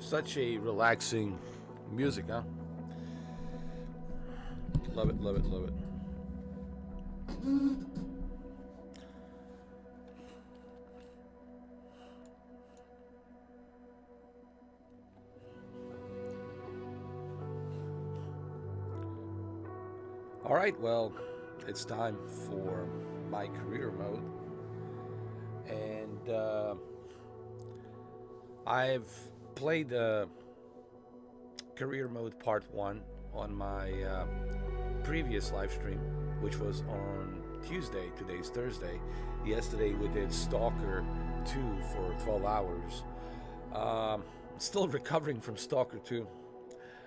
Such a relaxing music, huh? Love it, love it, love it. All right, well, it's time for my career mode. And I've played career mode part 1 on my previous live stream, which was on Tuesday. Today's Thursday. Yesterday we did Stalker 2 for 12 hours. Still recovering from Stalker 2.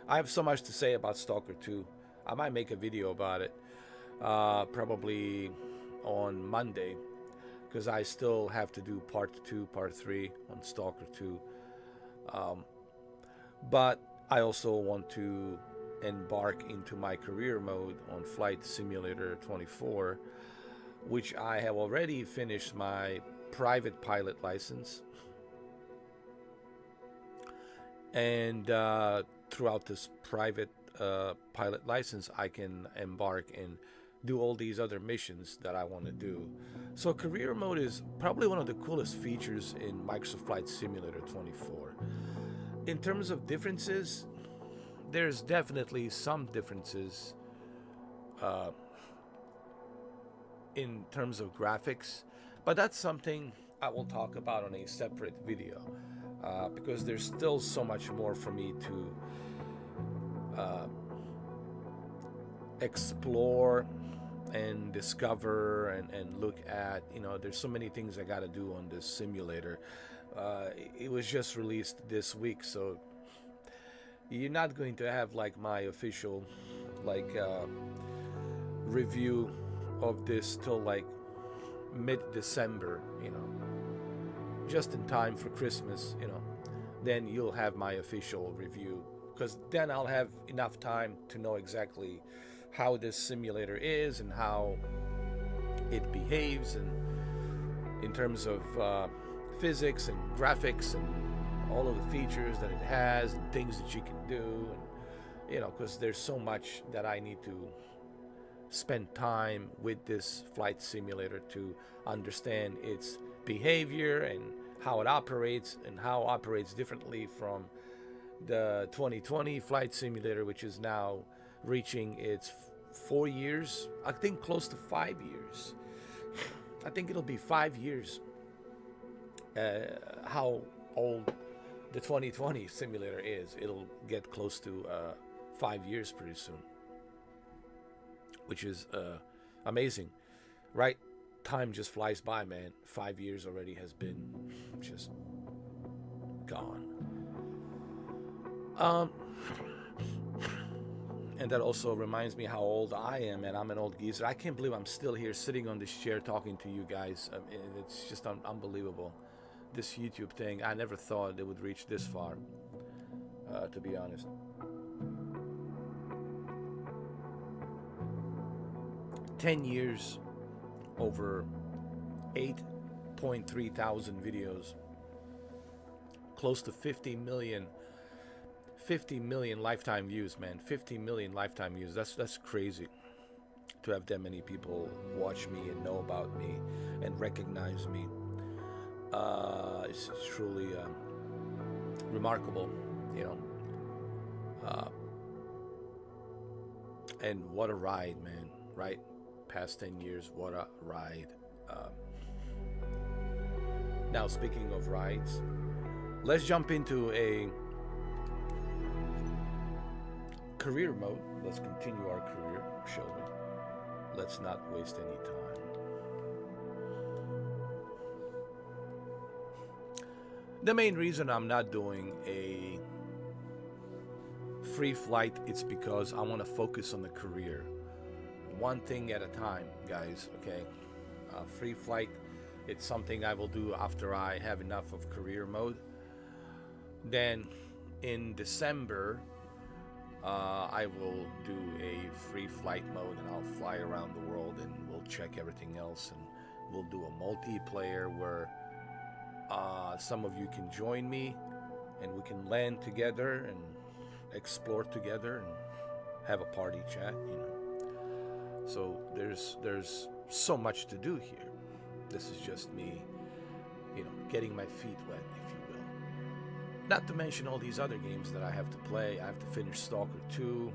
I have so much to say about Stalker 2. I might make a video about it probably on Monday, because I still have to do part 2, part 3 on Stalker 2. But I also want to embark into my career mode on Flight Simulator 24, which I have already finished my private pilot license. And throughout this private pilot license, I can embark and do all these other missions that I want to do. So career mode is probably one of the coolest features in Microsoft Flight Simulator 24. In terms of differences, there's definitely some differences in terms of graphics, but that's something I will talk about on a separate video, because there's still so much more for me to explore and discover and look at. There's so many things I got to do on this simulator. It was just released this week, so you're not going to have like my official review of this till like mid-December, just in time for Christmas. Then you'll have my official review, because then I'll have enough time to know exactly how this simulator is and how it behaves, and in terms of physics and graphics and all of the features that it has and things that you can do, and because there's so much that I need to spend time with this flight simulator to understand its behavior and how it operates, and how it operates differently from the 2020 flight simulator, which is now reaching its 4 years, I think close to 5 years. I think it'll be 5 years how old the 2020 simulator is. It'll get close to 5 years pretty soon, which is amazing, right? Time just flies by, man. 5 years already has been just gone. And that also reminds me how old I am, and I'm an old geezer. I can't believe I'm still here sitting on this chair talking to you guys. It's just unbelievable. This YouTube thing, I never thought it would reach this far, to be honest. 10 years, over 8.3 thousand videos, close to 50 million lifetime views, man. 50 million lifetime views. That's crazy to have that many people watch me and know about me and recognize me. It's truly remarkable, and what a ride, man, right? Past 10 years, what a ride. Now, speaking of rides, let's jump into a career mode. Let's continue our career, shall we? Let's not waste any time. The main reason I'm not doing a free flight, it's because I want to focus on the career. One thing at a time, guys, okay? Free flight, it's something I will do after I have enough of career mode. Then in December, I will do a free flight mode, and I'll fly around the world and we'll check everything else, and we'll do a multiplayer where some of you can join me and we can land together and explore together and have a party chat, So there's so much to do here. This is just me, getting my feet wet, if you will. Not to mention all these other games that I have to play. I have to finish Stalker 2.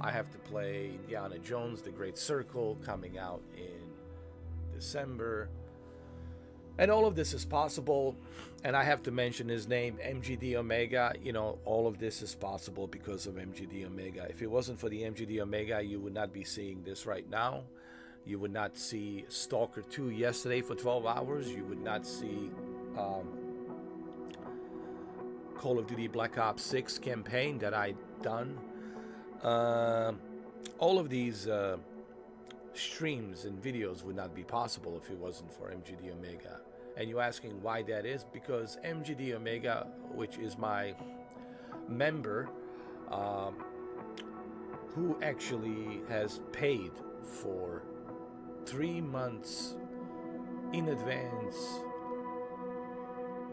I have to play Indiana Jones, The Great Circle, coming out in December. And all of this is possible. And I have to mention his name, MGD Omega. All of this is possible because of MGD Omega. If it wasn't for the MGD Omega, you would not be seeing this right now. You would not see Stalker 2 yesterday for 12 hours. You would not see Call of Duty Black Ops 6 campaign that I done. All of these streams and videos would not be possible if it wasn't for MGD Omega. And you're asking why that is? Because MGD Omega, which is my member, who actually has paid for 3 months in advance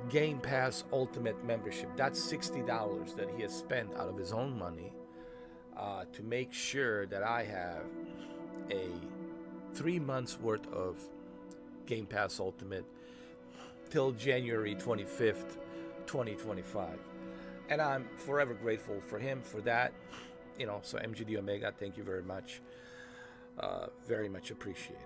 Game Pass Ultimate membership. That's $60 that he has spent out of his own money to make sure that I have a 3 months worth of Game Pass Ultimate till January 25th, 2025. And I'm forever grateful for him for that. So MGD Omega, thank you very much. Very much appreciated.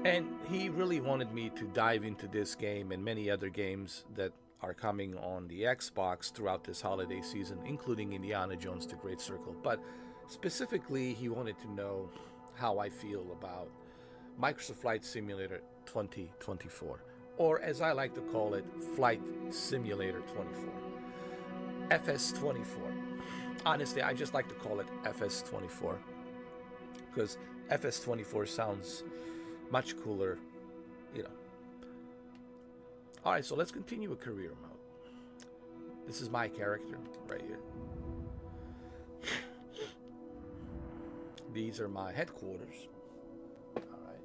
And he really wanted me to dive into this game and many other games that are coming on the Xbox throughout this holiday season, including Indiana Jones: The Great Circle. But specifically, he wanted to know how I feel about Microsoft Flight Simulator 2024, or as I like to call it, Flight Simulator 24, FS24. Honestly, I just like to call it FS24 because FS24 sounds much cooler, All right, so let's continue with career mode. This is my character right here. These are my headquarters. All right.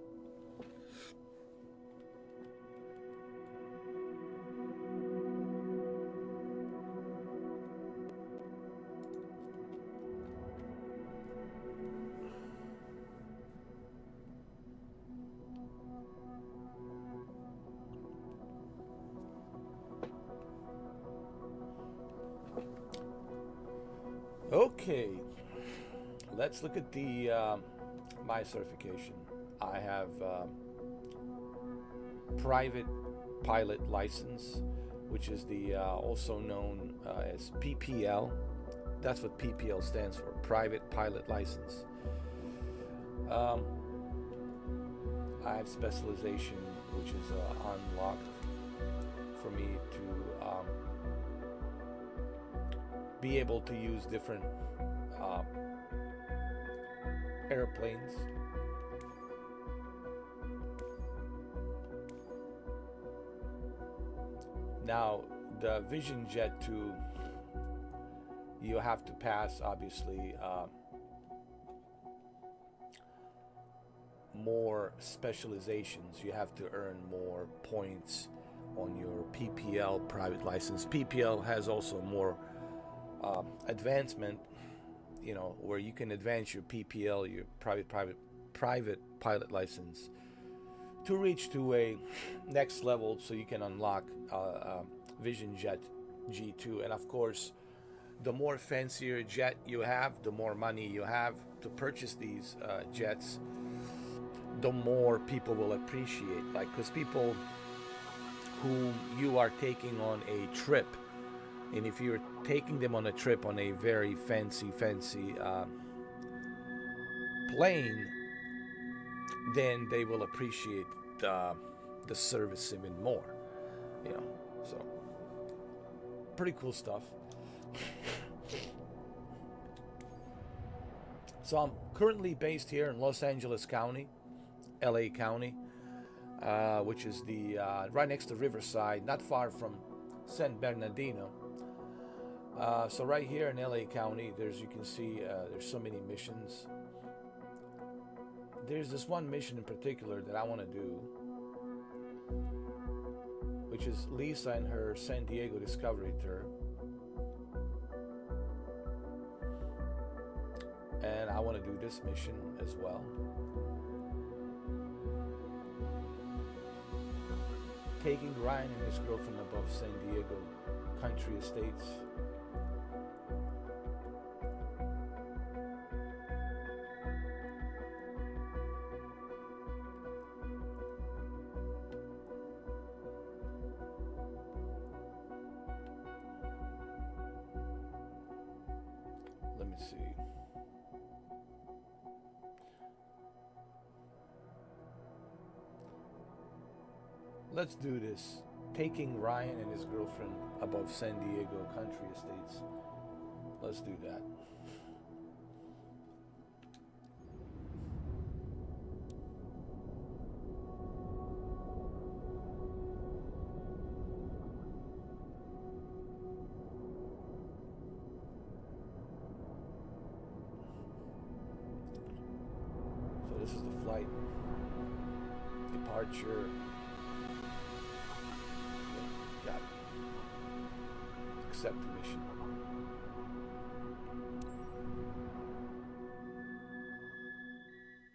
Okay, let's look at the my certification. I have private pilot license, which is the also known as PPL. That's what PPL stands for, private pilot license. I have specialization, which is unlocked for me to be able to use different airplanes. Now, the Vision Jet 2, you have to pass, obviously, more specializations. You have to earn more points on your PPL private license. PPL has also more advancement, where you can advance your PPL, your private pilot license, to reach to a next level, so you can unlock Vision Jet G2. And of course, the more fancier jet you have, the more money you have to purchase these jets, the more people will appreciate. Because people whom you are taking on a trip, and if you're taking them on a trip on a very fancy plane, then they will appreciate the service even more. So pretty cool stuff. So I'm currently based here in Los Angeles County, LA County, which is the right next to Riverside, not far from San Bernardino. So right here in LA County, you can see there's so many missions. There's this one mission in particular that I want to do. which is Lisa and her San Diego Discovery Tour. And I want to do this mission as well. Taking Ryan and his girlfriend above San Diego country estates. Let me see. Let's do this. Taking Ryan and his girlfriend above San Diego country estates. Let's do that. So this is the flight. Departure. Got it. Accept the mission.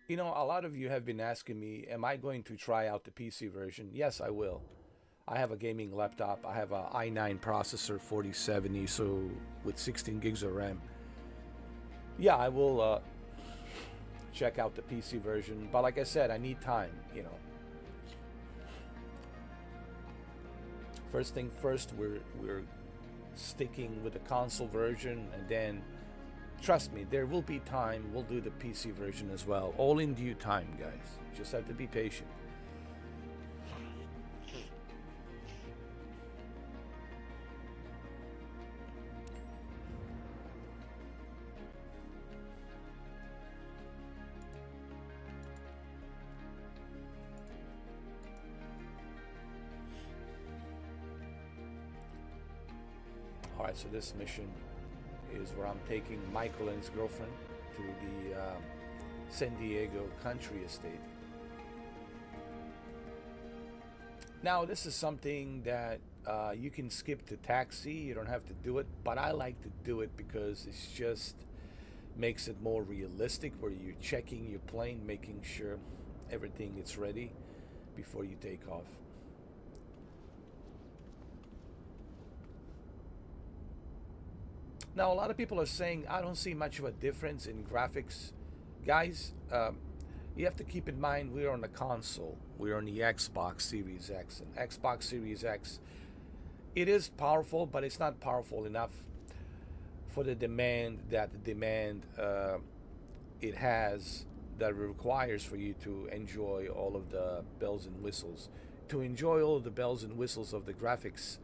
You know, a lot of you have been asking me, am I going to try out the PC version? Yes, I will. I have a gaming laptop. I have a i9 processor 4070, so with 16 gigs of RAM. Yeah, I will check out the PC version. But like I said, I need time, you know. First thing first, we're sticking with the console version, and then trust me, there will be time. We'll do the PC version as well, all in due time, guys. Just have to be patient. Alright, so this mission is where I'm taking Michael and his girlfriend to the San Diego country estate. Now, this is something that you can skip the taxi. You don't have to do it, but I like to do it because it's just makes it more realistic, where you're checking your plane, making sure everything is ready before you take off. Now, a lot of people are saying, I don't see much of a difference in graphics. Guys, you have to keep in mind we're on the console. We're on the Xbox Series X. And Xbox Series X, it is powerful, but it's not powerful enough for the demand it has, that it requires for you to enjoy all of the bells and whistles. To enjoy all of the bells and whistles of the graphics,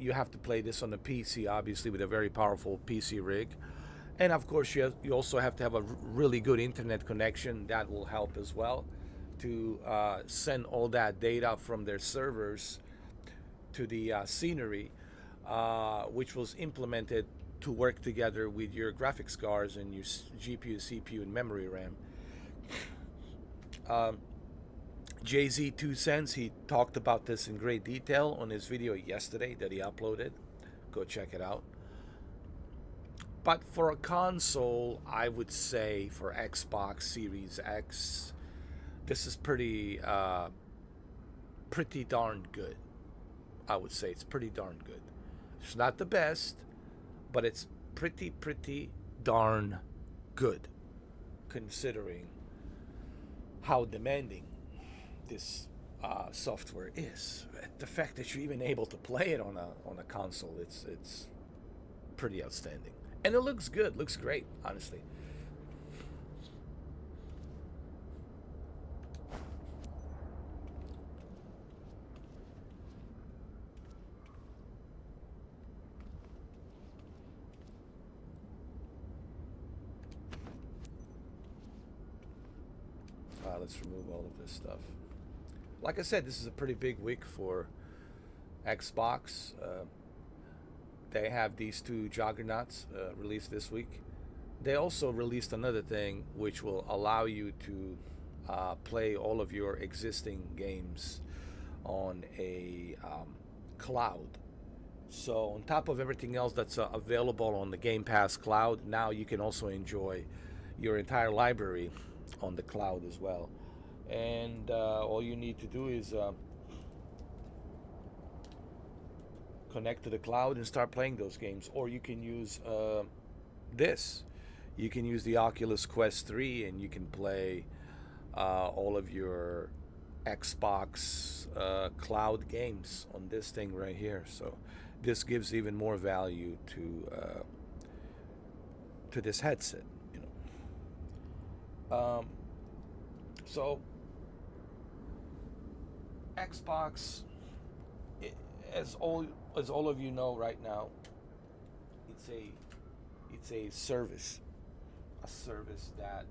you have to play this on the PC, obviously, with a very powerful PC rig. And of course, you also have to have a really good internet connection. That will help as well to send all that data from their servers to the scenery, which was implemented to work together with your graphics cards and your GPU, CPU, and memory RAM. Jay-Z 2 Cents, he talked about this in great detail on his video yesterday that he uploaded. Go check it out. But for a console, I would say for Xbox Series X, this is pretty darn good. I would say it's pretty darn good. It's not the best, but it's pretty darn good, considering how demanding this software is. The fact that you're even able to play it on a console, it's pretty outstanding. And it looks good, looks great, honestly. Let's remove all of this stuff. Like I said, this is a pretty big week for Xbox. They have these two juggernauts released this week. They also released another thing which will allow you to play all of your existing games on a cloud. So on top of everything else that's available on the Game Pass cloud, now you can also enjoy your entire library on the cloud as well. And all you need to do is connect to the cloud and start playing those games. Or you can use this. You can use the Oculus Quest 3 and you can play all of your Xbox cloud games on this thing right here. So this gives even more value to this headset. You know, so Xbox, as all of you know right now, it's a service, a service that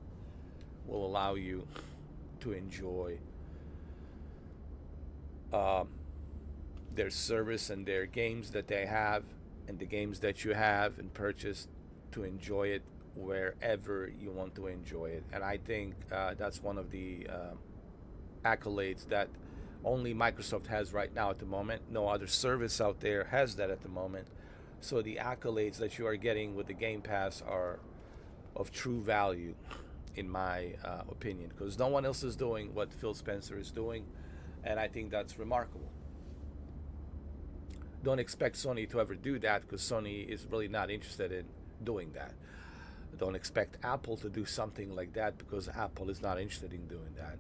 will allow you to enjoy their service and their games that they have and the games that you have and purchase, to enjoy it wherever you want to enjoy it. And I think that's one of the accolades that only Microsoft has right now at the moment. No other service out there has that at the moment. So the accolades that you are getting with the Game Pass are of true value, in my opinion, because no one else is doing what Phil Spencer is doing, and I think that's remarkable. Don't expect Sony to ever do that, because Sony is really not interested in doing that. Don't expect Apple to do something like that, because Apple is not interested in doing that.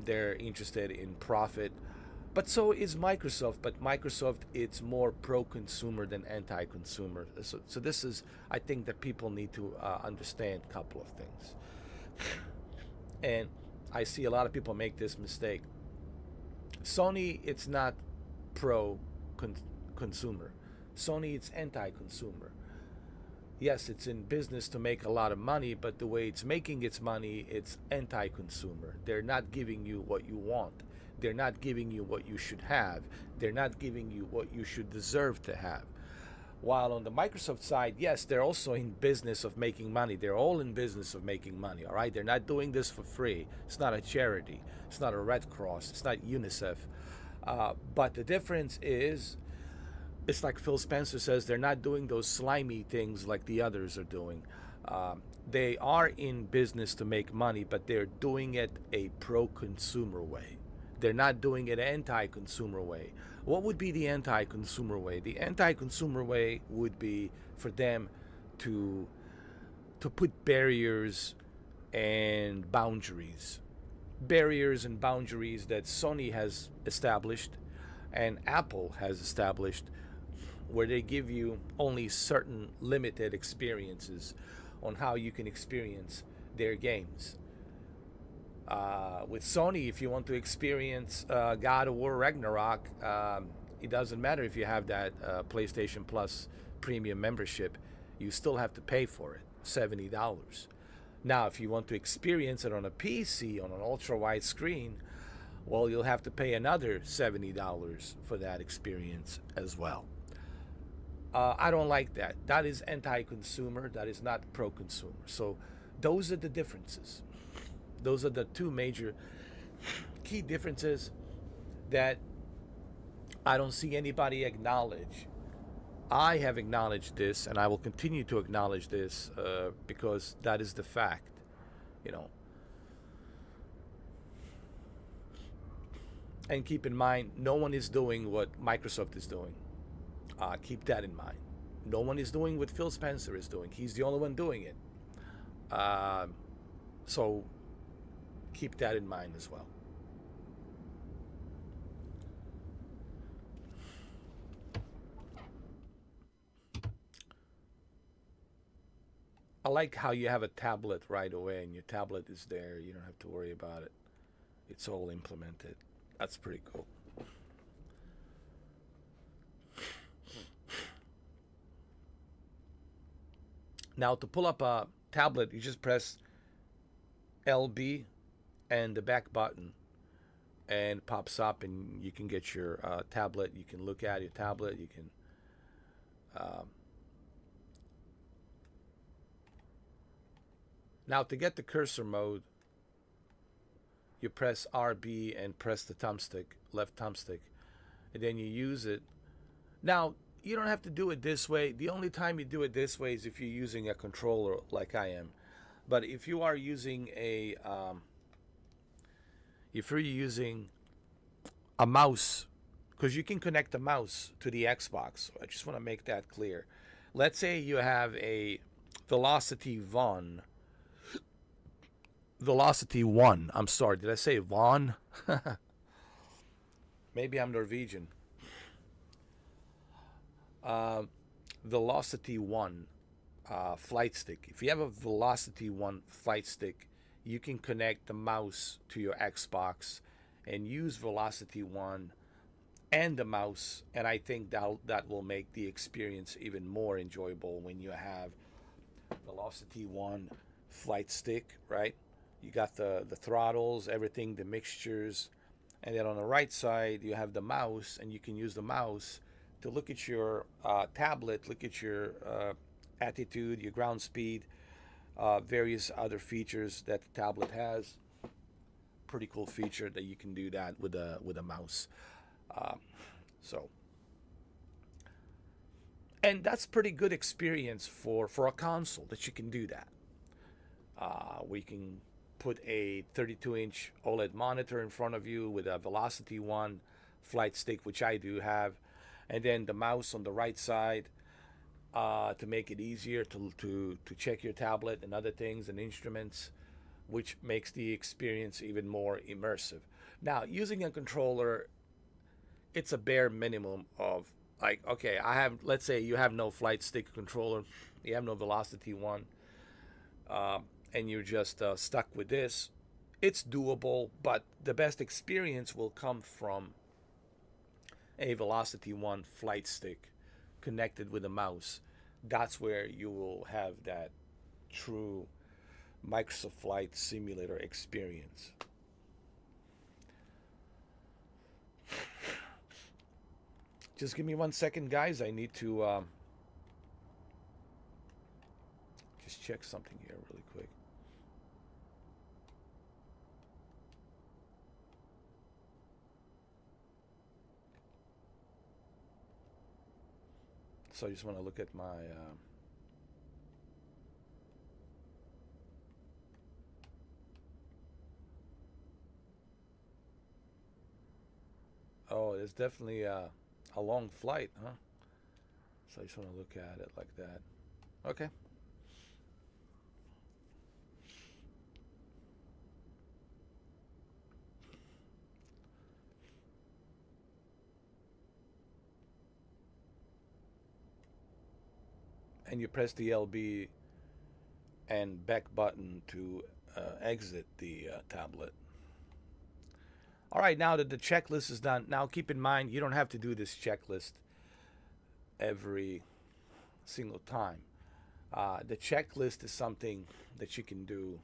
They're interested in profit, but so is Microsoft. But Microsoft, it's more pro-consumer than anti-consumer. So this is, I think that people need to understand a couple of things. And I see a lot of people make this mistake. Sony, it's not pro-consumer. Sony, it's anti-consumer. Yes, it's in business to make a lot of money, but the way it's making its money, it's anti-consumer. They're not giving you what you want. They're not giving you what you should have. They're not giving you what you should deserve to have. While on the Microsoft side, yes, they're also in business of making money. They're all in business of making money, all right? They're not doing this for free. It's not a charity. It's not a Red Cross. It's not UNICEF. But the difference is, it's like Phil Spencer says, they're not doing those slimy things like the others are doing. They are in business to make money, but they're doing it a pro-consumer way. They're not doing it anti-consumer way. What would be the anti-consumer way? The anti-consumer way would be for them to put barriers and boundaries. Barriers and boundaries that Sony has established and Apple has established, where they give you only certain limited experiences on how you can experience their games. With Sony, if you want to experience God of War Ragnarok, it doesn't matter if you have that PlayStation Plus premium membership. You still have to pay for it, $70. Now, if you want to experience it on a PC, on an ultra-wide screen, well, you'll have to pay another $70 for that experience as well. I don't like that. That is anti-consumer. That is not pro-consumer. So those are the differences. Those are the two major key differences that I don't see anybody acknowledge. I have acknowledged this, and I will continue to acknowledge this because that is the fact, you know. And keep in mind, no one is doing what Microsoft is doing. Keep that in mind. No one is doing what Phil Spencer is doing. He's the only one doing it. So keep that in mind as well. I like how you have a tablet right away, and your tablet is there. You don't have to worry about it. It's all implemented. That's pretty cool. Now, to pull up a tablet, you just press LB and the back button, and it pops up, and you can get your tablet. You can look at your tablet. You can now, to get the cursor mode, you press RB and press the thumbstick left thumbstick, and then you use it. Now, you don't have to do it this way. The only time you do it this way is if you're using a controller like I am. But if you are using if you're using a mouse, because you can connect the mouse to the Xbox. I just want to make that clear. Let's say you have a Velocity 1. I'm sorry, did I say Von? Maybe I'm Norwegian. Velocity 1 flight stick. If you have a Velocity 1 flight stick, you can connect the mouse to your Xbox and use Velocity 1 and the mouse, and I think that will make the experience even more enjoyable when you have Velocity 1 flight stick, right? You got the throttles, everything, the mixtures, and then on the right side you have the mouse, and you can use the mouse to look at your tablet, look at your attitude, your ground speed, various other features that the tablet has. Pretty cool feature that you can do that with a mouse. And that's pretty good experience for a console that you can do that. We can put a 32-inch OLED monitor in front of you with a Velocity 1 flight stick, which I do have, and then the mouse on the right side to make it easier to check your tablet and other things and instruments, which makes the experience even more immersive. Now, using a controller, it's a bare minimum of, like, okay, let's say you have no flight stick controller, you have no Velocity 1, and you're just stuck with this. It's doable, but the best experience will come from a Velocity 1 flight stick connected with a mouse. That's where you will have that true Microsoft Flight Simulator experience. Just give me 1 second, guys. I need to just check something here really quick. So I just want to look at my oh, it's definitely a long flight, huh? So I just want to look at it like that. Okay. And you press the LB and back button to exit the tablet. All right, now that the checklist is done, now keep in mind you don't have to do this checklist every single time. The checklist is something that you can do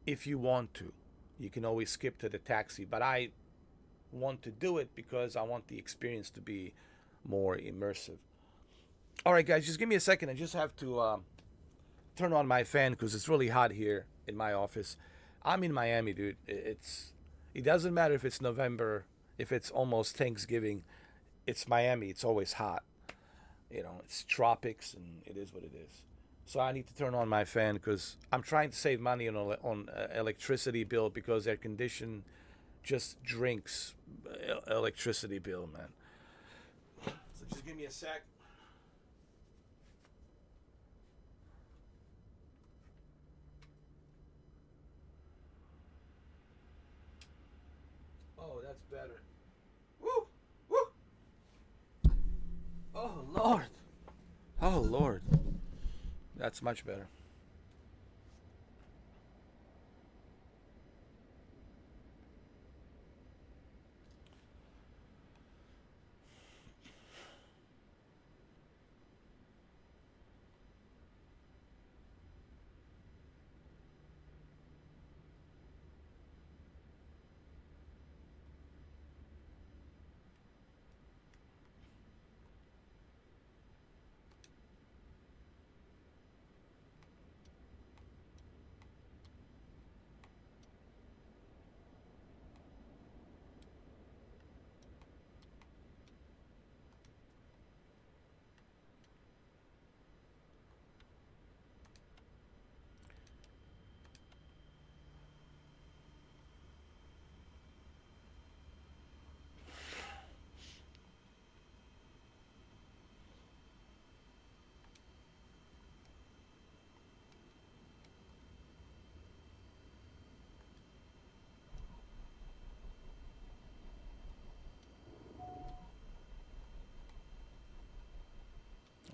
if you want to. You can always skip to the taxi, but I want to do it because I want the experience to be more immersive. All right, guys, just give me a second. I just have to turn on my fan because it's really hot here in my office. I'm in Miami, dude. It doesn't matter if it's November, if it's almost Thanksgiving. It's Miami. It's always hot. You know, it's tropics, and it is what it is. So I need to turn on my fan because I'm trying to save money on electricity bill, because air condition just drinks electricity bill, man. So just give me a sec. Oh, that's better. Woo! Woo! Oh, Lord. Oh, Lord. That's much better.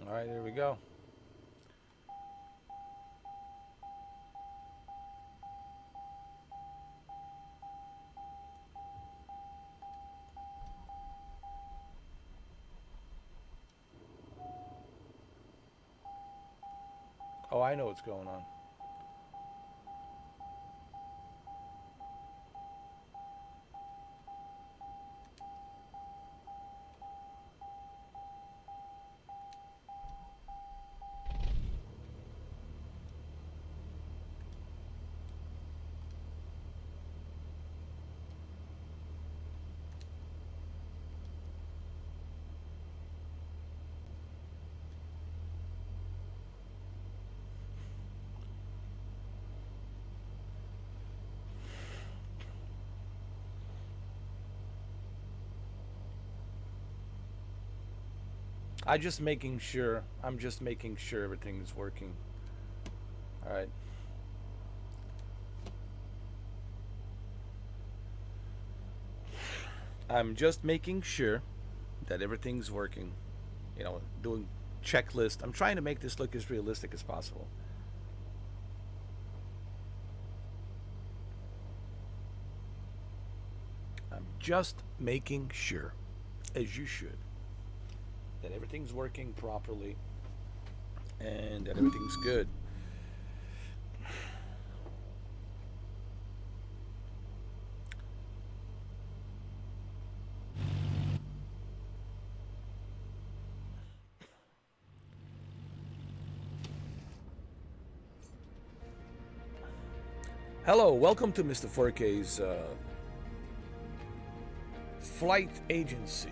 All right, there we go. Oh, I know what's going on. I'm just making sure everything's working. All right. I'm just making sure that everything's working. Doing checklist. I'm trying to make this look as realistic as possible. I'm just making sure, as you should, that everything's working properly and that everything's good. Hello, welcome to Mr. 4K's flight agency.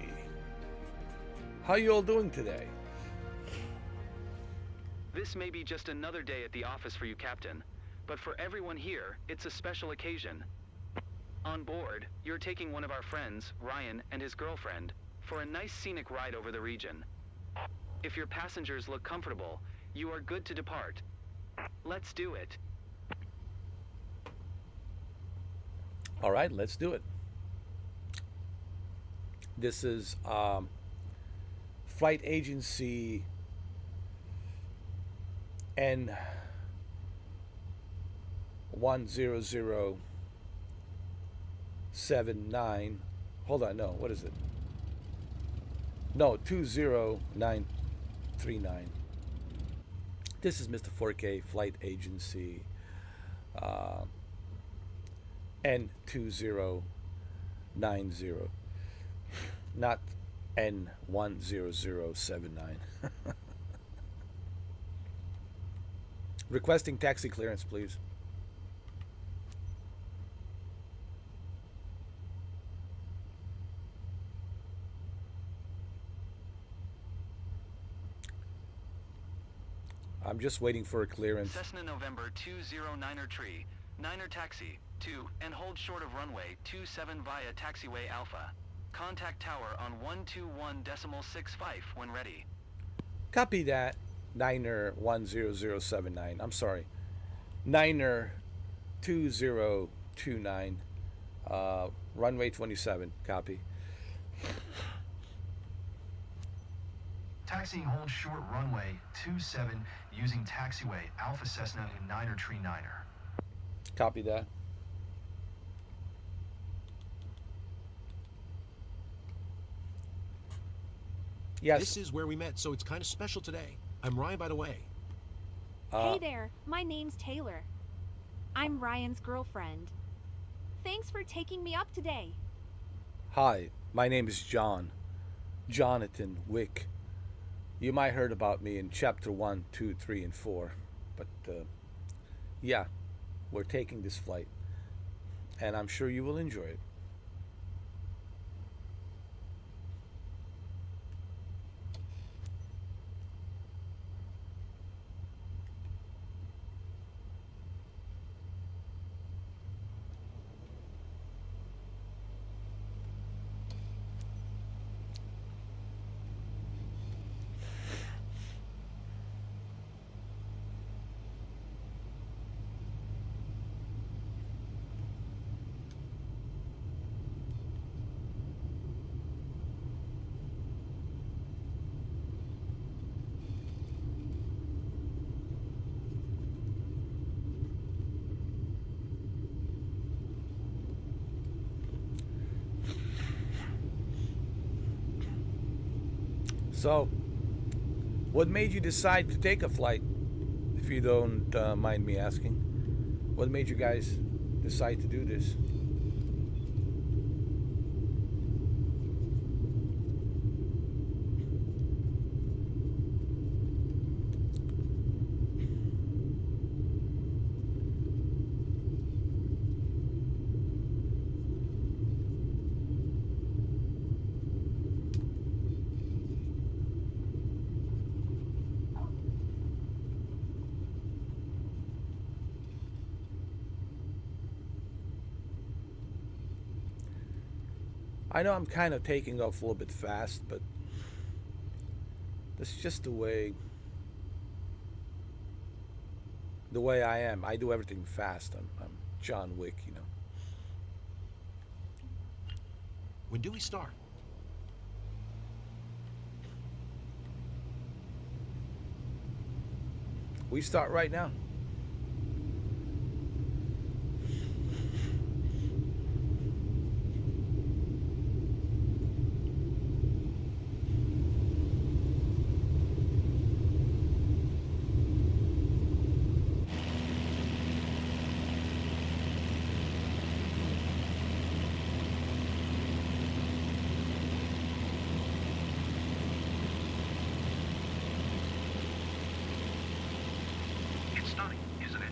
How you all doing today? This may be just another day at the office for you, Captain, but for everyone here, it's a special occasion. On board, you're taking one of our friends, Ryan, and his girlfriend, for a nice scenic ride over the region. If your passengers look comfortable, you are good to depart. Let's do it. All right, let's do it. This is flight agency N10079. Hold on, no, what is it? No, 20939. This is Mr. 4K flight agency N2090, not N10079. Requesting taxi clearance, please. I'm just waiting for a clearance. Cessna November 209er tree, 9er taxi, 2, and hold short of runway 27 via taxiway Alpha. Contact tower on 121.65 when ready. Copy that. Niner 10079. I'm sorry. Niner 2029. Runway 27. Copy. Taxiing hold short runway 27 using taxiway Alpha Cessna 9er Tree 9er. Copy that. Yes. This is where we met, so it's kind of special today. I'm Ryan, by the way. Hey there, my name's Taylor. I'm Ryan's girlfriend. Thanks for taking me up today. Hi, my name is John. Jonathan Wick. You might heard about me in chapter 1, 2, 3, and 4. But, yeah, we're taking this flight. And I'm sure you will enjoy it. So, what made you decide to take a flight, if you don't mind me asking? What made you guys decide to do this? I know I'm kind of taking off a little bit fast, but that's just the way I am. I do everything fast. I'm John Wick, you know. When do we start? We start right now. It's stunning, isn't it?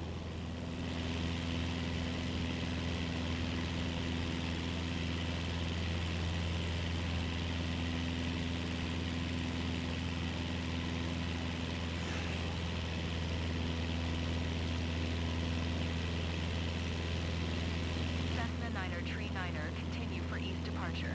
Cessna Niner Tree Niner, continue for east departure.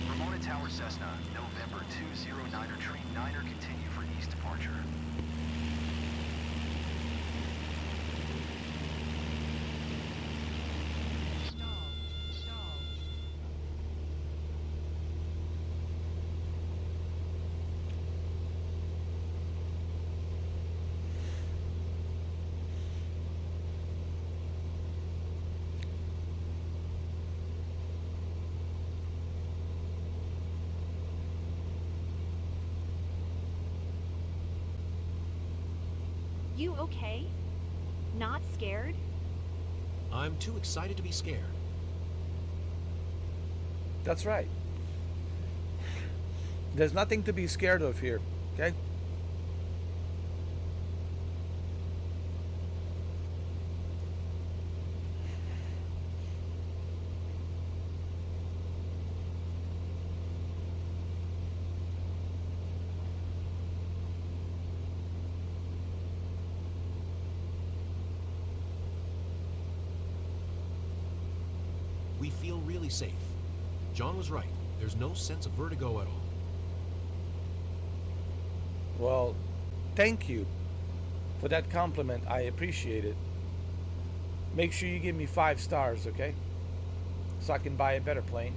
Ramona Tower Cessna, November 209er Tree Niner, continue for east departure. You okay? Not scared? I'm too excited to be scared. That's right. There's nothing to be scared of here, okay? We feel really safe. John was right. There's no sense of vertigo at all. Well, thank you for that compliment. I appreciate it. Make sure you give me 5 stars, okay? So I can buy a better plane.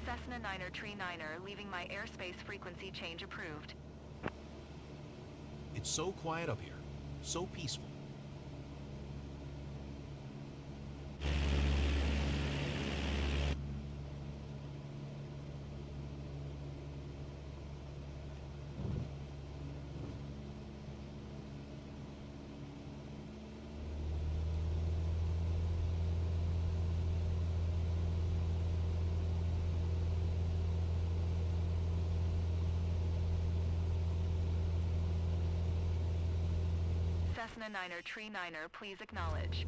Cessna Niner Tree Niner, leaving my airspace frequency change approved. It's so quiet up here. So peaceful. Cessna Niner Tree Niner, please acknowledge.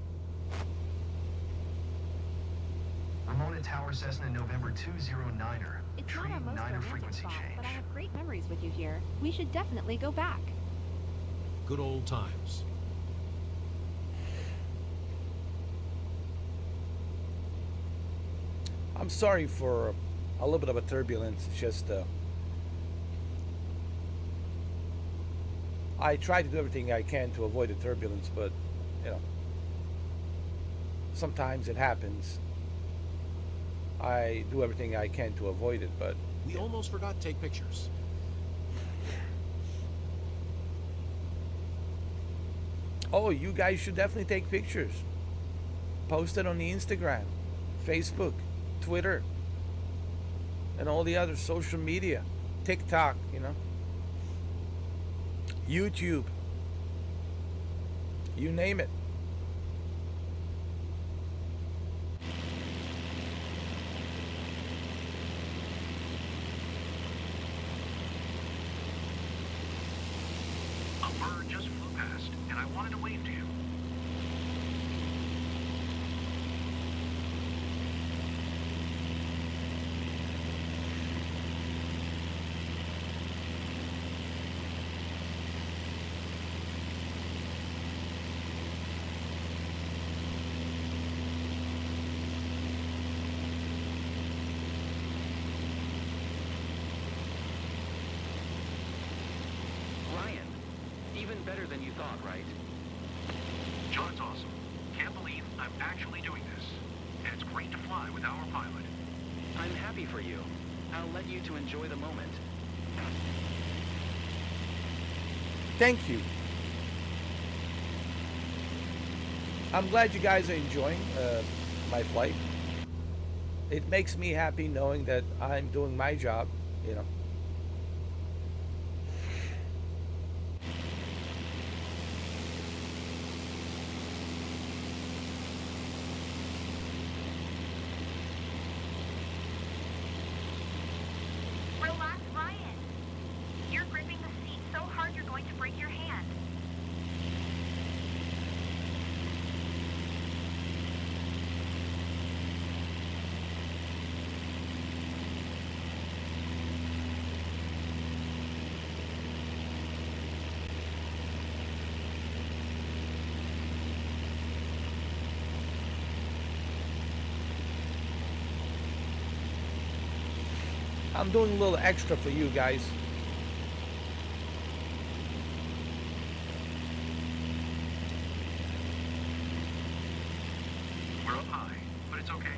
Ramona Tower Cessna, November 209er. It's Tree not our most Niner romantic frequency spot, change. but I have great memories with you here. We should definitely go back. Good old times. I'm sorry for a little bit of a turbulence. It's just I try to do everything I can to avoid the turbulence, but you know, sometimes it happens. I do everything I can to avoid it, but We almost forgot to take pictures. oh, you guys should definitely take pictures. Post it on the Instagram, Facebook, Twitter, and all the other social media, TikTok, you know, YouTube, you name it. A bird just flew past, and I wanted to wave to you. Ryan, even better than you thought, right? John, it's awesome. Can't believe I'm actually doing this. And it's great to fly with our pilot. I'm happy for you. I'll let you to enjoy the moment. Thank you. I'm glad you guys are enjoying my flight. It makes me happy knowing that I'm doing my job, you know. Relax, Ryan. You're gripping the seat so hard you're going to break your hand. I'm doing a little extra for you guys. We're up high, but it's okay.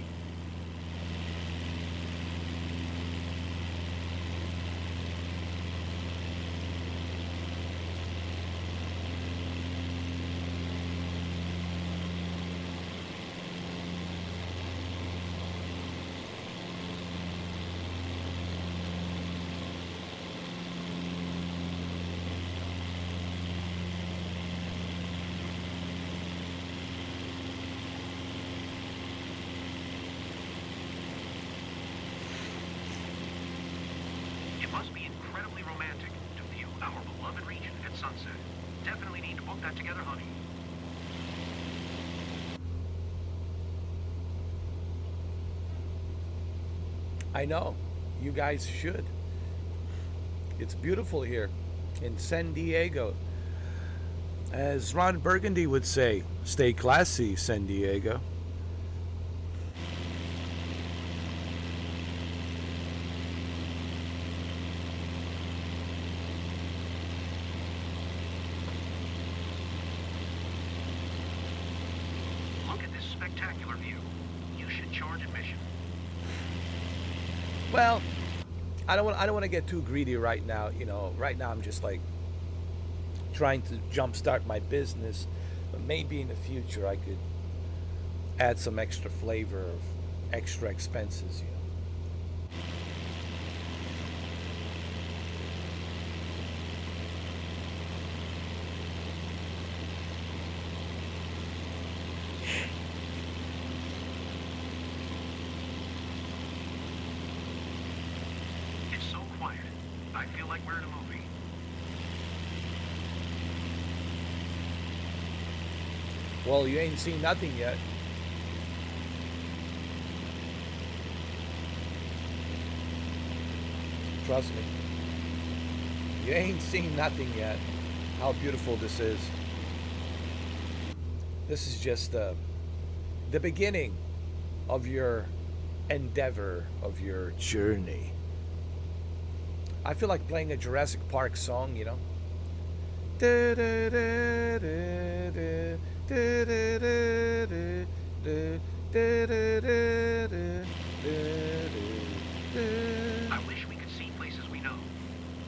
It must be incredibly romantic to view our beloved region at sunset. Definitely need to book that together, honey. I know. You guys should. It's beautiful here in San Diego. As Ron Burgundy would say, stay classy, San Diego. Look at this spectacular view. You should charge admission. Well, I don't want to get too greedy right now. You know, right now I'm just like trying to jumpstart my business, but maybe in the future I could add some extra flavor of extra expenses. You know. It's so quiet. I feel like we're in a movie. Well, you ain't seen nothing yet. Trust me. You ain't seen nothing yet. How beautiful this is. This is just the beginning of your endeavor, of your journey. I feel like playing a Jurassic Park song, you know. I wish we could see places we know,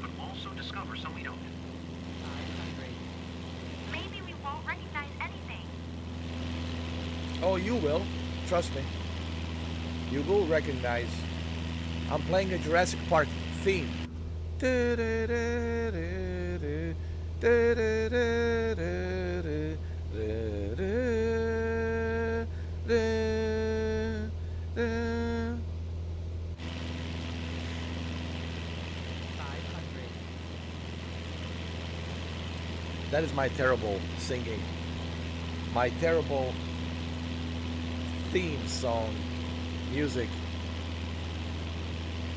but also discover some we don't. 500. Maybe we won't recognize anything. Oh, you will. Trust me. You will recognize. I'm playing a Jurassic Park theme. That is my terrible singing. My terrible theme song music.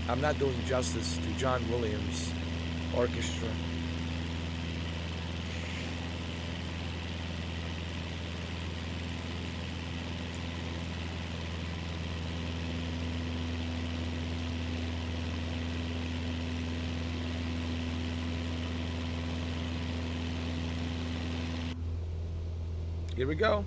I'm not doing justice to John Williams' orchestra. Here we go.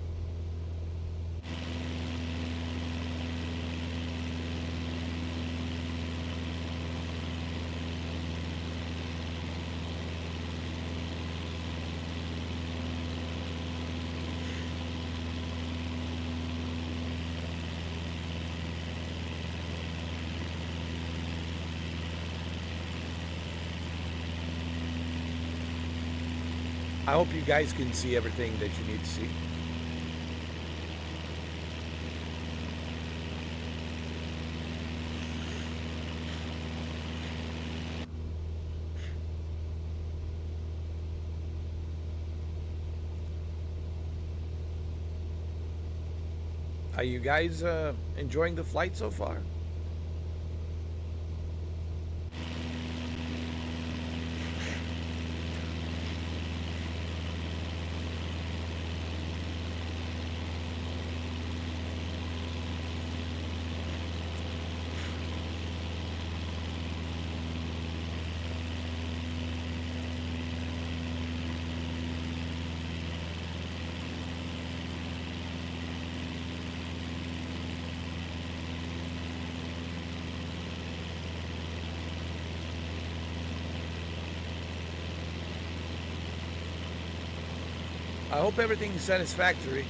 I hope you guys can see everything that you need to see. Are you guys enjoying the flight so far? I hope everything's satisfactory.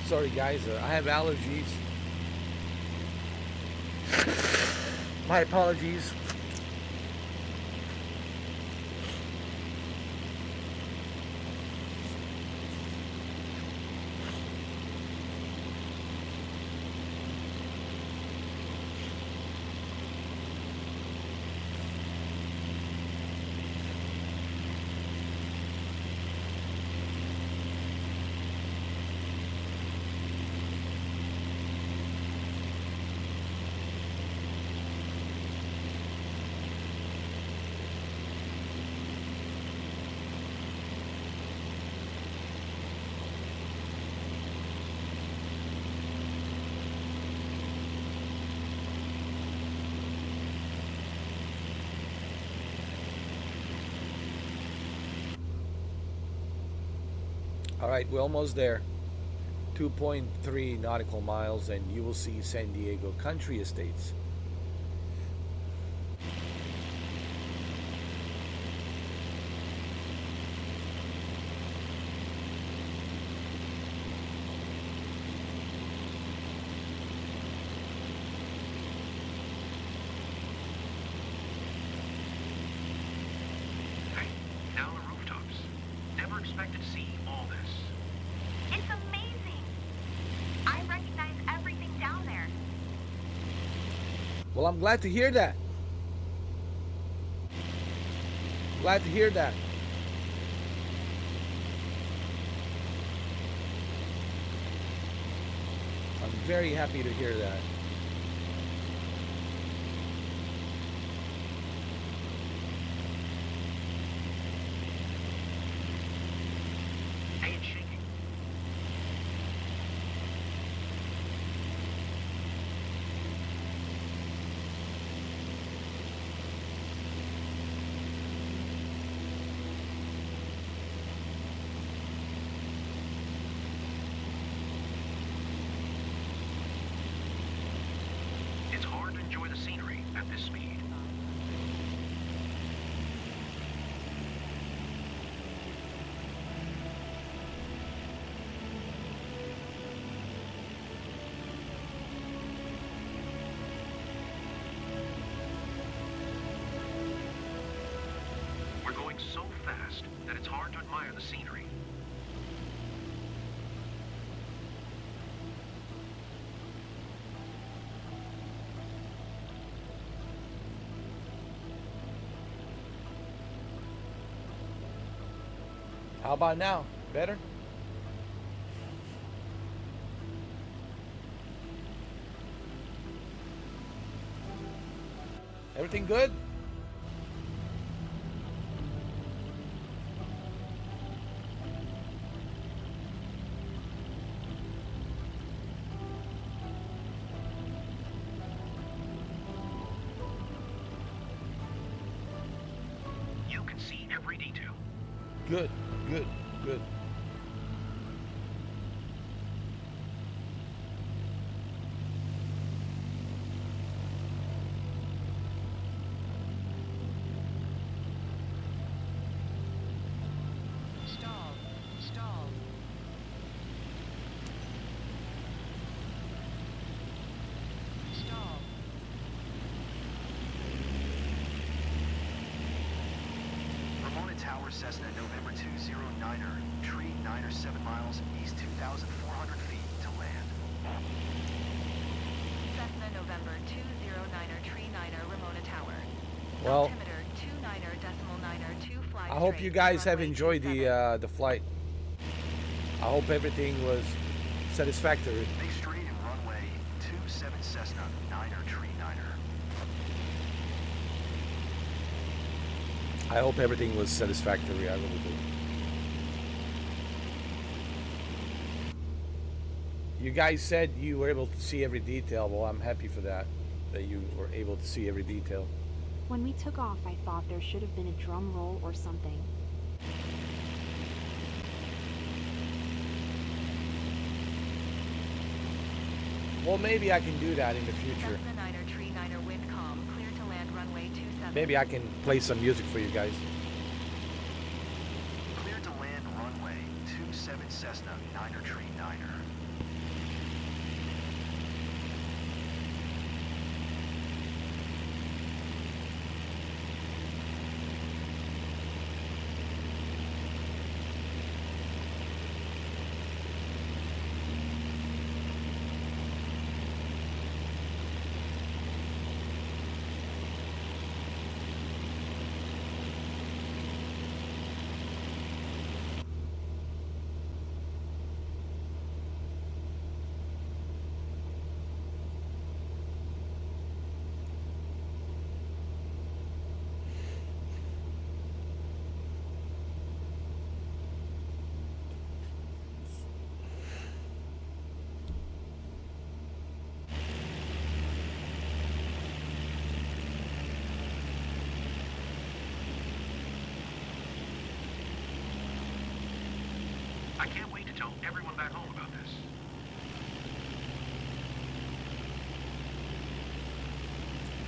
Sorry guys, I have allergies. My apologies. All right, we're almost there. 2.3 nautical miles, and you will see San Diego Country Estates. Hey, now the rooftops. Never expected to see all this. It's amazing. I recognize everything down there. Well, I'm glad to hear that. Glad to hear that. I'm very happy to hear that. Hey, it's shaking. It's hard to enjoy the scenery at this speed. We're going so fast that it's hard to admire the scenery. How about now? Better? Everything good? You can see every detail. Good, good, good. Stall. Stall. Stall. Ramona Tower, Cessna, November 209er, tree 9 or 7 miles, east 2,400 feet to land. Cessna November 209er Tree 9er Ramona Tower. Well, Altimeter 29er decimal 9er 2 fly I hope straight, you guys have runway enjoyed 27. the flight. I hope everything was satisfactory. Big street and runway 27 Cessna, 9er, tree 9er. I hope everything was satisfactory. I really do. You guys said you were able to see every detail. Well, I'm happy for that you were able to see every detail. When we took off, I thought there should have been a drum roll or something. Well, maybe I can do that in the future. Cessna 9er Tree 9er wind calm, clear to land runway 27. Maybe I can play some music for you guys. Clear to land runway 27 Cessna, 9er, tree 9er. I can't wait to tell everyone back home about this.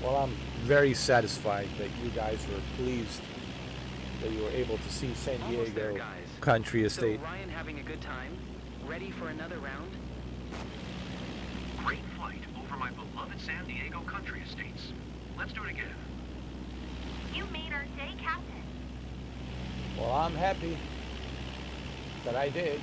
Well, I'm very satisfied that you guys were pleased that you were able to see San Almost there, Diego guys. Country Estate. So Ryan having a good time? Ready for another round? Great flight over my beloved San Diego country estates. Let's do it again. You made our day, Captain. Well, I'm happy that I did.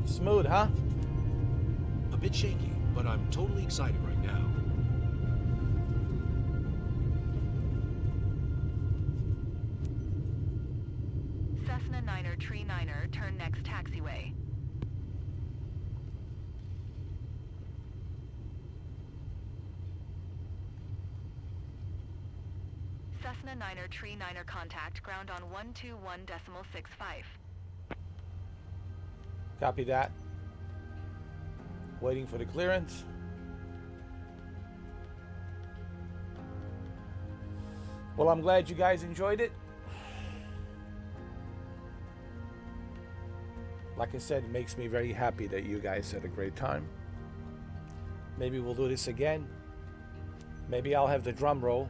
Smooth, huh? A bit shaky, but I'm totally excited right now. Cessna Niner Tree Niner, turn next taxiway. Cessna Niner Tree Niner contact, ground on 121.65. Copy that. Waiting for the clearance. Well, I'm glad you guys enjoyed it. Like I said, it makes me very happy that you guys had a great time. Maybe we'll do this again. Maybe I'll have the drum roll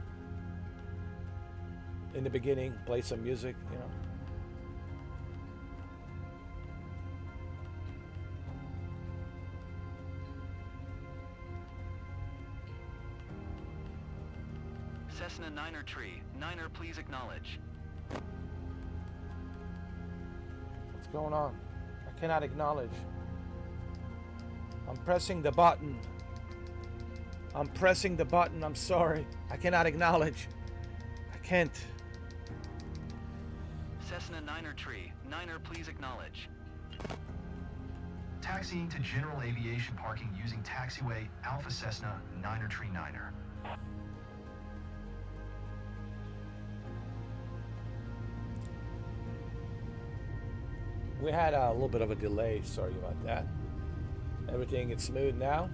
in the beginning, play some music, you know. Cessna Niner Tree. Niner, please acknowledge. What's going on? I cannot acknowledge. I'm pressing the button. I'm pressing the button. I'm sorry. I cannot acknowledge. I can't. Cessna Niner Tree. Niner, please acknowledge. Taxiing to general aviation parking using taxiway Alpha Cessna Niner Tree Niner. We had a little bit of a delay. Sorry about that. Everything is smooth now.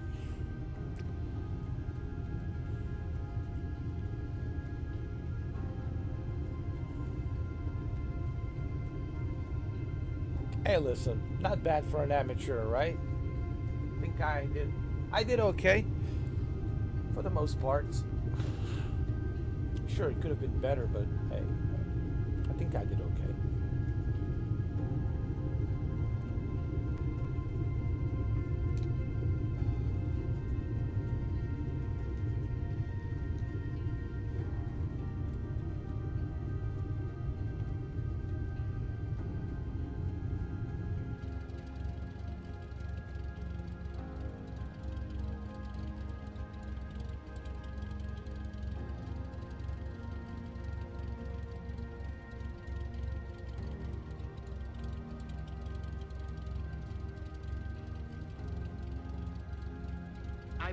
Hey, listen, not bad for an amateur, right? I think I did okay for the most part. Sure, it could have been better, but hey, I think I did okay.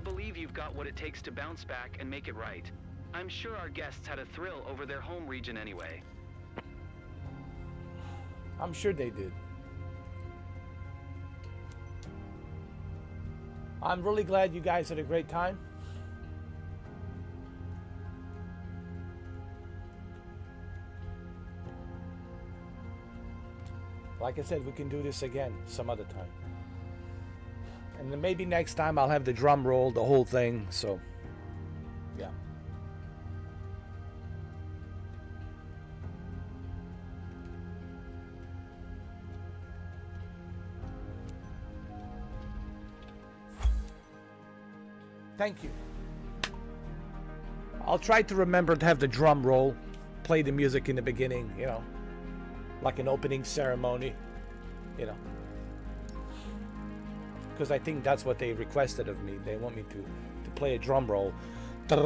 believe you've got what it takes to bounce back and make it right. I'm sure our guests had a thrill over their home region anyway. I'm sure they did. I'm really glad you guys had a great time. Like I said, we can do this again some other time. And then maybe next time I'll have the drum roll, the whole thing, so yeah. Thank you. I'll try to remember to have the drum roll, play the music in the beginning, you know, like an opening ceremony, you know. Because I think that's what they requested of me. They want me to play a drum roll. You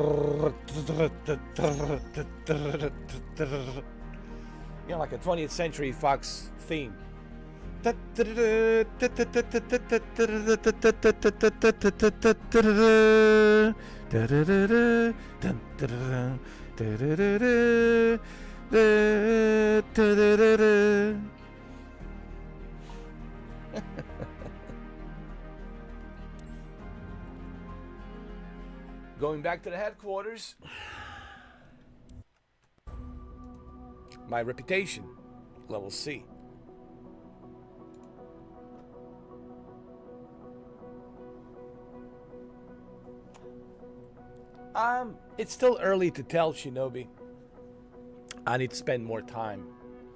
know, like a 20th Century Fox theme. Going back to the headquarters. My reputation, level C. It's still early to tell, Shinobi. I need to spend more time,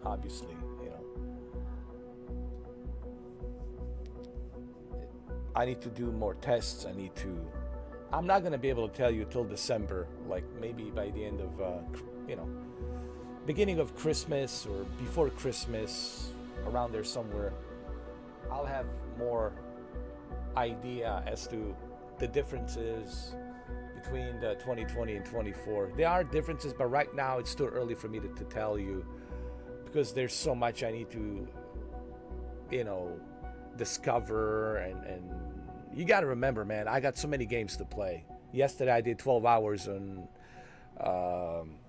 obviously, you know. I need to do more tests. I'm not going to be able to tell you till December, like maybe by the end of, you know, beginning of Christmas or before Christmas, around there somewhere. I'll have more idea as to the differences between the 2020 and 24. There are differences, but right now it's too early for me to tell you, because there's so much I need to, you know, discover. And you got to remember, man, I got so many games to play. Yesterday I did 12 hours on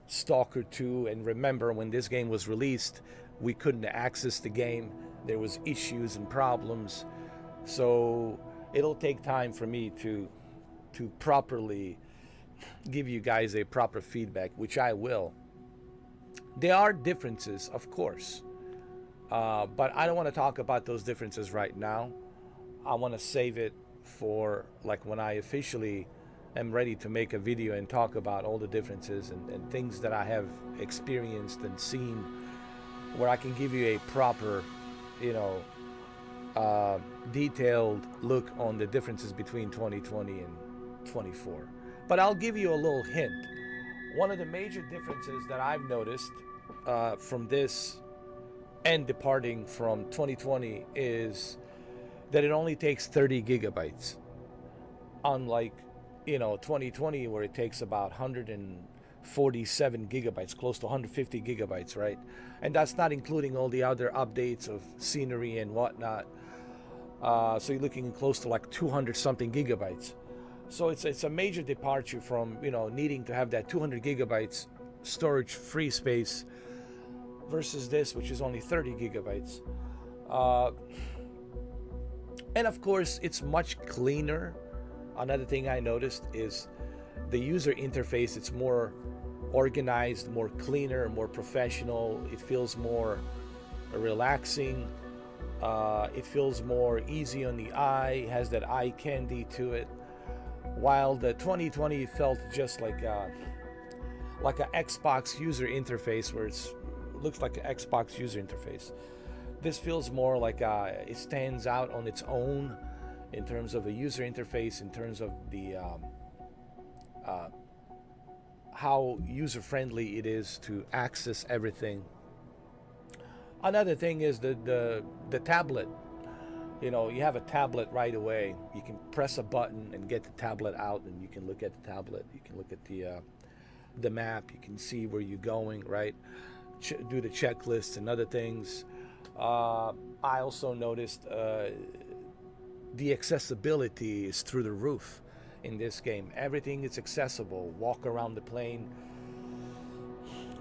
Stalker 2, and remember when this game was released, we couldn't access the game. There was issues and problems, so it'll take time for me to properly give you guys a proper feedback, which I will. There are differences, of course, but I don't want to talk about those differences right now. I want to save it for like when I officially am ready to make a video and talk about all the differences and things that I have experienced and seen, where I can give you a proper, you know, detailed look on the differences between 2020 and 24. But I'll give you a little hint. One of the major differences that I've noticed from this and departing from 2020 is that it only takes 30 gigabytes. Unlike, you know, 2020, where it takes about 147 gigabytes, close to 150 gigabytes, right? And that's not including all the other updates of scenery and whatnot. So you're looking close to like 200 something gigabytes. So it's a major departure from, you know, needing to have that 200 gigabytes storage free space versus this, which is only 30 gigabytes. And of course, it's much cleaner. Another thing I noticed is the user interface. It's more organized, more cleaner, more professional. It feels more relaxing. It feels more easy on the eye. It has that eye candy to it. While the 2020 felt just like a Xbox user interface, where it looks like an Xbox user interface. This feels more like it stands out on its own in terms of a user interface, in terms of the how user-friendly it is to access everything. Another thing is the tablet. You know, you have a tablet right away. You can press a button and get the tablet out, and you can look at the tablet. You can look at the map. You can see where you're going, right? Do the checklists and other things. I also noticed the accessibility is through the roof. in this game. Everything is accessible. Walk around the plane,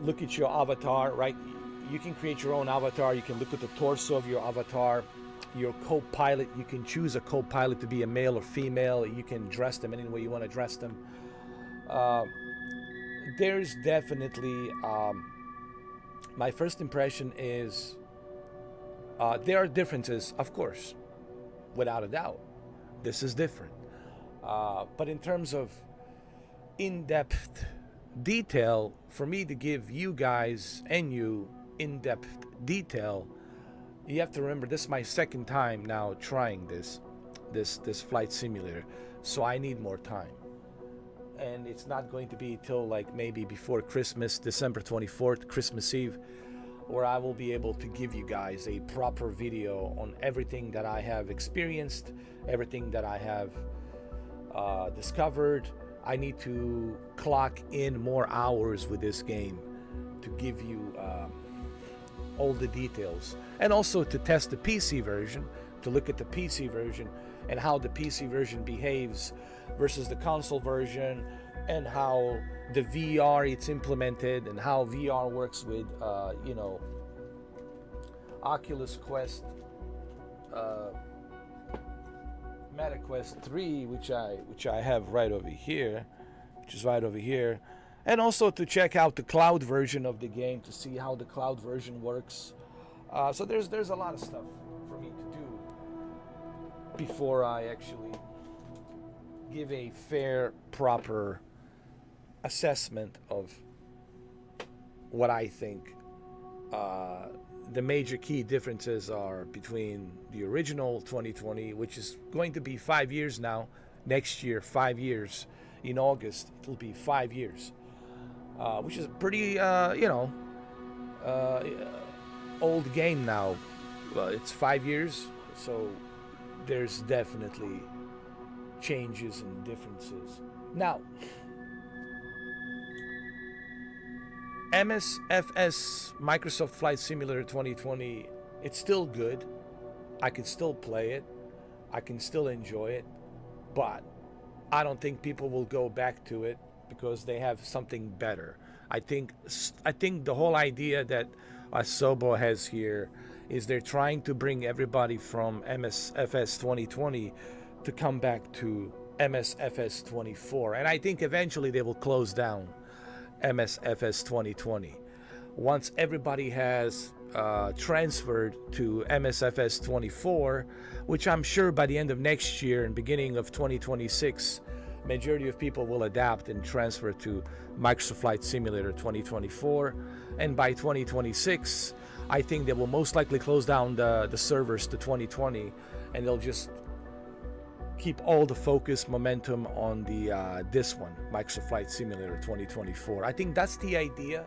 look at your avatar, right? You can create your own avatar. You can look at the torso of your avatar. Your co-pilot, you can choose a co-pilot to be a male or female. You can dress them any way you want to dress them. There's definitely, my first impression is, there are differences, of course, without a doubt. This is different. But in terms of in-depth detail, for me to give you guys and you in-depth detail, you have to remember this is my second time now trying this flight simulator, so I need more time. And it's not going to be till like maybe before Christmas, December 24th, Christmas Eve, where I will be able to give you guys a proper video on everything that I have experienced, everything that I have discovered. I need to clock in more hours with this game to give you all the details, and also to test the PC version, to look at the PC version and how the PC version behaves versus the console version, and how the VR it's implemented, and how VR works with you know, Oculus Quest, Meta Quest 3, which I have right over here, and also to check out the cloud version of the game to see how the cloud version works. So there's a lot of stuff for me to do before I actually give a fair, proper assessment of what I think the major key differences are between the original 2020, which is going to be 5 years now. Next year, 5 years. In August, it'll be 5 years, which is a pretty, you know, old game now. It's 5 years, so there's definitely changes and differences. Now, MSFS Microsoft Flight Simulator 2020, it's still good. I can still play it. I can still enjoy it. But I don't think people will go back to it because they have something better. I think the whole idea that Asobo has here is they're trying to bring everybody from MSFS 2020 to come back to MSFS 24. And I think eventually they will close down MSFS 2020. Once everybody has transferred to MSFS 24, which I'm sure by the end of next year and beginning of 2026, majority of people will adapt and transfer to Microsoft Flight Simulator 2024. And by 2026, I think they will most likely close down the servers to 2020, and they'll just keep all the focus momentum on the this one, Microsoft Flight Simulator 2024. I think that's the idea.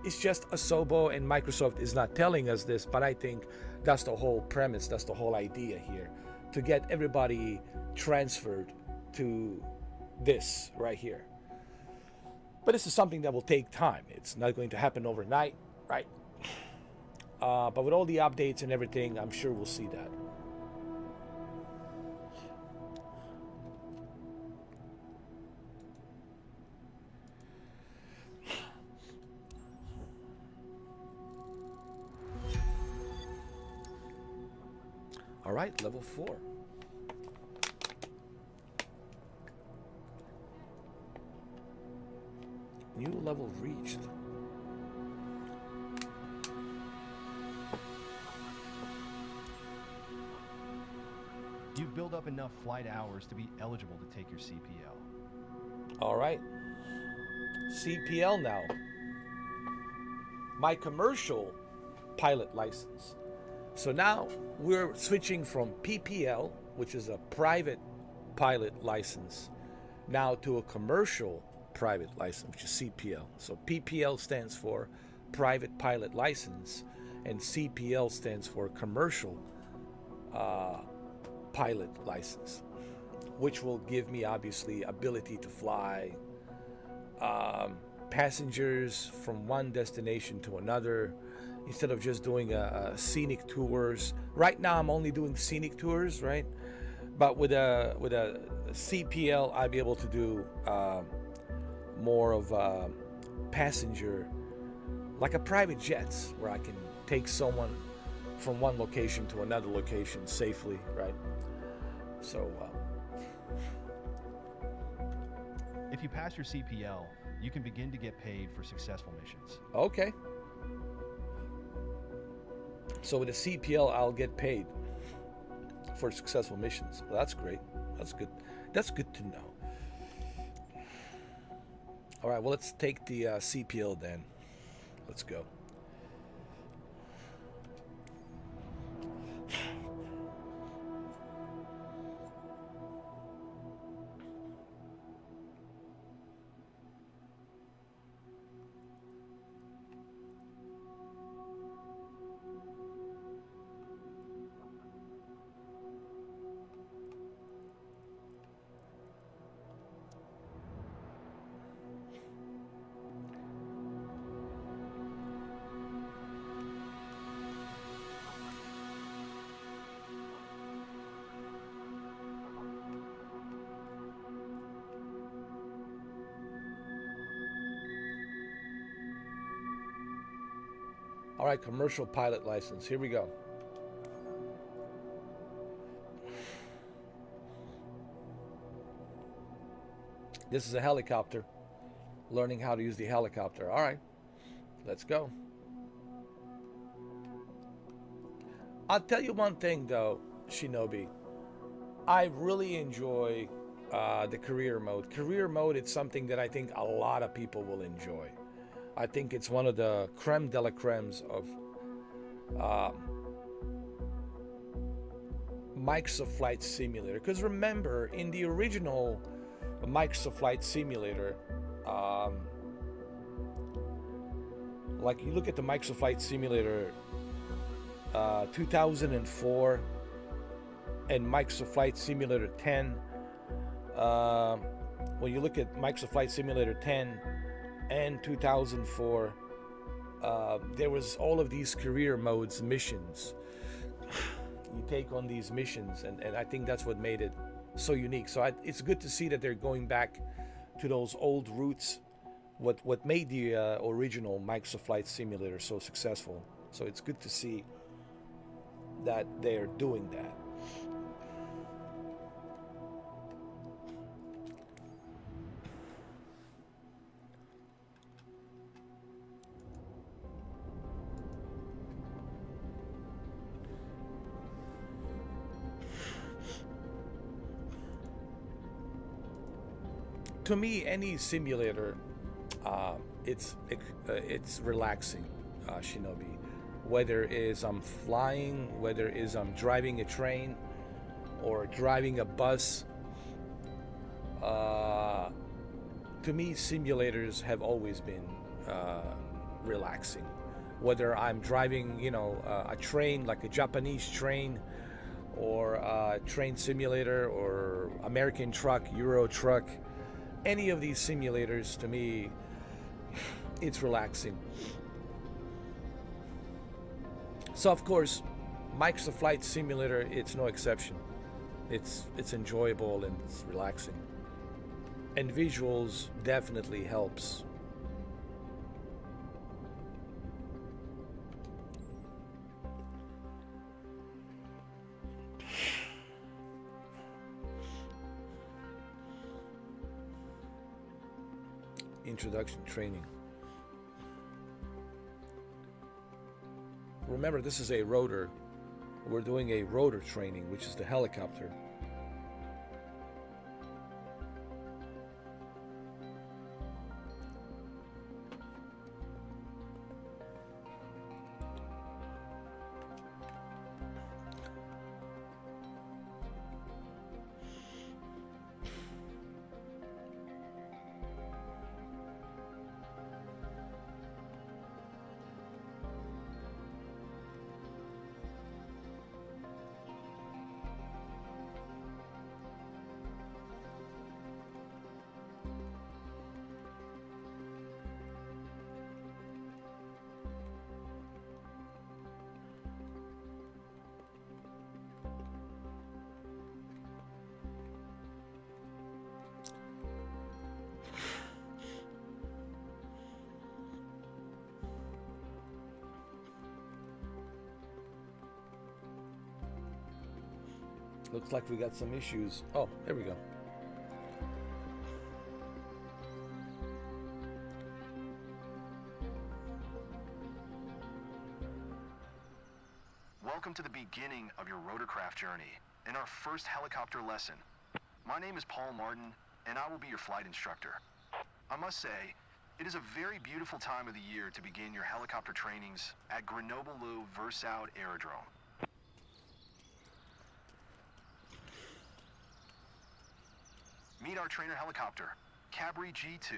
It's just Asobo and Microsoft is not telling us this, but I think that's the whole premise, that's the whole idea here, to get everybody transferred to this right here. But this is something that will take time. It's not going to happen overnight, right? But with all the updates and everything, I'm sure we'll see that. All right, level 4. New level reached. You've built up enough flight hours to be eligible to take your CPL. All right. CPL now. My commercial pilot license. So now we're switching from PPL, which is a private pilot license, now to a commercial private license, which is CPL. So PPL stands for private pilot license, and CPL stands for commercial pilot license, which will give me obviously ability to fly passengers from one destination to another, instead of just doing scenic tours. Right now I'm only doing scenic tours, right? But with a CPL, I'd be able to do more of passenger, like a private jets, where I can take someone from one location to another location safely, right? So If you pass your CPL, you can begin to get paid for successful missions. okay. So with a CPL, I'll get paid for successful missions. Well, that's great. That's good. That's good to know. All right. Well, let's take the CPL then. Let's go. All right, commercial pilot license. Here we go. This is a helicopter. Learning how to use the helicopter. All right, let's go. I'll tell you one thing though, Shinobi. I really enjoy the career mode. Career mode, it's something that I think a lot of people will enjoy. I think it's one of the creme de la cremes of Microsoft Flight Simulator. Because remember, in the original Microsoft Flight Simulator, like you look at the Microsoft Flight Simulator 2004 and Microsoft Flight Simulator 10, when you look at Microsoft Flight Simulator 10 and 2004, there was all of these career modes, missions. You take on these missions, and I think that's what made it so unique. So it's good to see that they're going back to those old roots, what made the original Microsoft Flight Simulator so successful. So it's good to see that they're doing that. To me, any simulator, it's relaxing, Shinobi. Whether it is I'm flying, whether it is I'm driving a train or driving a bus, to me, simulators have always been relaxing. Whether I'm driving, a train like a Japanese train, or a train simulator, or American truck, Euro truck. Any of these simulators, to me, it's relaxing. So of course, Microsoft Flight Simulator, it's no exception. It's enjoyable and it's relaxing. And visuals definitely helps. Introduction training. Remember, this is a rotor. We're doing a rotor training, which is the helicopter. Looks like we got some issues. Oh, there we go. Welcome to the beginning of your rotorcraft journey and our first helicopter lesson. My name is Paul Martin, and I will be your flight instructor. I must say, it is a very beautiful time of the year to begin your helicopter trainings at Grenoble-le-Versailles Aerodrome. Meet our trainer helicopter, Cabri G2.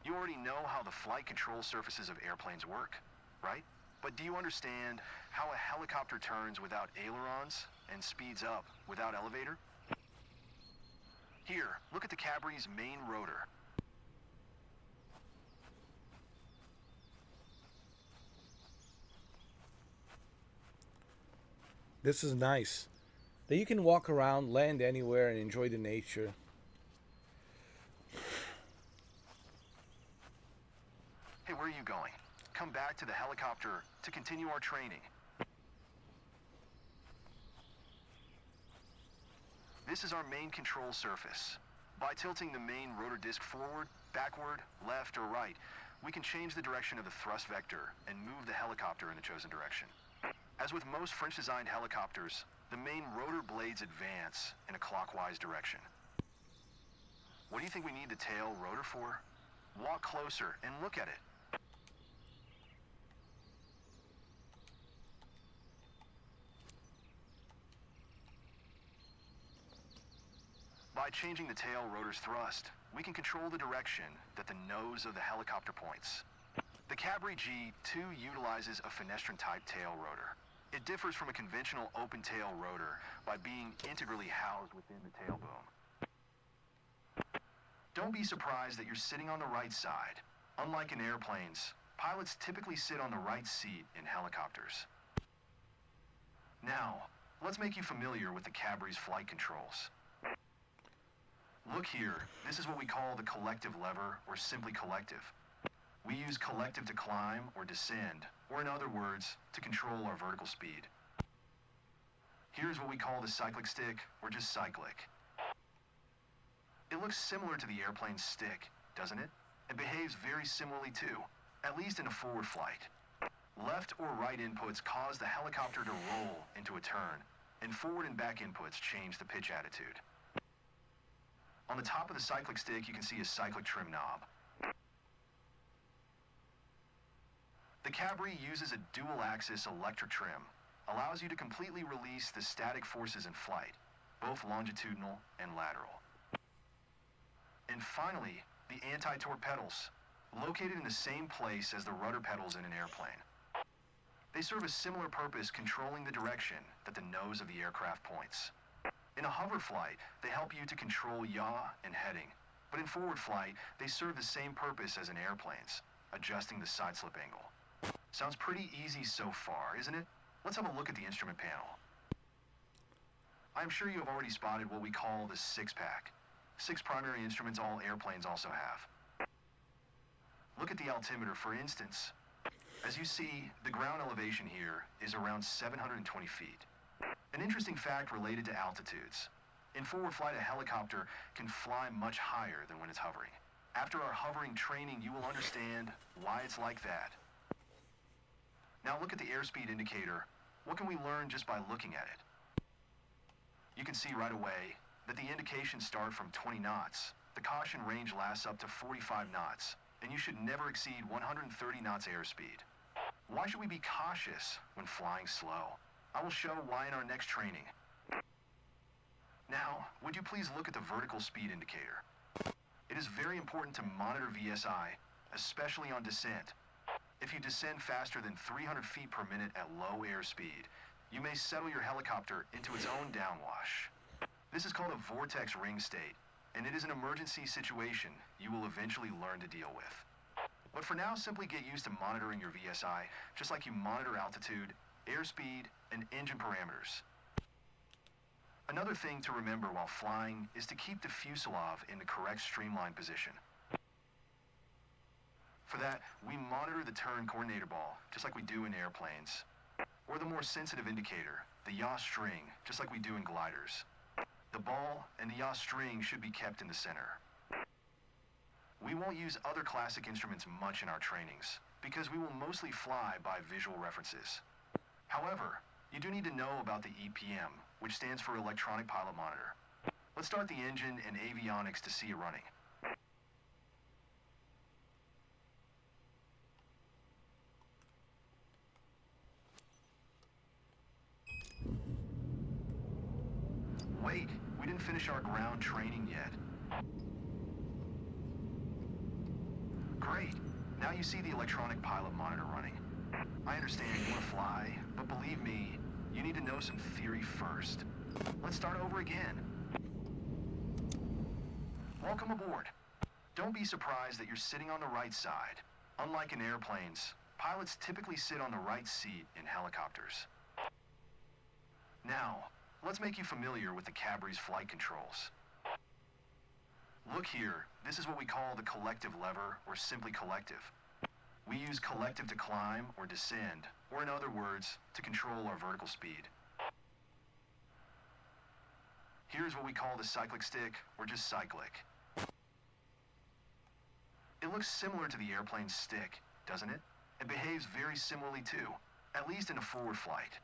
You already know how the flight control surfaces of airplanes work, right? But do you understand how a helicopter turns without ailerons and speeds up without elevator? Here, look at the Cabri's main rotor. This is nice. That you can walk around, land anywhere, and enjoy the nature. Hey, where are you going? Come back to the helicopter to continue our training. This is our main control surface. By tilting the main rotor disc forward, backward, left, or right, we can change the direction of the thrust vector and move the helicopter in the chosen direction. As with most French-designed helicopters, the main rotor blades advance in a clockwise direction. What do you think we need the tail rotor for? Walk closer and look at it. By changing the tail rotor's thrust, we can control the direction that the nose of the helicopter points. The Cabri G2 utilizes a fenestrine-type tail rotor. It differs from a conventional open-tail rotor by being integrally housed within the tail boom. Don't be surprised that you're sitting on the right side. Unlike in airplanes, pilots typically sit on the right seat in helicopters. Now, let's make you familiar with the Cabri's flight controls. Look here, this is what we call the collective lever, or simply collective. We use collective to climb or descend, or in other words, to control our vertical speed. Here's what we call the cyclic stick, or just cyclic. It looks similar to the airplane's stick, doesn't it? It behaves very similarly too, at least in a forward flight. Left or right inputs cause the helicopter to roll into a turn, and forward and back inputs change the pitch attitude. On the top of the cyclic stick, you can see a cyclic trim knob. The Cabri uses a dual-axis electric trim, allows you to completely release the static forces in flight, both longitudinal and lateral. And finally, the anti-torque pedals, located in the same place as the rudder pedals in an airplane. They serve a similar purpose, controlling the direction that the nose of the aircraft points. In a hover flight, they help you to control yaw and heading, but in forward flight, they serve the same purpose as in airplanes, adjusting the side slip angle. Sounds pretty easy so far, isn't it? Let's have a look at the instrument panel. I'm sure you have already spotted what we call the six-pack. 6 primary instruments all airplanes also have. Look at the altimeter, for instance. As you see, the ground elevation here is around 720 feet. An interesting fact related to altitudes. In forward flight, a helicopter can fly much higher than when it's hovering. After our hovering training, you will understand why it's like that. Now look at the airspeed indicator. What can we learn just by looking at it? You can see right away that the indications start from 20 knots. The caution range lasts up to 45 knots, and you should never exceed 130 knots airspeed. Why should we be cautious when flying slow? I will show why in our next training. Now, would you please look at the vertical speed indicator? It is very important to monitor VSI, especially on descent. If you descend faster than 300 feet per minute at low airspeed, you may settle your helicopter into its own downwash. This is called a vortex ring state, and it is an emergency situation you will eventually learn to deal with. But for now, simply get used to monitoring your VSI, just like you monitor altitude, airspeed, and engine parameters. Another thing to remember while flying is to keep the fuselage in the correct streamline position. For that, we monitor the turn coordinator ball, just like we do in airplanes. or the more sensitive indicator, the yaw string, just like we do in gliders. The ball and the yaw string should be kept in the center. We won't use other classic instruments much in our trainings, because we will mostly fly by visual references. However, you do need to know about the EPM, which stands for Electronic Pilot Monitor. Let's start the engine and avionics to see it running. Wait, we didn't finish our ground training yet. Great. Now you see the electronic pilot monitor running. I understand you want to fly, but believe me, you need to know some theory first. Let's start over again. Welcome aboard. Don't be surprised that you're sitting on the right side. Unlike in airplanes, pilots typically sit on the right seat in helicopters. Now, let's make you familiar with the Cabre's flight controls. Look here, this is what we call the collective lever, or simply collective. We use collective to climb or descend, or in other words, to control our vertical speed. Here's what we call the cyclic stick, or just cyclic. It looks similar to the airplane's stick, doesn't it? It behaves very similarly too, at least in a forward flight.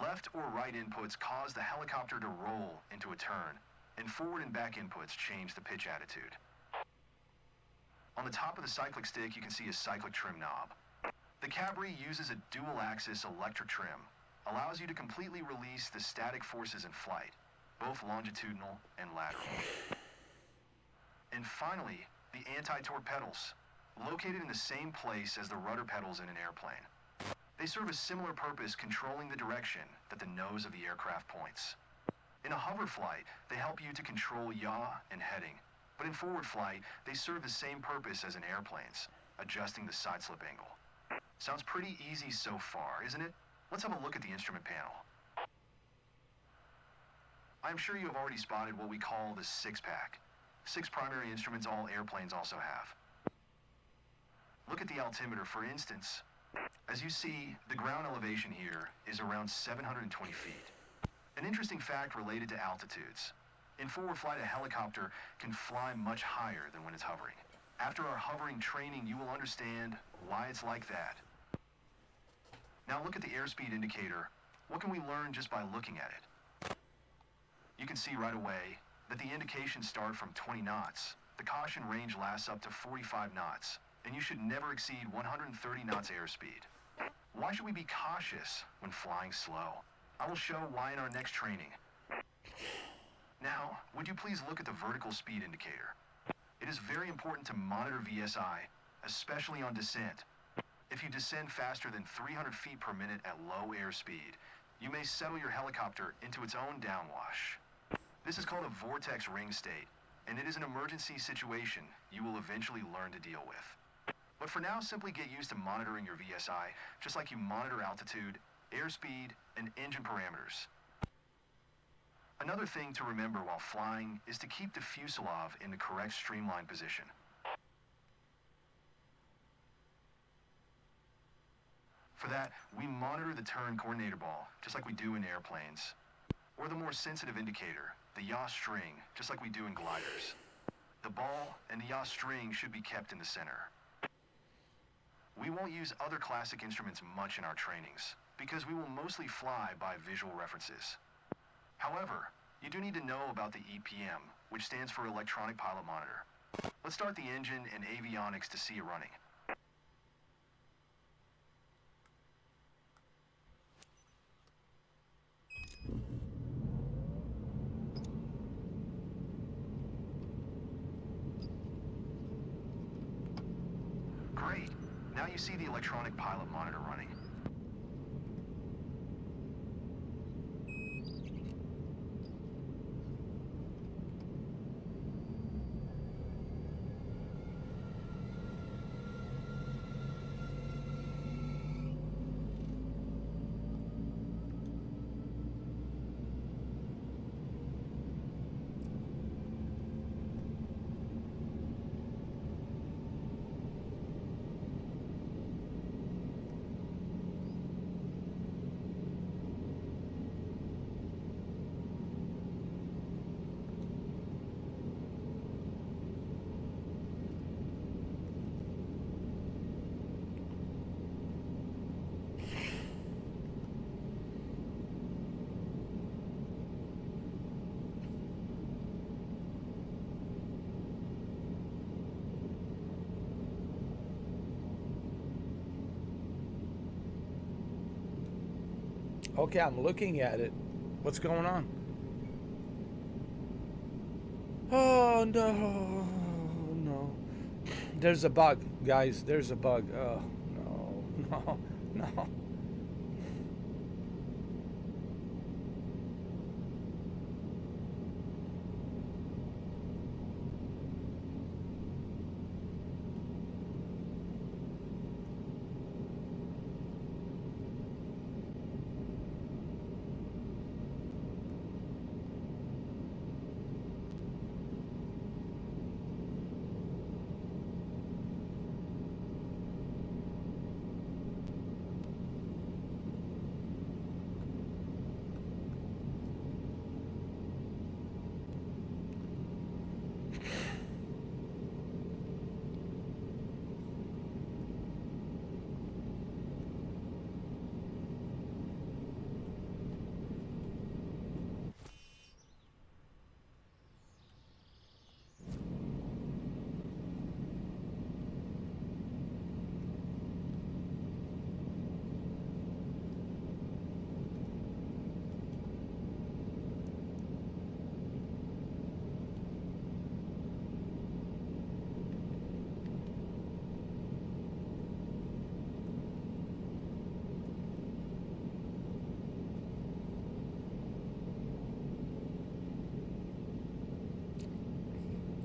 Left or right inputs cause the helicopter to roll into a turn, and forward and back inputs change the pitch attitude. On the top of the cyclic stick, you can see a cyclic trim knob. The Cabre uses a dual-axis electric trim, allows you to completely release the static forces in flight, both longitudinal and lateral. And finally, the anti-torque pedals, located in the same place as the rudder pedals in an airplane. They serve a similar purpose, controlling the direction that the nose of the aircraft points. In a hover flight, they help you to control yaw and heading, but in forward flight, they serve the same purpose as in airplanes, adjusting the side slip angle. Sounds pretty easy so far, isn't it? Let's have a look at the instrument panel. I'm sure you have already spotted what we call the six-pack. 6 primary instruments all airplanes also have. Look at the altimeter, for instance. As you see, the ground elevation here is around 720 feet. An interesting fact related to altitudes. In forward flight, a helicopter can fly much higher than when it's hovering. After our hovering training, you will understand why it's like that. Now look at the airspeed indicator. What can we learn just by looking at it? You can see right away that the indications start from 20 knots. The caution range lasts up to 45 knots, and you should never exceed 130 knots airspeed. Why should we be cautious when flying slow? I will show why in our next training. Now, would you please look at the vertical speed indicator? It is very important to monitor VSI, especially on descent. If you descend faster than 300 feet per minute at low airspeed, you may settle your helicopter into its own downwash. This is called a vortex ring state, and it is an emergency situation you will eventually learn to deal with. But for now, simply get used to monitoring your VSI, just like you monitor altitude, airspeed, and engine parameters. Another thing to remember while flying is to keep the fuselage in the correct streamline position. For that, we monitor the turn coordinator ball, just like we do in airplanes. Or the more sensitive indicator, the yaw string, just like we do in gliders. The ball and the yaw string should be kept in the center. We won't use other classic instruments much in our trainings, because we will mostly fly by visual references. However, you do need to know about the EPM, which stands for Electronic Pilot Monitor. Let's start the engine and avionics to see it running. Great. Now you see the Electronic Pilot Monitor running. Okay, I'm looking at it. What's going on? Oh no, no. There's a bug, guys. There's a bug. Oh no, no, no.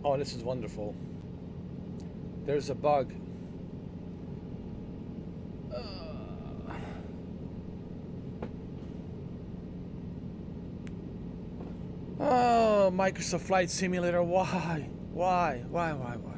Oh, this is wonderful. There's a bug. Oh, Microsoft Flight Simulator. Why? Why? Why? Why? Why?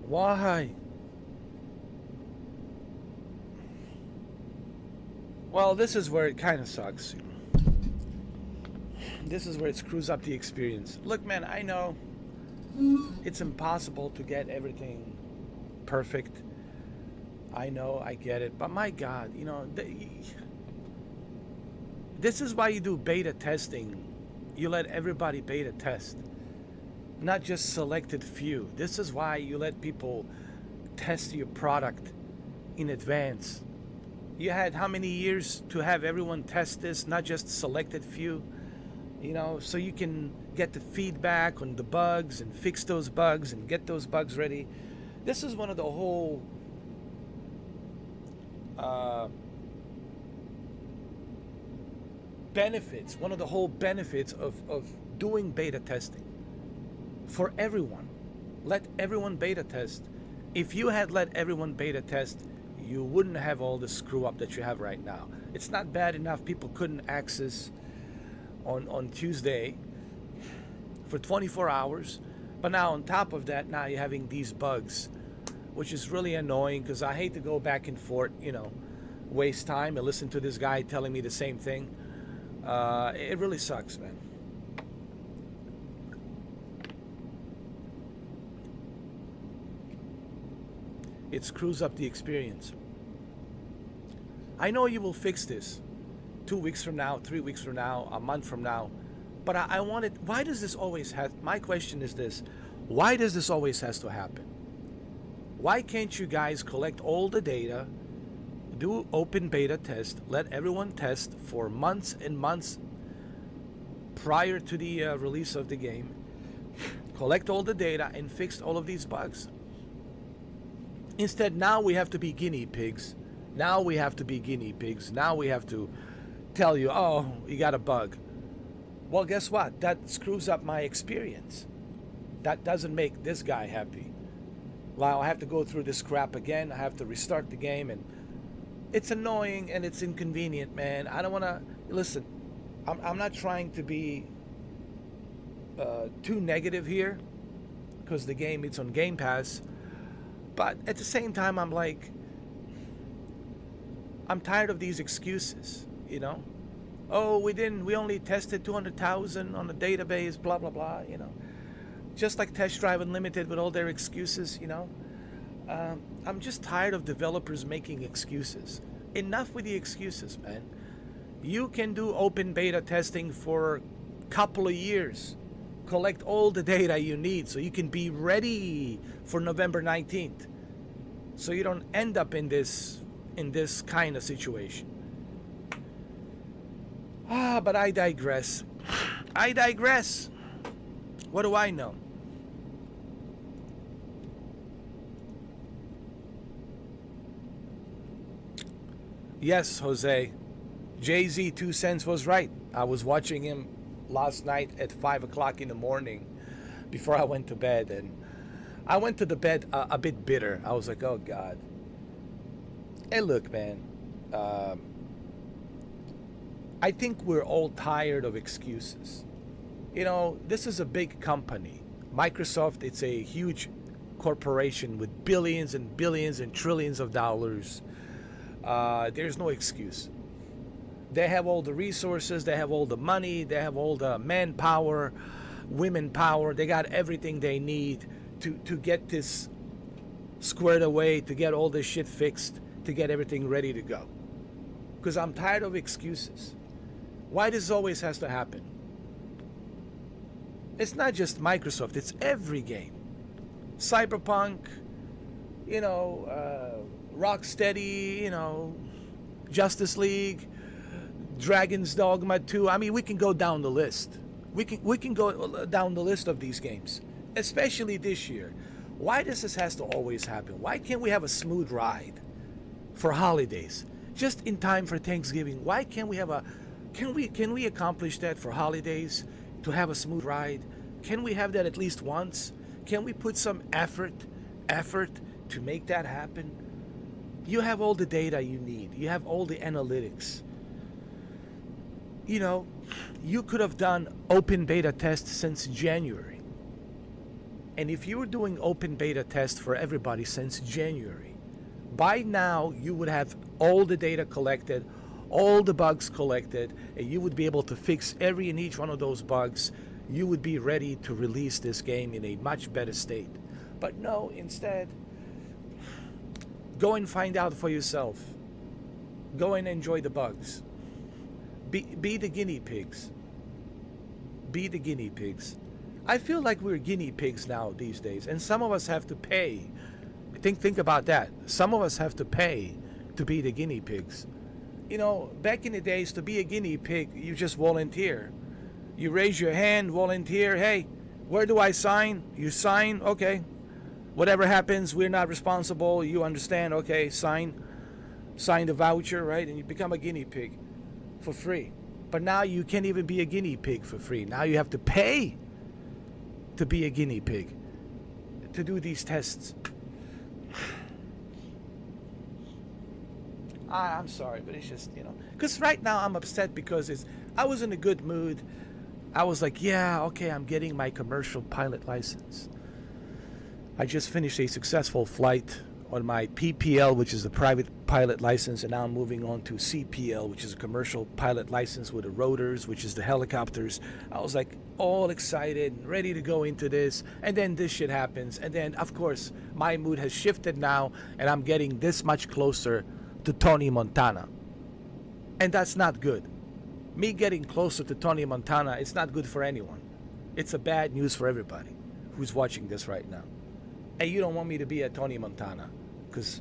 Why? Well, this is where it kind of sucks. This is where it screws up the experience. Look, man, I know it's impossible to get everything perfect. I know, I get it. But my God, you know, this is why you do beta testing. You let everybody beta test, not just selected few. This is why you let people test your product in advance. You had how many years to have everyone test this, not just selected few, you know, so you can get the feedback on the bugs and fix those bugs and get those bugs ready. This is one of the whole benefits, one of the whole benefits of doing beta testing for everyone. Let everyone beta test. If you had let everyone beta test, you wouldn't have all the screw up that you have right now. It's not bad enough people couldn't access on Tuesday for 24 hours. But now on top of that, now you're having these bugs, which is really annoying because I hate to go back and forth, you know, waste time and listen to this guy telling me the same thing. It really sucks, man. It screws up the experience. I know you will fix this 2 weeks from now, 3 weeks from now, a month from now, But I wanted, why does this always have, my question is this, why does this always has to happen? Why can't you guys collect all the data, do open beta test, let everyone test for months and months prior to the release of the game, collect all the data and fix all of these bugs? Instead, now we have to be guinea pigs. Now we have to be guinea pigs. Now we have to tell you, oh, you got a bug. Well, guess what? That screws up my experience. That doesn't make this guy happy. Well, I have to go through this crap again. I have to restart the game, and it's annoying and it's inconvenient, man. I don't want to, listen, I'm not trying to be too negative here, because the game, it's on Game Pass. But at the same time, I'm like, I'm tired of these excuses, you know? Oh, we only tested 200,000 on the database, blah, blah, blah, you know? Just like Test Drive Unlimited with all their excuses, you know? I'm just tired of developers making excuses. Enough with the excuses, man. You can do open beta testing for a couple of years. Collect all the data you need so you can be ready for November 19th. So you don't end up in this kind of situation. But I digress. I digress. What do I know? Yes, Jose. Jay-Z 2 Cents was right. I was watching him last night at 5 o'clock in the morning before I went to bed, and I went to the bed a bit bitter. I was like, oh God. Hey, look, man. I think we're all tired of excuses. You know, this is a big company. Microsoft, it's a huge corporation with billions and billions and trillions of dollars. There's no excuse. They have all the resources, they have all the money, they have all the manpower, women power. They got everything they need to get this squared away, to get all this shit fixed, to get everything ready to go. Because I'm tired of excuses. Why this always has to happen? It's not just Microsoft, it's every game. Cyberpunk, you know, Rocksteady, you know, Justice League, Dragon's Dogma 2. I mean, we can go down the list. We can go down the list of these games, especially this year. Why does this has to always happen? Why can't we have a smooth ride for holidays, just in time for Thanksgiving? Why can't we have a can we accomplish that for holidays, to have a smooth ride? Can we have that at least once? Can we put some effort to make that happen? You have all the data you need. You have all the analytics. You know, you could have done open beta tests since January. And if you were doing open beta tests for everybody since January, by now you would have all the data collected, all the bugs collected, and you would be able to fix every and each one of those bugs. You would be ready to release this game in a much better state. But no, instead, go and find out for yourself. Go and enjoy the bugs. Be the guinea pigs. Be the guinea pigs. I feel like we're guinea pigs now these days, and some of us have to pay. Think about that. Some of us have to pay to be the guinea pigs. You know, back in the days, to be a guinea pig, you just volunteer. You raise your hand, volunteer. Hey, where do I sign? You sign, okay. Whatever happens, we're not responsible. You understand, okay, sign the voucher, right? And you become a guinea pig for free. But now you can't even be a guinea pig for free. Now you have to pay to be a guinea pig, to do these tests. I'm sorry, but it's just, you know, because right now I'm upset because I was in a good mood. I was like, yeah, okay, I'm getting my commercial pilot license. I just finished a successful flight on my PPL, which is the private pilot license, and now I'm moving on to CPL, which is a commercial pilot license with the rotors, which is the helicopters. I was like all excited and ready to go into this, and then this shit happens, and then of course my mood has shifted now, and I'm getting this much closer to Tony Montana, and that's not good. Me getting closer to Tony Montana, it's not good for anyone. It's a bad news for everybody who's watching this right now. And you don't want me to be a Tony Montana, because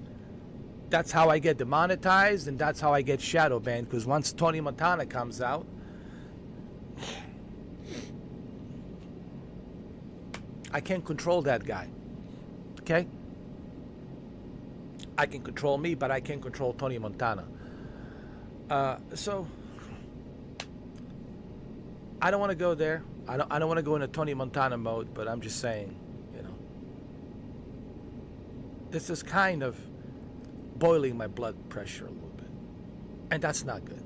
that's how I get demonetized and that's how I get shadow banned, because once Tony Montana comes out, I can't control that guy. Okay? I can control me, but I can't control Tony Montana. So I don't want to go there. I don't want to go into Tony Montana mode, but I'm just saying, you know, this is kind of boiling my blood pressure a little bit, and that's not good.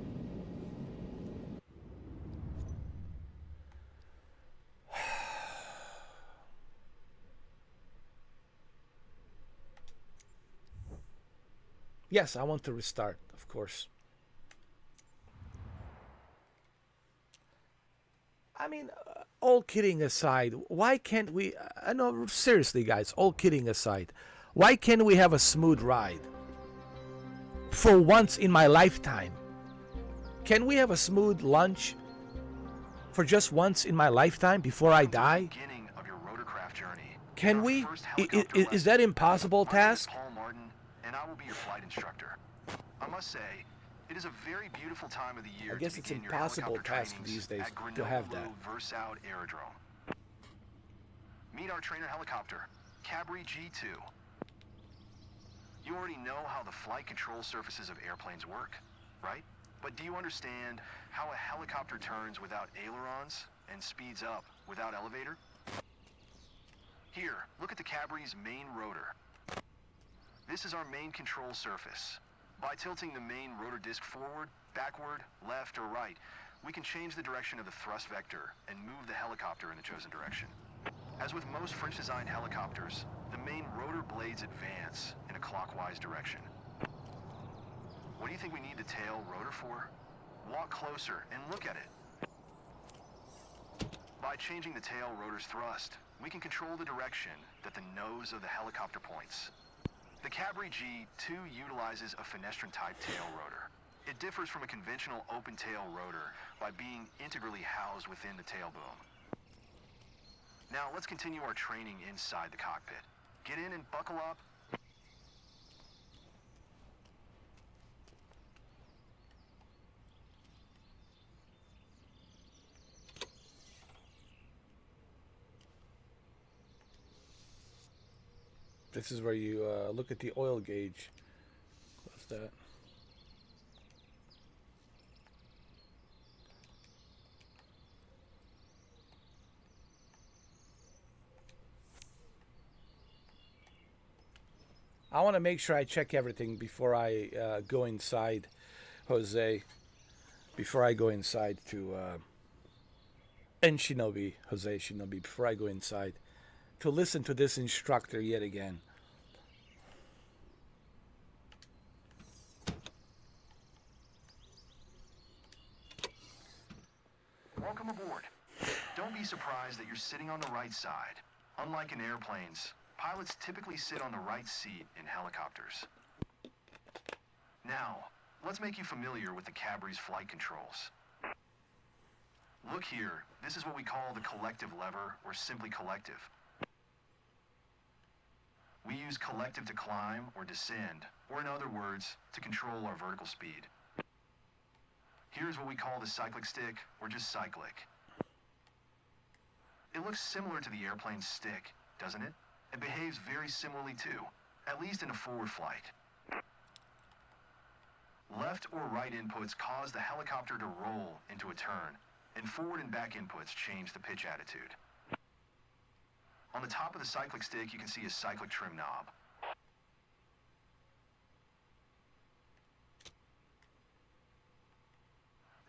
Yes, I want to restart, of course. I mean, all kidding aside, why can't we... no, seriously, guys, all kidding aside, why can't we have a smooth ride? For once in my lifetime. Can we have a smooth lunch for just once in my lifetime before I die? Beginning of your rotorcraft journey. Can we? Is that impossible task? Paul Martin, and I will be your flight instructor. I must say, it is a very beautiful time of the year. I guess to it's begin your impossible helicopter task trainings these days at to have that. Versout Aerodrome. Meet our trainer helicopter, Cabri G2. You already know how the flight control surfaces of airplanes work, right? But do you understand how a helicopter turns without ailerons and speeds up without elevator? Here, look at the Cabri's main rotor. This is our main control surface. By tilting the main rotor disc forward, backward, left, or right, we can change the direction of the thrust vector and move the helicopter in the chosen direction. As with most French-designed helicopters, the main rotor blades advance in a clockwise direction. What do you think we need the tail rotor for? Walk closer and look at it. By changing the tail rotor's thrust, we can control the direction that the nose of the helicopter points. The Cabri G2 utilizes a fenestrine-type tail rotor. It differs from a conventional open-tail rotor by being integrally housed within the tail boom. Now let's continue our training inside the cockpit. Get in and buckle up. This is where you look at the oil gauge. What's that? I want to make sure I check everything before I go inside, Jose. Before I go inside to... and Shinobi, Jose Shinobi, before I go inside, to listen to this instructor yet again. Welcome aboard. Don't be surprised that you're sitting on the right side. Unlike in airplanes, pilots typically sit on the right seat in helicopters. Now, let's make you familiar with the Cabri's flight controls. Look here, this is what we call the collective lever, or simply collective. We use collective to climb or descend, or in other words, to control our vertical speed. Here's what we call the cyclic stick, or just cyclic. It looks similar to the airplane's stick, doesn't it? It behaves very similarly too, at least in a forward flight. Left or right inputs cause the helicopter to roll into a turn, and forward and back inputs change the pitch attitude. On the top of the cyclic stick, you can see a cyclic trim knob.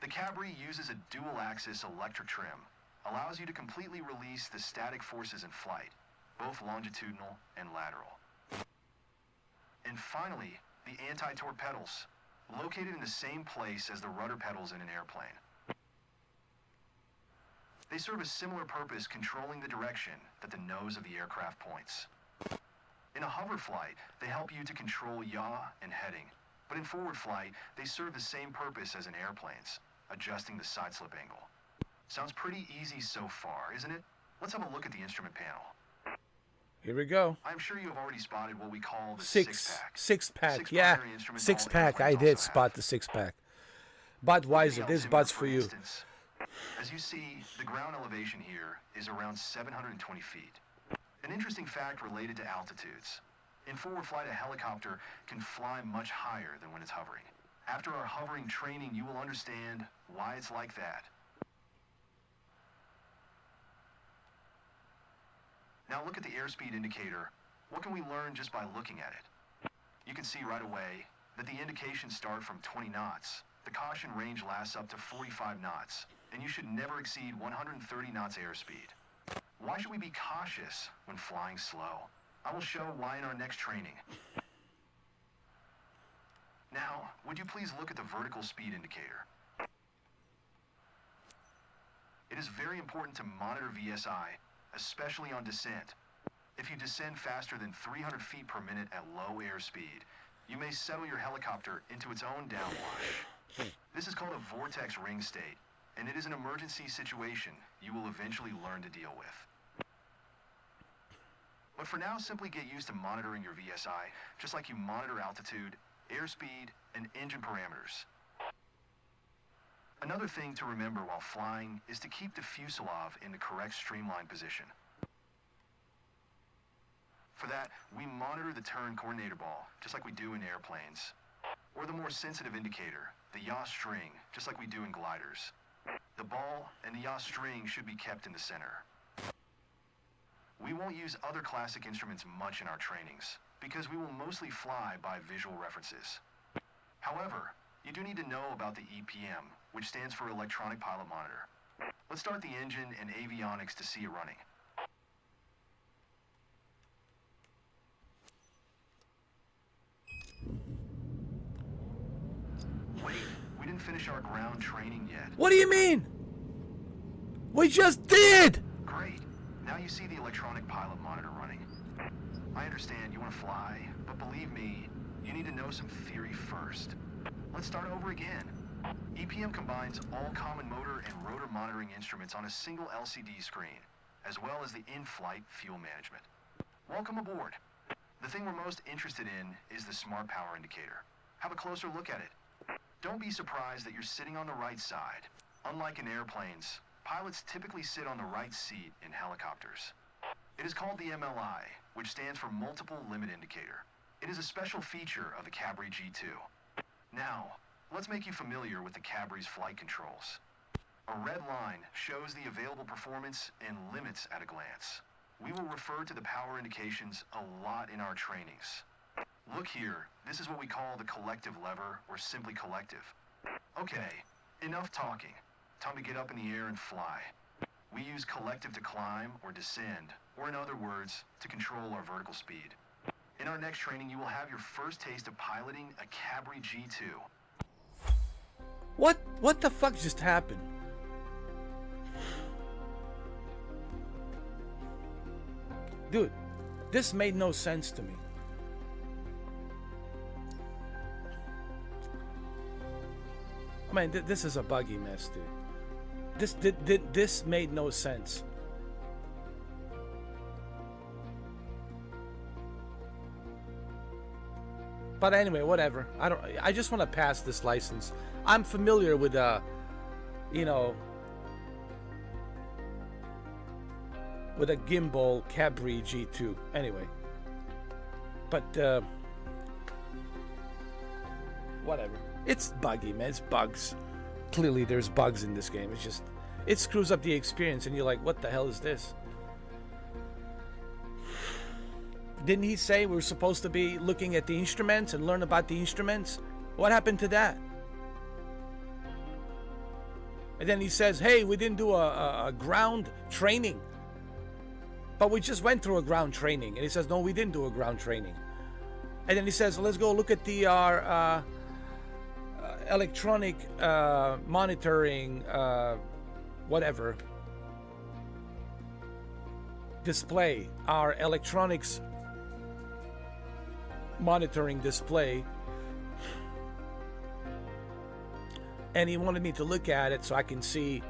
The Cabri uses a dual-axis electric trim, allows you to completely release the static forces in flight, both longitudinal and lateral. And finally, the anti-torque pedals, located in the same place as the rudder pedals in an airplane. They serve a similar purpose, controlling the direction that the nose of the aircraft points. In a hover flight, they help you to control yaw and heading, but in forward flight, they serve the same purpose as in airplanes, adjusting the side slip angle. Sounds pretty easy so far, isn't it? Let's have a look at the instrument panel. Here we go. I'm sure you have already spotted what we call the Six six-pack. pack. Yeah, primary instruments six all pack. I airplanes did also spot have. the 6-pack. Look at the Budweiser, this altimeter, bud's for you. instance. As you see, the ground elevation here is around 720 feet. An interesting fact related to altitudes. In forward flight, a helicopter can fly much higher than when it's hovering. After our hovering training, you will understand why it's like that. Now look at the airspeed indicator. What can we learn just by looking at it? You can see right away that the indications start from 20 knots. The caution range lasts up to 45 knots, and you should never exceed 130 knots airspeed. Why should we be cautious when flying slow? I will show why in our next training. Now, would you please look at the vertical speed indicator? It is very important to monitor VSI, especially on descent. If you descend faster than 300 feet per minute at low airspeed, you may settle your helicopter into its own downwash. This is called a vortex ring state, and it is an emergency situation you will eventually learn to deal with. But for now, simply get used to monitoring your VSI, just like you monitor altitude, airspeed, and engine parameters. Another thing to remember while flying is to keep the fuselage in the correct streamline position. For that, we monitor the turn coordinator ball, just like we do in airplanes. Or the more sensitive indicator, the yaw string, just like we do in gliders. The ball and the yaw string should be kept in the center. We won't use other classic instruments much in our trainings, because we will mostly fly by visual references. However, you do need to know about the EPM, which stands for Electronic Pilot Monitor. Let's start the engine and avionics to see it running. Wait, we didn't finish our ground training yet. What do you mean? We just did! Great. Now you see the electronic pilot monitor running. I understand you want to fly, but believe me, you need to know some theory first. Let's start over again. EPM combines all common motor and rotor monitoring instruments on a single LCD screen, as well as the in-flight fuel management. Welcome aboard. The thing we're most interested in is the smart power indicator. Have a closer look at it. Don't be surprised that you're sitting on the right side. Unlike in airplanes, pilots typically sit on the right seat in helicopters. It is called the MLI, which stands for Multiple Limit Indicator. It is a special feature of the Cabri G2. Now, let's make you familiar with the Cabri's flight controls. A red line shows the available performance and limits at a glance. We will refer to the power indications a lot in our trainings. Look here, this is what we call the collective lever, or simply collective. Okay, enough talking. Time to get up in the air and fly. We use collective to climb or descend, or in other words, to control our vertical speed. In our next training, you will have your first taste of piloting a Cabri G2. What the fuck just happened? Dude, this made no sense to me. I mean, this is a buggy mess, dude. This made no sense. But anyway, whatever. I just want to pass this license. I'm familiar with you know, with a gimbal Cabri G2. Anyway. But whatever. It's buggy, man. It's bugs. Clearly there's bugs in this game. It's just, it screws up the experience and you're like, what the hell is this? Didn't he say we're supposed to be looking at the instruments and learn about the instruments? What happened to that? And then he says, hey, we didn't do a ground training. But we just went through a ground training. And he says, no, we didn't do a ground training. And then he says, let's go look at our electronic monitoring, whatever, display, our electronics monitoring display. and he wanted me to look at it so I can see,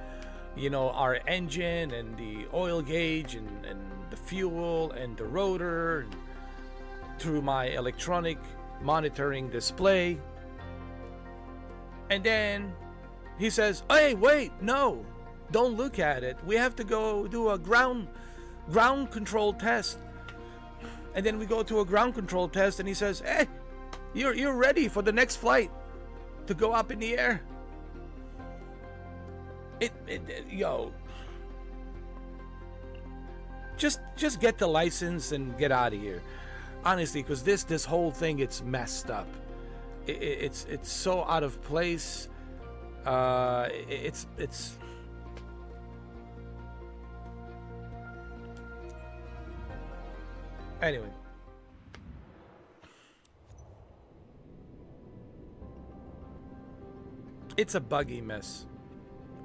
you know, our engine and the oil gauge and the fuel and the rotor and through my electronic monitoring display. And then he says, hey, wait, no, don't look at it. We have to go do a ground control test. And then we go to a ground control test, and he says, hey, you're ready for the next flight to go up in the air. Yo, just get the license and get out of here, honestly, because this whole thing, it's messed up. It's so out of place. It's anyway. It's a buggy mess,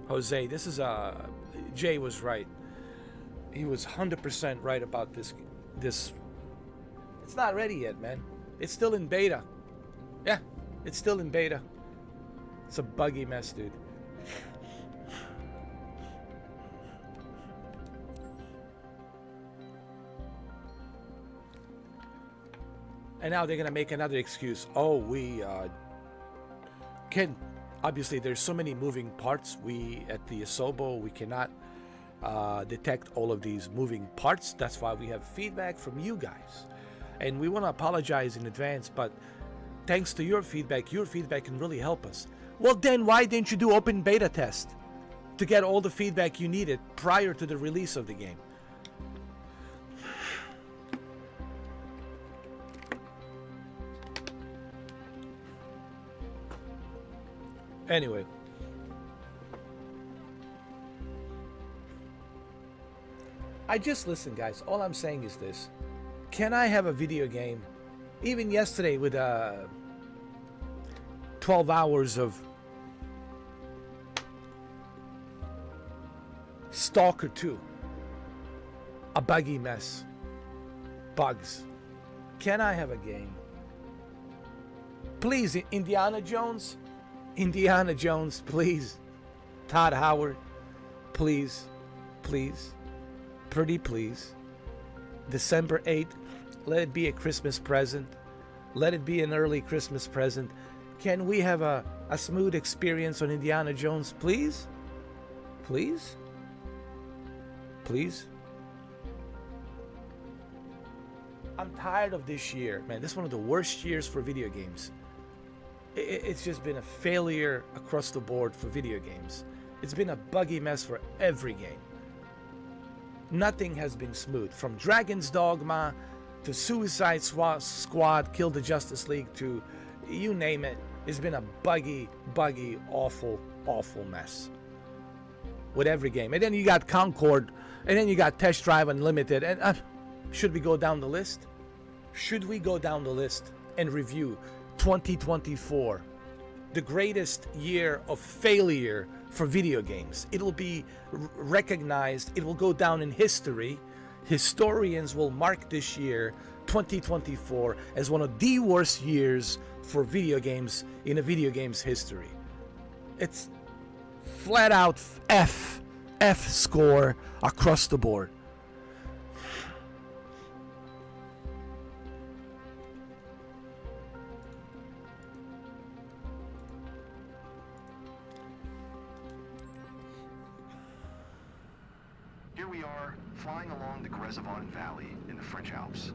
Jose. This is Jay was right. He was 100% right about this. It's not ready yet, man. It's still in beta. Yeah, it's still in beta. It's a buggy mess, dude. And now they're gonna make another excuse. Oh, we can. Obviously, there's so many moving parts. We at the Asobo, we cannot detect all of these moving parts. That's why we have feedback from you guys, and we want to apologize in advance. But thanks to your feedback can really help us. Well, then why didn't you do open beta test to get all the feedback you needed prior to the release of the game? Anyway, I just listen, guys. All I'm saying is this: can I have a video game? Even yesterday with 12 hours of Stalker 2, a buggy mess, bugs. Can I have a game? Please, Indiana Jones, please. Todd Howard, please, pretty please. December 8th, let it be a Christmas present. Let it be an early Christmas present. Can we have a smooth experience on Indiana Jones, please? Please? I'm tired of this year, man. This is one of the worst years for video games. It's just been a failure across the board for video games. It's been a buggy mess for every game. Nothing has been smooth. From Dragon's Dogma to Suicide Squad, Kill the Justice League, to you name it. It's been a buggy, awful mess with every game. And then you got Concord, and then you got Test Drive Unlimited. And should we go down the list? Should we go down the list and review 2024, the greatest year of failure for video games? It will be recognized. It will go down in history. Historians will mark this year, 2024, as one of the worst years for video games in a video game's history. It's flat out F score across the board. Here we are, flying along the Grezivon Valley in the French Alps.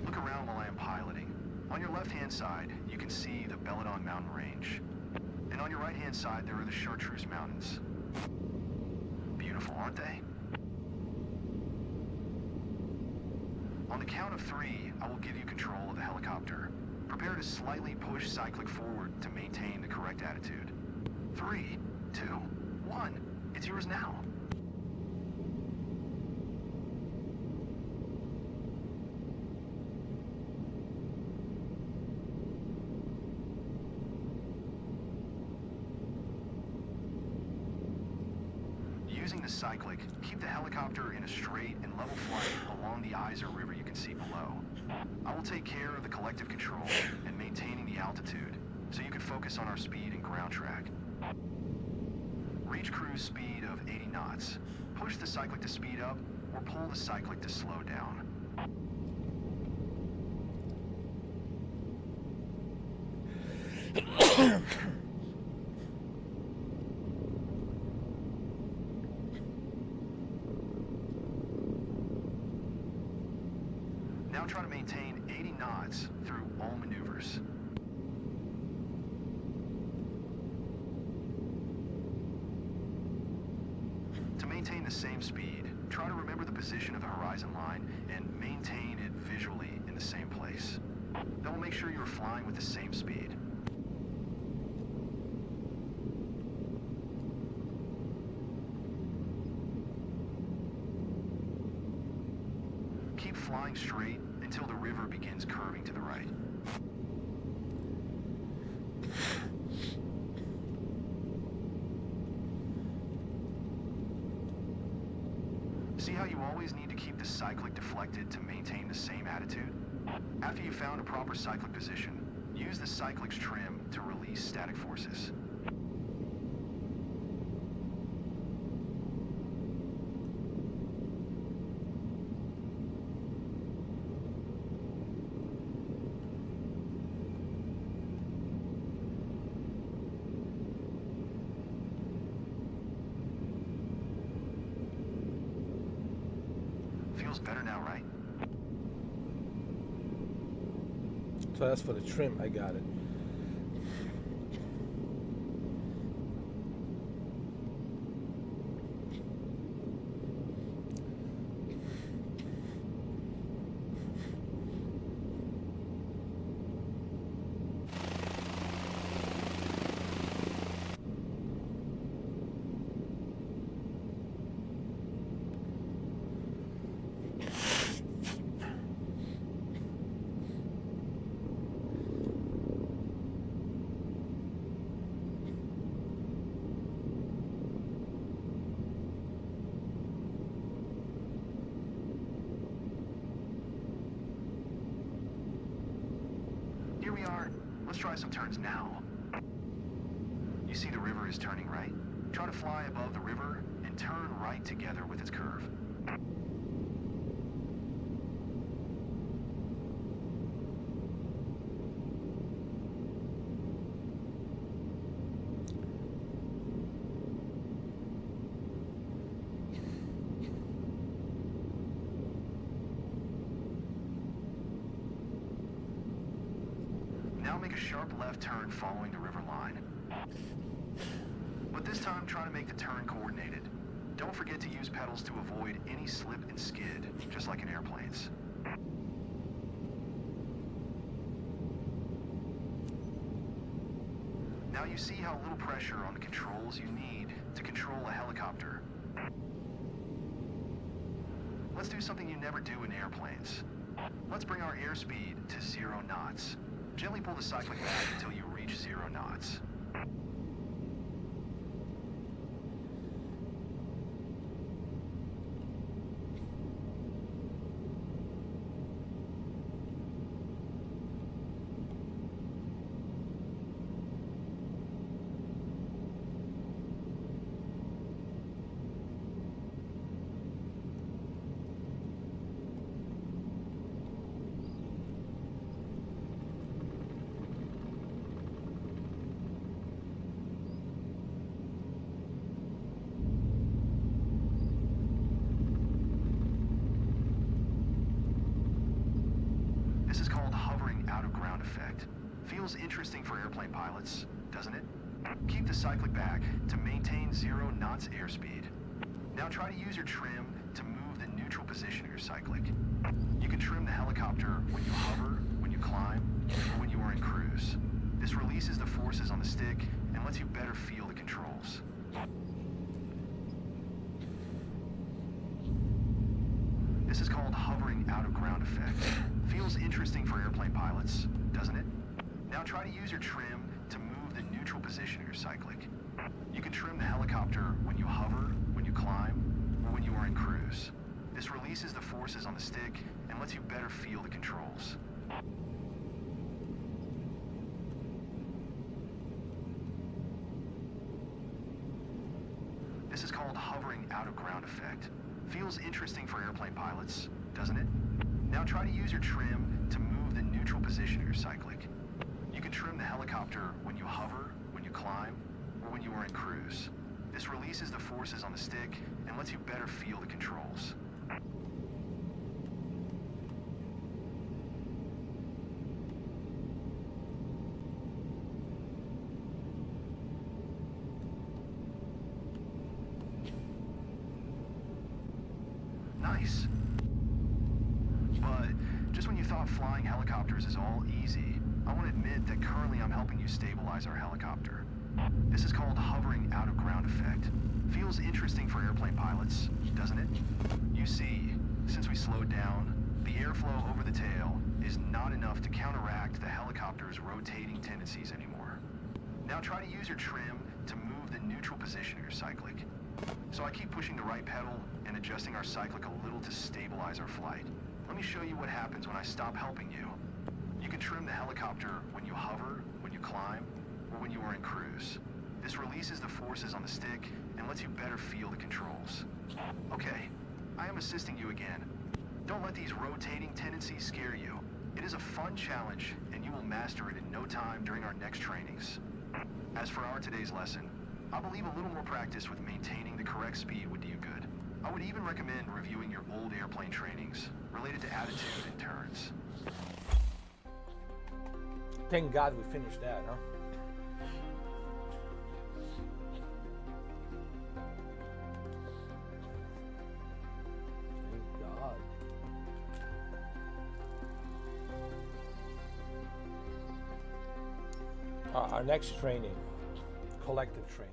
Look around while I am piloting. On your left-hand side, you can see the Belladon mountain range. And on your right-hand side, there are the Chartreuse Mountains. Beautiful, aren't they? On the count of 3, I will give you control of the helicopter. Prepare to slightly push cyclic forward to maintain the correct attitude. 3, 2, 1. It's yours now. Using the cyclic, keep the helicopter in a straight and level flight along the Iser River you can see below. I will take care of the collective control and maintaining the altitude, so you can focus on our speed and ground track. Reach cruise speed of 80 knots. Push the cyclic to speed up, or pull the cyclic to slow down. Now try to maintain 80 knots through all maneuvers. To maintain the same speed, try to remember the position of the horizon line and maintain it visually in the same place. That will make sure you are flying with the same speed. Keep flying straight until the river begins curving to the right. See how you always need to keep the cyclic deflected to maintain the same attitude? After you've found a proper cyclic position, use the cyclic's trim to release static forces. Feels better now, right? So that's for the trim. I got it. Here we are. Let's try some turns now. You see the river is turning right? Try to fly above the river and turn right together with its curve. Now make a sharp left turn following the river line. But this time try to make the turn coordinated. Don't forget to use pedals to avoid any slip and skid, just like in airplanes. Now you see how little pressure on the controls you need to control a helicopter. Let's do something you never do in airplanes. Let's bring our airspeed to 0 knots. Gently pull the cyclic back until you reach 0 knots. This is called hovering out of ground effect. Feels interesting for airplane pilots, doesn't it? Keep the cyclic back to maintain 0 knots airspeed. Now try to use your trim to move the neutral position of your cyclic. You can trim the helicopter when you hover, when you climb, or when you are in cruise. This releases the forces on the stick and lets you better feel the controls. This is called hovering out of ground effect. Feels interesting for airplane pilots, doesn't it? Now try to use your trim to move the neutral position of your cyclic. You can trim the helicopter when you hover, when you climb, or when you are in cruise. This releases the forces on the stick and lets you better feel the controls. is called hovering out of ground effect. Feels interesting for airplane pilots, doesn't it? Now try to use your trim to move the neutral position of your cyclic. You can trim the helicopter when you hover, when you climb, or when you are in cruise. This releases the forces on the stick and lets you better feel the controls. Nice. But just when you thought flying helicopters is all easy, I want to admit that currently I'm helping you stabilize our helicopter. This is called hovering out of ground effect. Feels interesting for airplane pilots, doesn't it? You see, since we slowed down, the airflow over the tail is not enough to counteract the helicopter's rotating tendencies anymore. Now try to use your trim to move the neutral position of your cyclic. So I keep pushing the right pedal and adjusting our cyclic a little to stabilize our flight. Let me show you what happens when I stop helping you. You can trim the helicopter when you hover, when you climb, or when you are in cruise. This releases the forces on the stick and lets you better feel the controls. Okay, I am assisting you again. Don't let these rotating tendencies scare you. It is a fun challenge, and you will master it in no time during our next trainings. As for our today's lesson, I believe a little more practice with maintaining the correct speed would do you good. I would even recommend reviewing your old airplane trainings related to attitude and turns. Thank God we finished that, huh? Thank God. Our next training, collective training.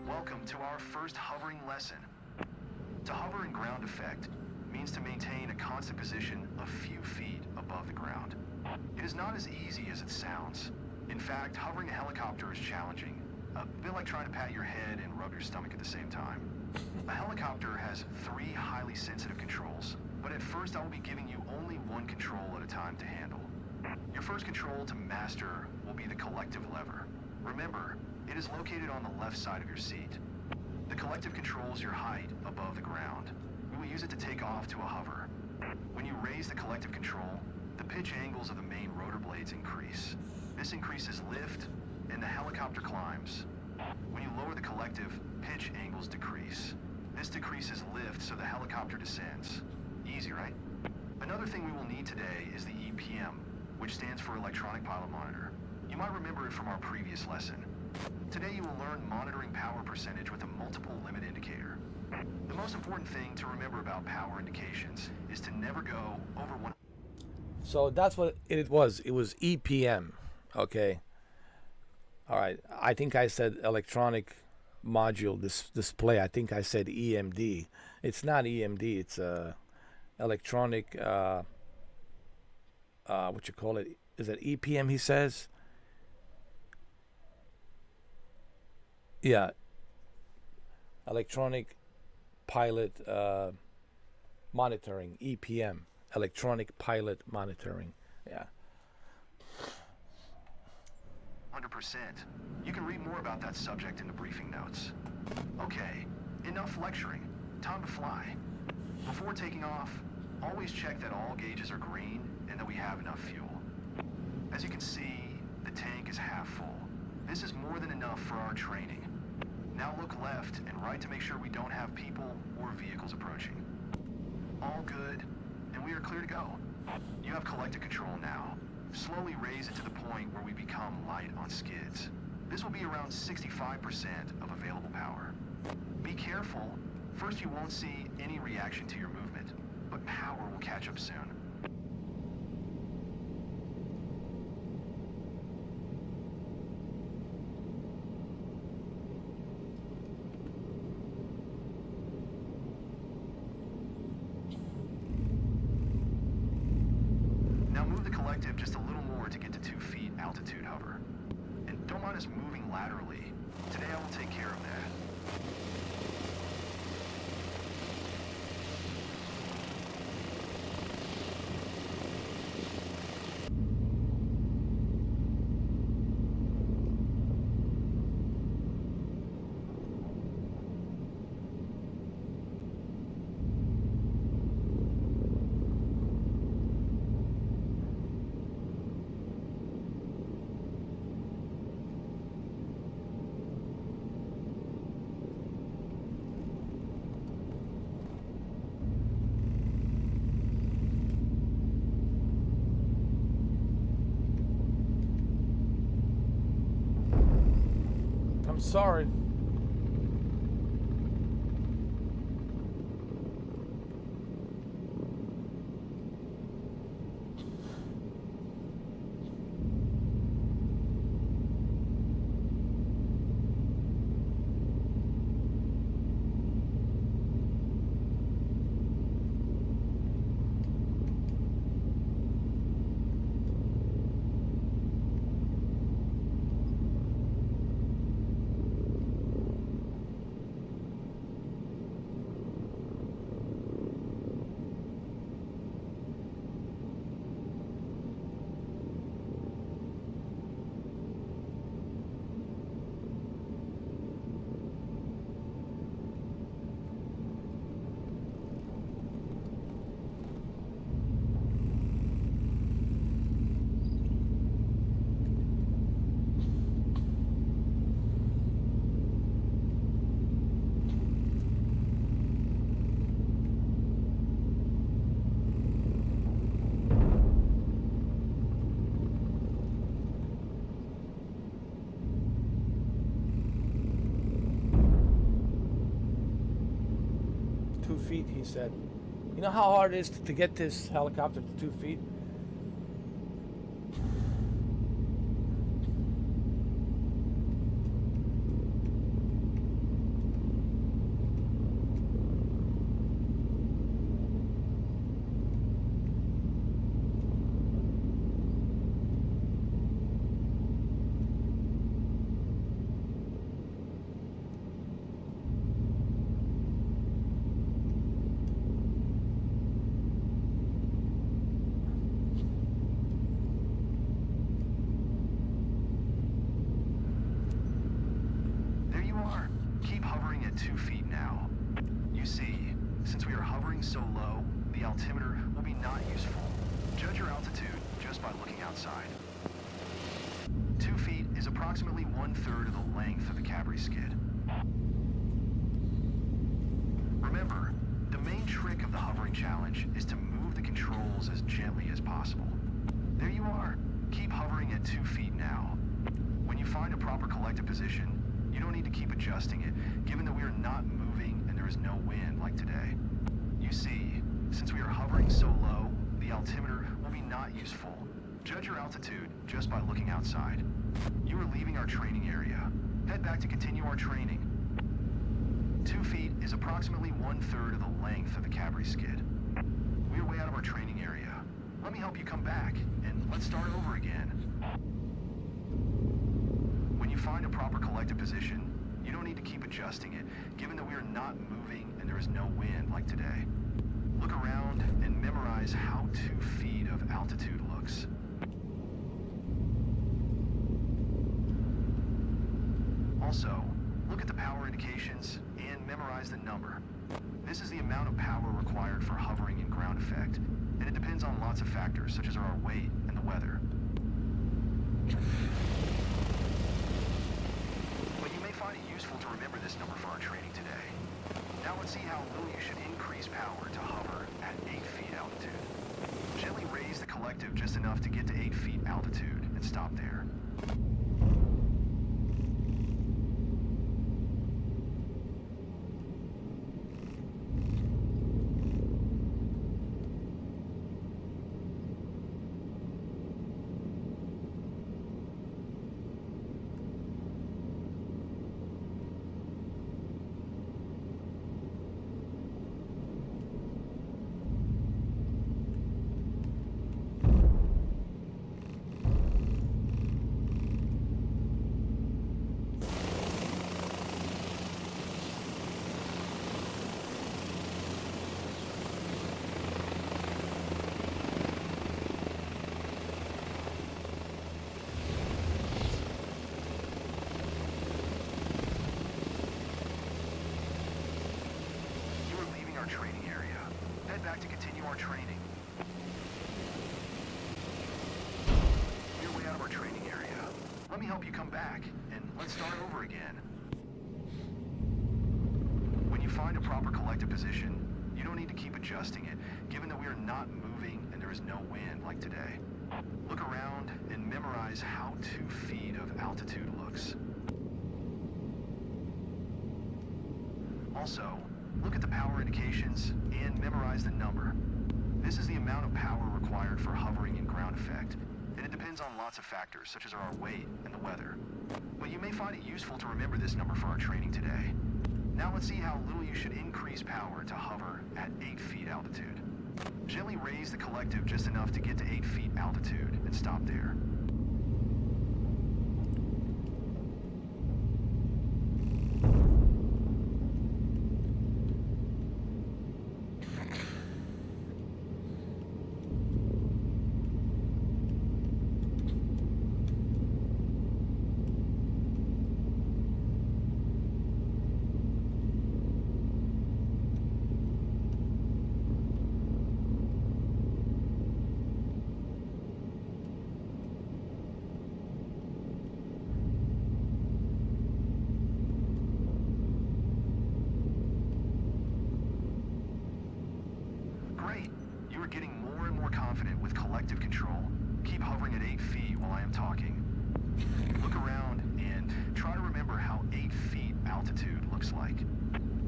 Welcome to our first hovering lesson. To hover in ground effect means to maintain a constant position a few feet above the ground. It is not as easy as it sounds. In fact, hovering a helicopter is challenging, a bit like trying to pat your head and rub your stomach at the same time. A helicopter has 3 highly sensitive controls, but at first I will be giving you only one control at a time to handle. Your first control to master will be the collective lever. Remember, it is located on the left side of your seat. The collective controls your height above the ground. We will use it to take off to a hover. When you raise the collective control, the pitch angles of the main rotor blades increase. This increases lift, and the helicopter climbs. When you lower the collective, pitch angles decrease. This decreases lift, so the helicopter descends. Easy, right? Another thing we will need today is the EPM, which stands for Electronic Pilot Monitor. You might remember it from our previous lesson. Today you will learn monitoring power percentage with a multiple limit indicator. The most important thing to remember about power indications is to never go over one. So that's what it was. It was EPM. Okay. All right. I think I said electronic module display. I think I said EMD. It's not EMD. It's electronic. What you call it? Is it EPM? He says. Yeah. Electronic pilot monitoring. EPM. Electronic pilot monitoring. Yeah. 100%. You can read more about that subject in the briefing notes. Okay, enough lecturing. Time to fly. Before taking off, always check that all gauges are green and that we have enough fuel. As you can see, the tank is half full. This is more than enough for our training. Now look left and right to make sure we don't have people or vehicles approaching. All good, and we are clear to go. You have collective control now. Slowly raise it to the point where we become light on skids. This will be around 65% of available power. Be careful. First you won't see any reaction to your movement, but power will catch up soon. collective just a little more to get to 2 feet altitude hover. And don't mind us moving laterally. Today I will take care of that. I'm sorry. Feet, he said. You know how hard it is to get this helicopter to 2 feet? Keep hovering at 2 feet now. You see, since we are hovering so low, the altimeter will be not useful. Judge your altitude just by looking outside. 2 feet is approximately 1/3 of the length of the Cabri skid. Remember, the main trick of the hovering challenge is to move the controls as gently as possible. There you are. Keep hovering at 2 feet now. When you find a proper collective position, you don't need to keep adjusting it, given that we are not moving and there is no wind like today. You see, since we are hovering so low, the altimeter will be not useful. Judge your altitude just by looking outside. You are leaving our training area. Head back to continue our training. 2 feet is approximately 1/3 of the length of the Cabri skid. We are way out of our training area. Let me help you come back, and let's start over again. When you find a proper collective position, you don't need to keep adjusting it, given that we are not moving and there is no wind like today. Look around and memorize how 2 feet of altitude looks. Also, look at the power indications and memorize the number. This is the amount of power required for hovering in ground effect, and it depends on lots of factors such as our weight and the weather. But you may find it useful to remember this number for our training today. Now let's see how little you should increase power to hover at 8 feet altitude. Gently raise the collective just enough to get to 8 feet altitude and stop there. training area. Head back to continue our training. We're way out of our training area. Let me help you come back, and let's start over again. When you find a proper collective position, you don't need to keep adjusting it, given that we are not moving and there is no wind like today. Look around and memorize how 2 feet of altitude looks. Also, look at the power indications and memorize the number. This is the amount of power required for hovering in ground effect, and it depends on lots of factors such as our weight and the weather. But you may find it useful to remember this number for our training today. Now let's see how little you should increase power to hover at 8 feet altitude. Gently raise the collective just enough to get to 8 feet altitude and stop there. Getting more and more confident with collective control. Keep hovering at 8 feet while I am talking. Look around and try to remember how 8 feet altitude looks like.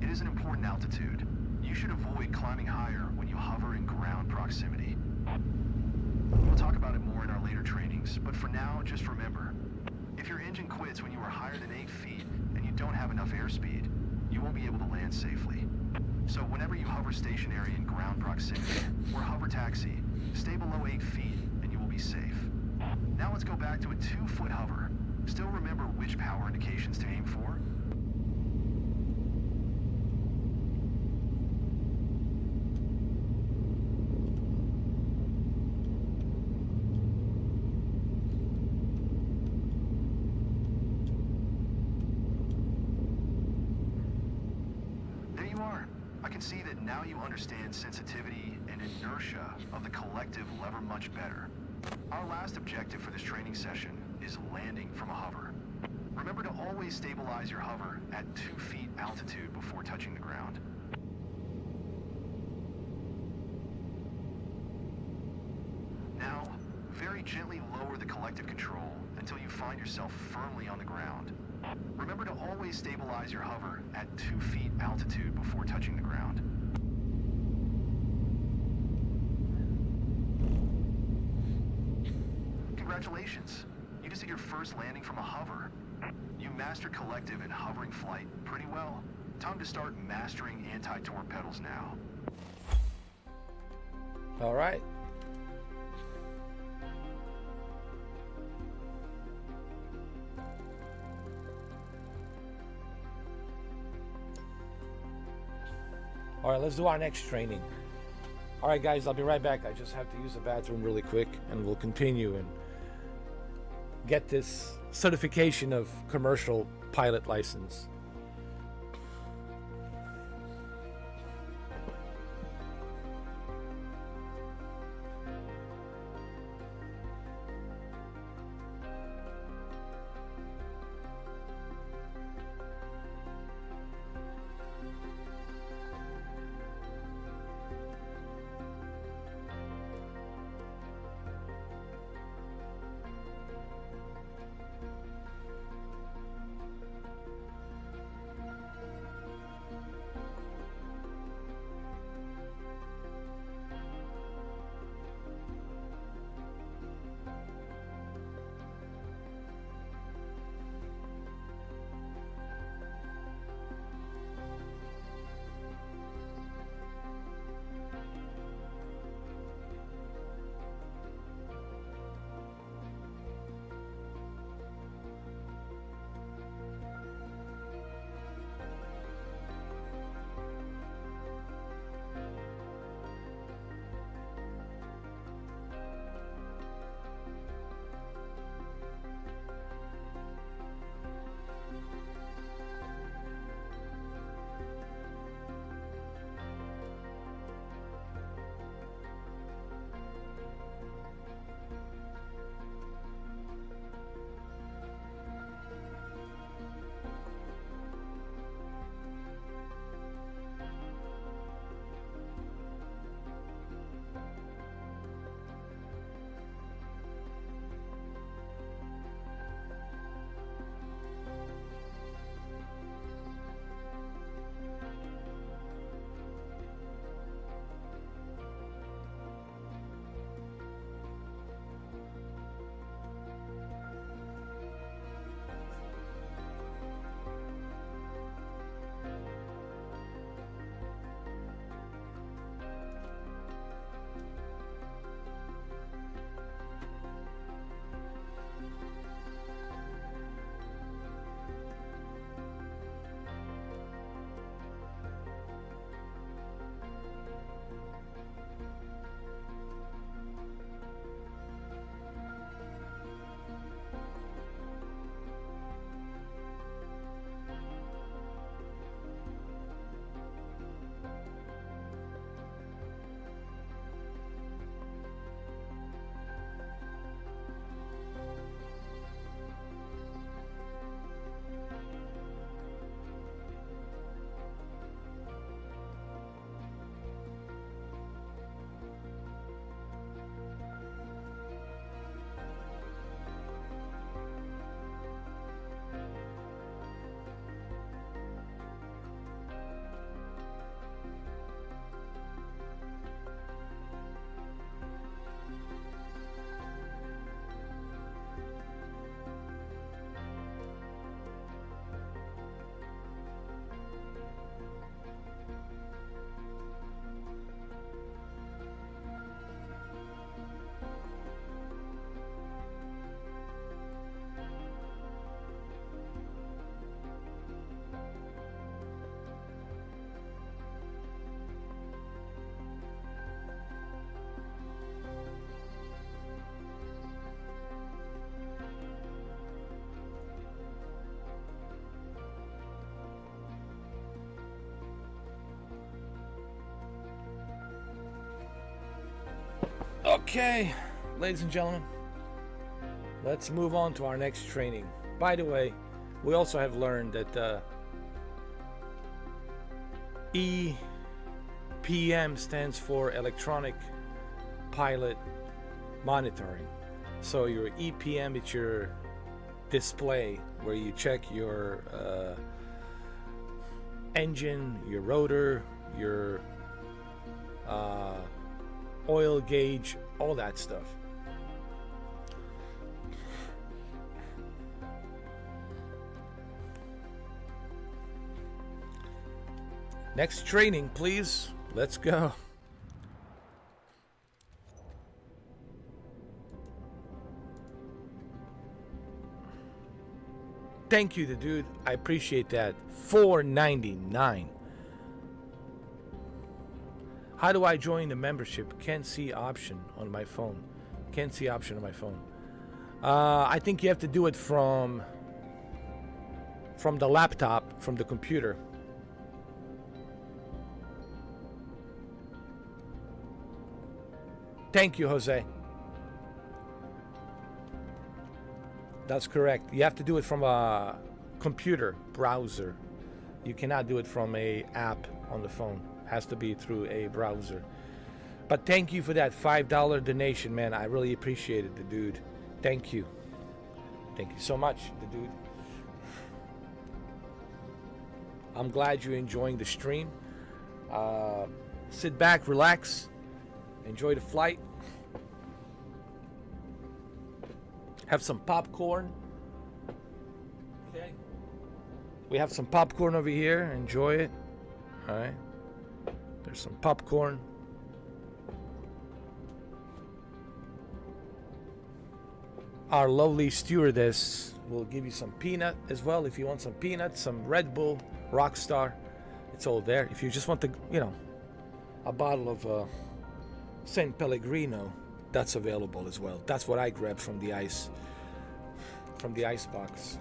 It is an important altitude. You should avoid climbing higher when you hover in ground proximity. We'll talk about it more in our later trainings, but for now, just remember, if your engine quits when you are higher than 8 feet and you don't have enough airspeed, you won't be able to land safely. So whenever you hover stationary in ground proximity, or hover taxi, stay below 8 feet and you will be safe. Now let's go back to a 2-foot hover. Still remember which power indications to aim for? There you are. I can see that now you understand sensitivity and inertia of the collective lever much better. Our last objective for this training session is landing from a hover. Remember to always stabilize your hover at 2 feet altitude before touching the ground. Now, very gently lower the collective control until you find yourself firmly on the ground. Remember to always stabilize your hover at 2 feet altitude before touching the ground. Congratulations! You just did your first landing from a hover. You mastered collective and hovering flight pretty well. Time to start mastering anti-torque pedals now. All right. All right, let's do our next training. All right, guys, I'll be right back. I just have to use the bathroom really quick, and we'll continue and get this certification of commercial pilot license. Okay, ladies and gentlemen, let's move on to our next training. By the way, we also have learned that EPM stands for electronic pilot monitoring. So your EPM, it's your display where you check your engine, your rotor, your oil gauge, all that stuff. Next training, please. Let's go. Thank you, the dude. I appreciate that. $4.99. How do I join the membership? Can't see option on my phone. Can't see option on my phone. I think you have to do it from the laptop, from the computer. Thank you, Jose. That's correct. You have to do it from a computer browser. You cannot do it from a app on the phone. Has to be through a browser. But thank you for that $5 donation, man. I really appreciate it, the dude. Thank you. Thank you so much, the dude. I'm glad you're enjoying the stream. Sit back, relax, enjoy the flight. Have some popcorn. Okay. We have some popcorn over here. Enjoy it. All right. There's some popcorn. Our lovely stewardess will give you some peanut as well. If you want some peanuts, some Red Bull, Rockstar, it's all there. If you just want a bottle of San Pellegrino, that's available as well. That's what I grabbed from the ice box.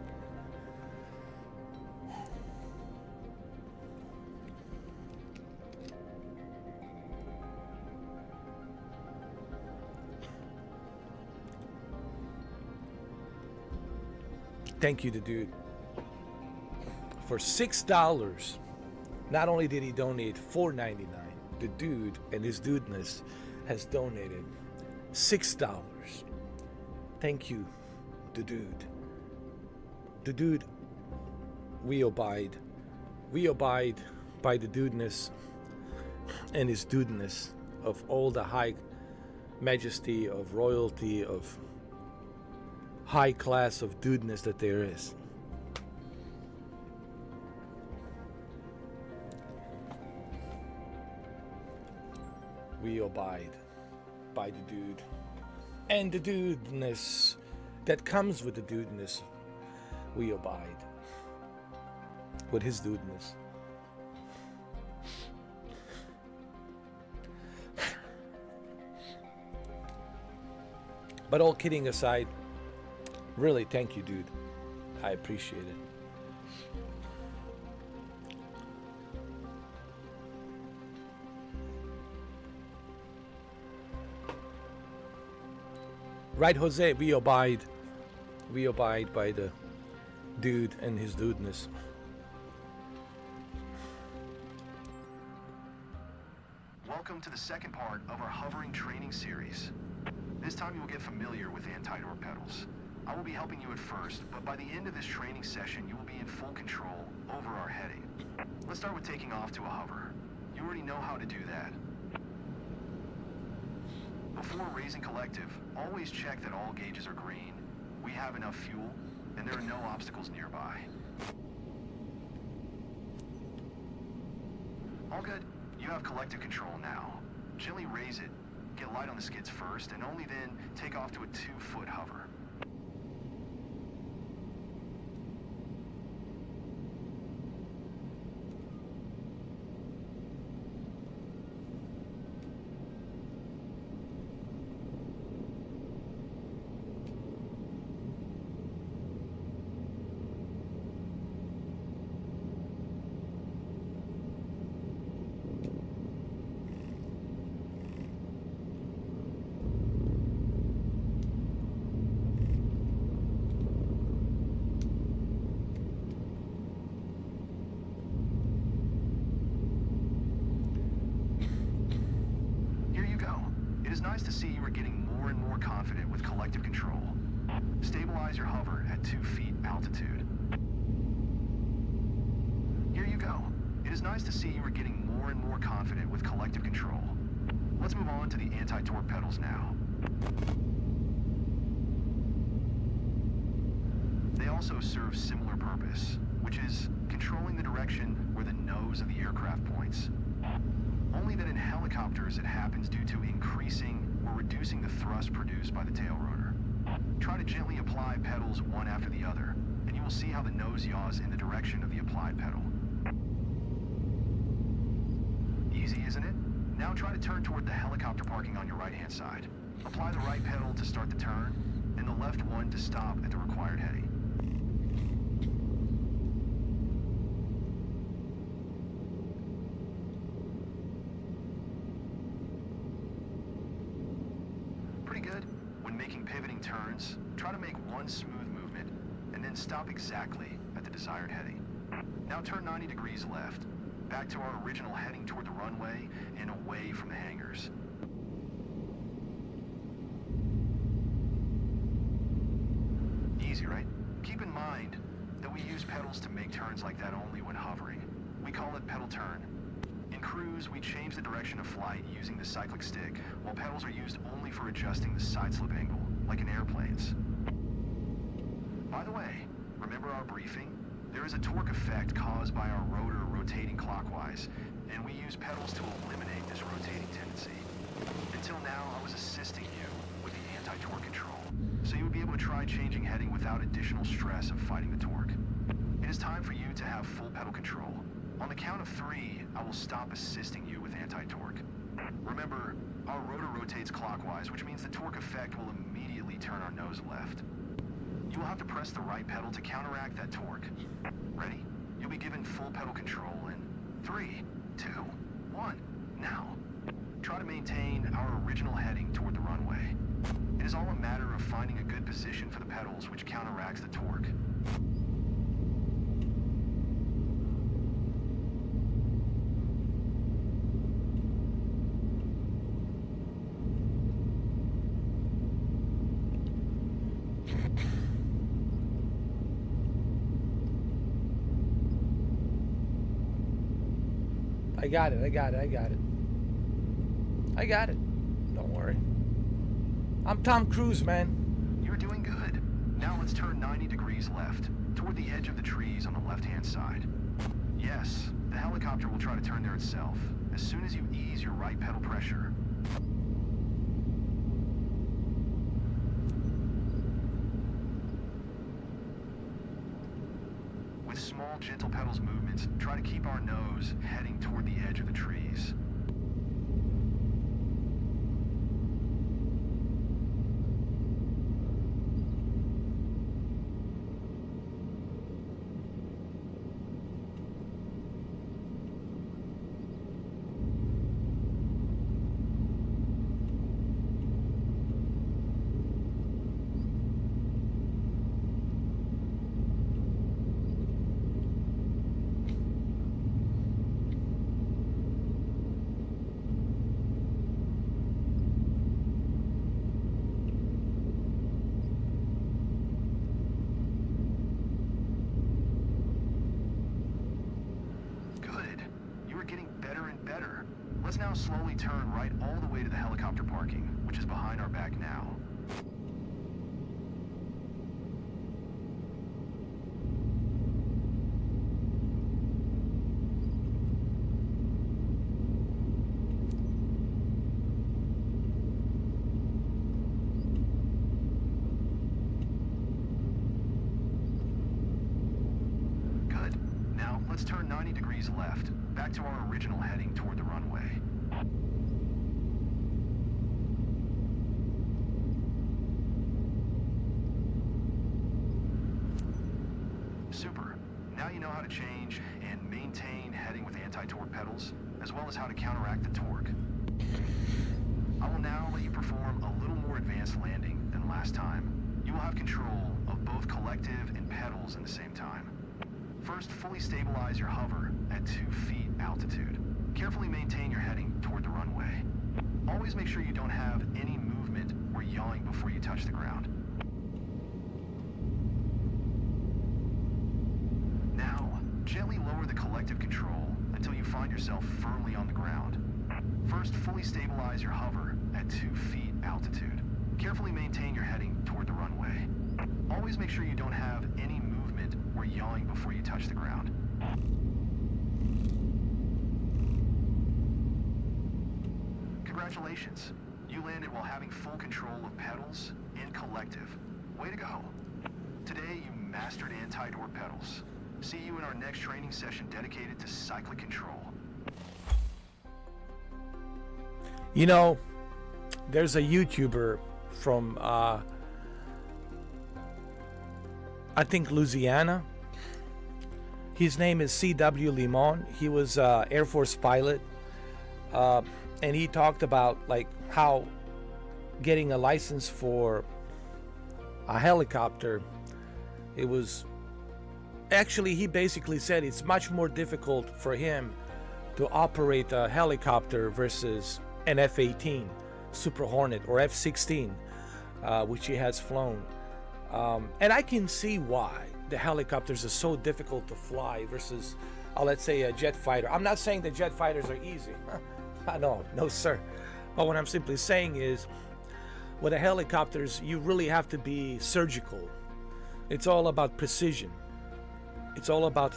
Thank you, the dude. For $6, not only did he donate $4.99, the dude and his dudeness has donated $6. Thank you, the dude. The dude, we abide. We abide by the dudeness and his dudeness of all the high majesty, of royalty, of high class of dudeness that there is. We abide by the dude and the dudeness that comes with the dudeness. We abide with his dudeness. But all kidding aside, really, thank you, dude. I appreciate it. Right, Jose? We abide by the dude and his dudeness. Welcome to the second part of our hovering training series. This time you will get familiar with anti-door pedals. I will be helping you at first, but by the end of this training session, you will be in full control over our heading. Let's start with taking off to a hover. You already know how to do that. Before raising collective, always check that all gauges are green. We have enough fuel, and there are no obstacles nearby. All good. You have collective control now. Gently raise it, get light on the skids first, and only then take off to a 2-foot hover. is nice to see you are getting more and more confident with collective control. Stabilize your hover at 2 feet altitude. Here you go. It is nice to see you are getting more and more confident with collective control. Let's move on to the anti-torque pedals now. They also serve similar purpose, which is controlling the direction where the nose of the aircraft points. Only that in helicopters it happens due to increasing or reducing the thrust produced by the tail rotor. Try to gently apply pedals one after the other, and you will see how the nose yaws in the direction of the applied pedal. Easy, isn't it? Now try to turn toward the helicopter parking on your right-hand side. Apply the right pedal to start the turn, and the left one to stop at the required heading. Pretty good. When making pivoting turns, try to make one smooth movement, and then stop exactly at the desired heading. Now turn 90 degrees left, back to our original heading toward the runway and away from the hangars. Easy, right? Keep in mind that we use pedals to make turns like that only when hovering. We call it pedal turn. In cruise, we change the direction of flight using the cyclic stick, while pedals are used only for adjusting the side slip angle, like in airplanes. By the way, remember our briefing? There is a torque effect caused by our rotor rotating clockwise, and we use pedals to eliminate this rotating tendency. Until now, I was assisting you with the anti-torque control, so you would be able to try changing heading without additional stress of fighting the torque. It is time for you to have full pedal control. On the count of 3, I will stop assisting you with anti-torque. Remember, our rotor rotates clockwise, which means the torque effect will immediately turn our nose left. You will have to press the right pedal to counteract that torque. Ready? You'll be given full pedal control in 3, 2, 1, now. Try to maintain our original heading toward the runway. It is all a matter of finding a good position for the pedals, which counteracts the torque. I got it. Don't worry. I'm Tom Cruise, man. You're doing good. Now let's turn 90 degrees left, toward the edge of the trees on the left-hand side. Yes, the helicopter will try to turn there itself, as soon as you ease your right pedal pressure. With small, gentle pedals movements, try to keep our nose heading toward the edge of the trees. Let's now slowly turn right all the way to the helicopter parking, which is behind our back now. Good. Now, let's turn 90 degrees left, back to our original heading toward the runway. Super. Now you know how to change and maintain heading with anti-torque pedals, as well as how to counteract the torque. I will now let you perform a little more advanced landing than last time. You will have control of both collective and pedals in the same time. First, fully stabilize your hover at 2 feet altitude. Carefully maintain your heading toward the runway. Always make sure you don't have any movement or yawing before you touch the ground. Now, gently lower the collective control until you find yourself firmly on the ground. First, fully stabilize your hover at 2 feet altitude. Carefully maintain your heading toward the runway. Always make sure you don't have any movement or yawing before you touch the ground. Congratulations. You landed while having full control of pedals and collective. Way to go. Today, you mastered anti-door pedals. See you in our next training session dedicated to cyclic control. You know, there's a YouTuber from, I think, Louisiana. His name is C.W. Limon. He was an Air Force pilot. And he talked about like how getting a license for a helicopter, it was actually, he basically said it's much more difficult for him to operate a helicopter versus an F-18 Super Hornet or F-16, which he has flown. And I can see why the helicopters are so difficult to fly versus, let's say, a jet fighter. I'm not saying that jet fighters are easy. No, sir. But what I'm simply saying is, with the helicopters, you really have to be surgical. It's all about precision. It's all about,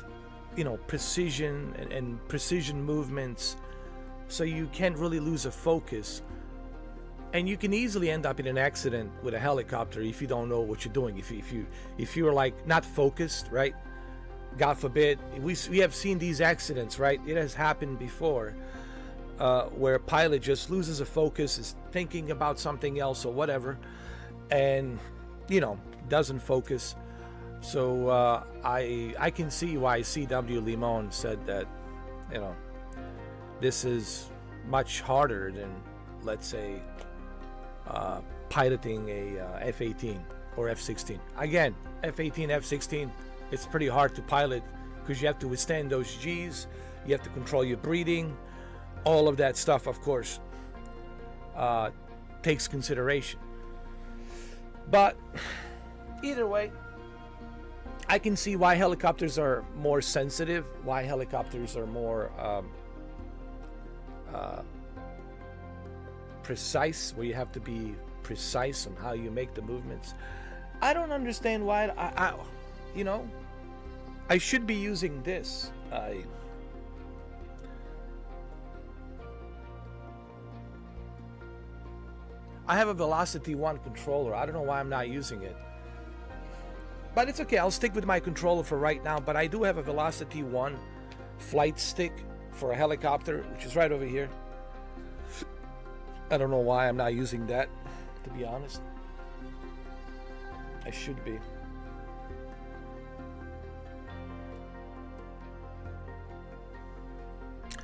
precision and precision movements. So you can't really lose a focus. And you can easily end up in an accident with a helicopter if you don't know what you're doing. If you're like not focused, right? God forbid. We have seen these accidents, right? It has happened before. Where a pilot just loses a focus, is thinking about something else or whatever, and doesn't focus. So I can see why C.W. Limon said that this is much harder than, let's say, piloting a F-18 or F-16. Again, F-18, F-16, it's pretty hard to pilot because you have to withstand those G's, you have to control your breathing. All of that stuff, of course, takes consideration. But either way, I can see why helicopters are more sensitive, why helicopters are more precise, where you have to be precise on how you make the movements. I don't understand why I should be using this. I have a Velocity 1 controller. I don't know why I'm not using it. But it's okay. I'll stick with my controller for right now. But I do have a Velocity 1 flight stick for a helicopter, which is right over here. I don't know why I'm not using that, to be honest. I should be.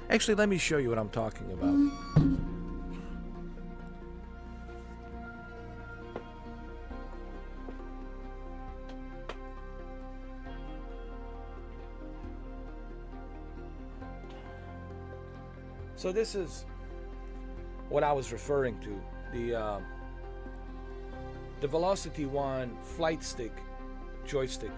Actually, let me show you what I'm talking about. So this is what I was referring to, the Velocity 1 flight stick joystick.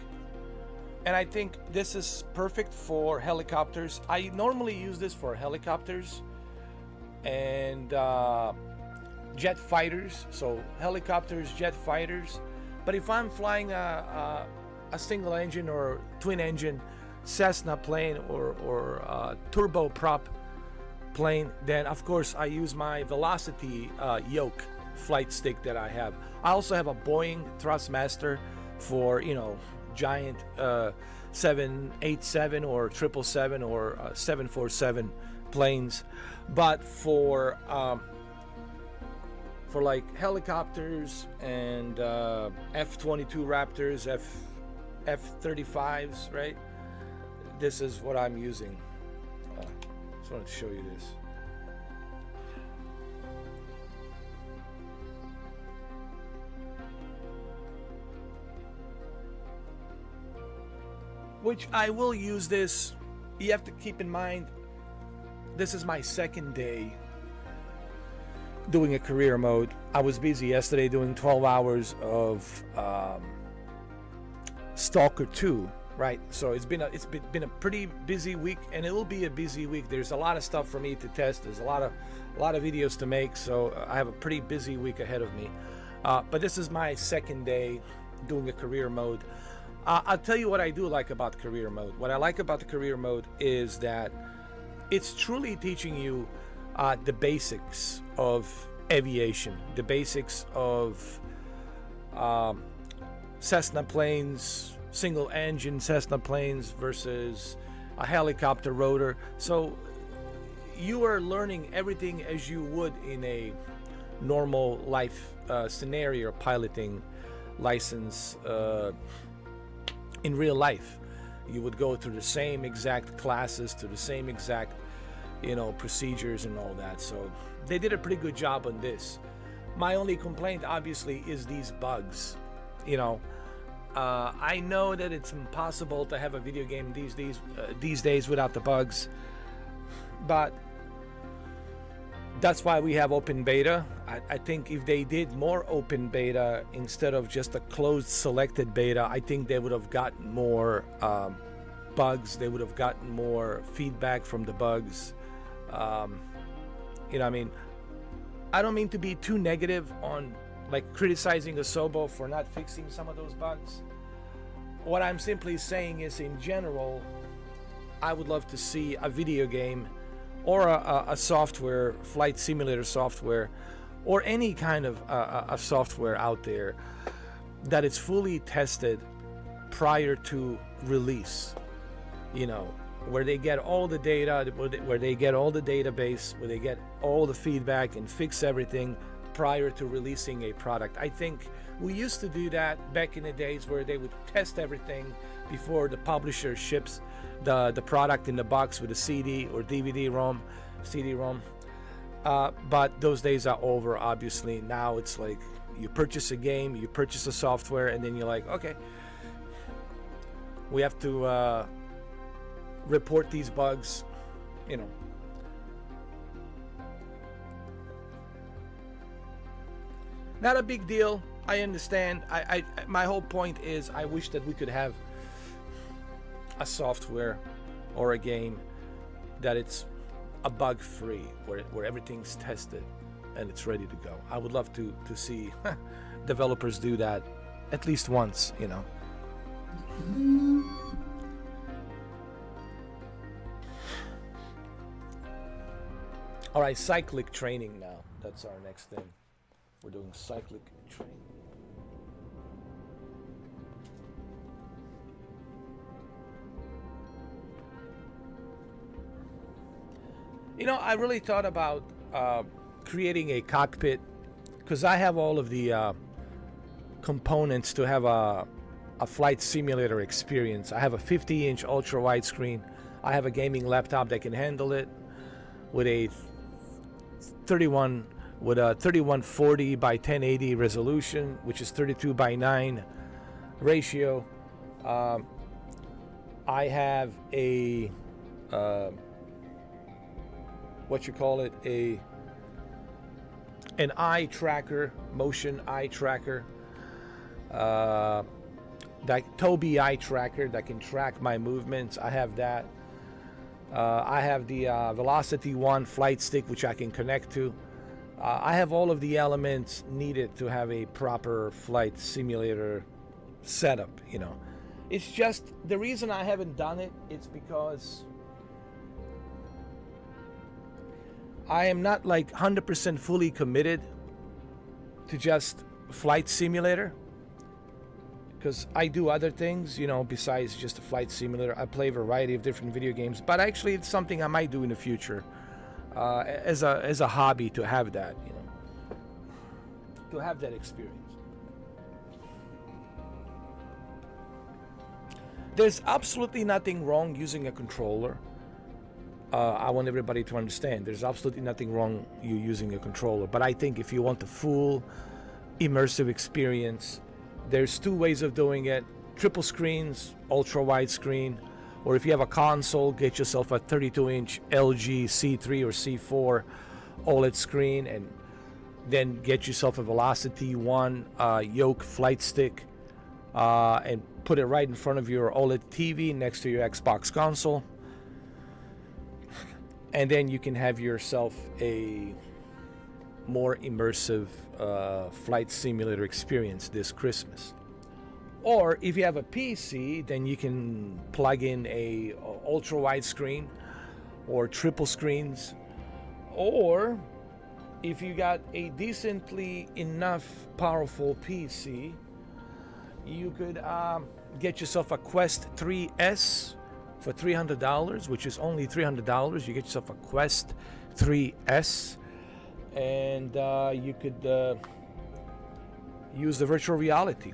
And I think this is perfect for helicopters. I normally use this for helicopters and jet fighters. So helicopters, jet fighters. But if I'm flying a single engine or twin engine Cessna plane or turboprop plane, then of course I use my Velocity yoke flight stick that I have. I also have a Boeing Thrustmaster for giant 787 or 777 or 747 planes, but for like helicopters and F-22 Raptors, F-35s, right? This is what I'm using. Just wanted to show you this. Which I will use this. You have to keep in mind, this is my second day doing a career mode. I was busy yesterday doing 12 hours of Stalker 2, right? So it's been a pretty busy week, and it will be a busy week. There's a lot of stuff for me to test. There's a lot of videos to make, so I have a pretty busy week ahead of me. But this is my second day doing a career mode. I'll tell you what I do like about career mode. What I like about the career mode is that it's truly teaching you the basics of aviation, the basics of Cessna planes, single engine Cessna planes versus a helicopter rotor. So you are learning everything as you would in a normal life scenario, piloting license in real life. You would go through the same exact classes, to the same exact procedures and all that. So they did a pretty good job on this. My only complaint obviously is these bugs. I know that it's impossible to have a video game these days without the bugs, but that's why we have open beta. I think if they did more open beta instead of just a closed selected beta, I think they would have gotten more bugs. They would have gotten more feedback from the bugs. I don't mean to be too negative on criticizing Asobo for not fixing some of those bugs. What I'm simply saying is, in general, I would love to see a video game or a software, flight simulator software, or any kind of a software out there that is fully tested prior to release. Where they get all the data, where they get all the database, where they get all the feedback and fix everything prior to releasing a product. I think we used to do that back in the days where they would test everything before the publisher ships the product in the box with a CD or CD-ROM. But those days are over, obviously. Now it's like you purchase a game, you purchase a software, and then you're like, okay, we have to report these bugs, Not a big deal. I understand. My whole point is I wish that we could have a software or a game that it's a bug-free, where everything's tested and it's ready to go. I would love to see developers do that at least once, All right, cyclic training now. That's our next thing. We're doing cyclic training. I really thought about creating a cockpit, because I have all of the components to have a flight simulator experience. I have a 50-inch ultra wide screen. I have a gaming laptop that can handle it with a 3140 by 1080 resolution, which is 32 by 9 ratio. I have a an eye tracker, motion eye tracker, that Tobii eye tracker that can track my movements. I have that. I have the Velocity 1 flight stick, which I can connect to. I have all of the elements needed to have a proper flight simulator setup. It's just the reason I haven't done it. It's because I am not 100% fully committed to just flight simulator, because I do other things, besides just a flight simulator. I play a variety of different video games, but actually it's something I might do in the future as a hobby, to have that, to have that experience. There's absolutely nothing wrong using a controller. I want everybody to understand there's absolutely nothing wrong you using a controller, but I think if you want the full immersive experience, there's two ways of doing it: triple screens, ultra wide screen, or if you have a console, get yourself a 32-inch LG C3 or C4 OLED screen and Then get yourself a Velocity 1 yoke flight stick and put it right in front of your OLED TV next to your Xbox console. And then you can have yourself a more immersive flight simulator experience this Christmas. Or if you have a PC, then you can plug in a ultra wide screen or triple screens. Or if you got a decently enough powerful PC, you could get yourself a Quest 3S for $300, which is only $300. You get yourself a Quest 3S, and you could use the virtual reality.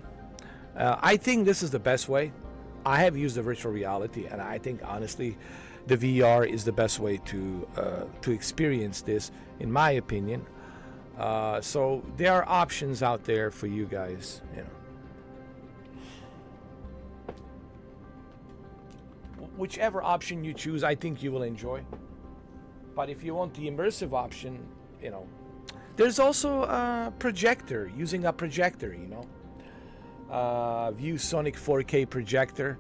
I think this is the best way. I have used the virtual reality, and I think honestly, the VR is the best way to experience this, in my opinion. So there are options out there for you guys. You know, whichever option you choose, I think you will enjoy. But if you want the immersive option, you know, there's also a projector. Using a projector, you know. ViewSonic 4K projector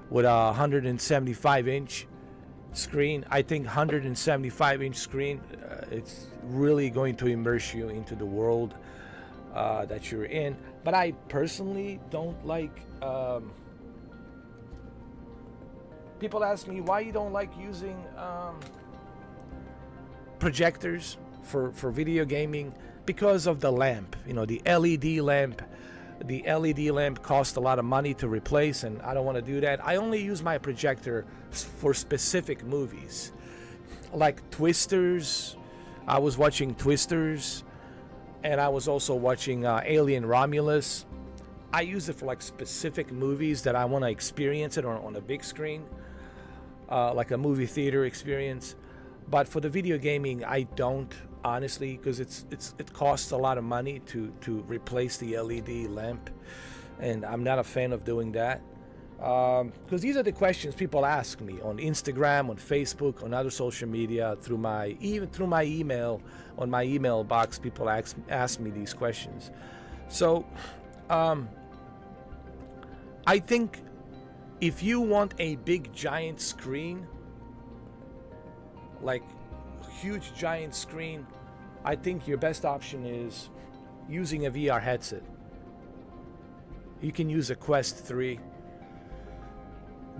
with a 175-inch screen. I think 175-inch screen, it's really going to immerse you into the world that you're in. But I personally don't like... people ask me why you don't like using projectors for video gaming. Because of the lamp, you know, the LED lamp. The LED lamp costs a lot of money to replace, and I don't want to do that. I only use my projector for specific movies, like Twisters. I was watching Twisters, and I was also watching Alien Romulus. I use it for like specific movies that I want to experience it on a big screen, like a movie theater experience. But for the video gaming, I don't, honestly, because it costs a lot of money to replace the LED lamp, and I'm not a fan of doing that. Because these are the questions people ask me on Instagram, on Facebook, on other social media, even through my email. On my email box, people ask me these questions. So I think if you want a big giant screen, like huge giant screen, I think your best option is using a VR headset. You can use a Quest 3,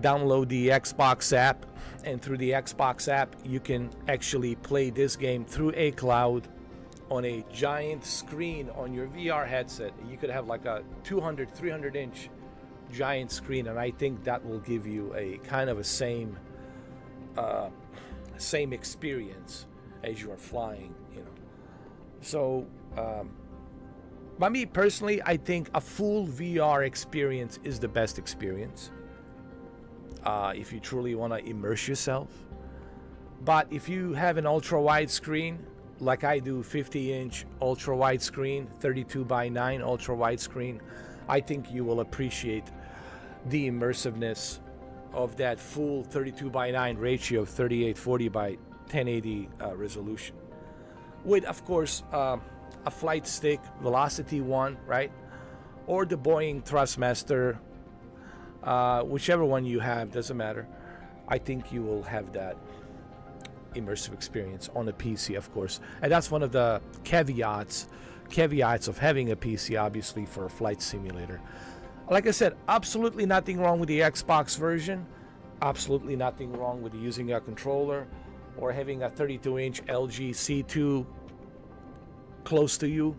download the Xbox app, and through the Xbox app you can actually play this game through a cloud on a giant screen on your VR headset. You could have like a 300 inch giant screen, and I think that will give you a kind of a same experience as you are flying, you know. So by me personally, I think a full VR experience is the best experience if you truly want to immerse yourself. But if you have an ultra wide screen like I do, 50-inch ultra wide screen, 32:9 ultra wide screen, I think you will appreciate the immersiveness of that full 32:9 ratio of 3840 by 1080 resolution, with of course a flight stick, Velocity 1, right, or the Boeing Thrustmaster, whichever one you have, doesn't matter. I think you will have that immersive experience on a PC, of course, and that's one of the caveats of having a PC, obviously, for a flight simulator. Like I said, absolutely nothing wrong with the Xbox version. Absolutely nothing wrong with using a controller or having a 32-inch LG C2 close to you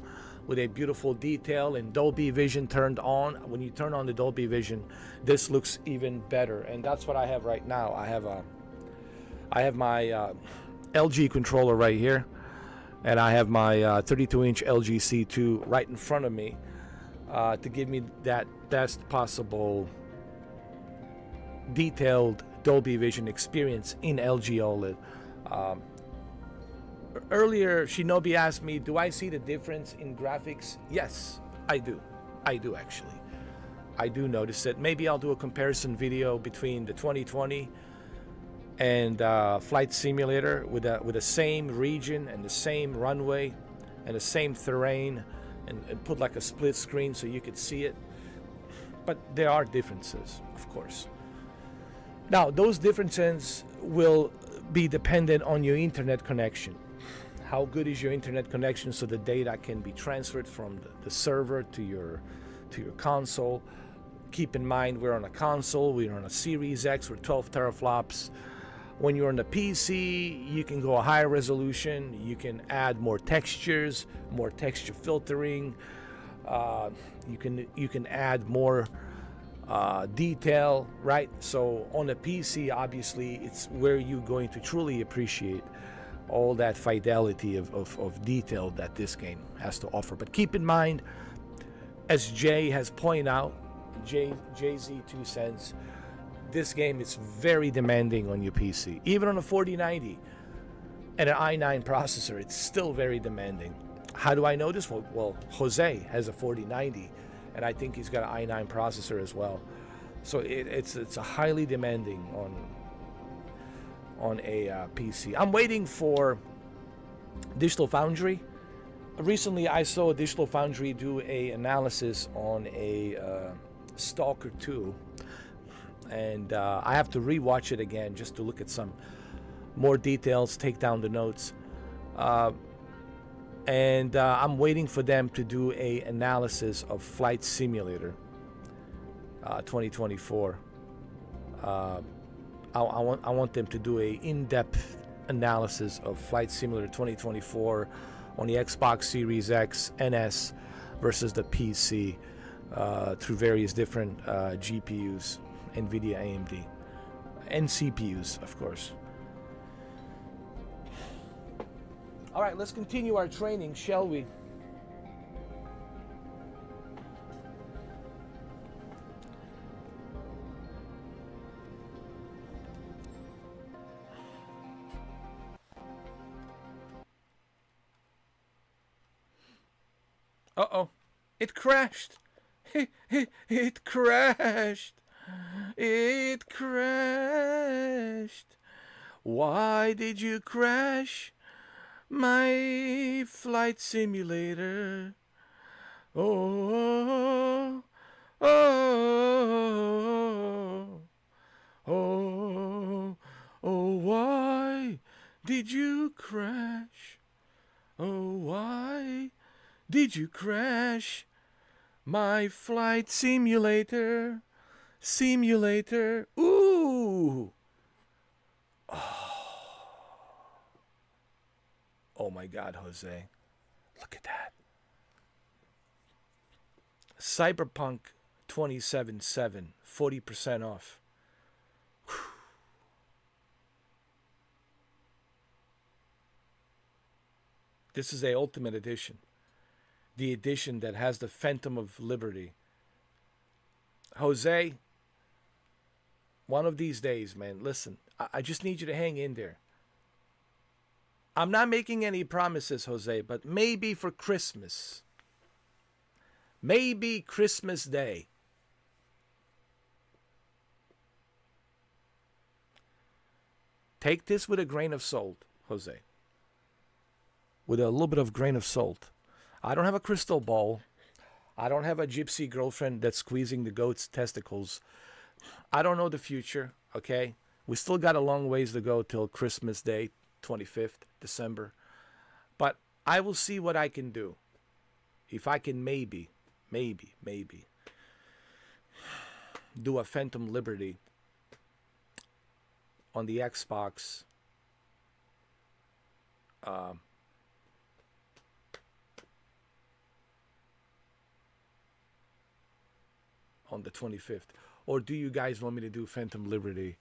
with a beautiful detail and Dolby Vision turned on. When you turn on the Dolby Vision, this looks even better, and that's what I have right now. I have my LG controller right here, and I have my 32-inch LG C2 right in front of me to give me that best possible detailed Dolby Vision experience in LG OLED. Earlier, Shinobi asked me, do I see the difference in graphics? Yes, I do. I do, actually. I do notice it. Maybe I'll do a comparison video between the 2020 and Flight Simulator with the same region and the same runway and the same terrain, and put like a split screen so you could see it. But there are differences, of course. Now, those differences will be dependent on your internet connection. How good is your internet connection so the data can be transferred from the server to your console. Keep in mind, we're on a console, we're on a Series X with 12 teraflops. When you're on the PC, you can go a higher resolution, you can add more textures, more texture filtering, you can add more detail, right? So on the PC, obviously, it's where you're going to truly appreciate all that fidelity of detail that this game has to offer. But keep in mind, as Jay has pointed out, JZ2 cents, this game is very demanding on your PC. Even on a 4090 and an i9 processor, it's still very demanding. How do I know this? Well, Jose has a 4090, and I think he's got an i9 processor as well. So it's a highly demanding on a PC. I'm waiting for Digital Foundry. Recently, I saw Digital Foundry do a analysis on a Stalker 2, and I have to rewatch it again just to look at some more details, take down the notes, and I'm waiting for them to do a analysis of Flight Simulator 2024. I want them to do a in-depth analysis of Flight Simulator 2024 on the Xbox Series X and S versus the PC through various different GPUs, NVIDIA, AMD, and CPUs, of course. All right, let's continue our training, shall we? Uh-oh. It crashed. It crashed. It crashed. Why did you crash my flight simulator? Oh, oh, oh, oh, why did you crash? Oh, why did you crash my flight simulator? Simulator. Ooh. Oh my God, Jose. Look at that. Cyberpunk 2077, 40% off. Whew. This is a Ultimate Edition. The edition that has the Phantom of Liberty. Jose, one of these days, man, listen, I just need you to hang in there. I'm not making any promises, Jose, but maybe for Christmas. Maybe Christmas Day. Take this with a grain of salt, Jose. With a little bit of grain of salt. I don't have a crystal ball. I don't have a gypsy girlfriend that's squeezing the goat's testicles. I don't know the future, okay? We still got a long ways to go till Christmas Day, 25th December. But I will see what I can do. If I can maybe do a Phantom Liberty on the Xbox on the 25th. Or do you guys want me to do Phantom Liberty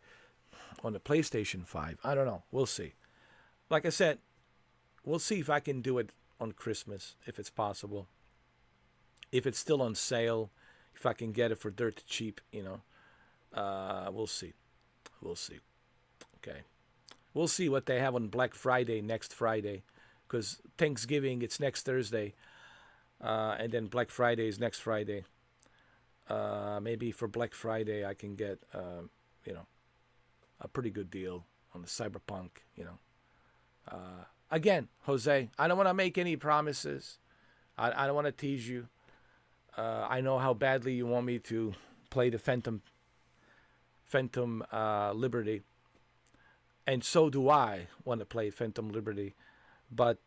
on the PlayStation 5? I don't know. We'll see. Like I said, we'll see if I can do it on Christmas, if it's possible. If it's still on sale, if I can get it for dirt cheap, you know. We'll see. We'll see. Okay. We'll see what they have on Black Friday next Friday. Because Thanksgiving, it's next Thursday. And then Black Friday is next Friday. Maybe for Black Friday I can get, you know, a pretty good deal on the Cyberpunk, you know. again, Jose, I don't want to make any promises. I don't want to tease you. I know how badly you want me to play the Phantom Liberty, and so do I want to play Phantom Liberty, but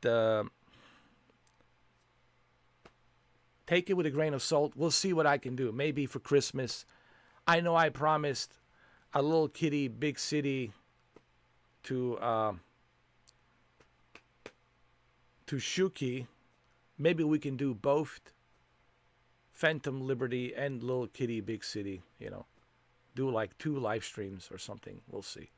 take it with a grain of salt. We'll see what I can do. Maybe for Christmas. I know I promised a little kitty, big city to Shuki. Maybe we can do both Phantom Liberty and Little Kitty Big City, do like 2 live streams or something. We'll see.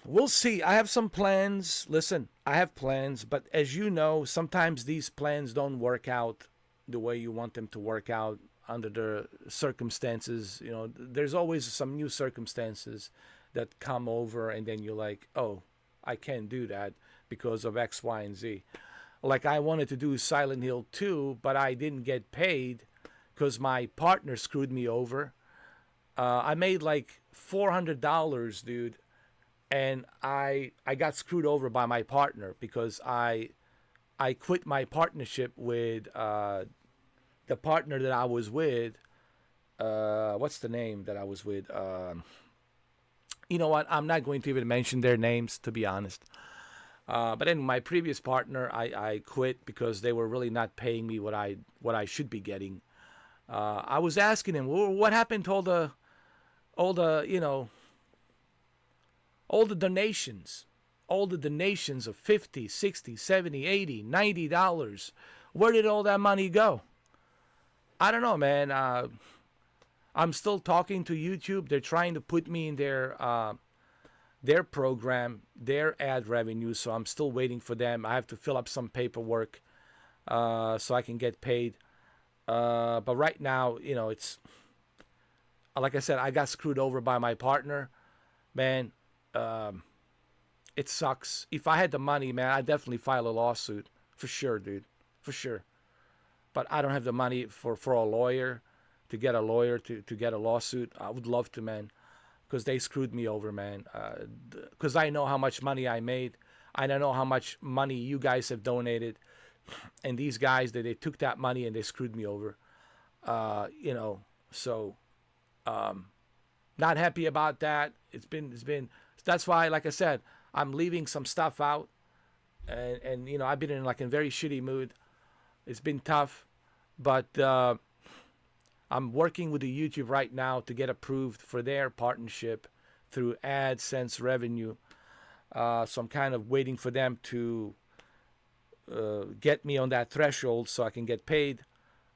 We'll see. I have some plans. Listen, I have plans, but as you know, sometimes these plans don't work out the way you want them to work out under the circumstances. There's always some new circumstances that come over, and then you're like, oh, I can't do that because of X, Y, and Z. Like I wanted to do Silent Hill 2, but I didn't get paid because my partner screwed me over. I made like $400, dude, and I got screwed over by my partner because I quit my partnership with the partner that I was with. What's the name that I was with? You know what? I'm not going to even mention their names, to be honest. But then my previous partner, I quit because they were really not paying me what I should be getting. I was asking him, well, what happened to all the donations of $50, $60, $70, $80, $90. Where did all that money go? I don't know, man. I'm still talking to YouTube. They're trying to put me in their program, their ad revenue, so I'm still waiting for them. I have to fill up some paperwork so I can get paid. But right now, it's like I said, I got screwed over by my partner. Man, it sucks. If I had the money, man, I'd definitely file a lawsuit. For sure, dude. For sure. But I don't have the money for a lawyer, to get a lawyer to get a lawsuit. I would love to, man. Because they screwed me over, man. Because I know how much money I made. I don't know how much money you guys have donated. And these guys, they took that money and they screwed me over. So not happy about that. It's been. That's why, like I said, I'm leaving some stuff out. And I've been in like a very shitty mood. It's been tough. But I'm working with the YouTube right now to get approved for their partnership through AdSense revenue. So I'm kind of waiting for them to get me on that threshold so I can get paid.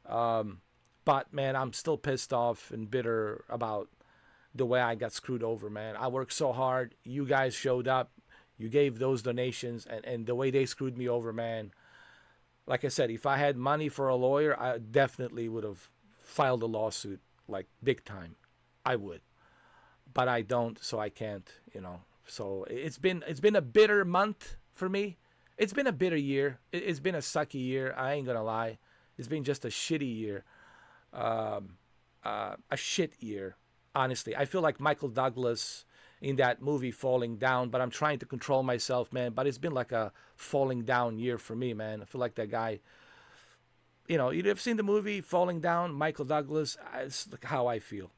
But, man, I'm still pissed off and bitter about the way I got screwed over, man. I worked so hard. You guys showed up. You gave those donations. And the way they screwed me over, man. Like I said, if I had money for a lawyer, I definitely would have filed a lawsuit, like big time. I would. But I don't, so I can't, So it's been a bitter month for me. It's been a bitter year. It's been a sucky year. I ain't gonna lie. It's been just a shitty year. A shit year, honestly. I feel like Michael Douglas in that movie Falling Down, but I'm trying to control myself, man. But it's been like a falling down year for me, man. I feel like that guy, you've seen the movie Falling Down, Michael Douglas. It's like how I feel.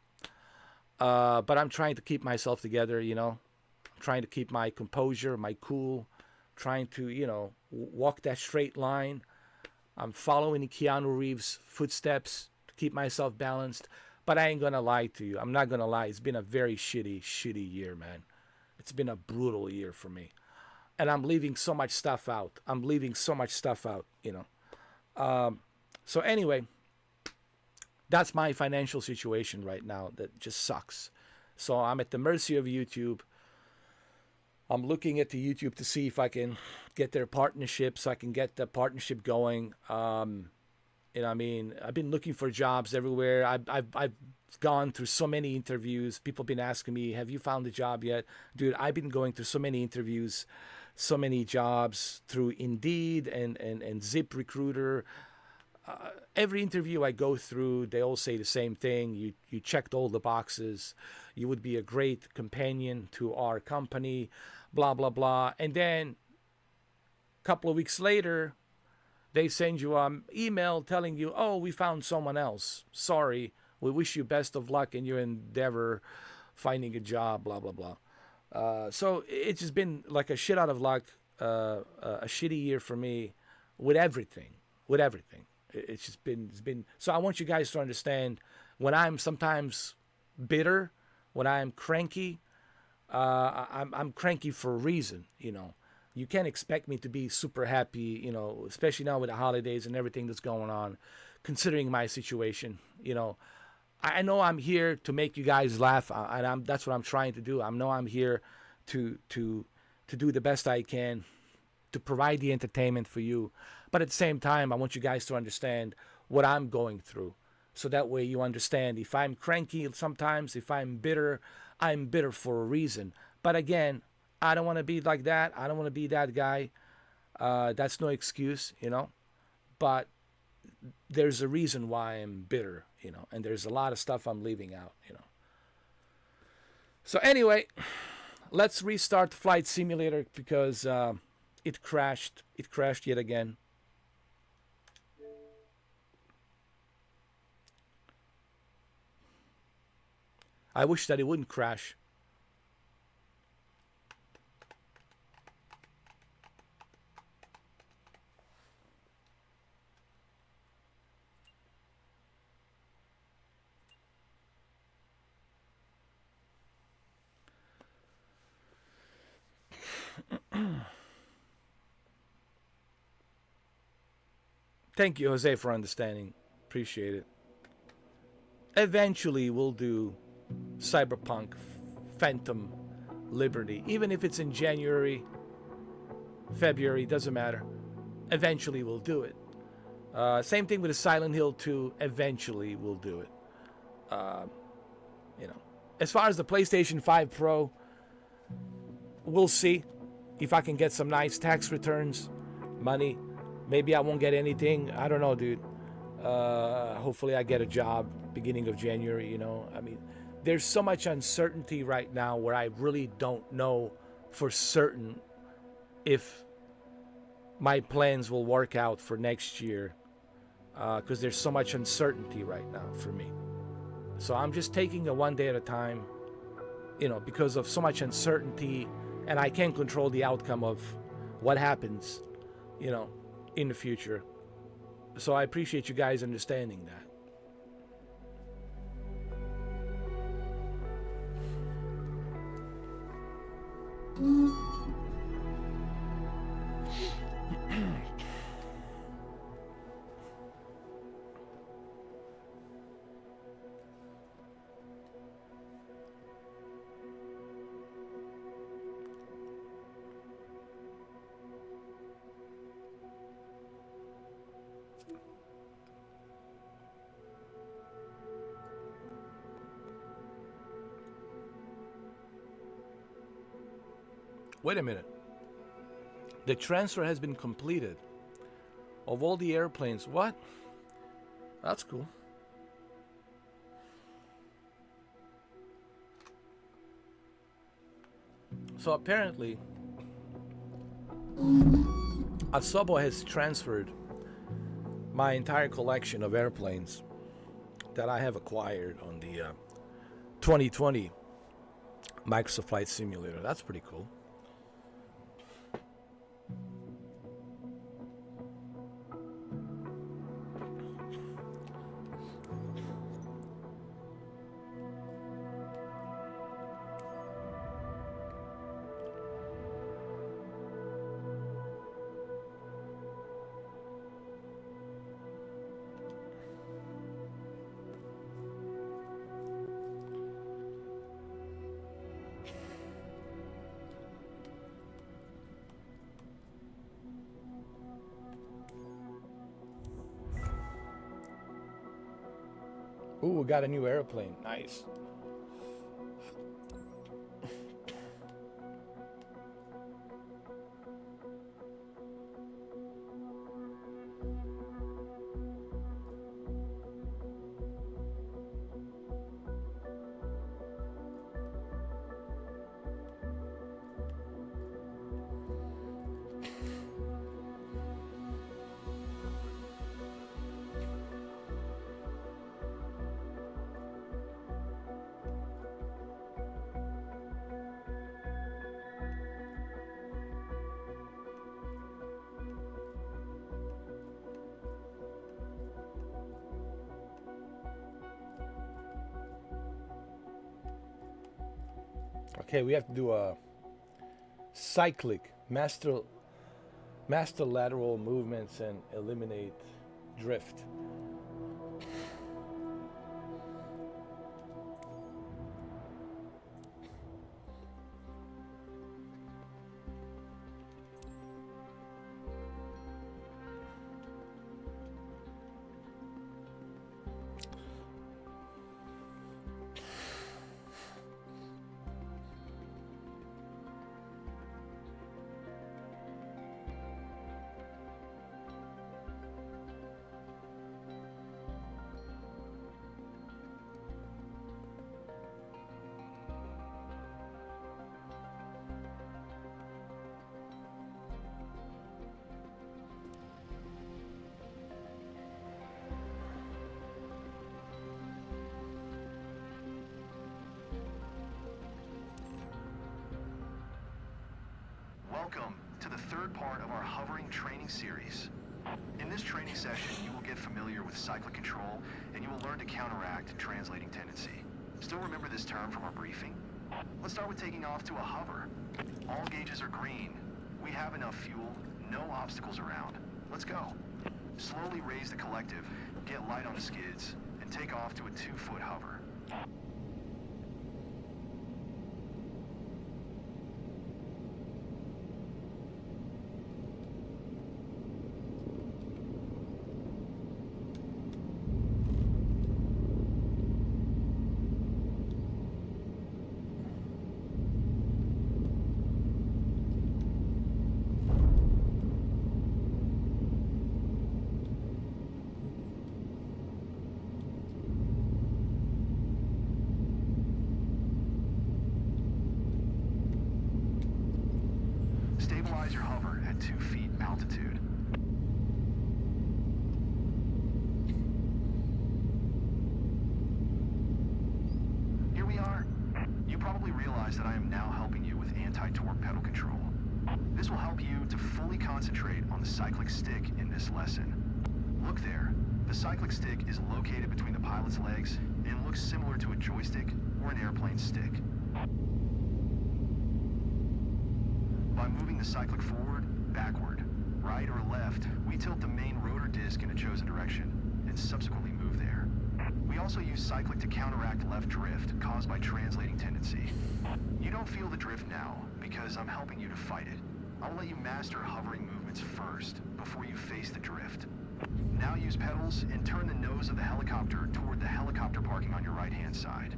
But I'm trying to keep myself together, I'm trying to keep my composure, my cool, trying to, walk that straight line. I'm following Keanu Reeves' footsteps to keep myself balanced. But I ain't going to lie to you. I'm not going to lie. It's been a very shitty year, man. It's been a brutal year for me. And I'm leaving so much stuff out. So anyway, that's my financial situation right now that just sucks. So I'm at the mercy of YouTube. I'm looking at the YouTube to see if I can get their partnership so I can get the partnership going. I've been looking for jobs everywhere. I've gone through so many interviews. People have been asking me, have you found a job yet? Dude, I've been going through so many interviews, so many jobs through Indeed and ZipRecruiter. Every interview I go through, they all say the same thing. You checked all the boxes. You would be a great companion to our company, blah, blah, blah. And then couple of weeks later, they send you an email telling you, oh, we found someone else. Sorry, we wish you best of luck in your endeavor finding a job, blah, blah, blah. So it's just been like a shit out of luck, a shitty year for me with everything, with everything. It's been, so I want you guys to understand when I'm sometimes bitter, when I'm cranky, I'm cranky for a reason, you know. You can't expect me to be super happy, you know, especially now with the holidays and everything that's going on, considering my situation. You know, I know I'm here to make you guys laugh, and that's what I'm trying to do. I know I'm here to do the best I can to provide the entertainment for you. But at the same time, I want you guys to understand what I'm going through. So that way you understand if I'm cranky sometimes, if I'm bitter for a reason. But again, I don't want to be like that. I don't want to be that guy. That's no excuse, you know. But there's a reason why I'm bitter, you know. And there's a lot of stuff I'm leaving out, you know. So anyway, let's restart Flight Simulator because it crashed. It crashed yet again. I wish that it wouldn't crash. Thank you, Jose, for understanding. Appreciate it. Eventually, we'll do Cyberpunk Phantom Liberty. Even if it's in January, February, doesn't matter. Eventually, we'll do it. Same thing with the Silent Hill 2. Eventually, we'll do it. You know, as far as the PlayStation 5 Pro, we'll see if I can get some nice tax returns, money. Maybe I won't get anything. I don't know, dude. Hopefully I get a job beginning of January, you know. I mean, there's so much uncertainty right now where I really don't know for certain if my plans will work out for next year because there's so much uncertainty right now for me. So I'm just taking it one day at a time, you know, because of so much uncertainty, and I can't control the outcome of what happens, you know, in the future. So I appreciate you guys understanding that. Wait a minute. The transfer has been completed of all the airplanes. What? That's cool. So apparently, Asobo has transferred my entire collection of airplanes that I have acquired on the 2020 Microsoft Flight Simulator. That's pretty cool. Ooh, we got a new airplane. Nice. Okay, we have to do a cyclic master lateral movements and eliminate drift. Welcome to the third part of our hovering training series. In this training session, you will get familiar with cyclic control, and you will learn to counteract translating tendency. Still remember this term from our briefing? Let's start with taking off to a hover. All gauges are green. We have enough fuel, no obstacles around. Let's go. Slowly raise the collective, get light on the skids, and take off to a 2-foot hover. Stabilize your hover at 2 feet altitude. Here we are. You probably realize that I am now helping you with anti-torque pedal control. This will help you to fully concentrate on the cyclic stick in this lesson. Look there. The cyclic stick is located between the pilot's legs and looks similar to a joystick or an airplane stick. By moving the cyclic forward, backward, right or left, we tilt the main rotor disc in a chosen direction and subsequently move there. We also use cyclic to counteract left drift caused by translating tendency. You don't feel the drift now because I'm helping you to fight it. I'll let you master hovering movements first before you face the drift. Now use pedals and turn the nose of the helicopter toward the helicopter parking on your right-hand side.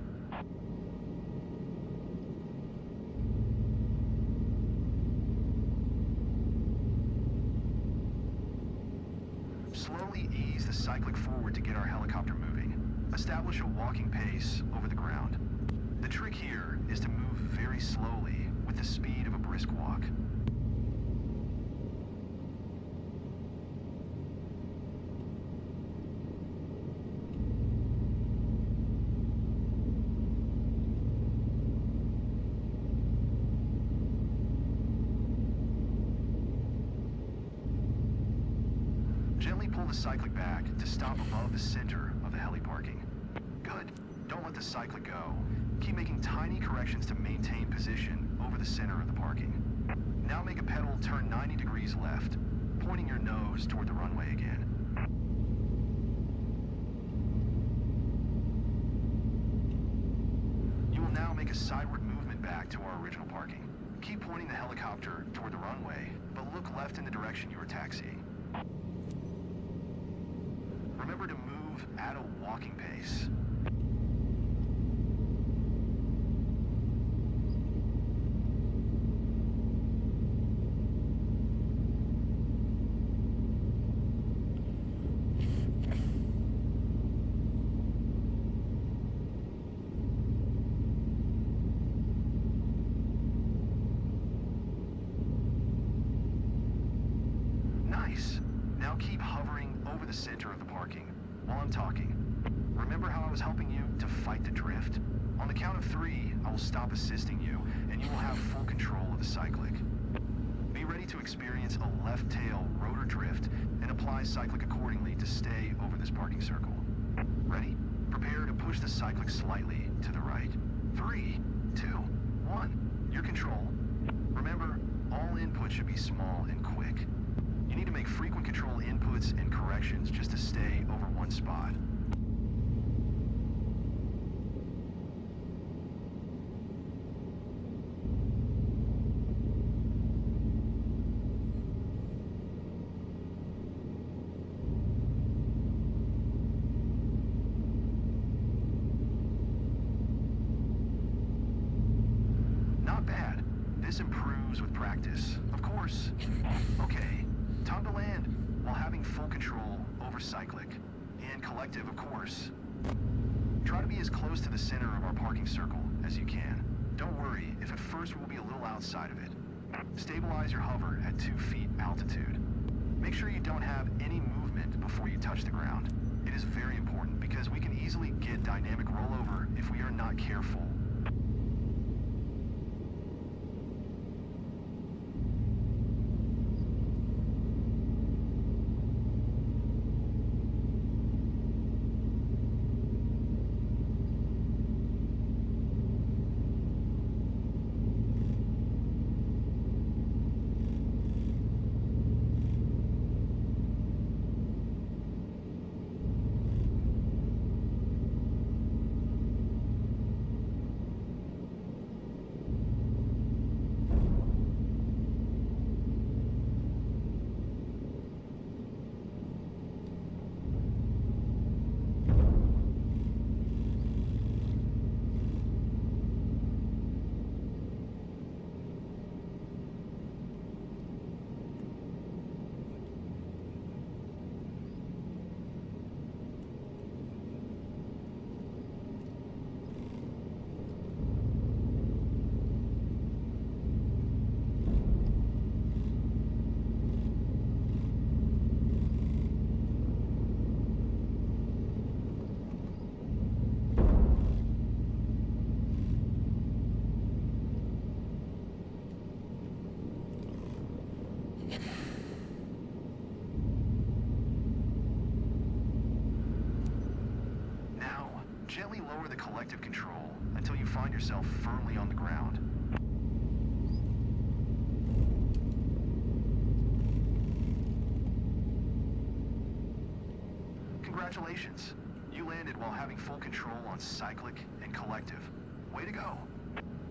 Slowly ease the cyclic forward to get our helicopter moving. Establish a walking pace over the ground. The trick here is to move very slowly with the speed of a brisk walk. Gently pull the cyclic back to stop above the center of the heli parking. Good. Don't let the cyclic go. Keep making tiny corrections to maintain position over the center of the parking. Now make a pedal turn 90 degrees left, pointing your nose toward the runway again. You will now make a sideward movement back to our original parking. Keep pointing the helicopter toward the runway, but look left in the direction you are taxiing. Remember to move at a walking pace. Nice. Now keep hovering over the center of the parking while I'm talking. Remember how I was helping you to fight the drift? On the count of 3, I will stop assisting you, and you will have full control of the cyclic. Be ready to experience a left tail rotor drift and apply cyclic accordingly to stay over this parking circle. Ready? Prepare to push the cyclic slightly to the right. 3, 2, 1. Your control. Remember, all inputs should be small and quick. You need to make frequent control inputs and corrections just to stay over one spot. Not bad. This improves with practice, of course. Okay, time to land while having full control over cyclic and collective, of course. Try to be as close to the center of our parking circle as you can. Don't worry if at first we'll be a little outside of it. Stabilize your hover at 2 feet altitude. Make sure you don't have any movement before you touch the ground. It is very important because we can easily get dynamic rollover if we are not careful. Gently lower the collective control until you find yourself firmly on the ground. Congratulations! You landed while having full control on cyclic and collective. Way to go!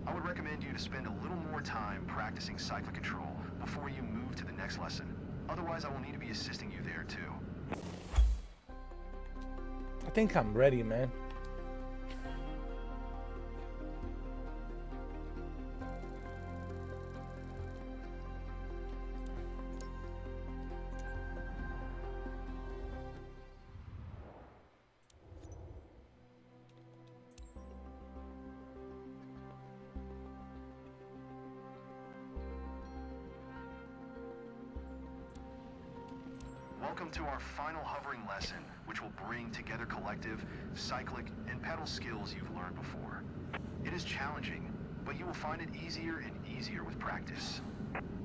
I would recommend you to spend a little more time practicing cyclic control before you move to the next lesson. Otherwise, I will need to be assisting you there too. I think I'm ready, man. Welcome to our final hovering lesson, which will bring together collective, cyclic, and pedal skills you've learned before. It is challenging, but you will find it easier and easier with practice.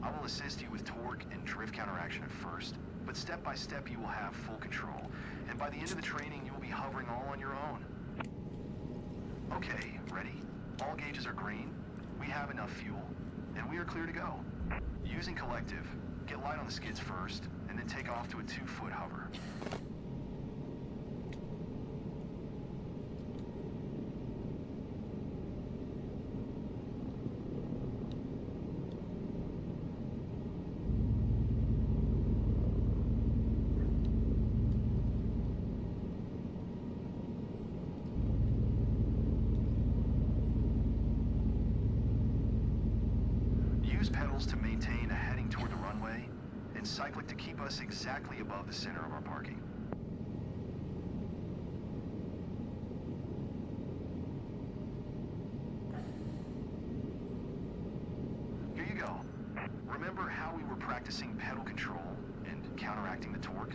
I will assist you with torque and drift counteraction at first, but step by step you will have full control, and by the end of the training you will be hovering all on your own. Okay, ready? All gauges are green, we have enough fuel, and we are clear to go. Using collective, get light on the skids first, and then take off to a 2-foot hover. Use pedals to maintain a heading toward the runway, and cyclic to keep us exactly above the center of our parking. Here you go. Remember how we were practicing pedal control and counteracting the torque?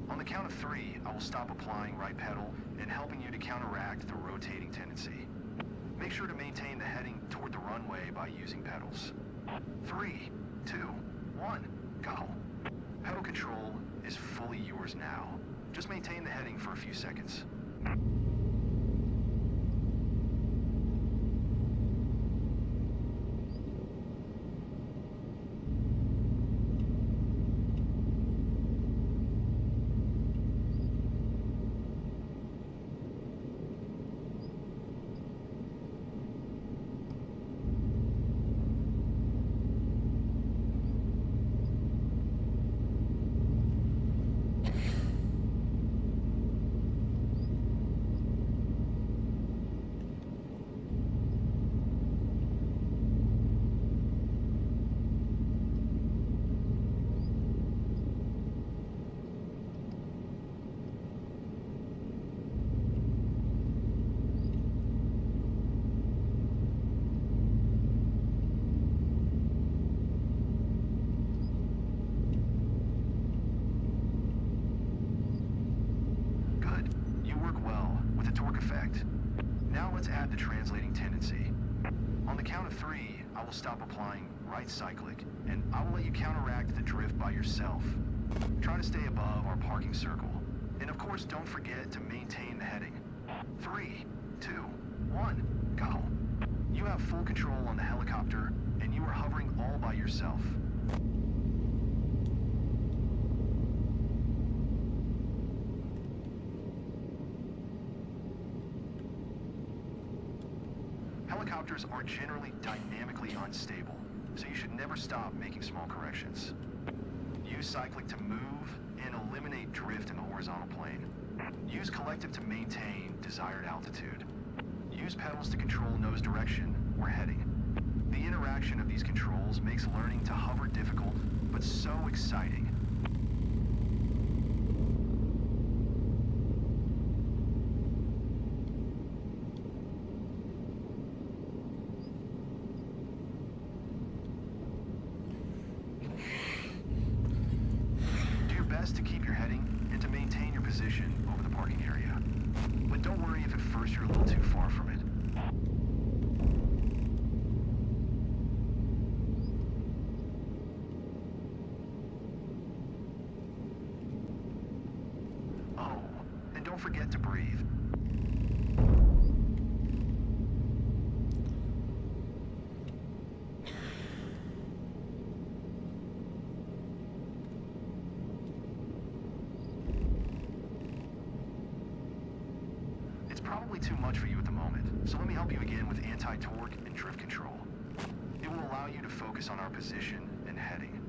On the count of 3, I will stop applying right pedal and helping you to counteract the rotating tendency. Make sure to maintain the heading toward the runway by using pedals. 3, 2, 1, go. Pedal control is fully yours now. Just maintain the heading for a few seconds. torque effect. Now let's add the translating tendency. On the count of 3, I will stop applying right cyclic, and I will let you counteract the drift by yourself. Try to stay above our parking circle. And of course, don't forget to maintain the heading. 3, 2, 1, go. You have full control on the helicopter, and you are hovering all by yourself. Helicopters are generally dynamically unstable, so you should never stop making small corrections. Use cyclic to move and eliminate drift in the horizontal plane. Use collective to maintain desired altitude. Use pedals to control nose direction or heading. The interaction of these controls makes learning to hover difficult, but so exciting. Do your best to keep your heading and to maintain your position over the parking area. But don't worry if at first you're a little too far from it. Oh, and don't forget to breathe. It's probably too much for you at the moment, so let me help you again with anti-torque and drift control. It will allow you to focus on our position and heading.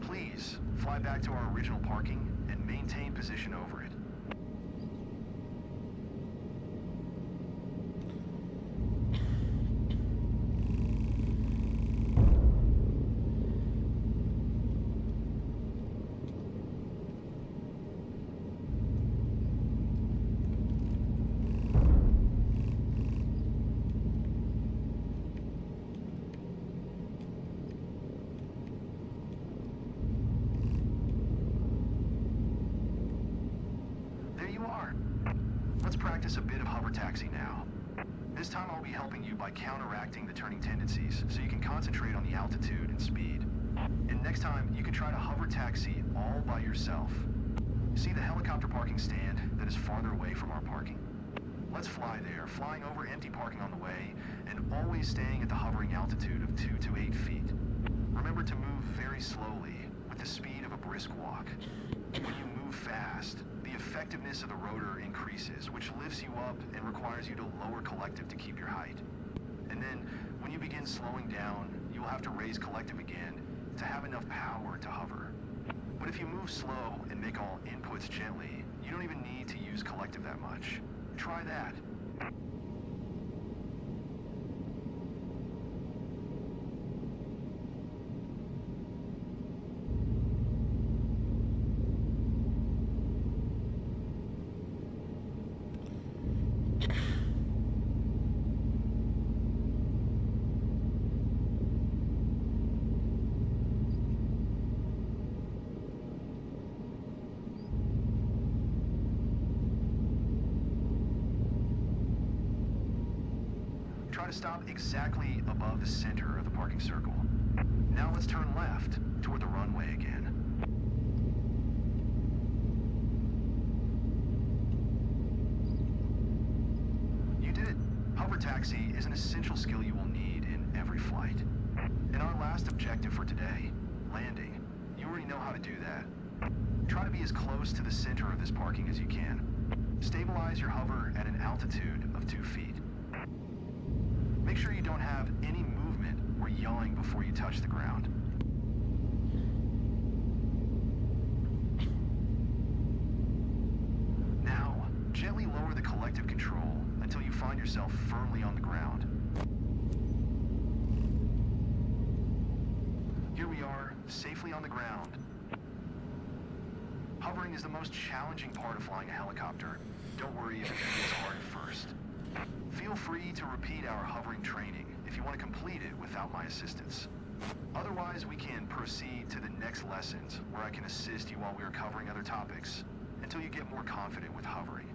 Please, fly back to our original parking and maintain position over it. There you are. Let's practice a bit of hover taxi now. This time I'll be helping you by counteracting the turning tendencies so you can concentrate on the altitude and speed. And next time, you can try to hover taxi all by yourself. See the helicopter parking stand that is farther away from our parking? Let's fly there, flying over empty parking on the way, and always staying at the hovering altitude of 2 to 8 feet. Remember to move very slowly, with the speed of a brisk walk. When you move fast, the effectiveness of the rotor increases, which lifts you up and requires you to lower collective to keep your height. And then, when you begin slowing down, you will have to raise collective again to have enough power to hover. But if you move slow and make all inputs gently, you don't even need to use collective that much. Try that. Try to stop exactly above the center of the parking circle. Now let's turn left toward the runway again. You did it. Hover taxi is an essential skill you will need in every flight. And our last objective for today, landing. You already know how to do that. Try to be as close to the center of this parking as you can. Stabilize your hover at an altitude of 2 feet. Make sure you don't have any movement or yawing before you touch the ground. Now, gently lower the collective control until you find yourself firmly on the ground. Here we are, safely on the ground. Hovering is the most challenging part of flying a helicopter. Don't worry if it feels hard at first. Feel free to repeat our hovering training if you want to complete it without my assistance. Otherwise, we can proceed to the next lessons, where I can assist you while we are covering other topics, until you get more confident with hovering.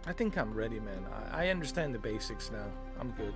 I think I'm ready, man. I understand the basics now. I'm good.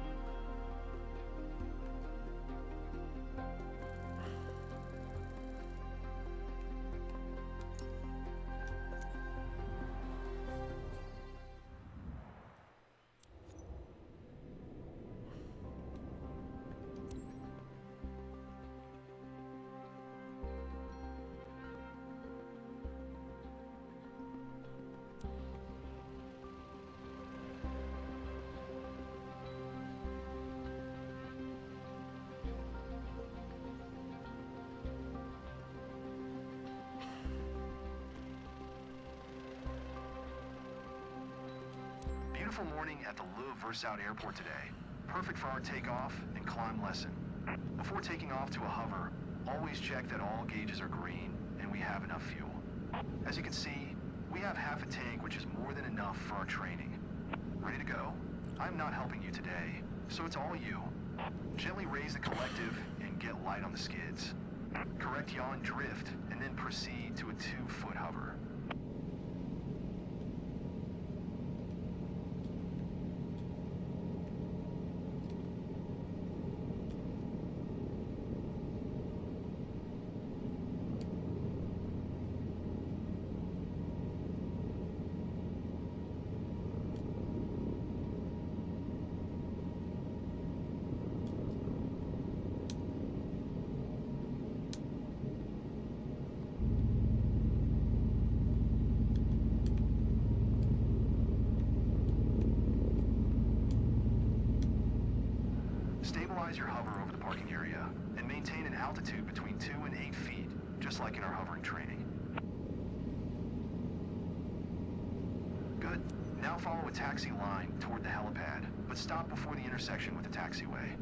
Beautiful morning at the Le Airport today. Perfect for our takeoff and climb lesson. Before taking off to a hover, always check that all gauges are green and we have enough fuel. As you can see, we have half a tank, which is more than enough for our training. Ready to go? I'm not helping you today, so it's all you. Gently raise the collective and get light on the skids. Correct yaw and drift, and then proceed to a 2-foot hover. Stabilize your hover over the parking area and maintain an altitude between 2 and 8 feet, just like in our hovering training. Good. Now follow a taxi line toward the helipad, but stop before the intersection with the taxiway.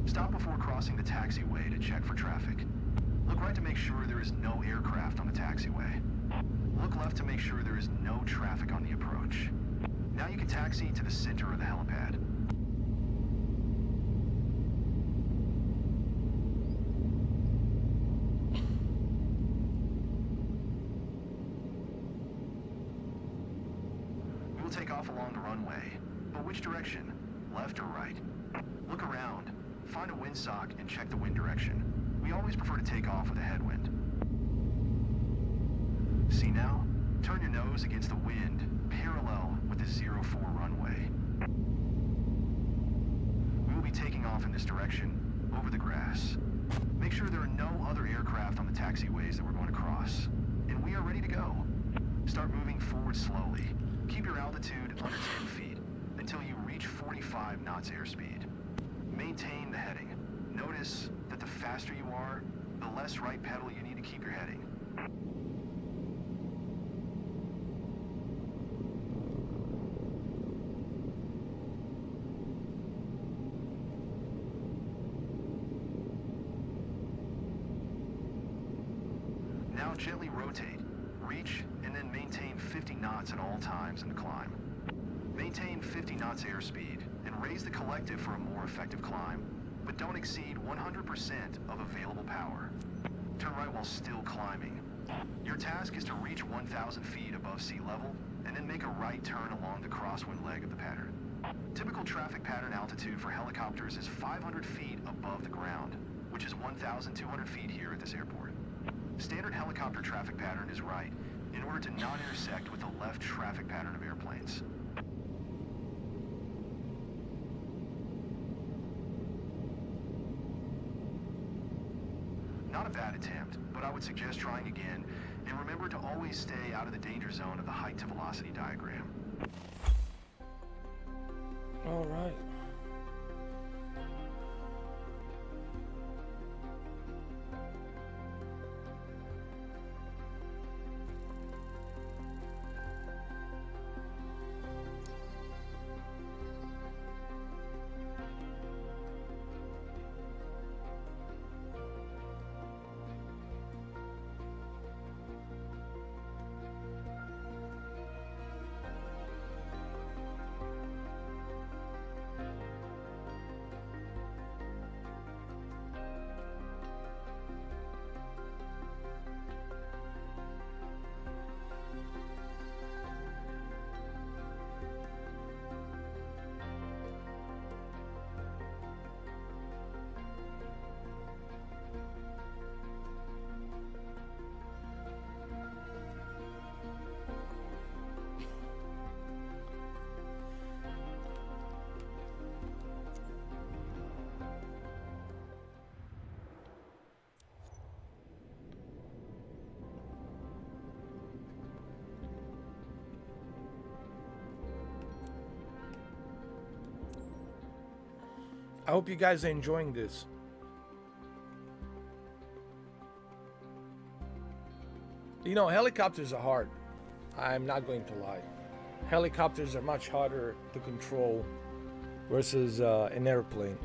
Stop before crossing the taxiway to check for traffic. Look right to make sure there is no aircraft on the taxiway. Look left to make sure there is no traffic on the approach. Now you can taxi to the center of the helipad. We will take off along the runway, but which direction? Left or right? Look around. Find a windsock and check the wind direction. We always prefer to take off with a headwind. See now? Turn your nose against the wind, parallel with the 04 runway. We will be taking off in this direction, over the grass. Make sure there are no other aircraft on the taxiways that we're going to cross. And we are ready to go. Start moving forward slowly. Keep your altitude under 10 feet until you reach 45 knots airspeed. Maintain the heading. Notice that the faster you are, the less right pedal you need to keep your heading. Now gently rotate, reach, and then maintain 50 knots at all times in the climb. Maintain 50 knots airspeed and raise the collective for a more effective climb, but don't exceed 100% of available power. Turn right while still climbing. Your task is to reach 1,000 feet above sea level and then make a right turn along the crosswind leg of the pattern. Typical traffic pattern altitude for helicopters is 500 feet above the ground, which is 1,200 feet here at this airport. Standard helicopter traffic pattern is right in order to not intersect with the left traffic pattern of airplanes. Not a bad attempt, but I would suggest trying again, and remember to always stay out of the danger zone of the height to velocity diagram. All right. I hope you guys are enjoying this. You know, helicopters are hard. I'm not going to lie. Helicopters are much harder to control versus an airplane.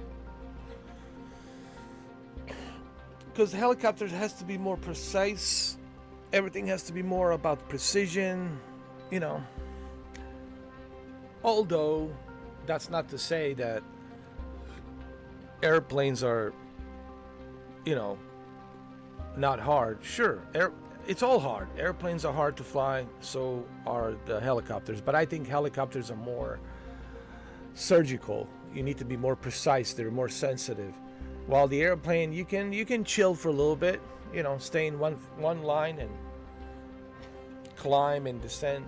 Because helicopters has to be more precise. Everything has to be more about precision, you know. Although, that's not to say that airplanes are, you know, not hard. Sure, it's all hard. Airplanes are hard to fly, so are the helicopters. But I think helicopters are more surgical. You need to be more precise. They're more sensitive. While the airplane, you can chill for a little bit, you know, stay in one line and climb and descend.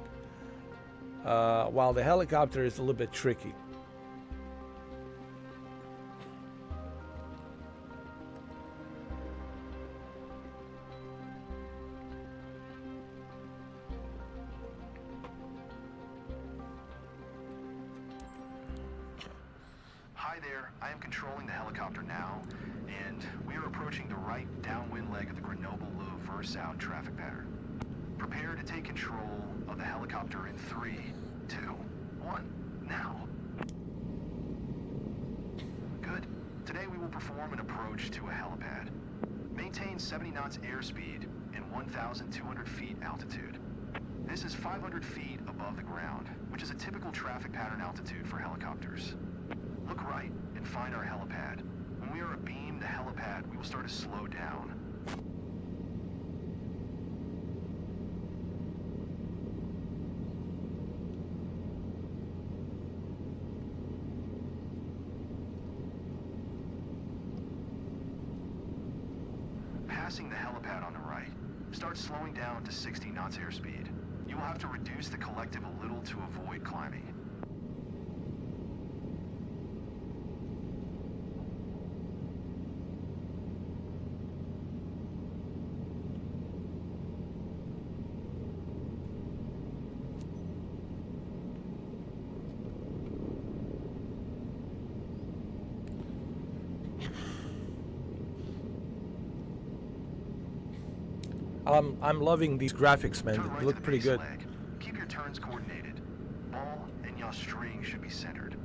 While the helicopter is a little bit tricky. Hi there, I am controlling the helicopter now, and we are approaching the right downwind leg of the Grenoble-Le-Versau traffic pattern. Prepare to take control of the helicopter in 3, 2, 1, now. Good. Today we will perform an approach to a helipad. Maintain 70 knots airspeed and 1,200 feet altitude. This is 500 feet above the ground, which is a typical traffic pattern altitude for helicopters. Look right and find our helipad. When we are abeam the helipad, we will start to slow down. Passing the helipad on the right, start slowing down to 60 knots airspeed. You will have to reduce the collective a little to avoid climbing. I'm loving these graphics, man. Turn They right to look the pretty base good. leg. Keep your turns coordinated. Ball and yaw string should be centered.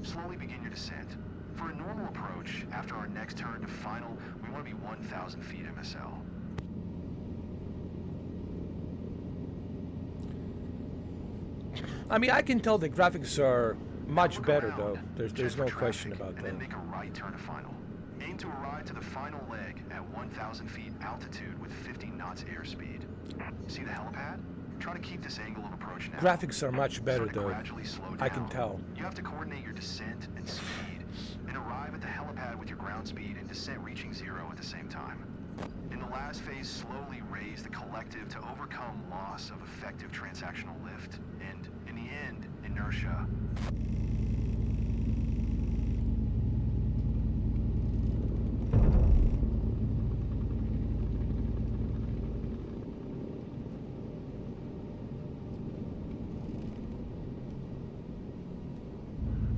Slowly begin your descent. For a normal approach, after our next turn to final, we want to be 1,000 feet MSL. I mean, I can tell the graphics are much Look better, around. though. There's Check no for question traffic, about and that. then make a right turn to final. Aim to arrive to the final leg at 1,000 feet altitude with 50 knots airspeed. See the helipad? Try to keep this angle of approach now. Graphics are much better, Start to though. gradually slow I down. can tell. You have to coordinate your descent and speed, and arrive at the helipad with your ground speed and descent reaching 0 at the same time. In the last phase, slowly raise the collective to overcome loss of effective transactional lift, and, in the end, inertia.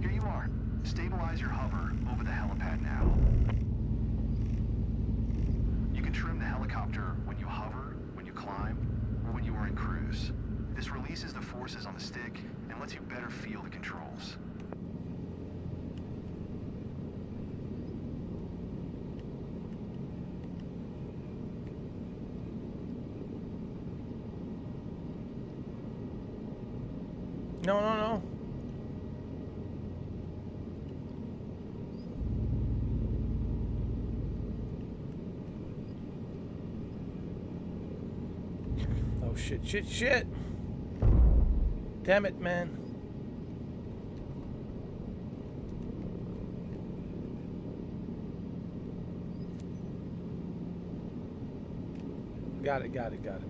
Here you are. Stabilize your hover over the helipad now. You can trim the helicopter when you hover, when you climb, or when you are in cruise. This releases the forces on the stick and lets you better feel the controls. No, no, no. Oh, shit, shit, shit. Damn it, man. Got it, got it, got it.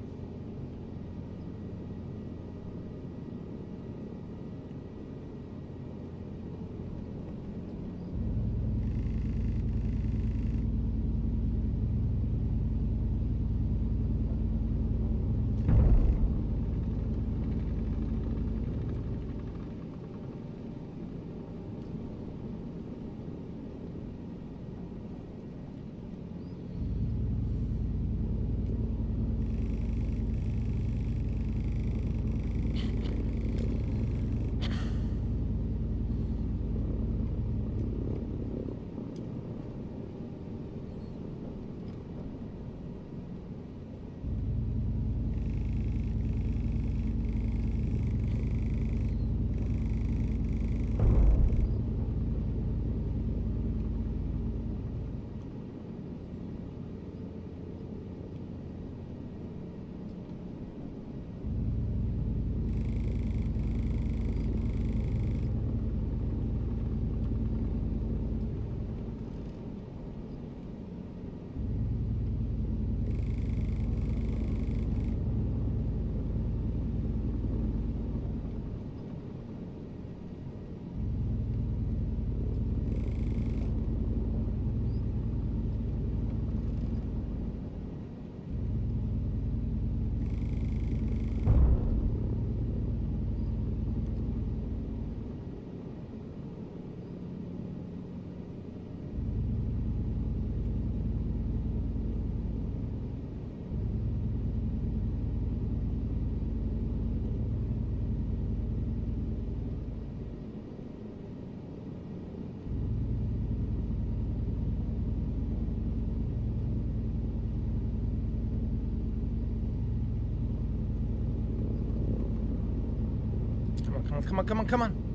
Come on, come on, come on.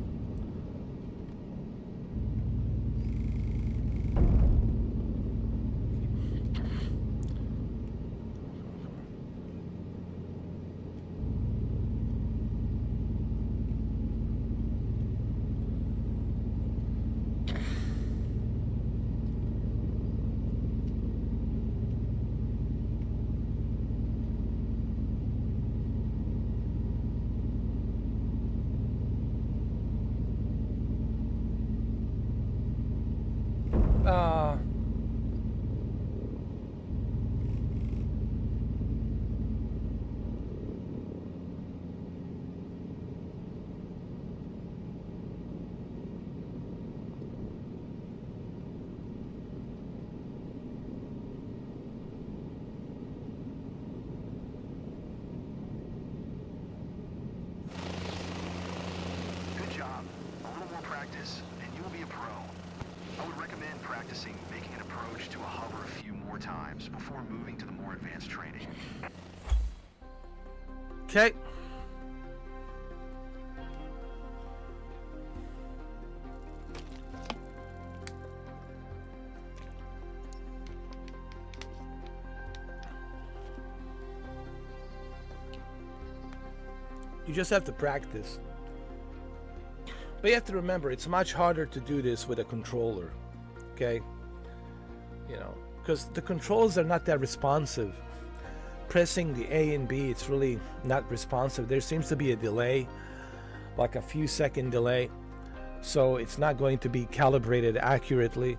before moving to the more advanced training. Okay. You just have to practice. But you have to remember, it's much harder to do this with a controller. Okay? You know, because the controls are not that responsive. Pressing the A and B, it's really not responsive. There seems to be a delay, like a few second delay. So it's not going to be calibrated accurately.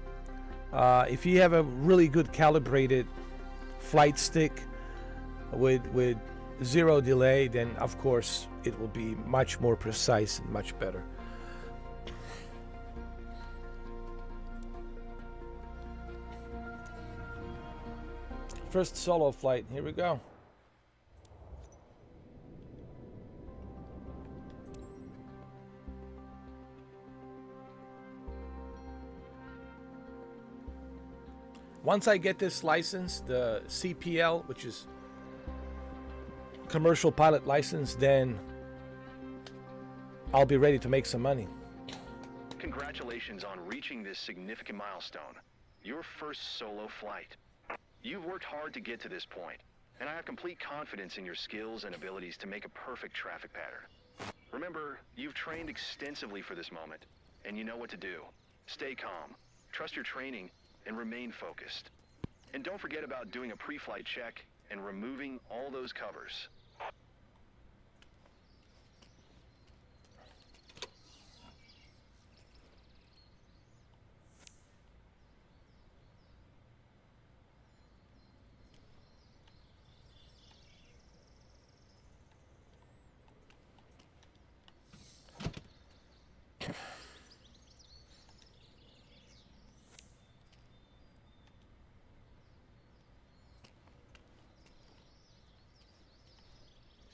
If you have a really good calibrated flight stick with zero delay, then of course it will be much more precise and much better. First solo flight, here we go. Once I get this license, the CPL, which is commercial pilot license, then I'll be ready to make some money. Congratulations on reaching this significant milestone, your first solo flight. You've worked hard to get to this point, and I have complete confidence in your skills and abilities to make a perfect traffic pattern. Remember, you've trained extensively for this moment, and you know what to do. Stay calm, trust your training, and remain focused. And don't forget about doing a pre-flight check and removing all those covers.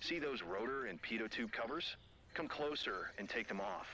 See those rotor and pitot tube covers? Come closer and take them off.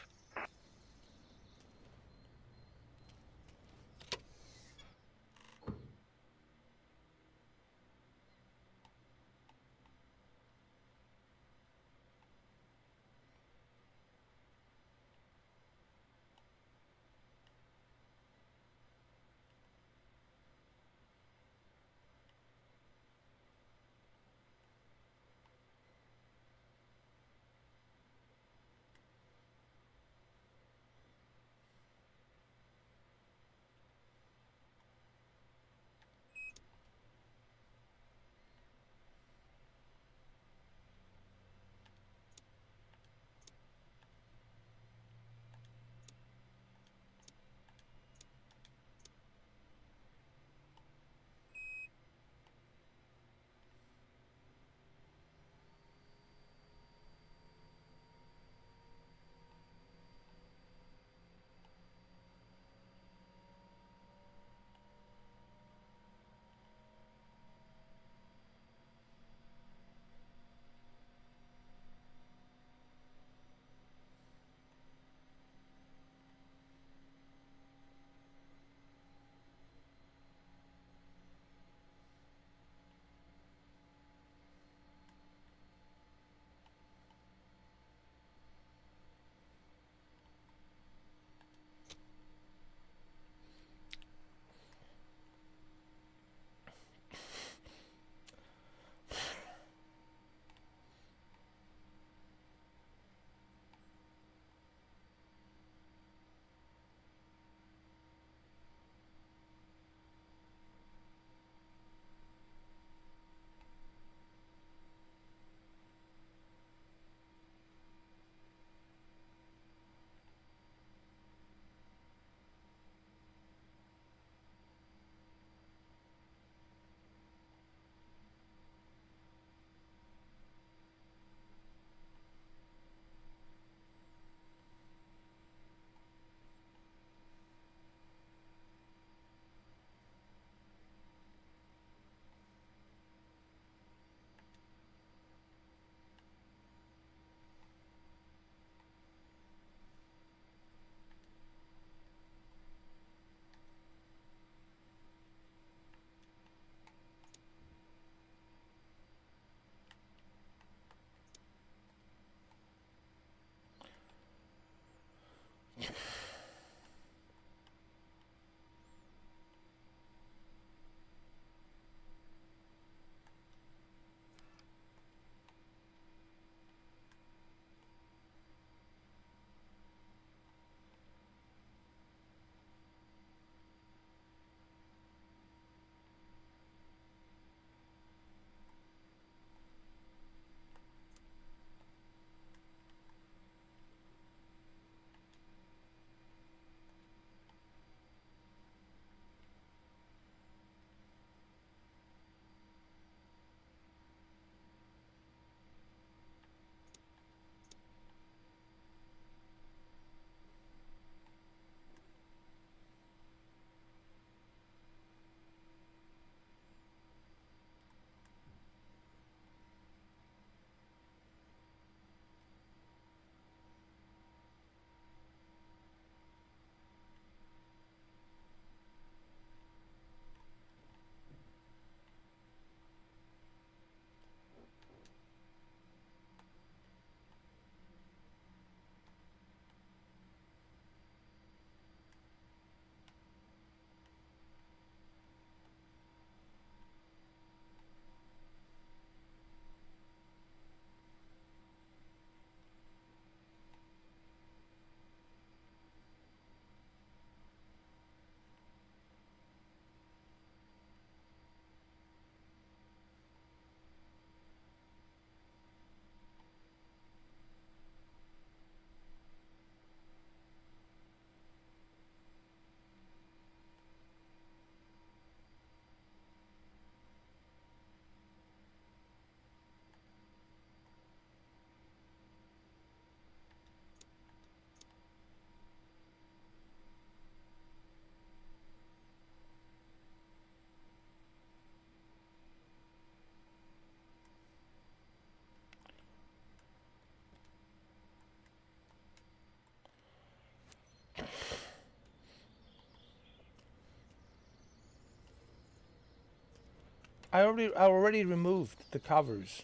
I already removed the covers.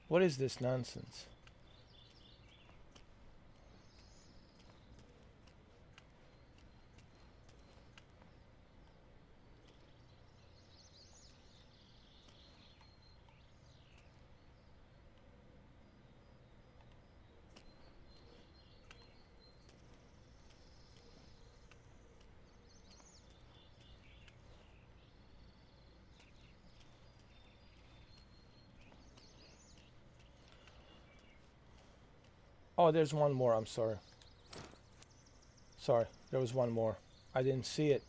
What is this nonsense? Oh, there's one more. I'm sorry. Sorry, there was one more. I didn't see it.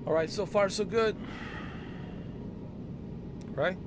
All right, so far so good. Right?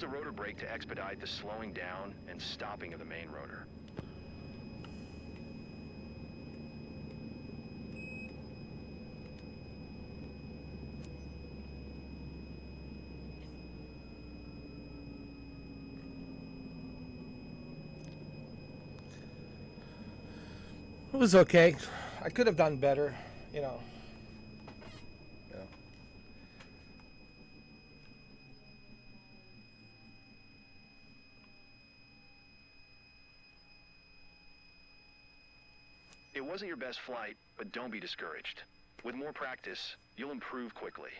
Use the rotor brake to expedite the slowing down and stopping of the main rotor. It was okay. I could have done better, you know. It wasn't your best flight, but don't be discouraged. With more practice, you'll improve quickly.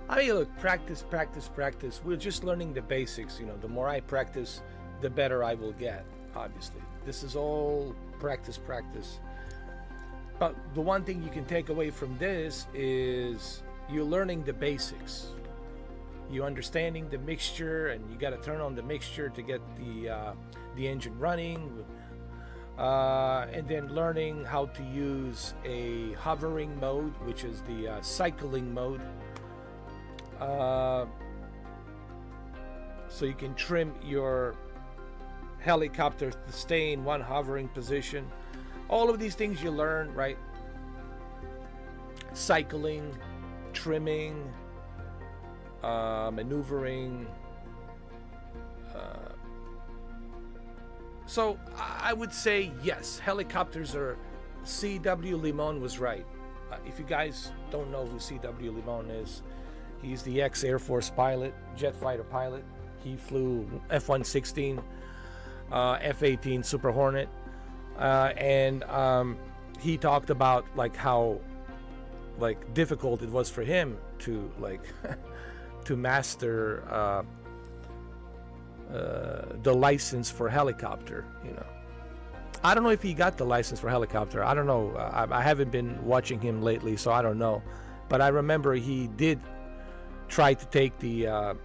I mean, look, practice, practice, practice. We're just learning the basics, you know. The more I practice, the better I will get, obviously. This is all practice, practice. But the one thing you can take away from this is you're learning the basics. You're understanding the mixture, and you got to turn on the mixture to get the engine running. And then learning how to use a hovering mode, which is the cycling mode. So you can trim your helicopter to stay in one hovering position. All of these things you learn, right? Cycling, trimming, maneuvering. So I would say yes, helicopters are. C.W. Limon was right. If you guys don't know who C.W. Limon is, he's the ex-Air Force pilot, jet fighter pilot. He flew F-116, F-18 Super Hornet, and he talked about like how like difficult it was for him to like to master the license for helicopter. You know, I don't know if he got the license for helicopter. I don't know. I haven't been watching him lately, so I don't know. But I remember he did try to take the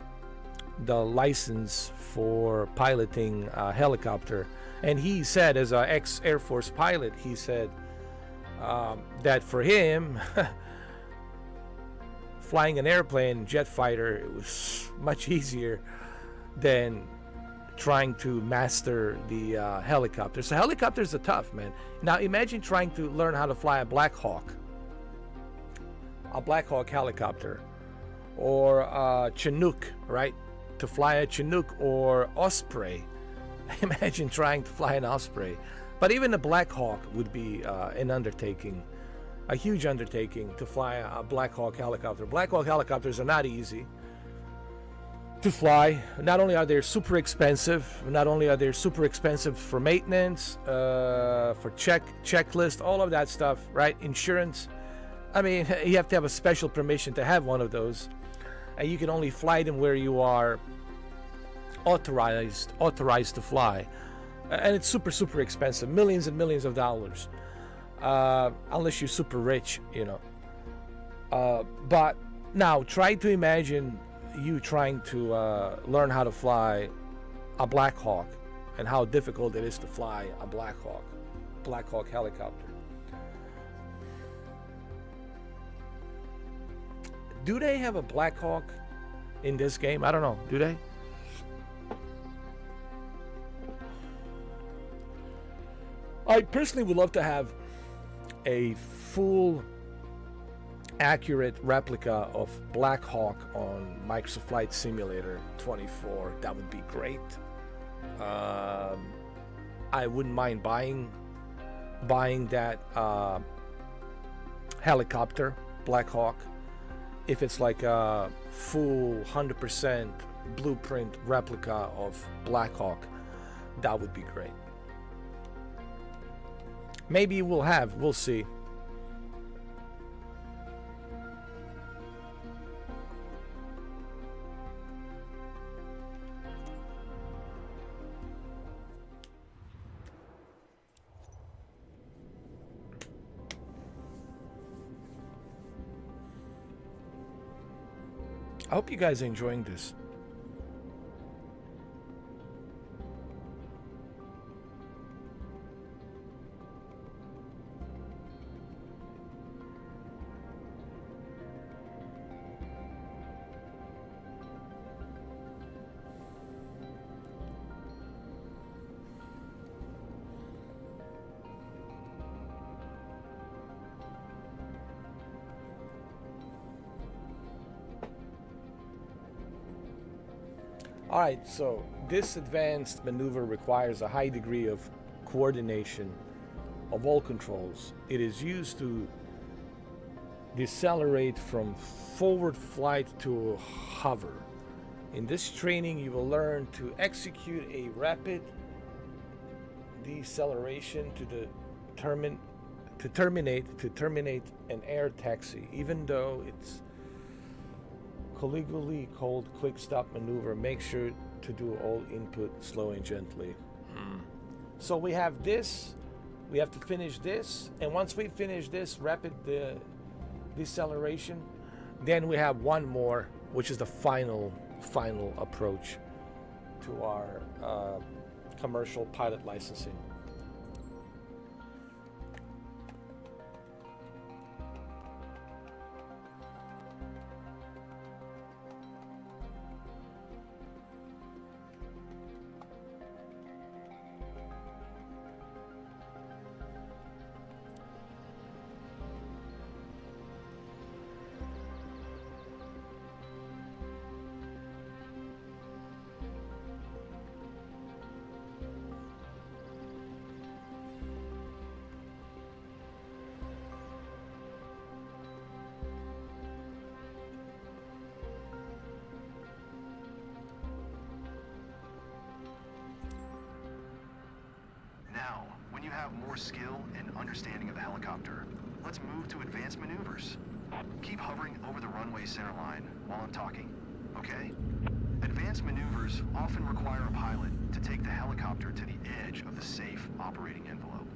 license for piloting a helicopter, and he said, as an ex-Air Force pilot, he said that for him flying an airplane, jet fighter, it was much easier than trying to master the helicopter. So helicopters are tough, man. Now imagine trying to learn how to fly a Black Hawk helicopter, or a Chinook, right? To fly a Chinook or Osprey. Imagine trying to fly an Osprey. But even a Black Hawk would be an undertaking, a huge undertaking to fly a Black Hawk helicopter. Black Hawk helicopters are not easy to fly. Not only are they super expensive, for maintenance, for checklist, all of that stuff, right? Insurance. I mean, you have to have a special permission to have one of those, and you can only fly them where you are authorized to fly, and it's super expensive, millions and millions of dollars, unless you're super rich, you know. But now try to imagine you trying to learn how to fly a Black Hawk, and how difficult it is to fly a Black Hawk helicopter. Do they have a Black Hawk in this game? I don't know. Do they? I personally would love to have a full, accurate replica of Black Hawk on Microsoft Flight Simulator 24. That would be great. I wouldn't mind buying that helicopter, Black Hawk, if it's like a full 100% blueprint replica of Black Hawk. That would be great. Maybe we'll see. I hope you guys are enjoying this. Alright, so this advanced maneuver requires a high degree of coordination of all controls. It is used to decelerate from forward flight to hover. In this training, you will learn to execute a rapid deceleration to terminate an air taxi, even though it's colloquially called quick stop maneuver. Make sure to do all input slowly and gently. So we have this, we have to finish this, and once we finish this rapid deceleration, then we have one more, which is the final approach to our commercial pilot licensing. Now, when you have more skill and understanding of the helicopter, let's move to advanced maneuvers. Keep hovering over the runway center line while I'm talking, okay? Advanced maneuvers often require a pilot to take the helicopter to the edge of the safe operating envelope.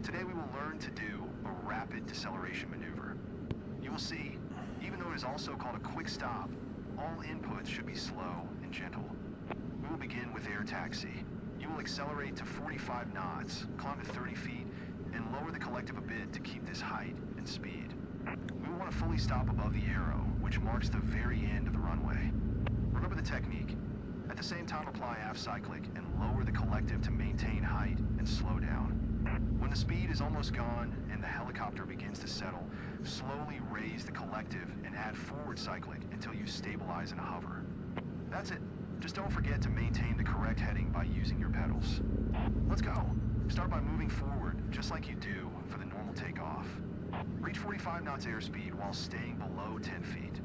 Today we will learn to do a rapid deceleration maneuver. You will see, even though it is also called a quick stop, all inputs should be slow and gentle. We will begin with air taxi. You will accelerate to 45 knots, climb to 30 feet, and lower the collective a bit to keep this height and speed. We will want to fully stop above the arrow, which marks the very end of the runway. Remember the technique. At the same time, apply aft cyclic and lower the collective to maintain height and slow down. When the speed is almost gone and the helicopter begins to settle, slowly raise the collective and add forward cyclic until you stabilize and hover. That's it. Just don't forget to maintain the correct heading by using your pedals. Let's go. Start by moving forward, just like you do for the normal takeoff. Reach 45 knots airspeed while staying below 10 feet.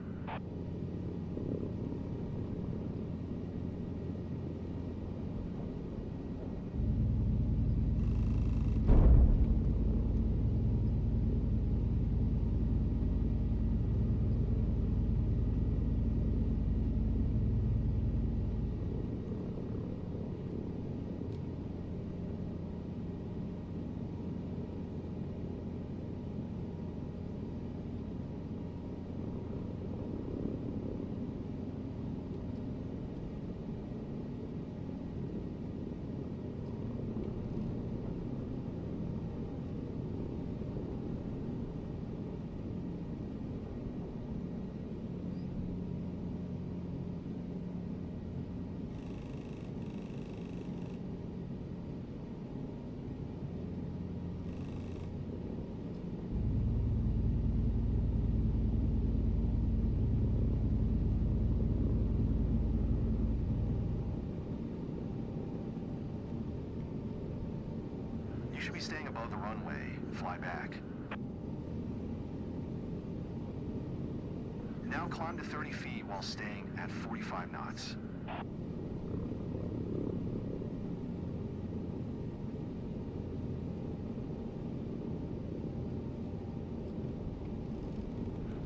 You should be staying above the runway. Fly back. Now climb to 30 feet while staying at 45 knots.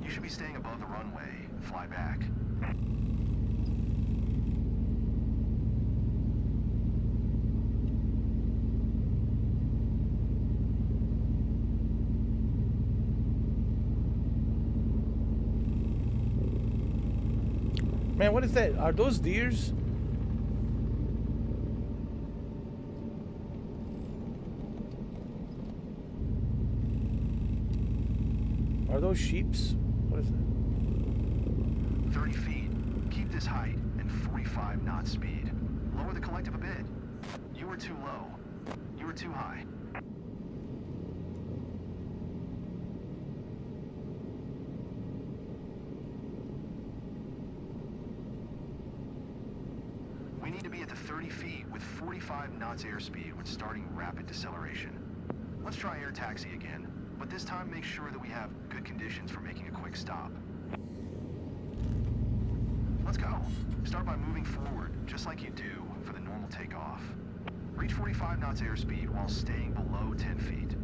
You should be staying above the runway. Fly back. Man, what is that? Are those deers? Are those sheeps? What is that? 30 feet. Keep this height and 45 knot speed. Lower the collective a bit. You were too low. You were too high. 30 feet with 45 knots airspeed when starting rapid deceleration. Let's try air taxi again, but this time make sure that we have good conditions for making a quick stop. Let's go. Start by moving forward, just like you do for the normal takeoff. Reach 45 knots airspeed while staying below 10 feet.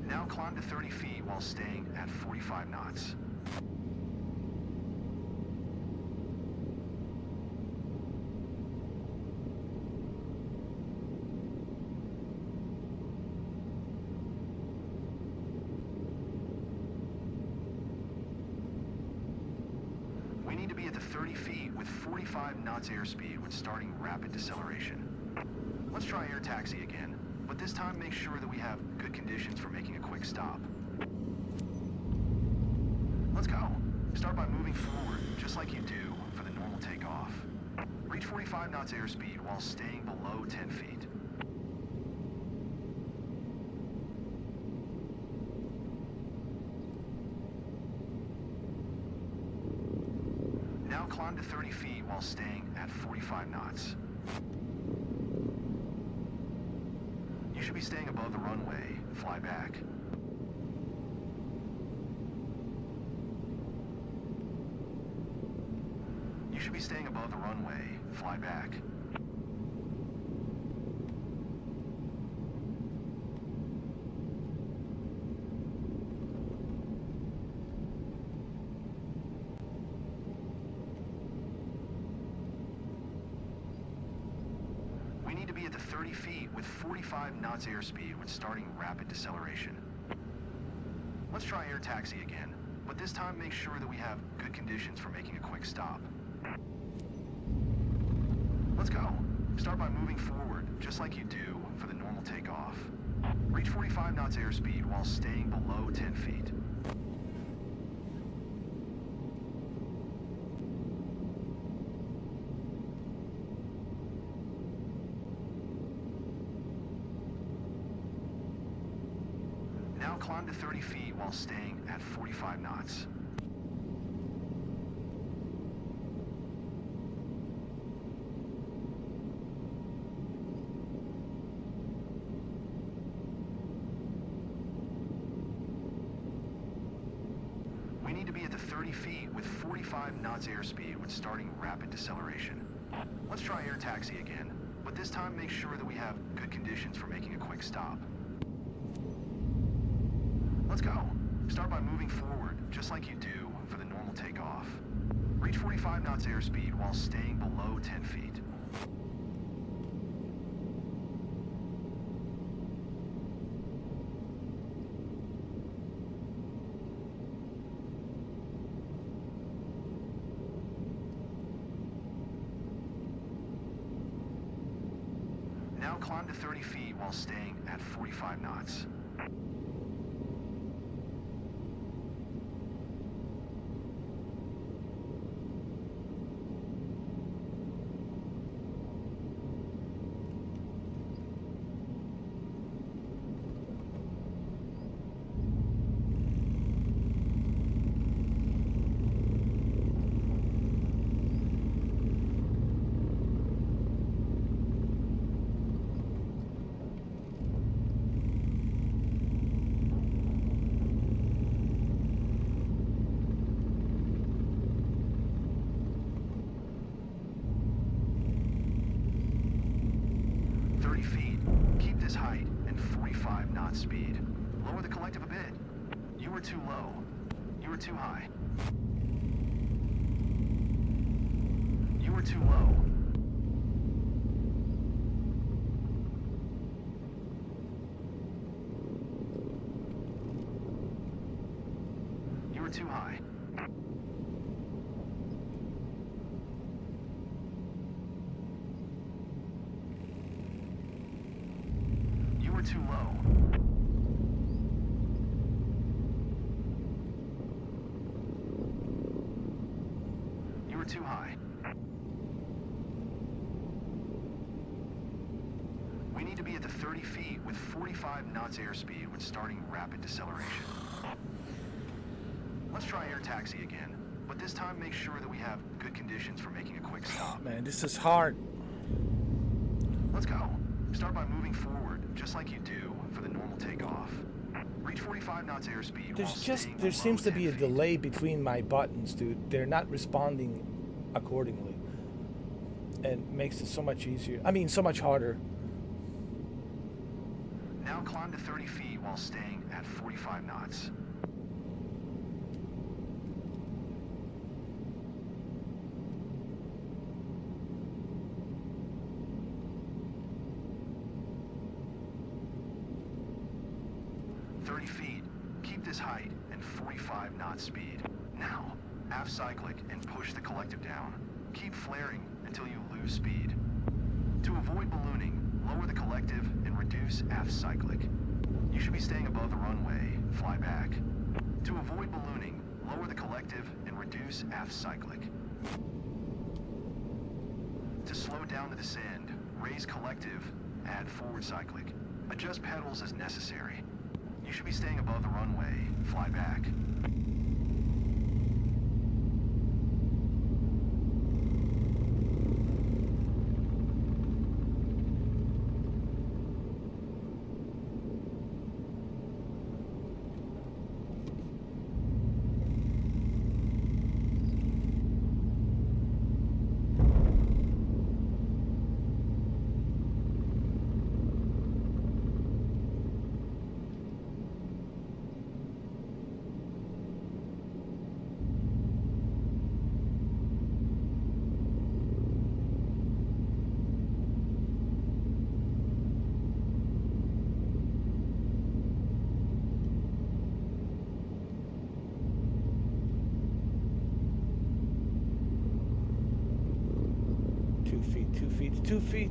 Now climb to 30 feet while staying at 45 knots. We need to be at the 30 feet with 45 knots airspeed when starting rapid deceleration. Let's try air taxi again, but this time make sure that we have good conditions for making a quick stop. Let's go. Start by moving forward, just like you do for the normal takeoff. Reach 45 knots airspeed while staying below 10 feet. Now climb to 30 feet while staying at 45 knots. You should be staying above the runway. Fly back. You should be staying above the runway. Fly back. We need to be at the 30 feet with 45 knots airspeed when starting rapid deceleration. Let's try air taxi again, but this time make sure that we have good conditions for making a quick stop. Let's go. Start by moving forward, just like you do for the normal takeoff. Reach 45 knots airspeed while staying below 10 feet. Now climb to 30 feet while staying at 45 knots. We need to be at the 30 feet with 45 knots airspeed when starting rapid deceleration. Let's try air taxi again, but this time make sure that we have good conditions for making a quick stop. Let's go. Start by moving forward, just like you do for the normal takeoff. Reach 45 knots airspeed while staying below 10 feet. Now climb to 30 feet while staying at 45 knots. Height and 45 knot speed. Lower the collective a bit. You were too low. You were too high. You were too low. You were too high. You were too low. You were too high. We need to be at the 30 feet with 45 knots airspeed when starting rapid deceleration. Let's try air taxi again, but this time make sure that we have good conditions for making a quick stop. Man, this is hard. Let's go. Start by moving forward, just like you do for the normal takeoff. Reach 45 knots airspeed. There seems to be a delay between my buttons, dude. They're not responding accordingly. And makes it so much easier. I mean, so much harder. Now climb to 30 feet while staying at 45 knots. Height and 45 knot speed. Now, aft cyclic and push the collective down. Keep flaring until you lose speed. To avoid ballooning, lower the collective and reduce aft cyclic. You should be staying above the runway. Fly back. To avoid ballooning, lower the collective and reduce aft cyclic. To slow down the descend, raise collective, add forward cyclic. Adjust pedals as necessary. You should be staying above the runway. Fly back. Two feet.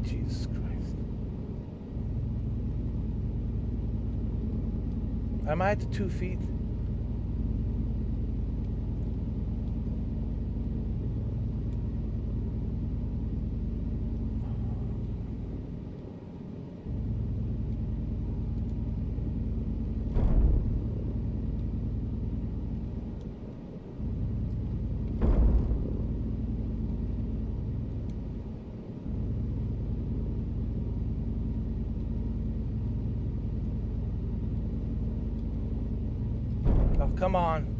Jesus Christ. Am I at 2 feet? Come on.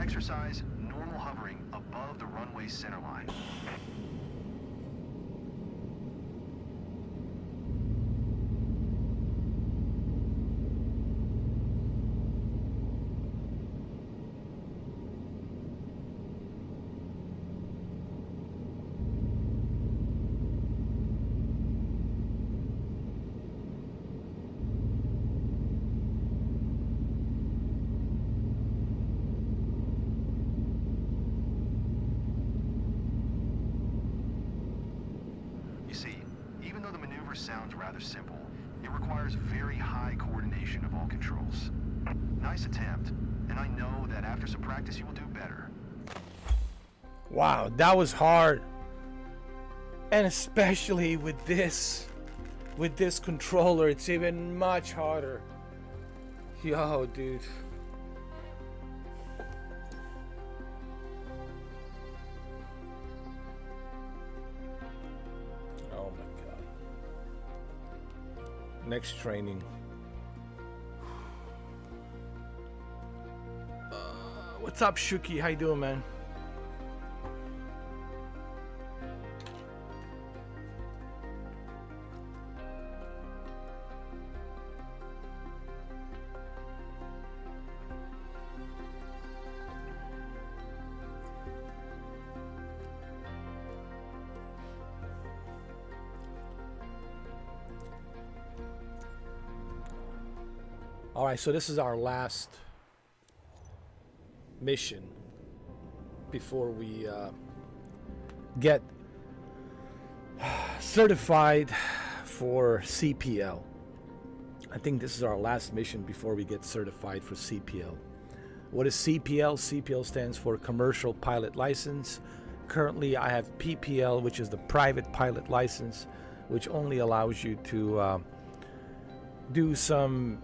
Exercise normal hovering above the runway center line. Sounds rather simple. It It requires very high coordination of all controls. Nice attempt, and I know that after some practice you will do better. Wow, that was hard. And especially with this controller, it's even much harder. Yo, dude. Oh my god. Next training. What's up, Shuki? How you doing, man? All right, so this is our last mission before we get certified for CPL. I think this is our last mission before we get certified for CPL. What is CPL? CPL stands for Commercial Pilot License. Currently, I have PPL, which is the Private Pilot License, which only allows you to do some,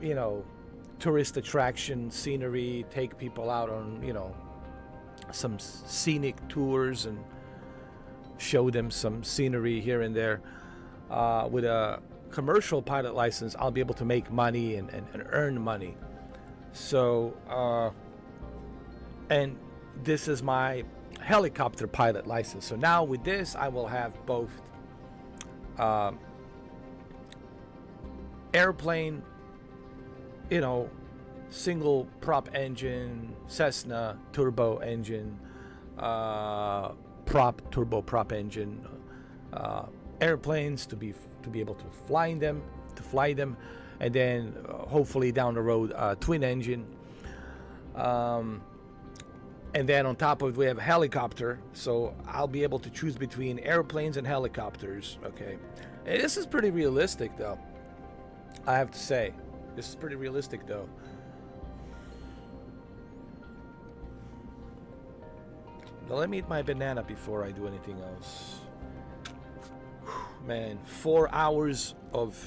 tourist attraction scenery, take people out on, some scenic tours and show them some scenery here and there. With a commercial pilot license, I'll be able to make money and earn money. So, and this is my helicopter pilot license. So now with this, I will have both airplane, single prop engine, Cessna turbo engine, turbo prop engine, airplanes to be able to fly them, and then hopefully down the road twin engine. And then on top of it, we have a helicopter, so I'll be able to choose between airplanes and helicopters. Okay, and this is pretty realistic, though. I have to say, this is pretty realistic, though. Now let me eat my banana before I do anything else. Man, 4 hours of...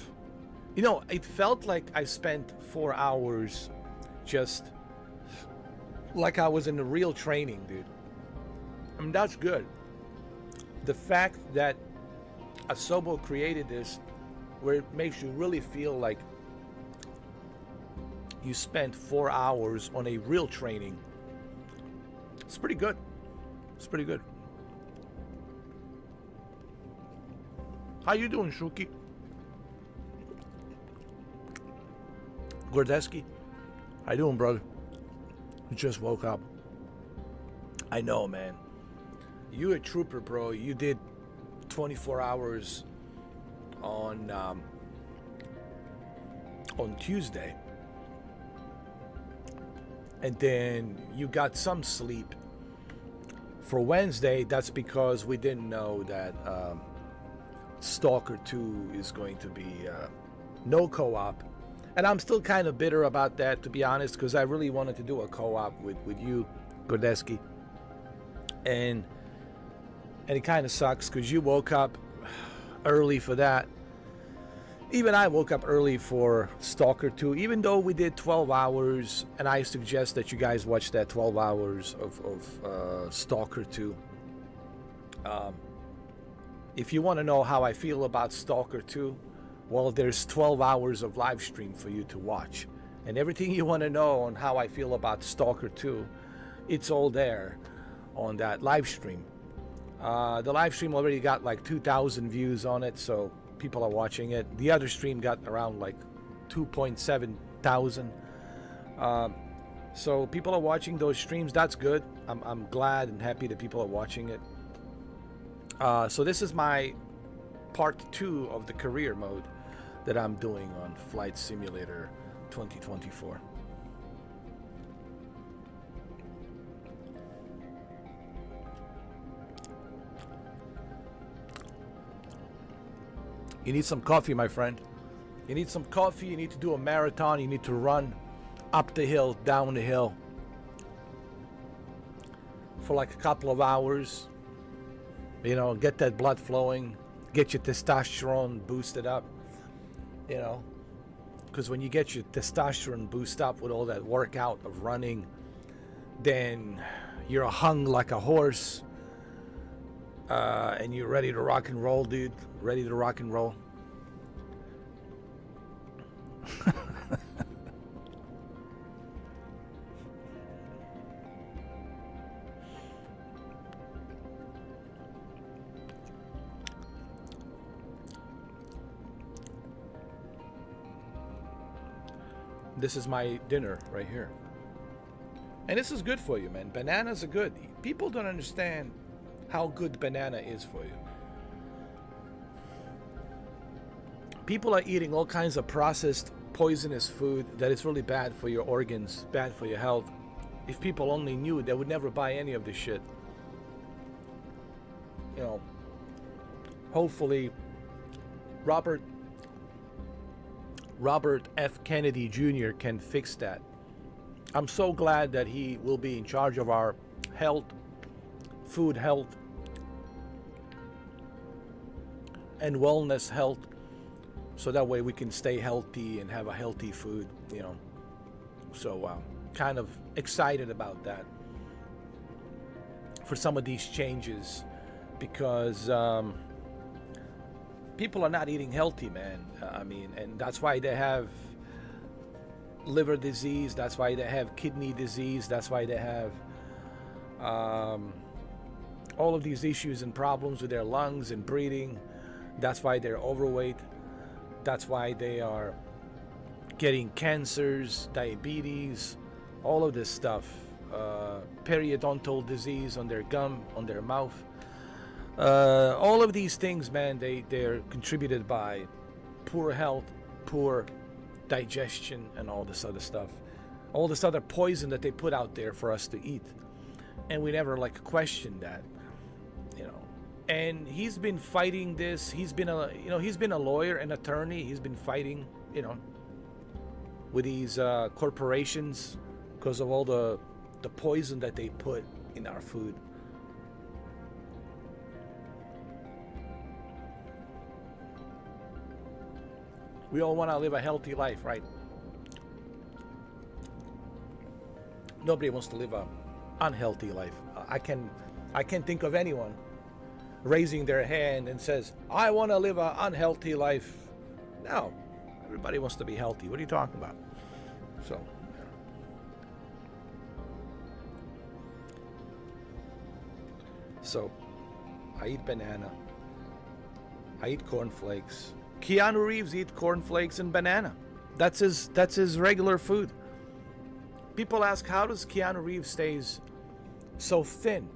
it felt like I spent 4 hours just like I was in the real training, dude. I mean, that's good. The fact that Asobo created this, where it makes you really feel like you spent 4 hours on a real training, it's pretty good. It's pretty good. How you doing, Shuki? Gordeski? How you doing, brother? You just woke up. I know, man. You a trooper, bro. You did 24 hours on Tuesday. And then you got some sleep. For Wednesday, that's because we didn't know that Stalker 2 is going to be no co-op. And I'm still kind of bitter about that, to be honest, because I really wanted to do a co-op with you, Gordeski. And it kind of sucks because you woke up early for that. Even I woke up early for Stalker 2, even though we did 12 hours, and I suggest that you guys watch that 12 hours of Stalker 2. If you want to know how I feel about Stalker 2, well, there's 12 hours of live stream for you to watch. And everything you want to know on how I feel about Stalker 2, it's all there on that live stream. The live stream already got like 2,000 views on it, so people are watching it. The other stream got around like 2.7 thousand. So people are watching those streams. That's good. I'm glad and happy that people are watching it. So this is my part 2 of the career mode that I'm doing on Flight Simulator 2024. You need some coffee, my friend. You need some coffee, you need to do a marathon, you need to run up the hill, down the hill for like a couple of hours. You know, get that blood flowing, get your testosterone boosted up, you know. Because when you get your testosterone boosted up with all that workout of running, then you're hung like a horse, and you're ready to rock and roll, dude. Ready to rock and roll. This is my dinner right here. And this is good for you, man. Bananas are good. People don't understand how good banana is for you. People are eating all kinds of processed, poisonous food that is really bad for your organs, bad for your health. If people only knew, they would never buy any of this shit. You know, hopefully Robert F. Kennedy Jr. can fix that. I'm so glad that he will be in charge of our health, food health, and wellness health, so that way we can stay healthy and have a healthy food, you know. So kind of excited about that for some of these changes, because people are not eating healthy, man. I mean, and that's why they have liver disease, that's why they have kidney disease, that's why they have all of these issues and problems with their lungs and breathing. That's why they're overweight. That's why they are getting cancers, diabetes, all of this stuff, periodontal disease on their gum, on their mouth. All of these things, man, they're contributed by poor health, poor digestion, and all this other stuff, all this other poison that they put out there for us to eat, and we never like question that, you know. And he's been fighting this. He's been a lawyer, an attorney. He's been fighting, you know, with these corporations because of all the poison that they put in our food. We all want to live a healthy life, right? Nobody wants to live an unhealthy life. I can't think of anyone raising their hand and says, I want to live an unhealthy life. No, everybody wants to be healthy. What are you talking about? So I eat banana. I eat cornflakes. Keanu Reeves eats cornflakes and banana. That's his regular food. People ask, how does Keanu Reeves stays so thin,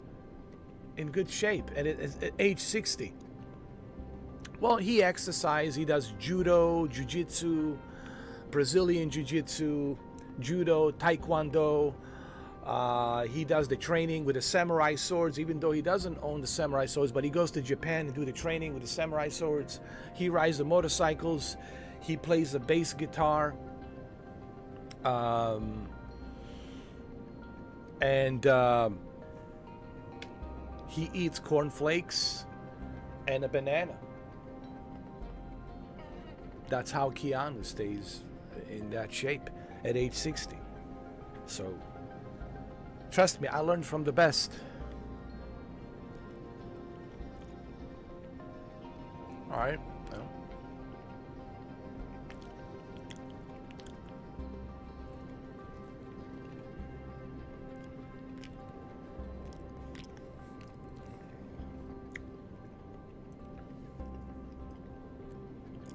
in good shape, and at age 60? Well, he exercises. He does judo, jiu-jitsu, Brazilian jiu-jitsu, judo, taekwondo. He does the training with the samurai swords, even though he doesn't own the samurai swords, but he goes to Japan and do the training with the samurai swords. He rides the motorcycles. He plays the bass guitar. He eats cornflakes and a banana. That's how Keanu stays in that shape at age 60. So trust me, I learned from the best. All right. Well.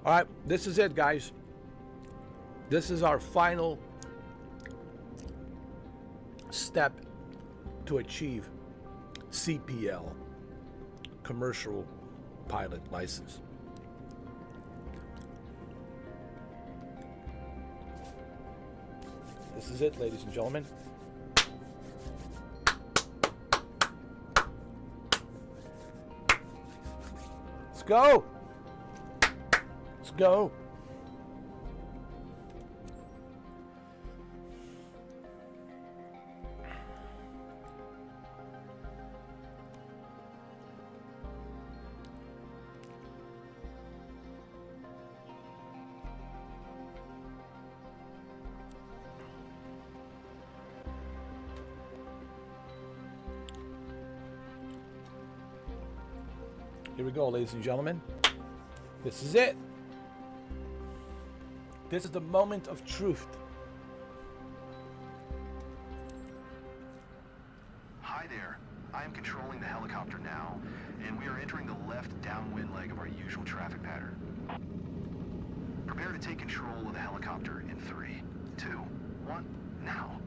All right, this is it, guys. This is our final step to achieve CPL, commercial pilot license. This is it, ladies and gentlemen. Let's go. Let's go. Here we go, ladies and gentlemen. This is it. This is the moment of truth. Hi there. I am controlling the helicopter now, and we are entering the left downwind leg of our usual traffic pattern. Prepare to take control of the helicopter in 3, 2, 1, now.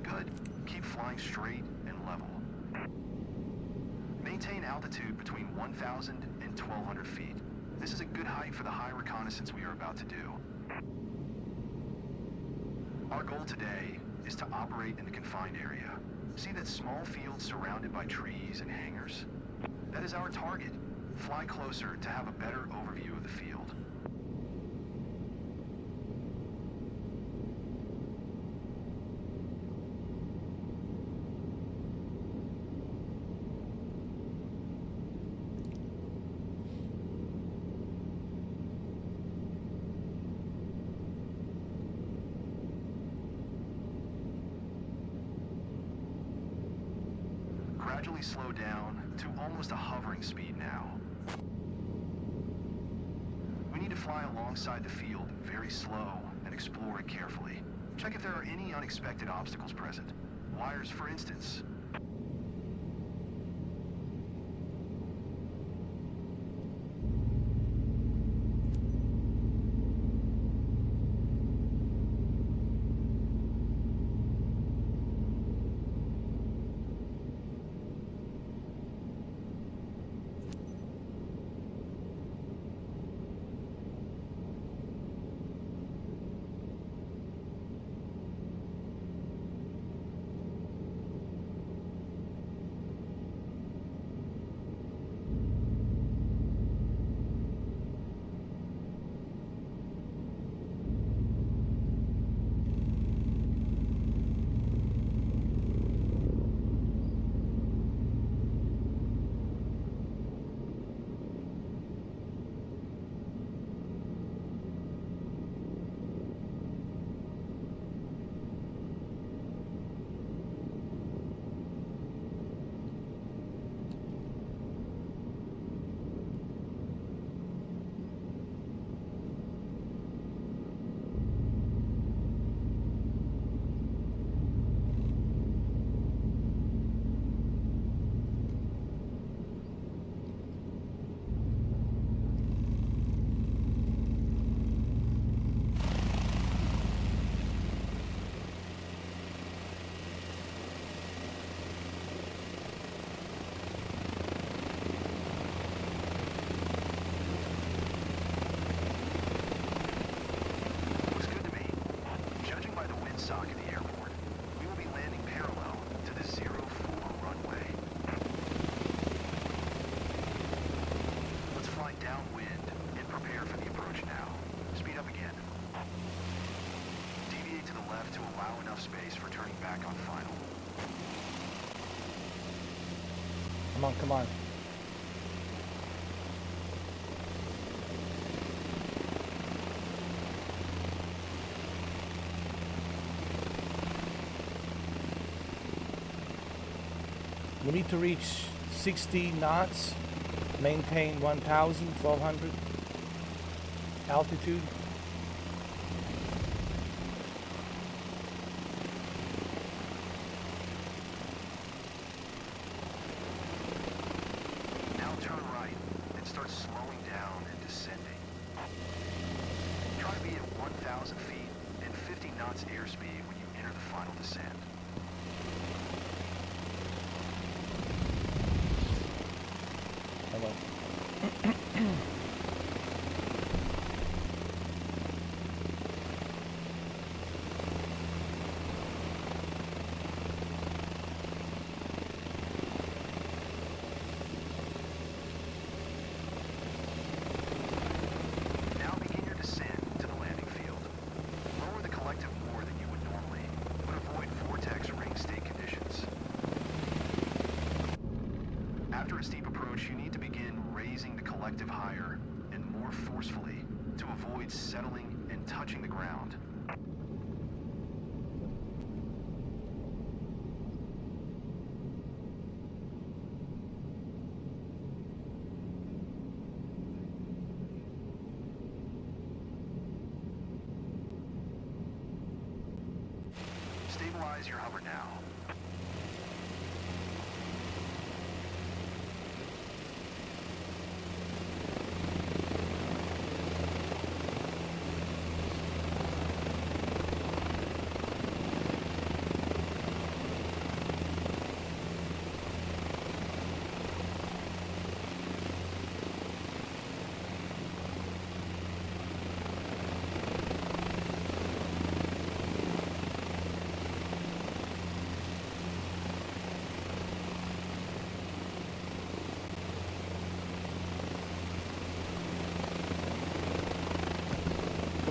Good. Keep flying straight and level. Maintain altitude between 1,000 and 1,200 feet. This is a good height for the high reconnaissance we are about to do. Our goal today is to operate in the confined area. See that small field surrounded by trees and hangars? That is our target. Fly closer to have a better overview of the field. Gradually slow down to almost a hovering speed now. We need to fly alongside the field very slow and explore it carefully. Check if there are any unexpected obstacles present. Wires, for instance. Come on. We need to reach 60 knots, maintain 1,000, 1,200 altitude. After a steep approach, you need to begin raising the collective higher and more forcefully to avoid settling and touching the ground.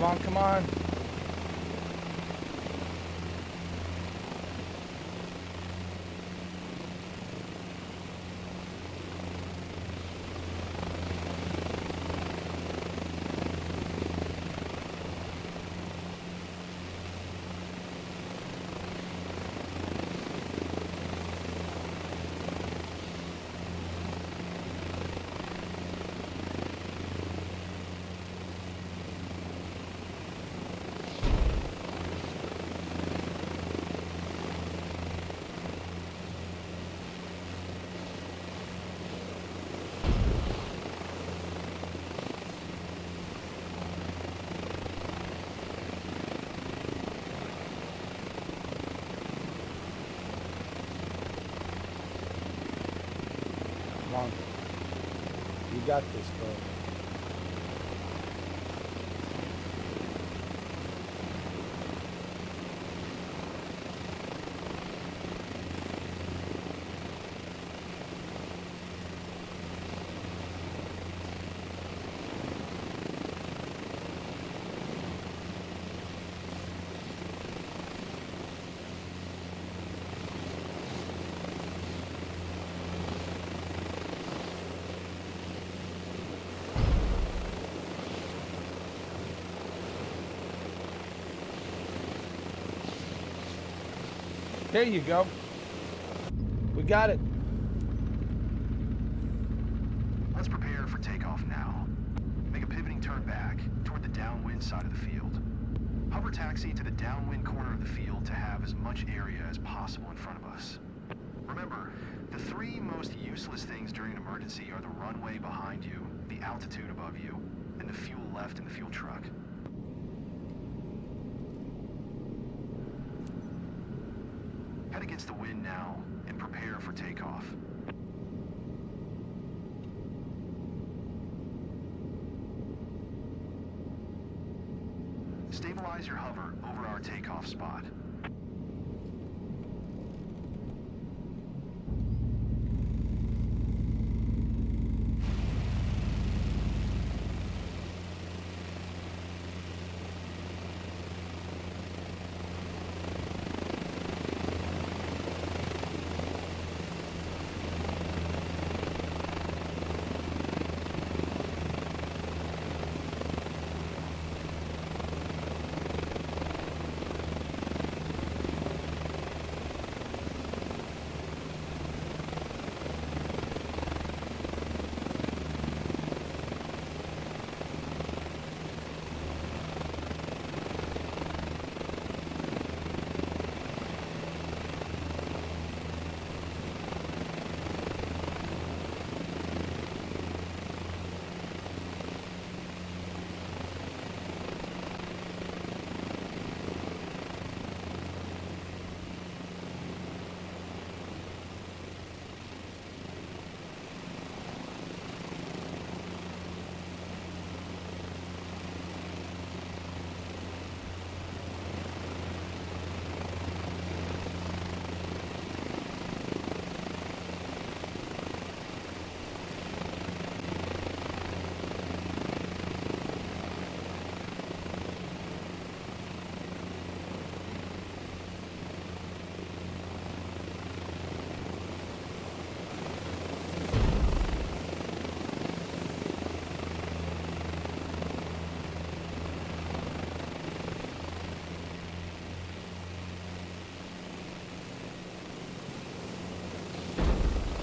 on, come on. Come on. You got this, bro. There you go. We got it. Let's prepare for takeoff now. Make a pivoting turn back toward the downwind side of the field. Hover taxi to the downwind corner of the field to have as much area as possible in front of us. Remember, the three most useless things during an emergency are the runway behind you, the altitude above you, and the fuel left in the fuel truck. Head against the wind now and prepare for takeoff. Stabilize your hover over our takeoff spot.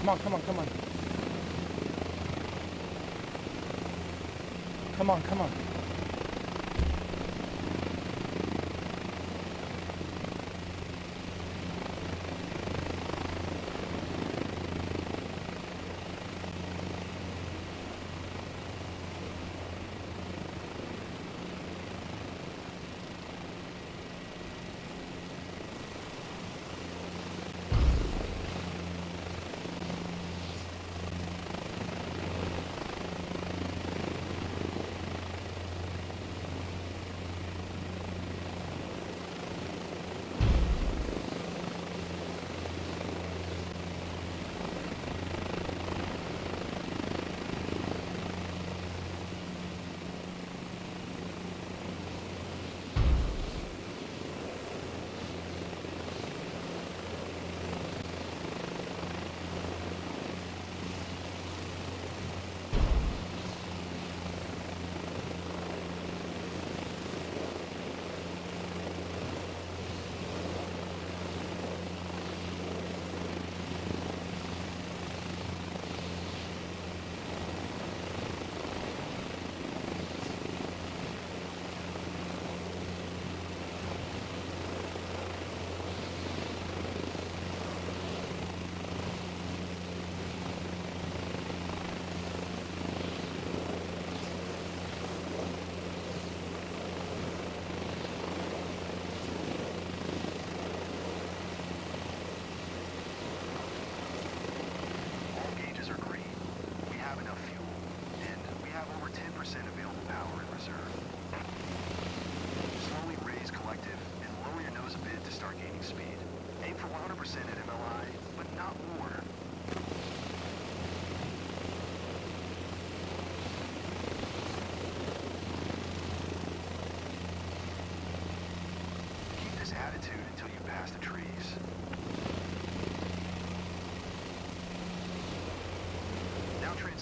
Come on, come on, come on. Come on, come on.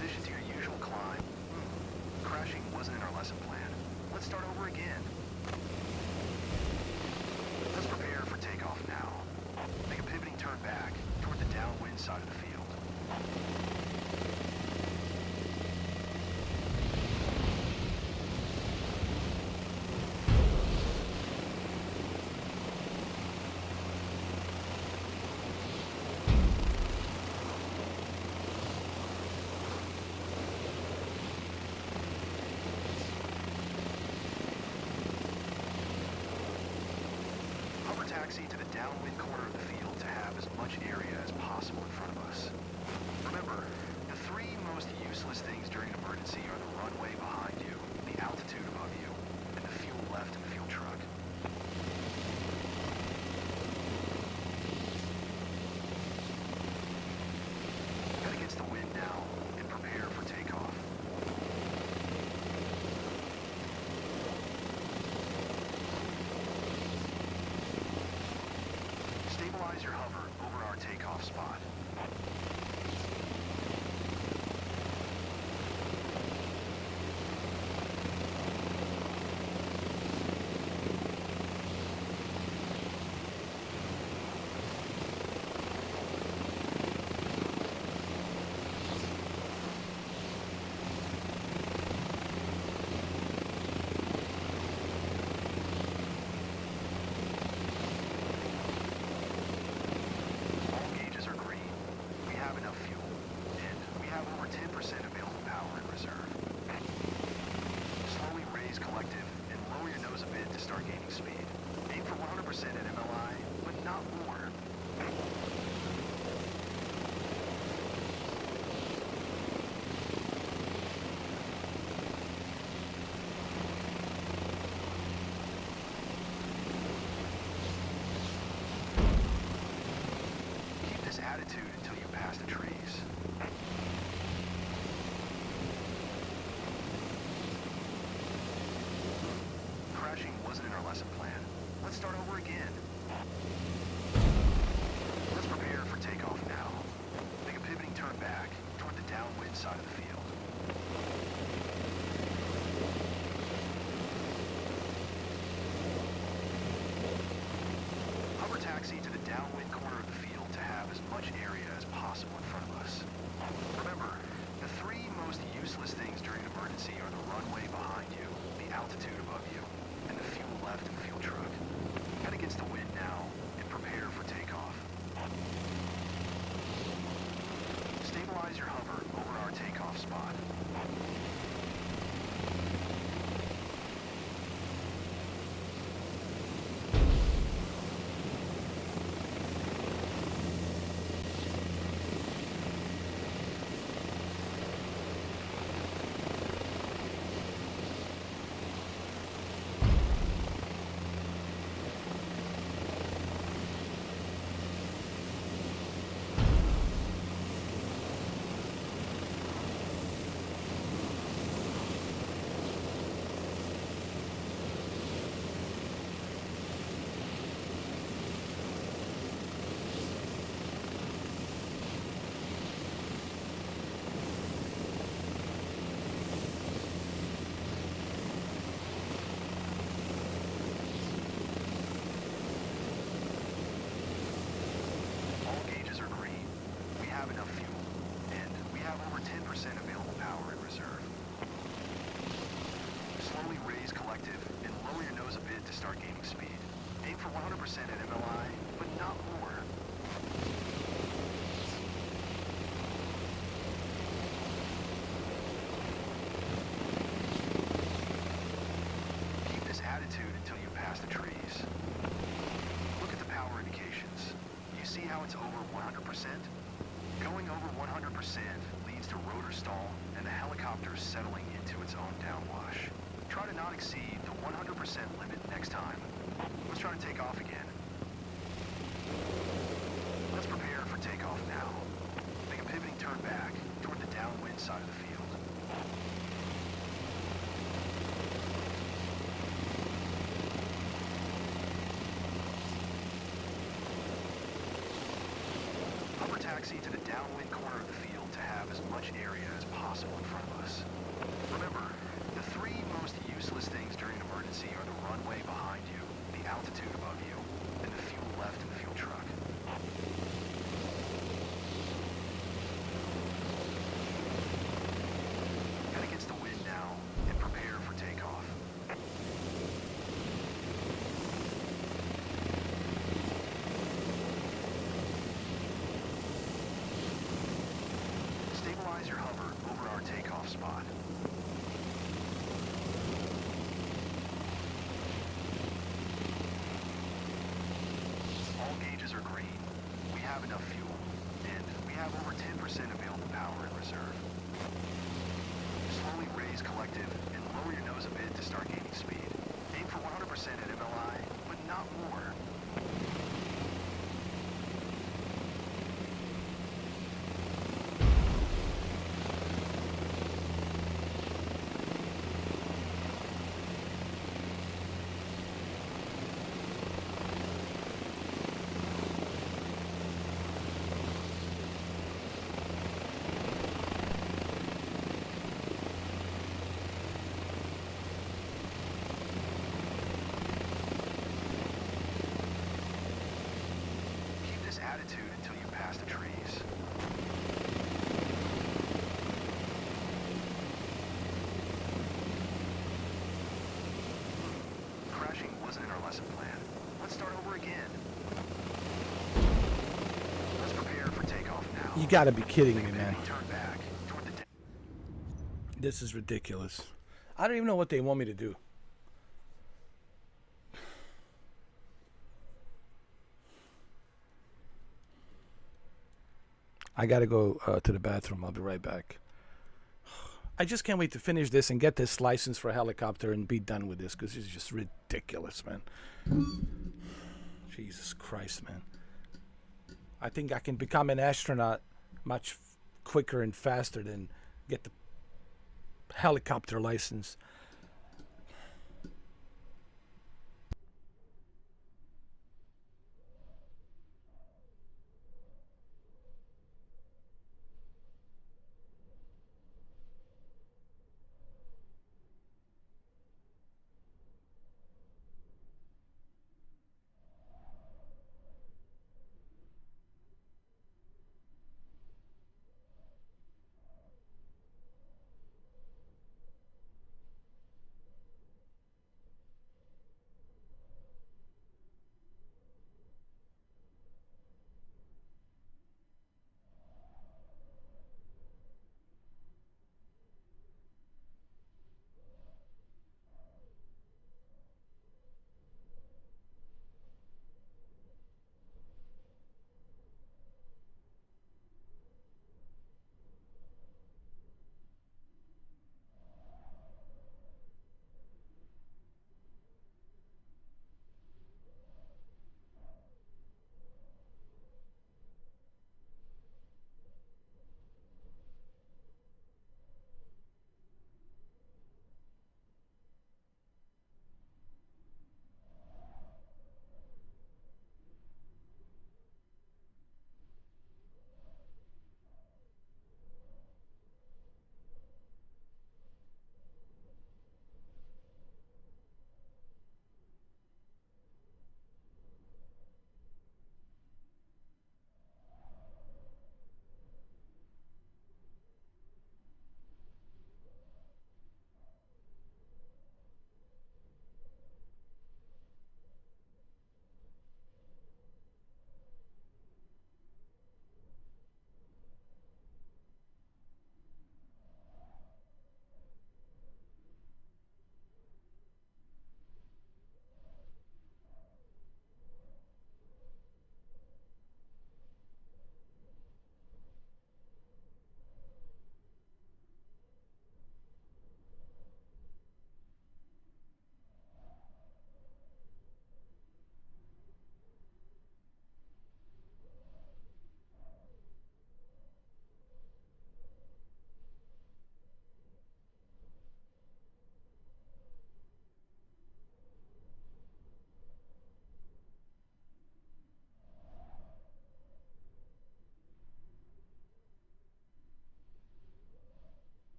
transition to your usual climb. Crashing wasn't in our lesson plan. Let's start over again. Let's prepare for takeoff now. Make a pivoting turn back toward the downwind side of the field. Taxi to the downwind corner of the field to have as much area as possible in front of us. Remember, the three most useless things during an emergency are the runway behind you, the altitude above you, and the fuel left in the fuel truck. Head against the wind now and prepare for takeoff. Stabilize your hover over our takeoff spot. Attitude until you pass the trees. Crashing wasn't in our lesson plan. Let's start over again. Let's prepare for takeoff now. Make a pivoting turn back toward the downwind side of the field. Hover taxi to the downwind corner of the field to have as much area as possible in front of us. Remember, the three most useless things during an emergency are the runway behind you, the altitude above you, and the fuel left in the fuel truck. Head against the wind now and prepare for takeoff. Stabilize your hover over our takeoff spot. Settling into its own downwash. Try to not exceed the 100% limit next time. Let's try to take off again. Let's prepare for takeoff now. Make a pivoting turn back toward the downwind side of the field. Hover taxi to the downwind corner of the field to have as much area as possible. possible in front of us. Remember, the three most useless things during an emergency are the runway behind you, the altitude above you, and the fuel left in the fuel truck. Head against the wind now and prepare for takeoff. Stabilize your hover over our takeoff spot. All gauges are green. We have enough fuel, and we have over 10% available power in reserve. Slowly raise collective and lower your nose a bit to start gaining speed. Aim for 100% at MLI, but not more. Keep this attitude until you pass the trees. Crashing wasn't in our lesson plan. Let's start over again. Let's prepare for takeoff now. You gotta be kidding me, Take a man. big turn back toward the This is ridiculous. I don't even know what they want me to do. I gotta go to the bathroom. I'll be right back. I just can't wait to finish this and get this license for a helicopter and be done with this, because it's just ridiculous, man. Jesus Christ, man. I think I can become an astronaut much quicker and faster than get the helicopter license.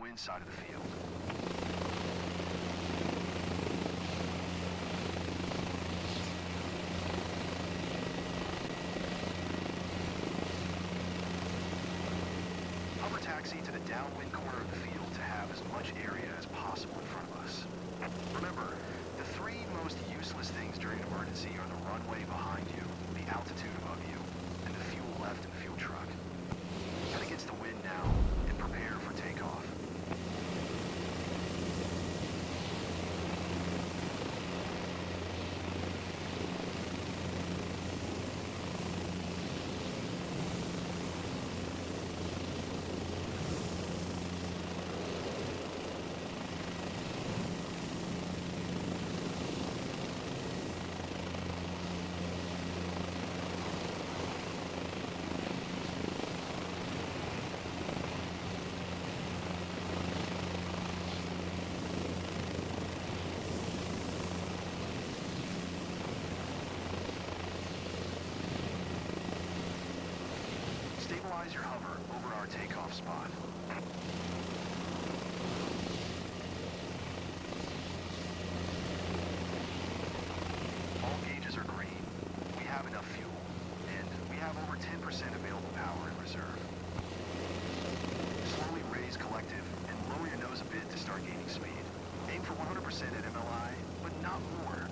downwind side of the field. Hover taxi to the downwind corner of the field to have as much area as possible in front of us. Remember, the three most useless things during an emergency are the runway behind you, the altitude above you, and the fuel left in the fuel truck. Head against the wind now and prepare for takeoff. Stabilize your hover over our takeoff spot. All gauges are green. We have enough fuel, and we have over 10% available power in reserve. Slowly raise collective and lower your nose a bit to start gaining speed. Aim for 100% at MLI, but not more.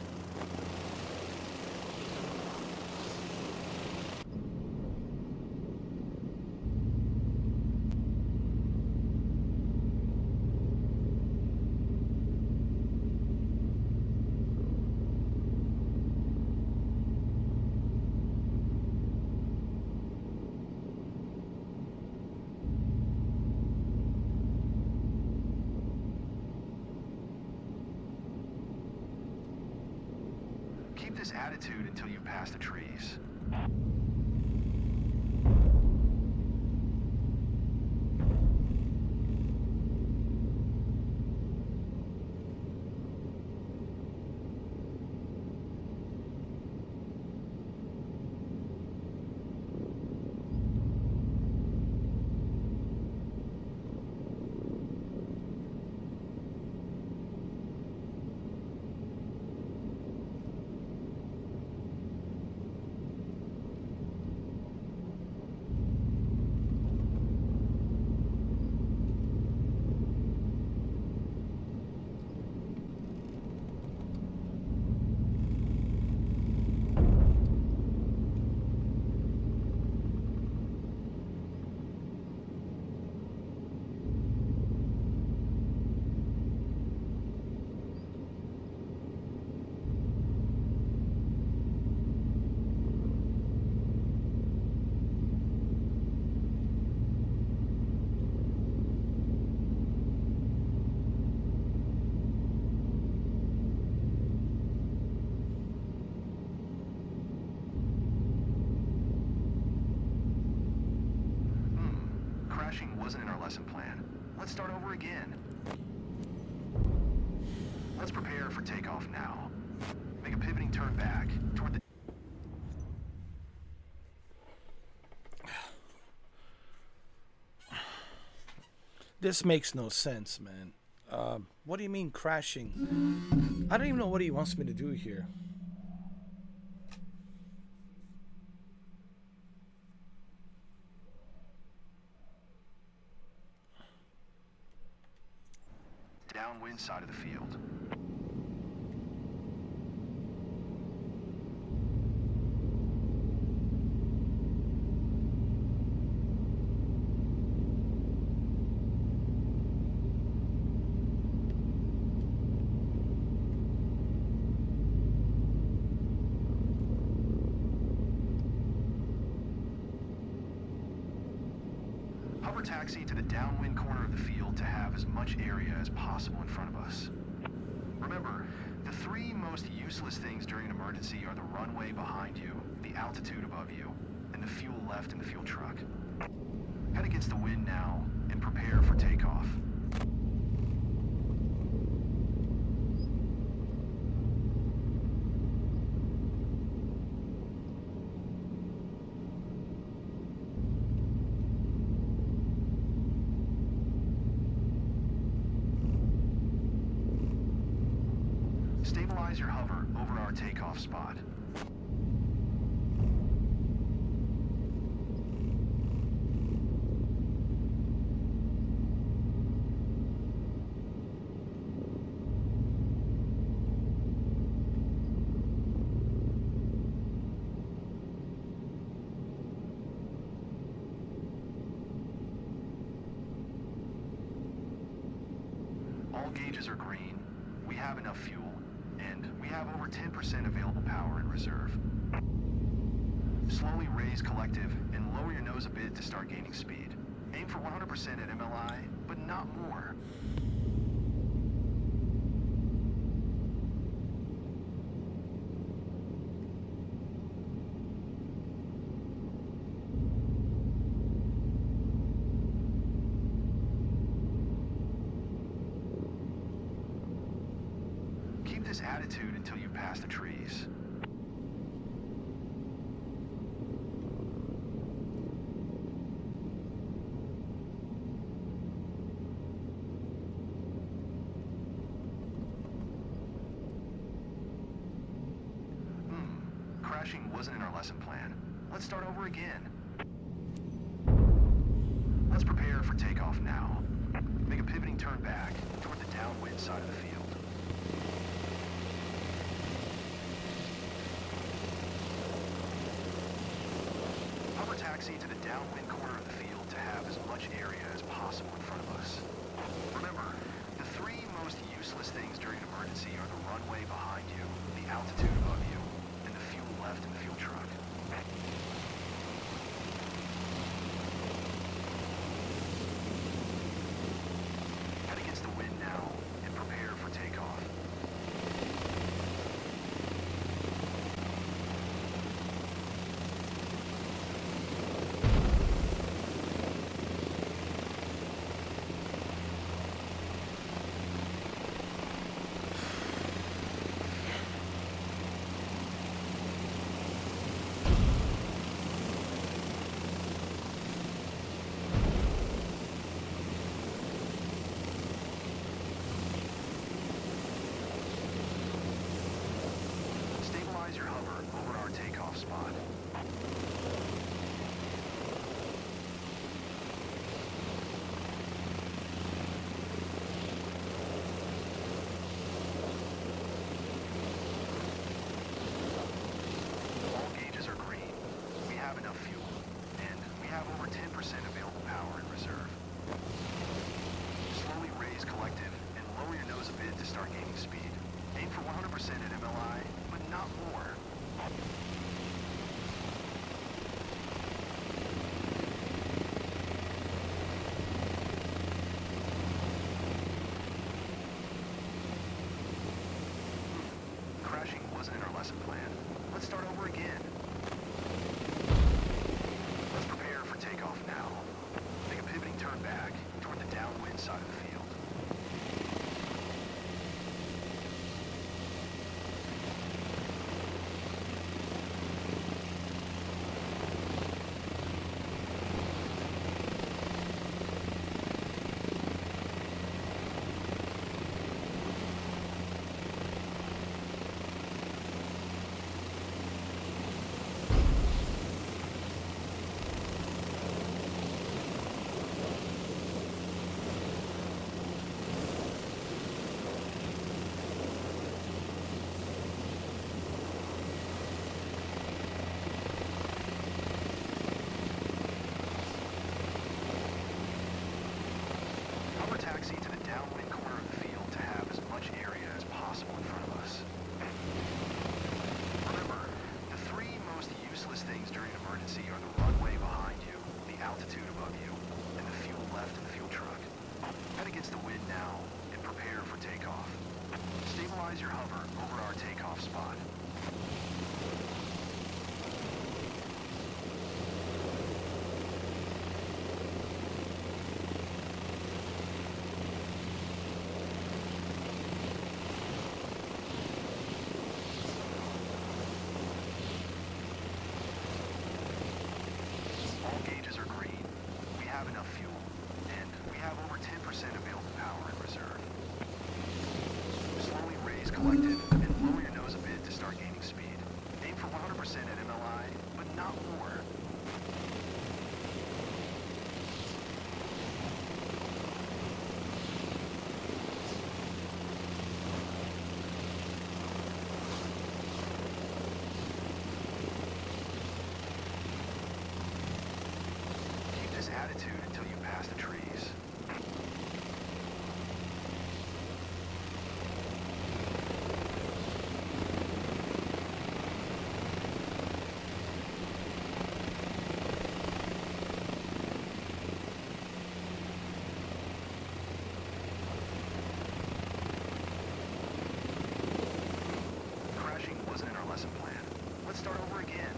Keep this attitude until you pass the trees. Crashing wasn't in our lesson plan. Let's start over again. Let's prepare for takeoff now. Make a pivoting turn back toward the... This makes no sense, man. What do you mean crashing? I don't even know what he wants me to do here. downwind side of the field. Hover taxi to the downwind corner of the field to have as much area as possible in front of us. Remember, the three most useless things during an emergency are the runway behind you, the altitude above you, and the fuel left in the fuel truck. Head against the wind now and prepare for takeoff. Stabilize your hover over our takeoff spot. All gauges are green. We have enough fuel, and we have over 10% available power in reserve. Slowly raise collective and lower your nose a bit to start gaining speed. Aim for 100% at MLI, but not more. Keep this attitude until you pass the trees. Crashing wasn't in our lesson plan. Let's start over again. Let's prepare for takeoff now. Make a pivoting turn back toward the downwind side of the field. Hover taxi to the downwind corner of the field to have as much area as possible in front of us. Remember, the three most useless things during an emergency are the runway behind you, the altitude above you, and the fuel left in the fuel truck. Head against the wind now and prepare for takeoff. Stabilize your hover over our takeoff spot. All gauges are green. We have enough fuel, and we have over 10% available power in reserve. Slowly raise collective and lower your nose a bit to start gaining speed. Aim for 100% at MLI, but not more. Crashing wasn't in our lesson plan. Let's start over again. Let's prepare for takeoff now. Make a pivoting turn back toward the downwind side of the field. Hover taxi to the downwind corner of the field to have as much area as possible in front of us. Remember, the three most useless things during an emergency are the runway behind you, the altitude above you, and the fuel left in the fuel truck. Head against the wind now and prepare for takeoff. Stabilize your hover over our takeoff spot. All gauges are green. We have enough fuel, and we have over 10% available power in reserve. Slowly raise collective and lower your past the trees. Crashing wasn't in our lesson plan. Let's start over again.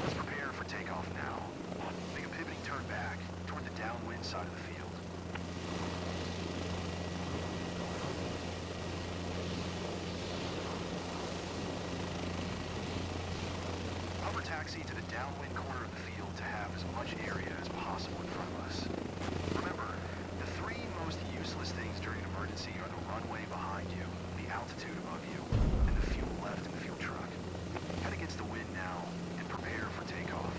Let's prepare for takeoff now. Make a pivoting turn back toward the downwind side of the field. Hover taxi to the downwind corner of the field to have as much area as possible in front of us. Remember, the three most useless things during an emergency are the runway behind you, the altitude above you, and the fuel left in the fuel truck. Head against the wind now and prepare for takeoff.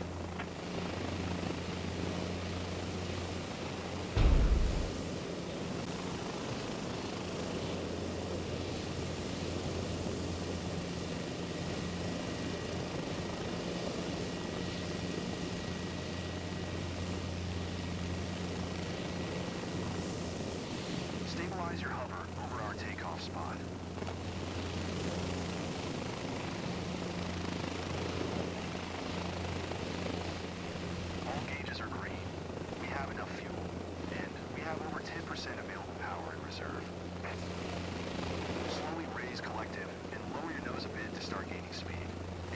Stabilize your hover over our takeoff spot. All gauges are green. We have enough fuel, and we have over 10% available power in reserve. Slowly raise collective and lower your nose a bit to start gaining speed.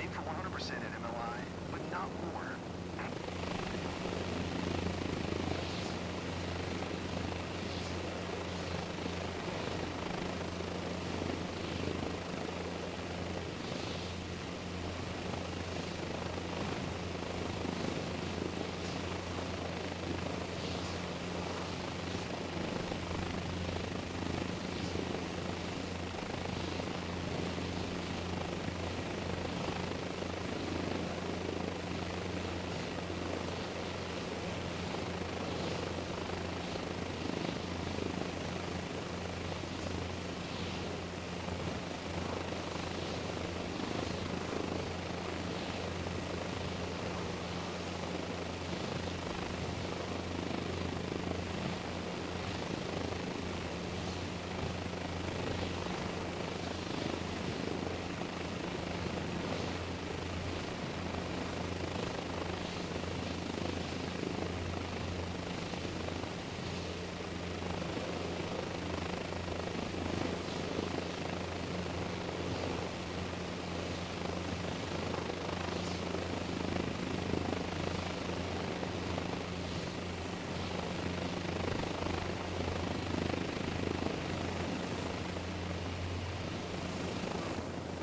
Aim for 100% at MLI, but not more.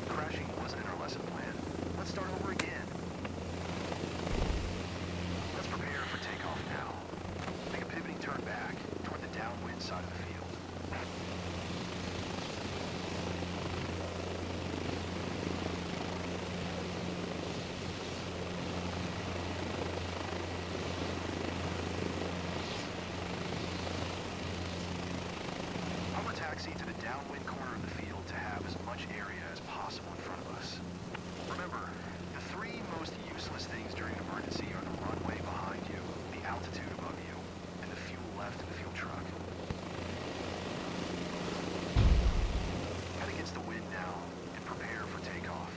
Crashing wasn't in our lesson plan. Let's start over again. Let's prepare for takeoff now. Make a pivoting turn back toward the downwind side of the field. Hover taxi to the downwind corner of the field to have as much area as possible in front of us. Remember, the three most useless things during an emergency are the runway behind you, the altitude above you, and the fuel left in the fuel truck. Head against the wind now and prepare for takeoff.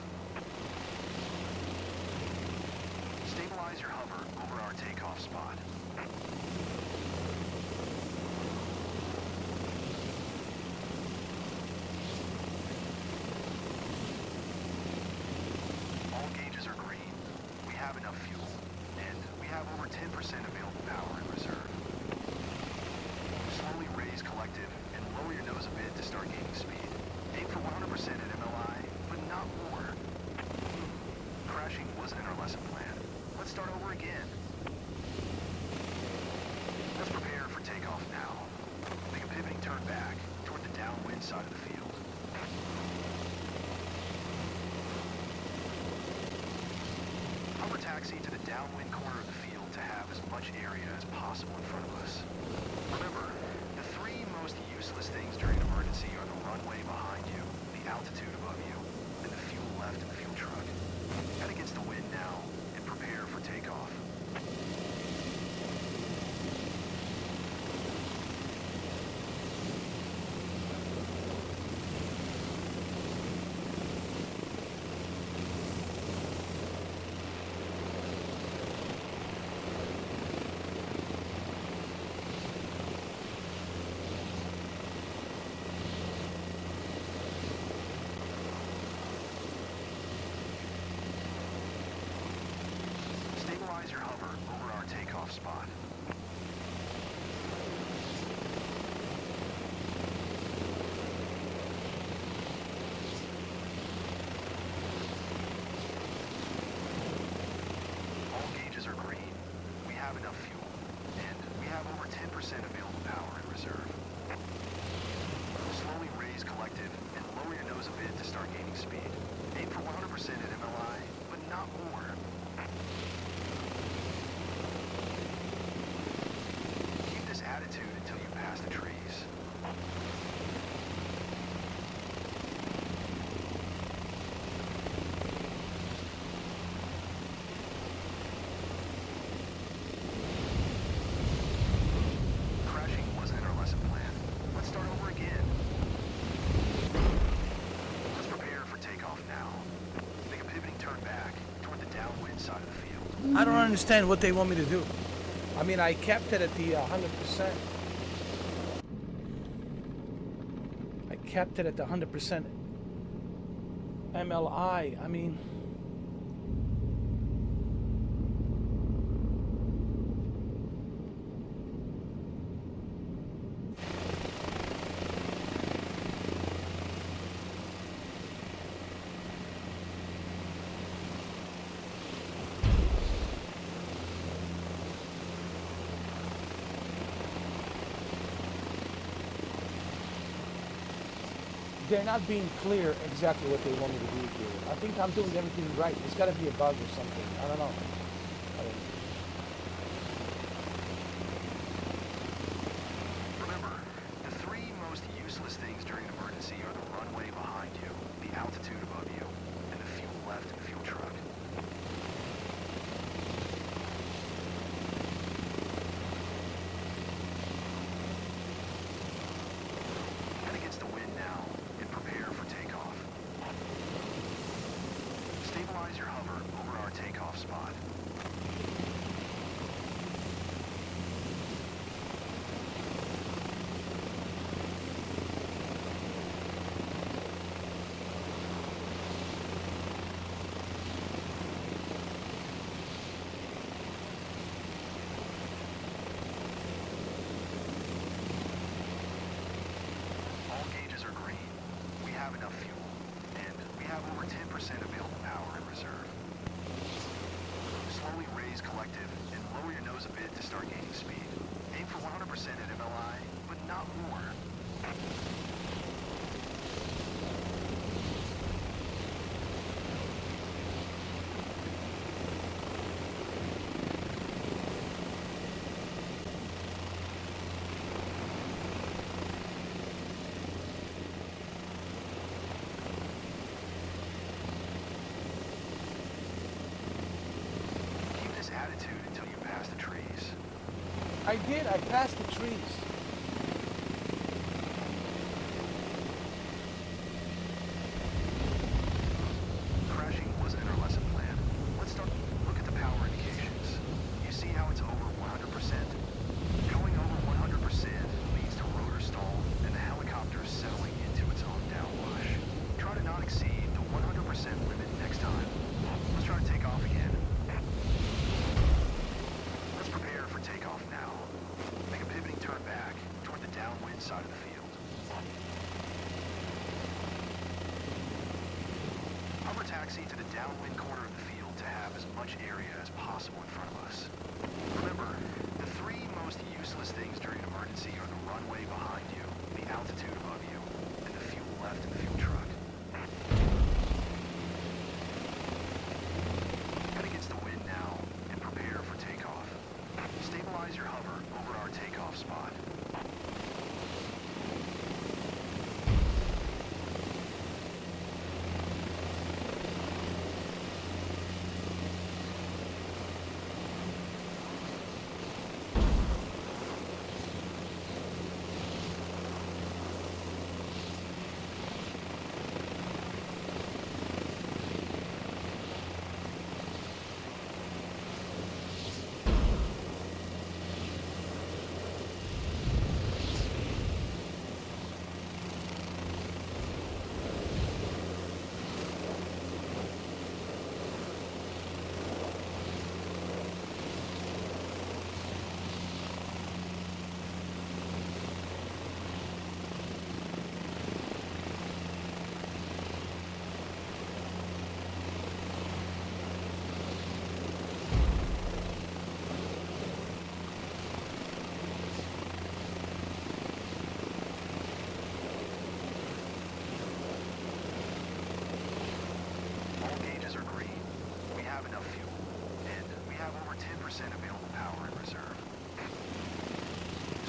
Stabilize your hover over our takeoff spot. All gauges are green. We have enough fuel, and we have over 10% available power in reserve. Slowly raise collective and lower your nose a bit to start gaining speed. Aim for 100% at MLI, but not more. Crashing wasn't in our lesson plan. Let's start over again. Let's prepare for takeoff now. Make a pivoting turn back toward the downwind side of the field. Hover taxi to the downwind corner of the field to have as much area as possible in front of us. Remember, the three most useless things during an emergency are the runway behind you, the altitude above you, and the fuel left in the fuel truck. Head against the wind now and prepare for takeoff. side of the field. I don't understand what they want me to do. I mean, I kept it at the 100%. I kept it at the 100% MLI. I mean, they're not being clear exactly what they want me to do here. I think I'm doing everything right. There's got to be a bug or something. I don't know. Remember, the three most useless things during an emergency are the runway behind you, the altitude above you, and the fuel left in the fuel truck. Head against the wind now and prepare for takeoff. Stabilize your hover over our takeoff spot. All gauges are green. We have enough fuel, and we have over 10% available power in reserve. Slowly raise collective and lower your nose a bit to start gaining speed. Aim for 100% at MLI, but not more. Keep this attitude until you pass the trees. I did. I passed the trees. Crashing wasn't in our lesson plan. Let's start. Look at the power indications. You see how it's over 100%? Going over 100% leads to rotor stall and the helicopter settling into its own downwash. Try to not exceed the 100% limit next time. Let's try to take off again. Let's prepare for takeoff now. Make a pivoting turn back toward the downwind side of the field. Hover taxi to the downwind corner of the field to have as much area as possible in front of us. Remember, the three most useless things during an emergency are the runway behind you, the altitude above you, and the fuel left in the fuel truck. Head against the wind now and prepare for takeoff. Stabilize your hover over our takeoff spot. All gauges are green. We have enough fuel, and we have over 10% available power in reserve.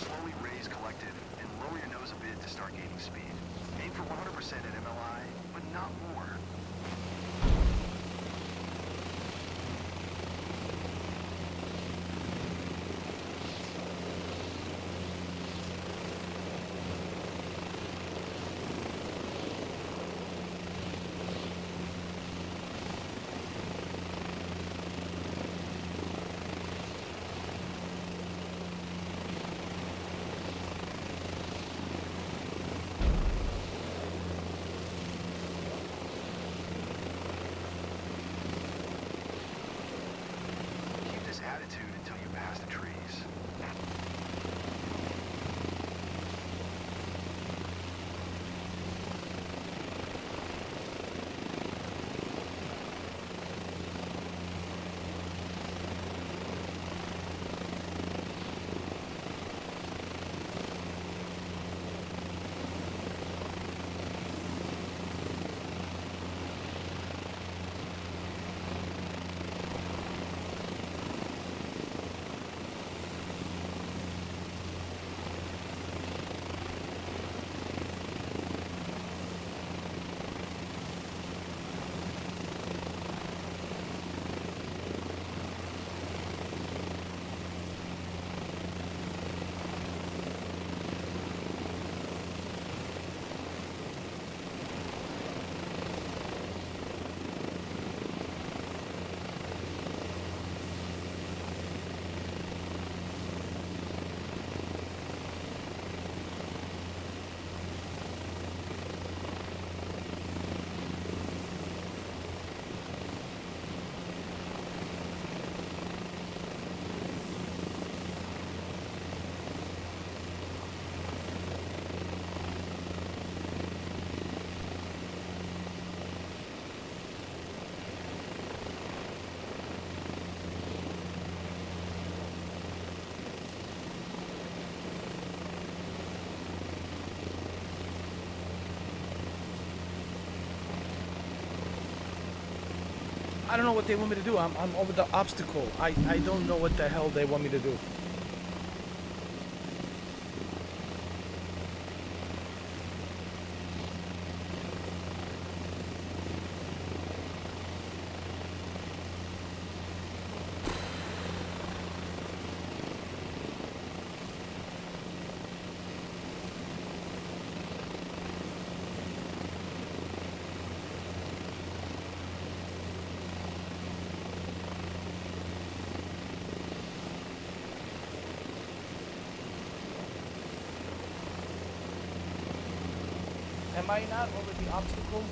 Slowly raise collective and lower your nose a bit to start gaining speed. Aim for 100% at MLI, but not more. I don't know what they want me to do. I'm over the obstacle. I don't know what the hell they want me to do. Am I not over the obstacle?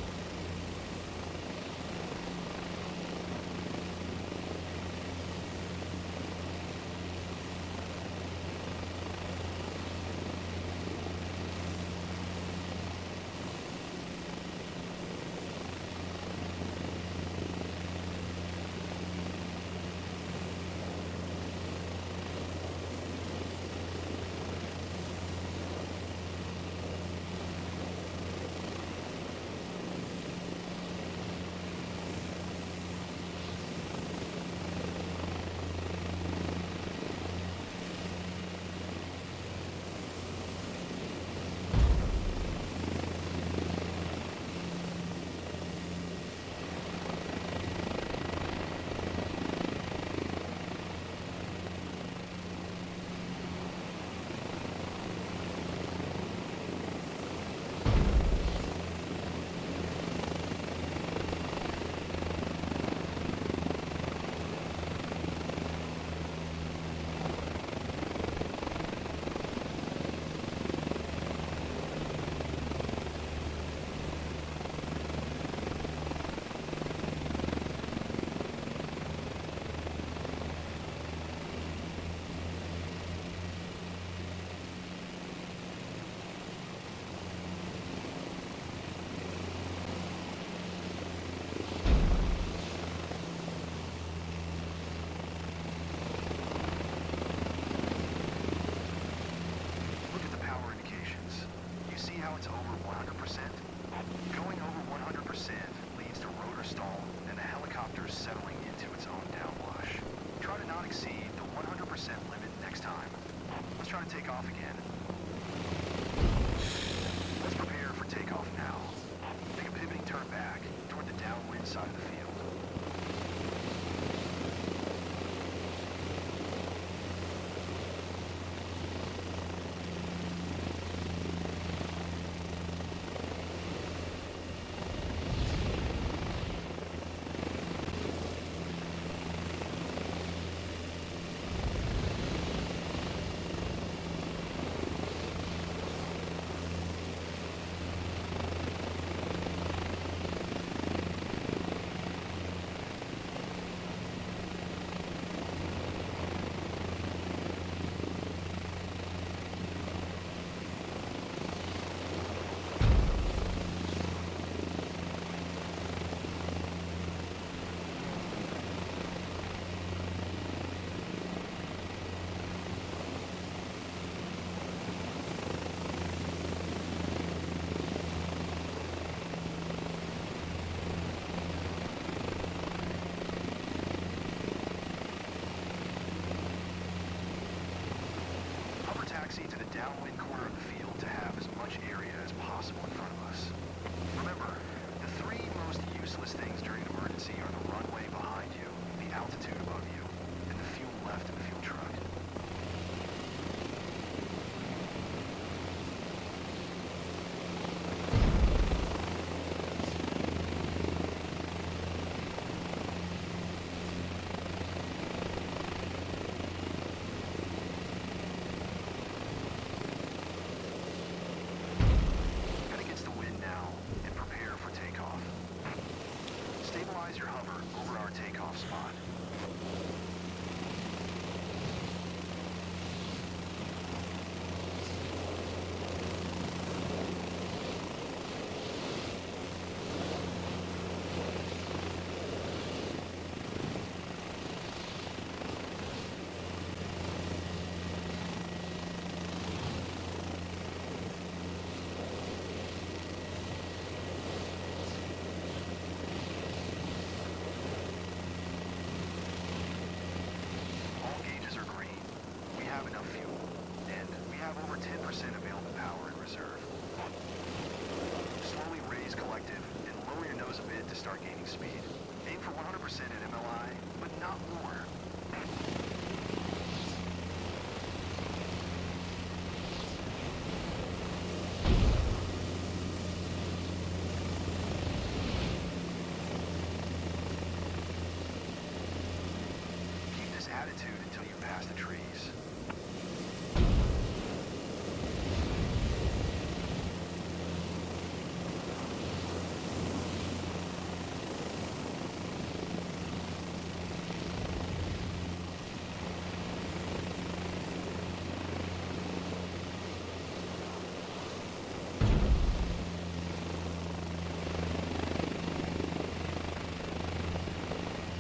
attitude until you pass the trees.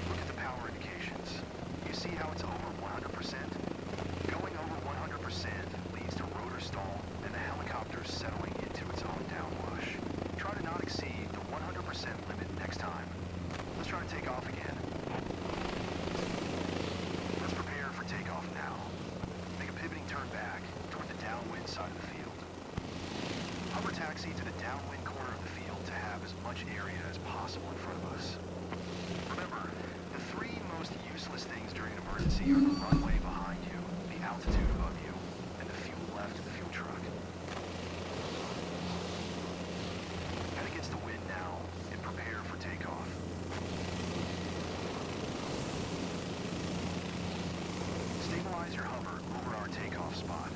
Look at the power indications. You see how it's over 100%? Going over 100% leads to rotor stall and the helicopter settling into its own downwash. Try to not exceed the 100% limit next time. Let's try to take off again. Let's prepare for takeoff now. Make a pivoting turn back toward the downwind side of the field. Hover taxi to the downwind corner of the field to have as much area as possible in front of us. Remember, the three most useless things during an emergency are the runway behind you, the altitude above you, and the fuel left in the fuel truck. Head against the wind now and prepare for takeoff. Stabilize your hover over our takeoff spot.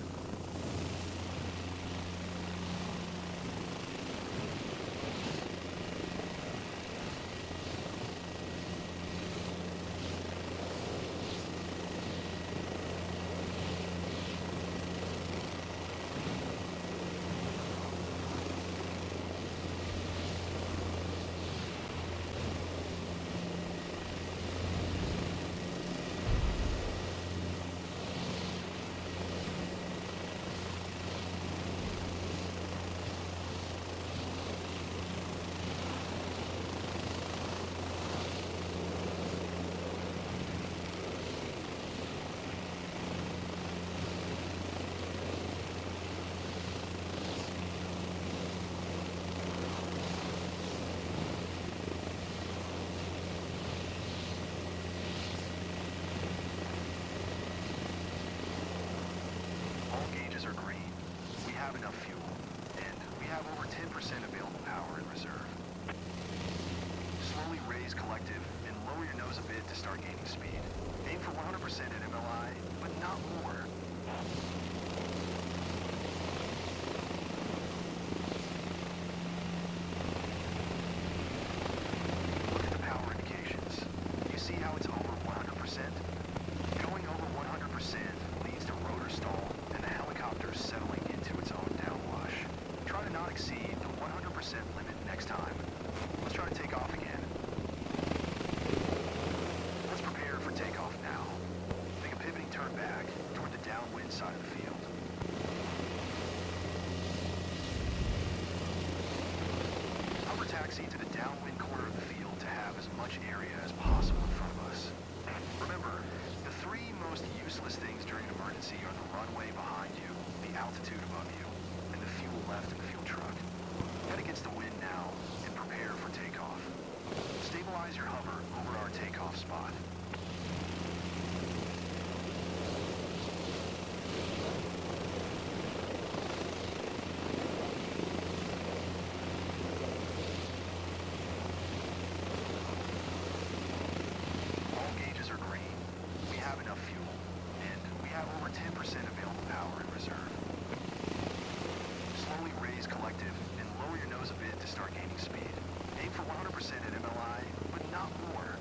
All gauges are green. We have enough fuel, and we have over 10% available power in reserve. Slowly raise collective and lower your nose a bit to start gaining speed. Aim for 100% at MLI, but not more. Look at the power indications. You see how it's over 100%? Going over 100% leads to rotor stall and the helicopter settling into its own downwash. Try to not exceed the 100% limit next time. Let's try to take off again. Let's prepare for takeoff now. Make a pivoting turn back toward the downwind side of the field. Hover taxi to the downwind corner of the field to have as much area as possible in front of us. Remember, the three most useless things during an emergency are the runway behind you, the altitude above you, and the fuel left in the fuel truck. Head against the wind now and prepare for takeoff. Stabilize your hover over our takeoff spot. All gauges are green. We have enough fuel, and we have over 10% available power in reserve. Slowly raise collective and lower your nose a bit to start gaining speed. Aim for 100% at MLI, but not more.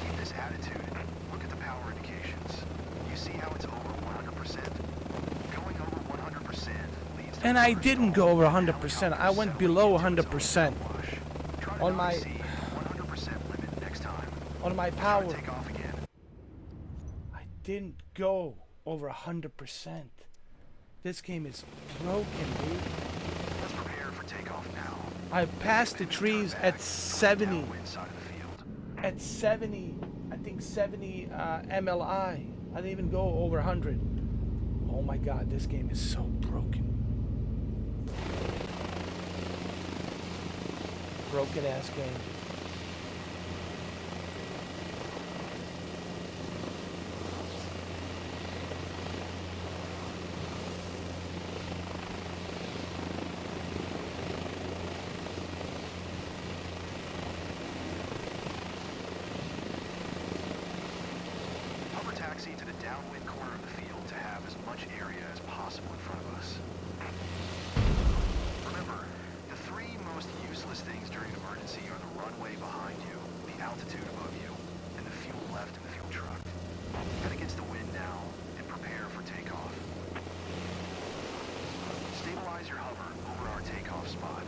Keep this attitude and look at the power indications. You see how it's over 100%? Going over 100% leads to And I rotor didn't stall go over and the 100%. I helicopter went settling below into its own 100%. downwash. Try to On not my- exceed the 100% limit next time. On my Try power, to take off again. I didn't go over 100%. This game is broken, dude. Let's prepare for takeoff now. I passed the trees at 70. Downwind side of the field. at 70, I think 70 MLI. I didn't even go over 100. Oh my God, this game is so broken. Broken ass game. Hover taxi to the downwind corner of the field to have as much area as possible in front of us. Remember, the three most useless things during an emergency are the runway behind you, the altitude above you, and the fuel left in the fuel truck. Head against the wind now and prepare for takeoff. Stabilize your hover over our takeoff spot.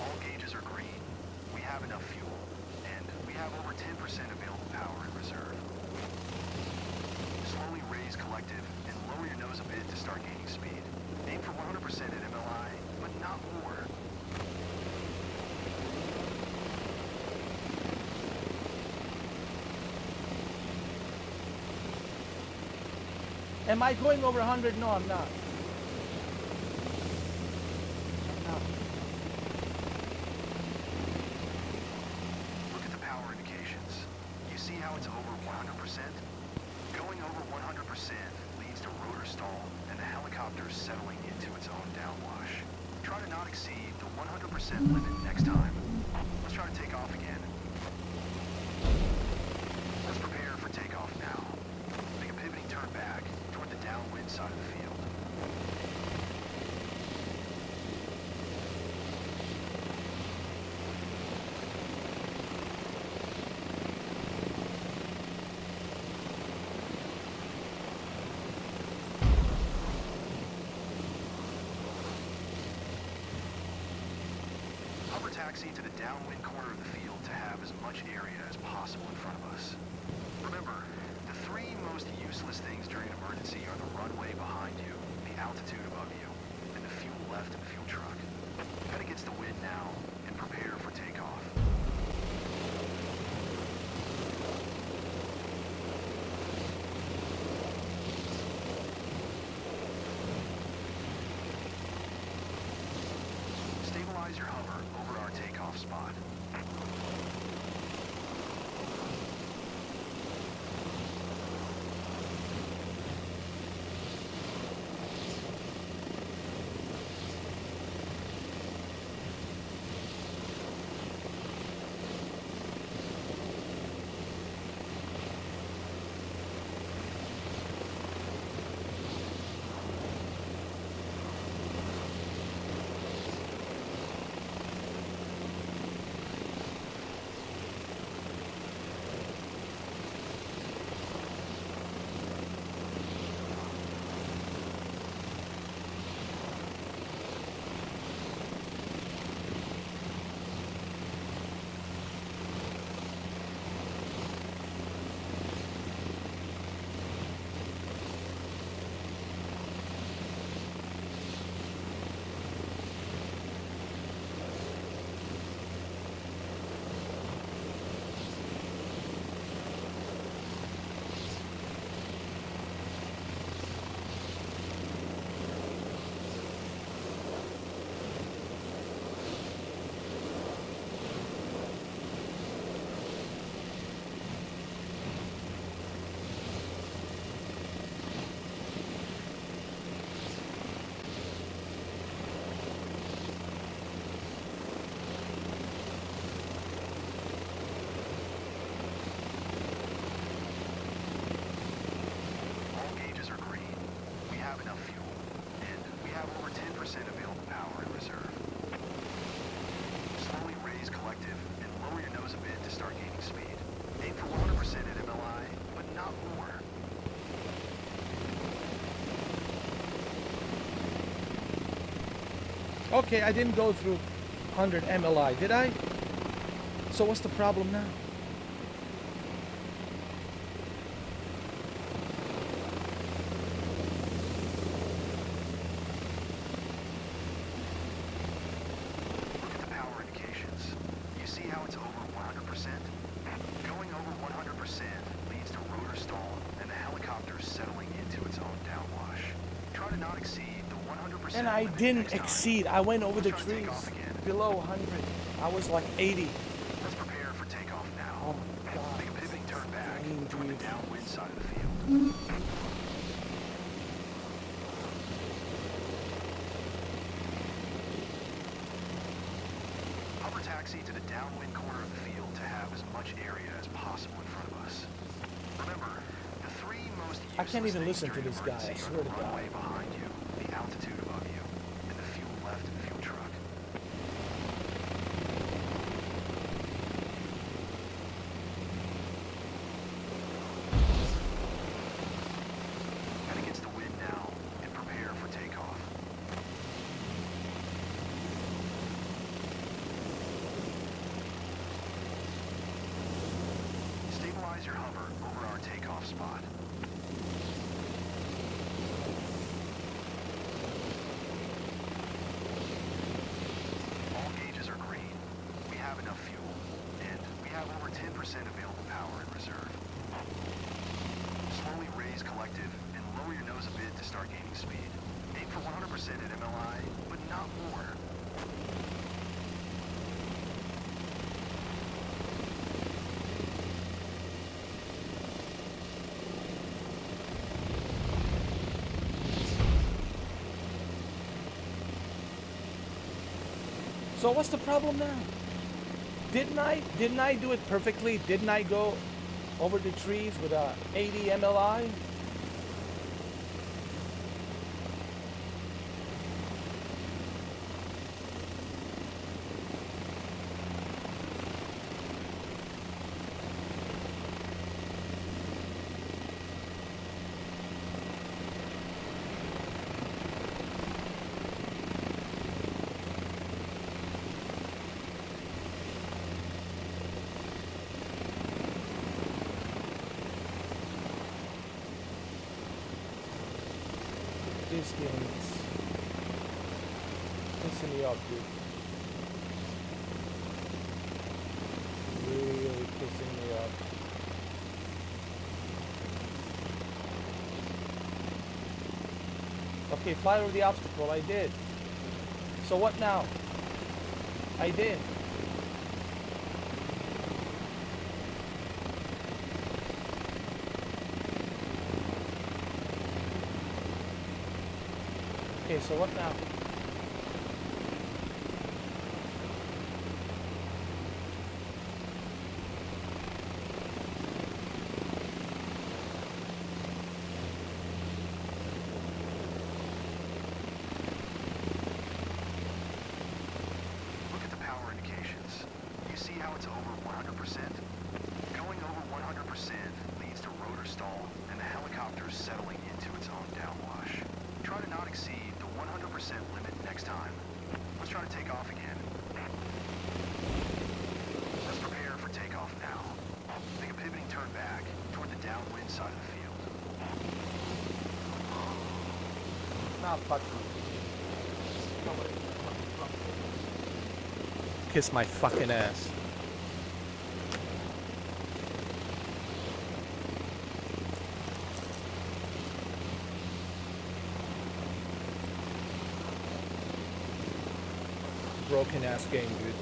All gauges are green. We have enough fuel, and we have over 10% available power in reserve. Slowly raise collective and lower your nose a bit to start gaining speed. Aim for 100% at MLI, but not more. Am I going over 100? No, I'm not. I'm not. Look at the power indications. You see how it's over 100%? Going over 100% leads to rotor stall and the helicopter settling into its own downwash. Try to not exceed the 100% limit next time. Let's try to take off again. Let's prepare for takeoff now. Make a pivoting turn back toward the downwind side of the field. Hover taxi to the downwind corner of the field to have as much area as possible in front of us. Remember, the three most useless things during an emergency are the runway behind you, the altitude above you, and the fuel left in the fuel truck. Head against the wind now and prepare for takeoff. Stabilize your hover over our takeoff spot. Okay, I didn't go through 100 MLI, did I? So what's the problem now? Look at the power indications. You see how it's over 100%? Going over 100% leads to rotor stall and the helicopter settling into its own downwash. Try to not exceed the 100%. And I limit didn't next time. exceed. I went over the Let's try to take trees off again. below 100. I was like 80. Let's prepare for takeoff now. Oh my God. Make a pivoting turn back Dang, toward the dude. downwind side of the field. Hover taxi to the downwind corner of the field to have as much area as possible in front of us. Remember, the three most I can't useless even things listen to during this guy, I emergency swear are to the God. runway behind you, the altitude above you, and the fuel left in the fuel truck. Head against the wind now and prepare for takeoff. Stabilize your hover over our takeoff spot. All gauges are green. We have enough fuel, and we have over 10% available power in reserve. Slowly raise collective and lower your nose a bit to start gaining speed. Aim for 100% at MLI, but not more. So what's the problem now? Didn't I do it perfectly? Didn't I go over the trees with a 80 MLI? This game is pissing me off, dude. Really pissing me off. Okay, fly over the obstacle, I did. So what now? I did. Okay, so what now? Look at the power indications. You see how it's over 100%? Going over 100% leads to rotor stall and the helicopter settling into its own downwash. Try to not exceed the 100% limit next time. Let's try to take off again. Let's prepare for takeoff now. Make a pivoting turn back toward the downwind side of the field. Nah, fuck. Kiss my fucking ass. Broken ass game, dude.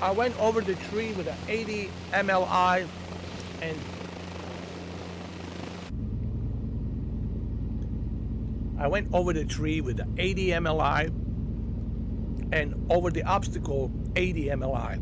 I went over the tree with an 80 MLI and I went over the tree with the 80 MLI and over the obstacle 80 MLI.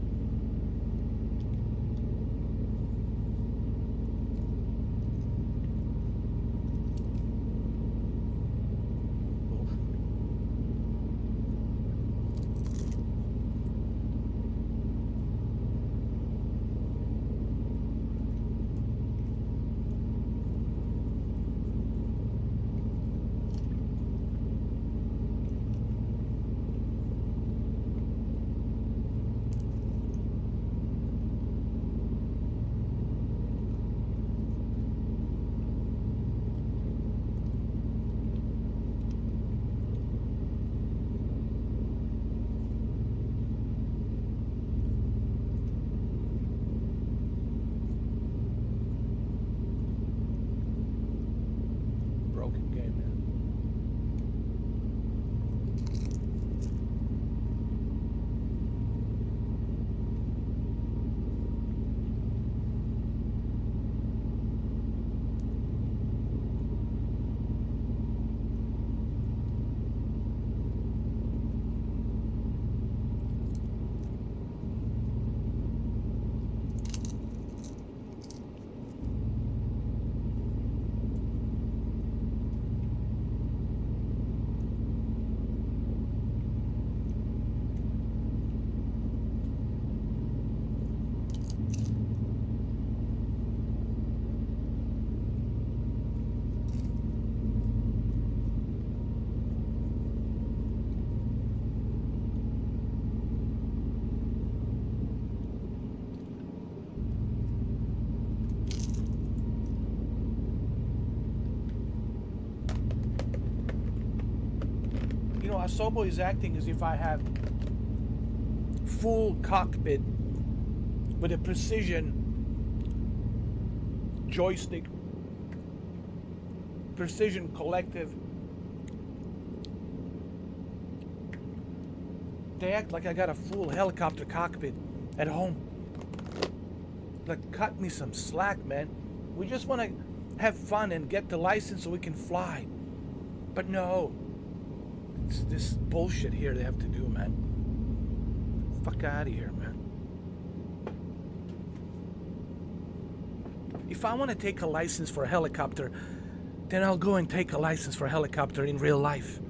Asobo is acting as if I have full cockpit with a precision joystick, precision collective. They act like I got a full helicopter cockpit at home. Like, cut me some slack, man. We just want to have fun and get the license so we can fly. But no, it's this bullshit here they have to do, man. Fuck out of here, man. If I want to take a license for a helicopter, then I'll go and take a license for a helicopter in real life.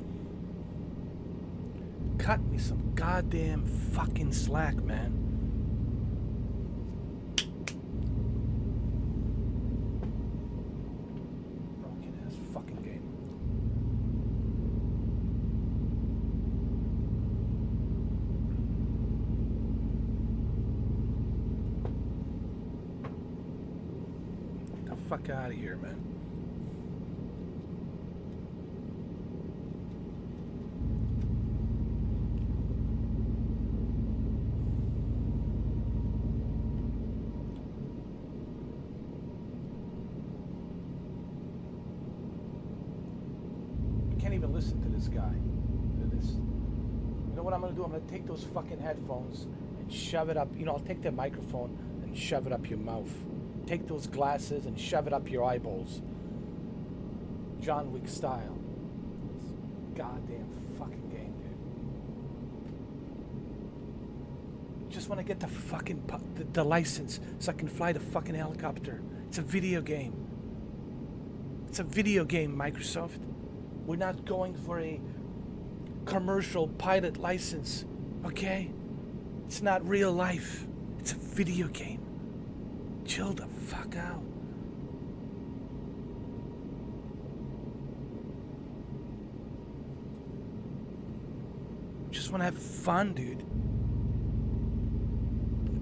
Cut me some goddamn fucking slack, man. Broken ass fucking game. Get the fuck out of here, man. Even listen to this guy. To this. You know what I'm gonna do? I'm gonna take those fucking headphones and shove it up. You know, I'll take the microphone and shove it up your mouth. Take those glasses and shove it up your eyeballs. John Wick style. This goddamn fucking game, dude. Just want to get the fucking the license so I can fly the fucking helicopter. It's a video game. It's a video game, Microsoft. We're not going for a commercial pilot license, okay? It's not real life. It's a video game. Chill the fuck out. Just want to have fun, dude.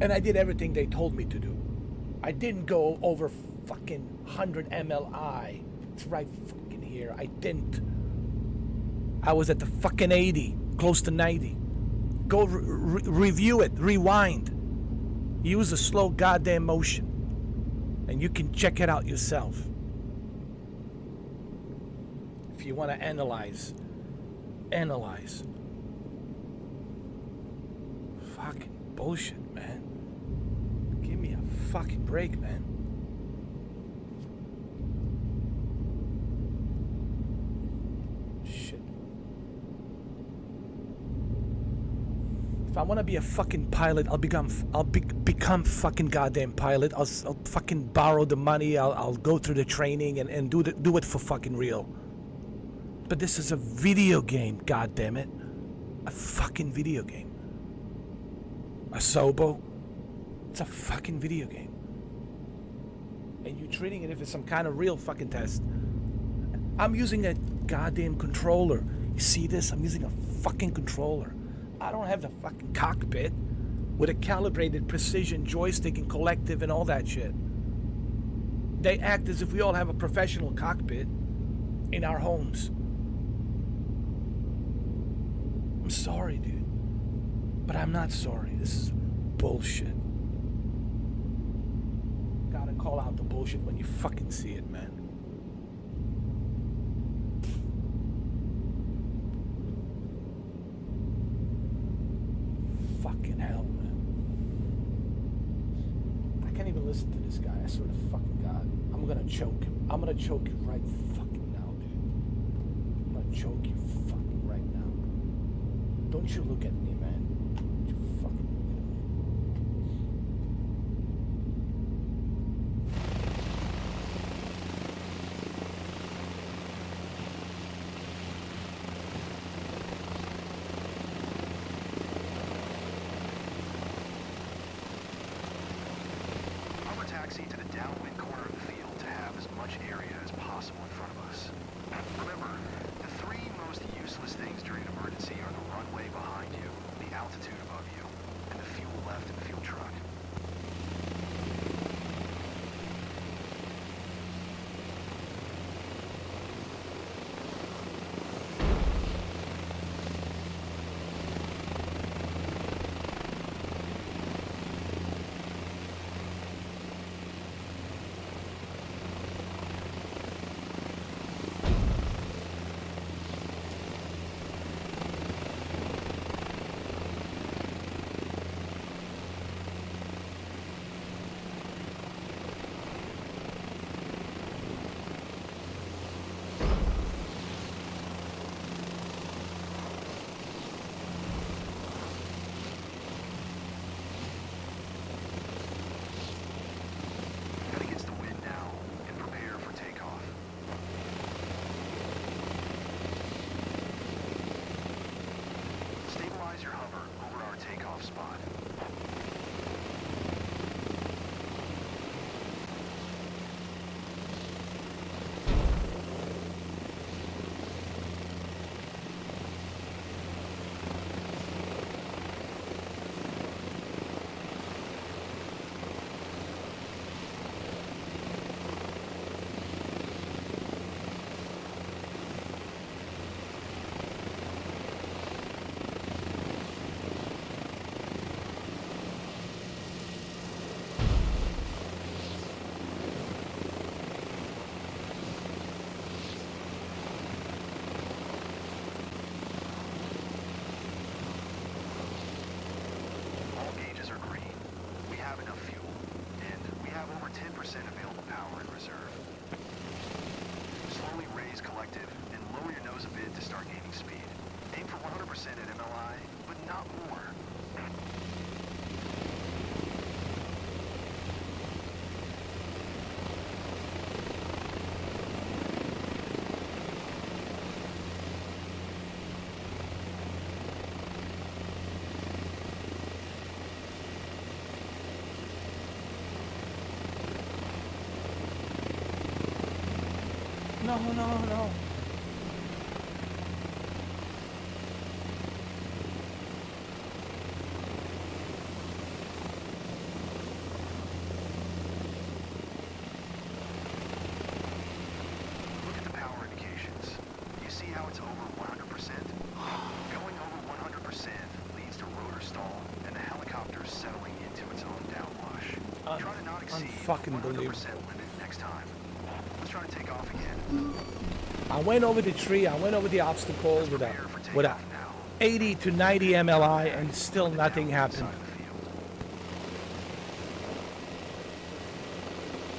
And I did everything they told me to do. I didn't go over fucking 100 MLI. It's right fucking here. I didn't. I was at the fucking 80, close to 90. Go review it, rewind. Use a slow goddamn motion. And you can check it out yourself. If you want to analyze. Analyze. Fucking bullshit, man. Give me a fucking break, man. Shit. If I want to be a fucking pilot, I'll become fucking goddamn pilot. I'll fucking borrow the money. I'll go through the training and do it for fucking real. But this is a video game, goddammit. A fucking video game. Asobo, it's a fucking video game. And you're treating it as if it's some kind of real fucking test. I'm using a goddamn controller. You see this? I'm using a fucking controller. I don't have the fucking cockpit with a calibrated precision joystick and collective and all that shit. They act as if we all have a professional cockpit in our homes. I'm sorry, dude. But I'm not sorry. This is bullshit. Gotta call out the bullshit when you fucking see it, man. Fucking hell, man. I can't even listen to this guy. I swear to fucking God. I'm gonna choke him. I'm gonna choke you right fucking now, dude. I'm gonna choke you fucking right now. Don't you look at me, man. Don't you fucking look at me. I'll taxi to the downwind corner of the field to have as much area as possible in front of us. Remember, the three most useless things during an emergency are the runway behind you, No, no, no. Look at the power indications. You see how it's over 100%? Going over 100% leads to rotor stall and the helicopter settling into its own downwash. Try to not exceed the 100% limit next time. Let's try to take off again. I went over the tree, I went over the obstacle with a 80 to 90 MLI, and still nothing happened.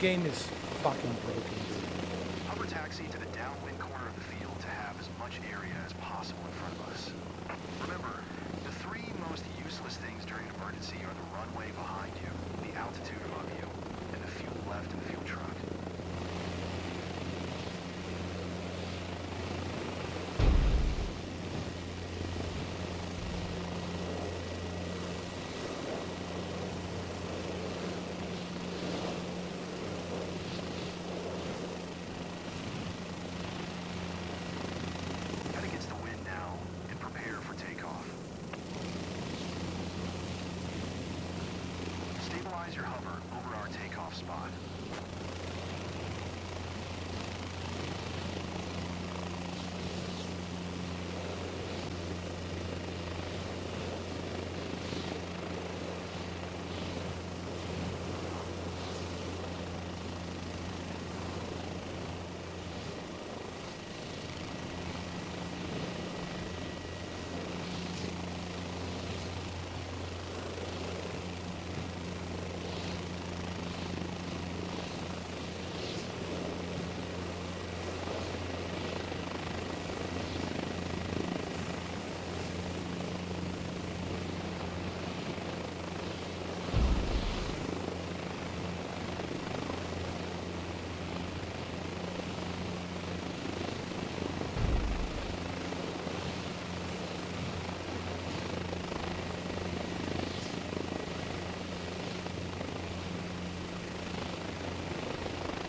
Game is fucking broken, dude. Hover taxi to the downwind corner of the field to have as much area as possible in front of us. Remember, the three most useless things during an emergency are the runway behind you, the altitude above you, and the fuel left in the fuel truck. Head against the wind now and prepare for takeoff. Stabilize your hover over our takeoff spot.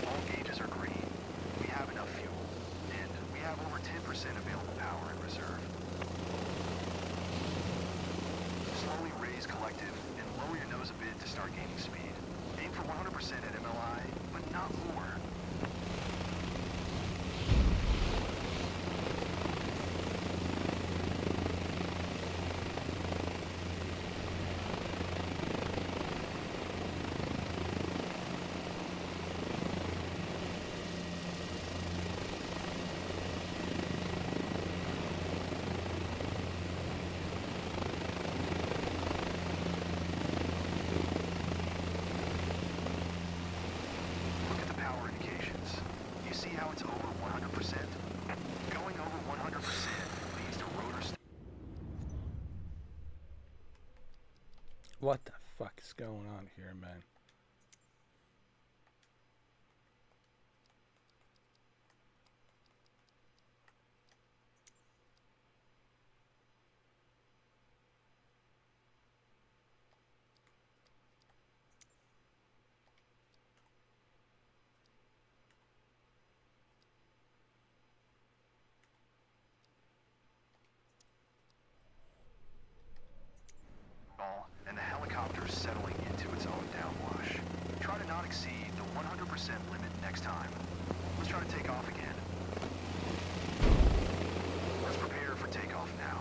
All gauges are green. We have enough fuel, and we have over 10% available power in reserve. Slowly raise collective and lower your nose a bit to start gaining speed. Aim for 100% at MLI, but not more. Look at the power indications. You see how it's over 100%? Going over 100% leads to rotor What the fuck is going on here, man? stall and the helicopter settling into its own downwash. Try to not exceed the 100% limit next time. Let's try to take off again. Let's prepare for takeoff now.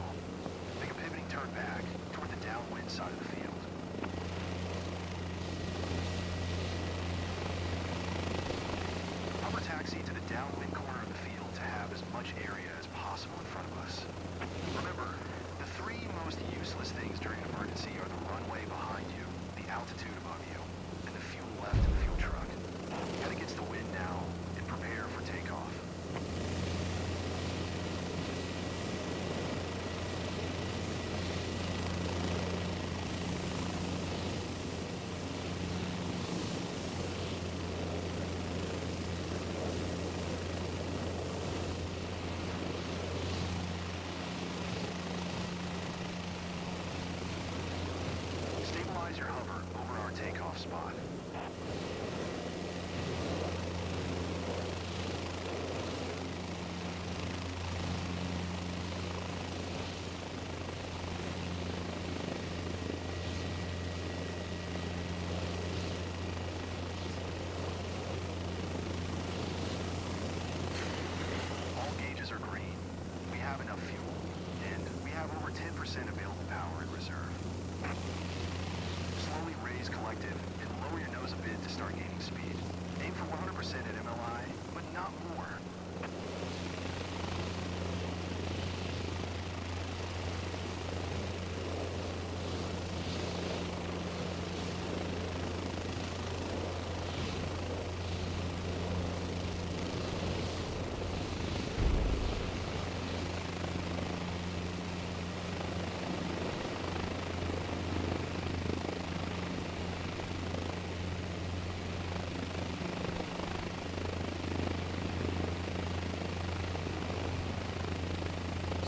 Make a pivoting turn back toward the downwind side of the field. Hover taxi to the downwind corner of the field to have as much area as possible in front of us. Remember, the three most useless things during an emergency are the runway behind you, the altitude above you, and the fuel left in the fuel truck. Head against the wind now and prepare for takeoff. Stabilize your hover over our takeoff spot.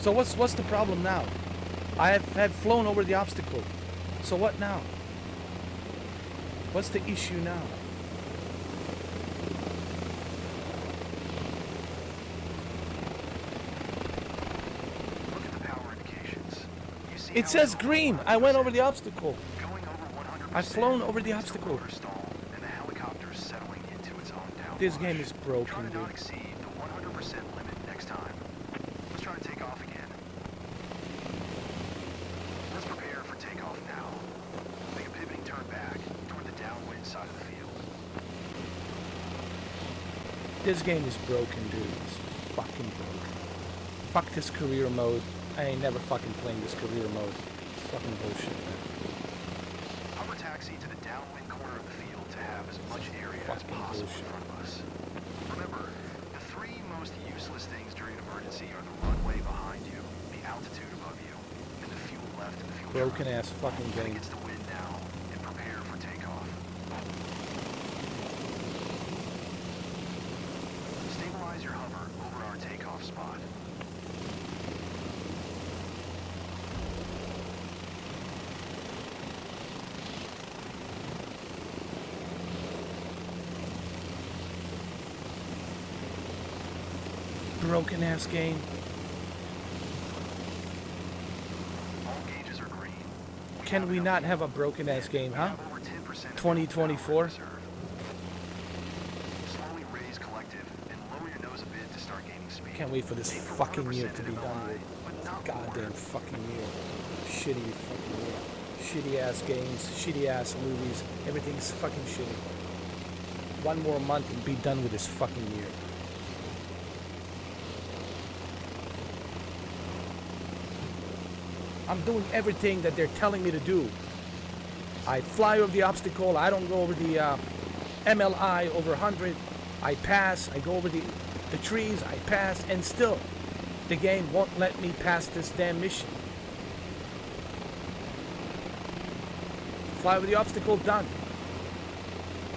So what's the problem now? I have flown over the obstacle. So what now? What's the issue now? Look at the power indications. You see It how says it's green. over I went over 100%, the obstacle. going over 100%. I've flown over the leads to obstacle. rotor stall, and the helicopter's settling into its own downwash. This game is Try broken, to dude. not exceed the 100% limit next time. Let's try to take off again. Let's prepare for takeoff now. Make a pivoting turn back toward the downwind side of the field. This game is broken, dude. It's fucking broken. Fuck this career mode. I ain't never fucking playing this career mode. It's fucking bullshit, man. Hover taxi to the downwind corner of the field to have as much area as Fucking possible bullshit. in front of us. Remember, the three most useless things during an emergency are the runway behind you, the altitude above you, and the fuel left in the fuel Broken truck. ass fucking Get game. against the wind now and prepare for takeoff. Stabilize your hover over our takeoff spot. Broken ass game. All gauges are green. Can we not have a broken ass game, We huh? have over 10% of 2024? power in reserve. Slowly raise collective and lower your nose a bit to start gaining speed. Can't wait for this Aim for fucking year 100% to be in done MLI, with. but not Goddamn more. fucking year. Shitty fucking year. Shitty ass games, shitty ass movies. Everything's fucking shitty. One more month and be done with this fucking year. I'm doing everything that they're telling me to do. I fly over the obstacle. I don't go over the MLI over 100. I pass. I go over the trees. I pass. And still, the game won't let me pass this damn mission. Fly over the obstacle, done.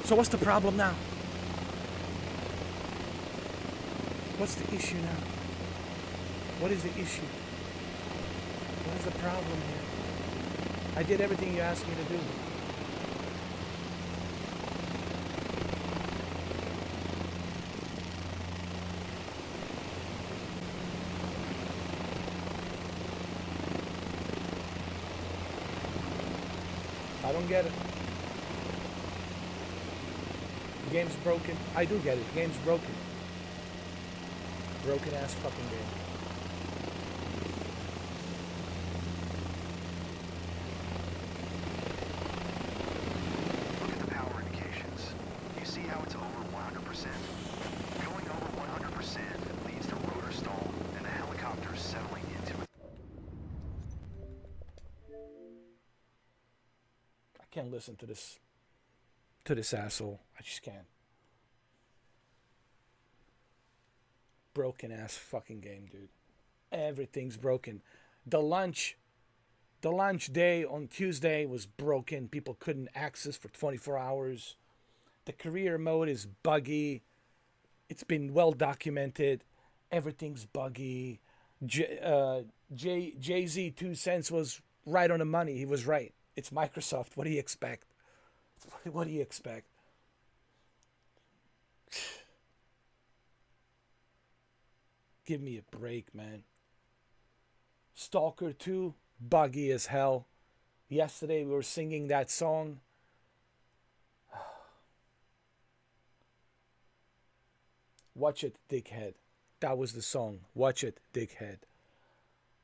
So what's the problem now? What's the issue now? What is the issue? What is the problem here? I did everything you asked me to do. I don't get it. The game's broken. I do get it. The game's broken. Broken ass fucking game. Look at the power indications. You see how it's over 100%? Going over 100% leads to rotor stall and the helicopter settling into it. I can't listen to this asshole. I just can't. Broken ass fucking game, dude. Everything's broken. The lunch day on Tuesday was broken. People couldn't access for 24 hours. The career mode is buggy. It's been well documented. Everything's buggy. Jay-Z 2 cents was right on the money. He was right. It's Microsoft. What do you expect? What do you expect? Give me a break, man. Stalker 2, buggy as hell. Yesterday we were singing that song. Watch it, dickhead. That was the song. Watch it, dickhead.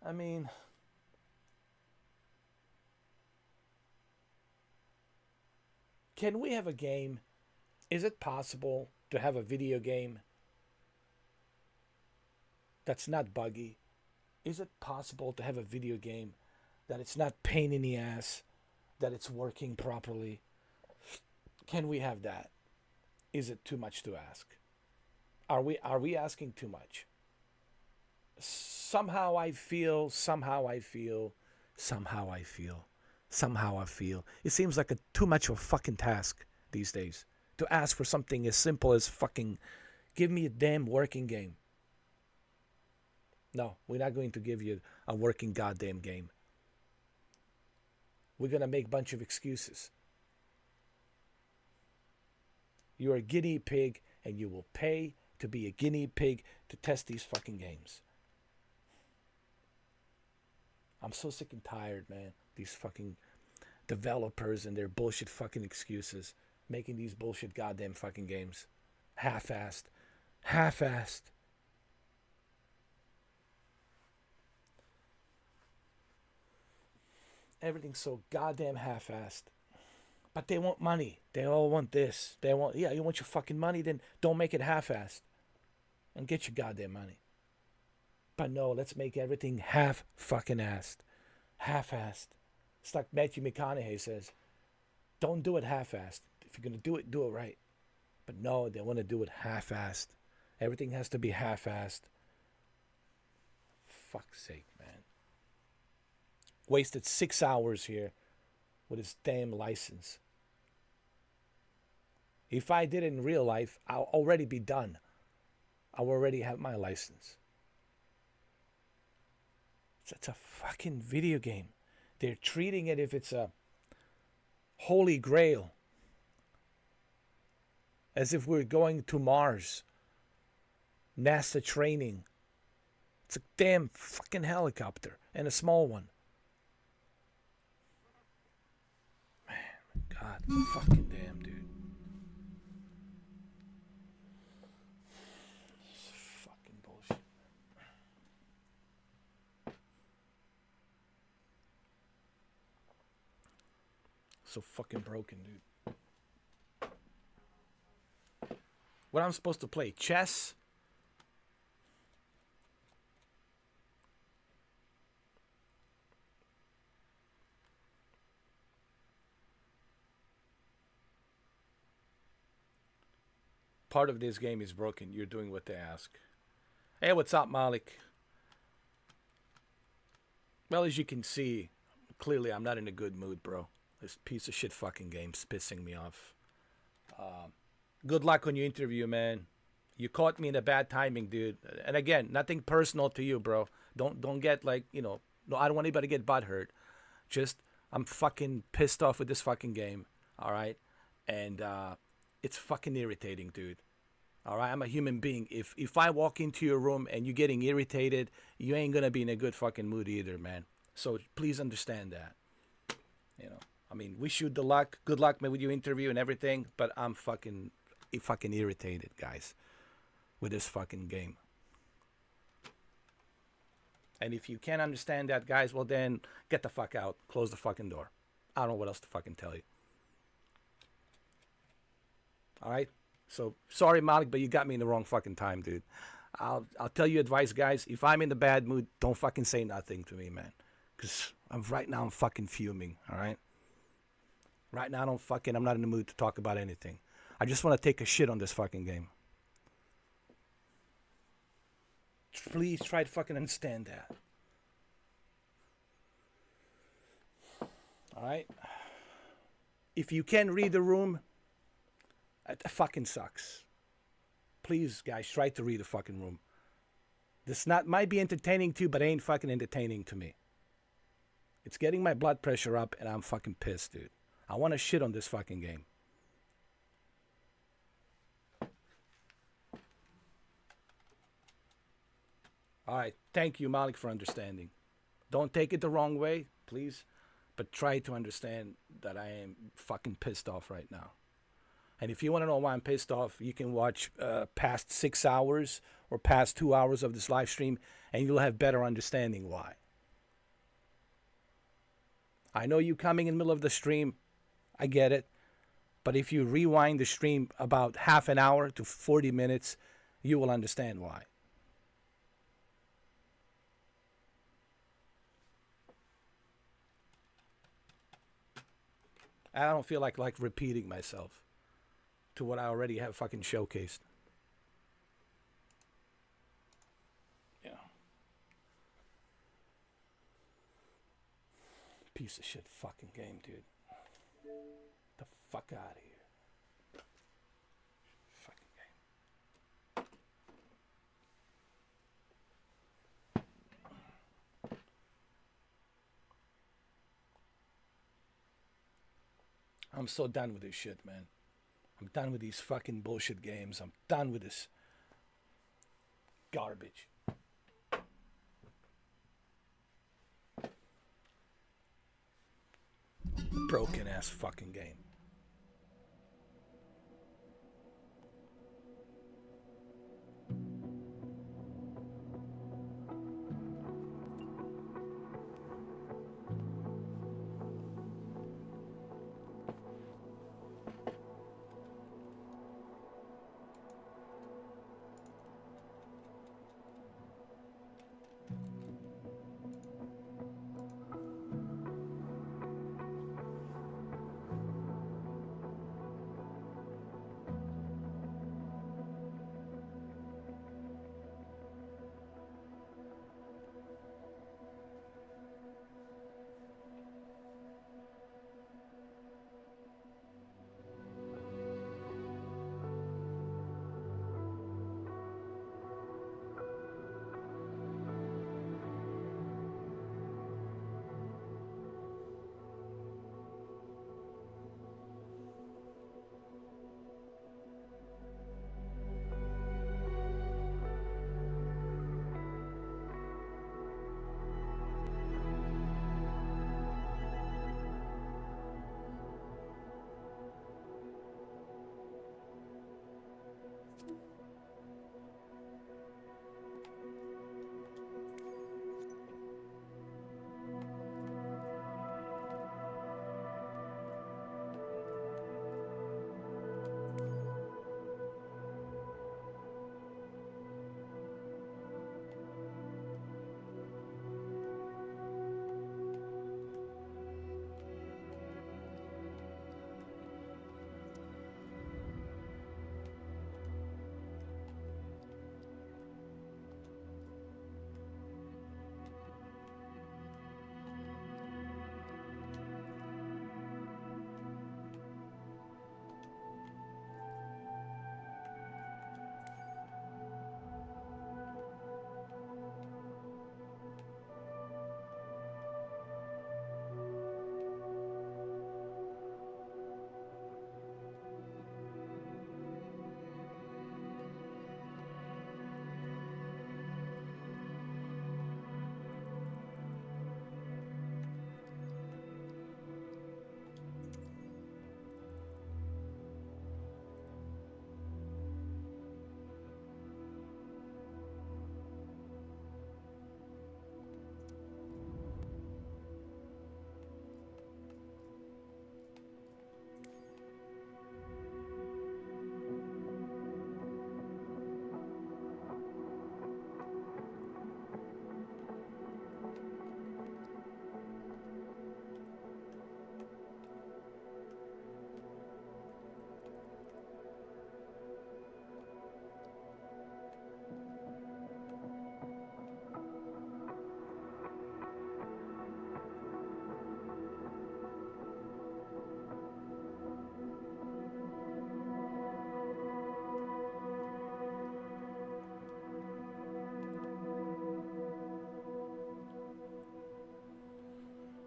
I mean, can we have a game? Is it possible to have a video game that's not buggy? Is it possible to have a video game that it's not pain in the ass, that it's working properly? Can we have that? Is it too much to ask? Are we asking too much? Somehow I feel. It seems like too much of a fucking task these days to ask for something as simple as fucking give me a damn working game. No, we're not going to give you a working goddamn game. We're going to make a bunch of excuses. You're a guinea pig, and you will pay to be a guinea pig to test these fucking games. I'm so sick and tired, man. These fucking developers and their bullshit fucking excuses. Making these bullshit goddamn fucking games. Half-assed. Half-assed. Everything's so goddamn half-assed. But they want money. They all want this. They want, yeah, you want your fucking money, then don't make it half-assed. And get your goddamn money. But no, let's make everything half-fucking-assed. Half-assed. It's like Matthew McConaughey says, don't do it half-assed. If you're going to do it right. But no, they want to do it half-assed. Everything has to be half-assed. Fuck's sake, man. Wasted 6 hours here with his damn license. If I did it in real life, I'll already be done. I'll already have my license. It's a fucking video game. They're treating it if it's a holy grail. As if we're going to Mars. NASA training. It's a damn fucking helicopter. And a small one. Man, God fucking damn, dude. It's fucking bullshit. So fucking broken, dude. What I'm supposed to play? Chess? Part of this game is broken. You're doing what they ask. Hey, what's up, Malik? Well, as you can see, clearly I'm not in a good mood, bro. This piece of shit fucking game's pissing me off. Good luck on your interview, man. You caught me in a bad timing, dude. And again, nothing personal to you, bro. Don't get like, no, I don't want anybody to get butthurt. Just, I'm fucking pissed off with this fucking game. All right? And it's fucking irritating, dude. All right? I'm a human being. If I walk into your room and you're getting irritated, you ain't gonna be in a good fucking mood either, man. So please understand that. I mean, wish you the luck. Good luck with your interview and everything. But I'm fucking irritated, guys, with this fucking game. And if you can't understand that, guys, well then get the fuck out. Close the fucking door. I don't know what else to fucking tell you. All right? So, sorry, Malik, but you got me in the wrong fucking time, dude. I'll tell you advice, guys. If I'm in a bad mood, don't fucking say nothing to me, man. Because right now I'm fucking fuming, all right? Right now I'm not in the mood to talk about anything. I just want to take a shit on this fucking game. Please try to fucking understand that. All right? If you can read the room, it fucking sucks. Please, guys, try to read the fucking room. This might be entertaining to you, but it ain't fucking entertaining to me. It's getting my blood pressure up, and I'm fucking pissed, dude. I want to shit on this fucking game. All right. Thank you, Malik, for understanding. Don't take it the wrong way, please. But try to understand that I am fucking pissed off right now. And if you want to know why I'm pissed off, you can watch past 6 hours or past 2 hours of this live stream, and you'll have better understanding why. I know you coming in the middle of the stream. I get it. But if you rewind the stream about half an hour to 40 minutes, you will understand why. I don't feel like repeating myself to what I already have fucking showcased. Yeah. Piece of shit fucking game, dude. The fuck out of here. Fucking game. I'm so done with this shit, man. I'm done with these fucking bullshit games. I'm done with this garbage. Broken ass fucking game.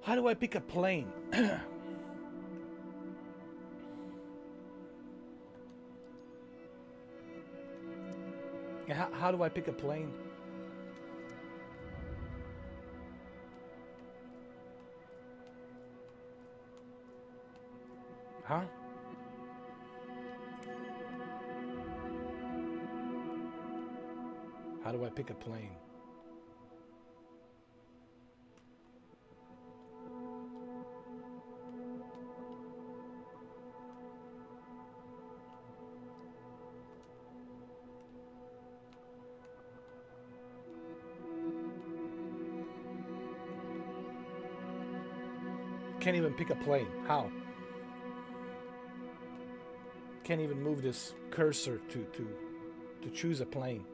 How do I pick a plane? How do I pick a plane? Huh? How do I pick a plane? Can't even pick a plane. How? Can't even move this cursor to choose a plane.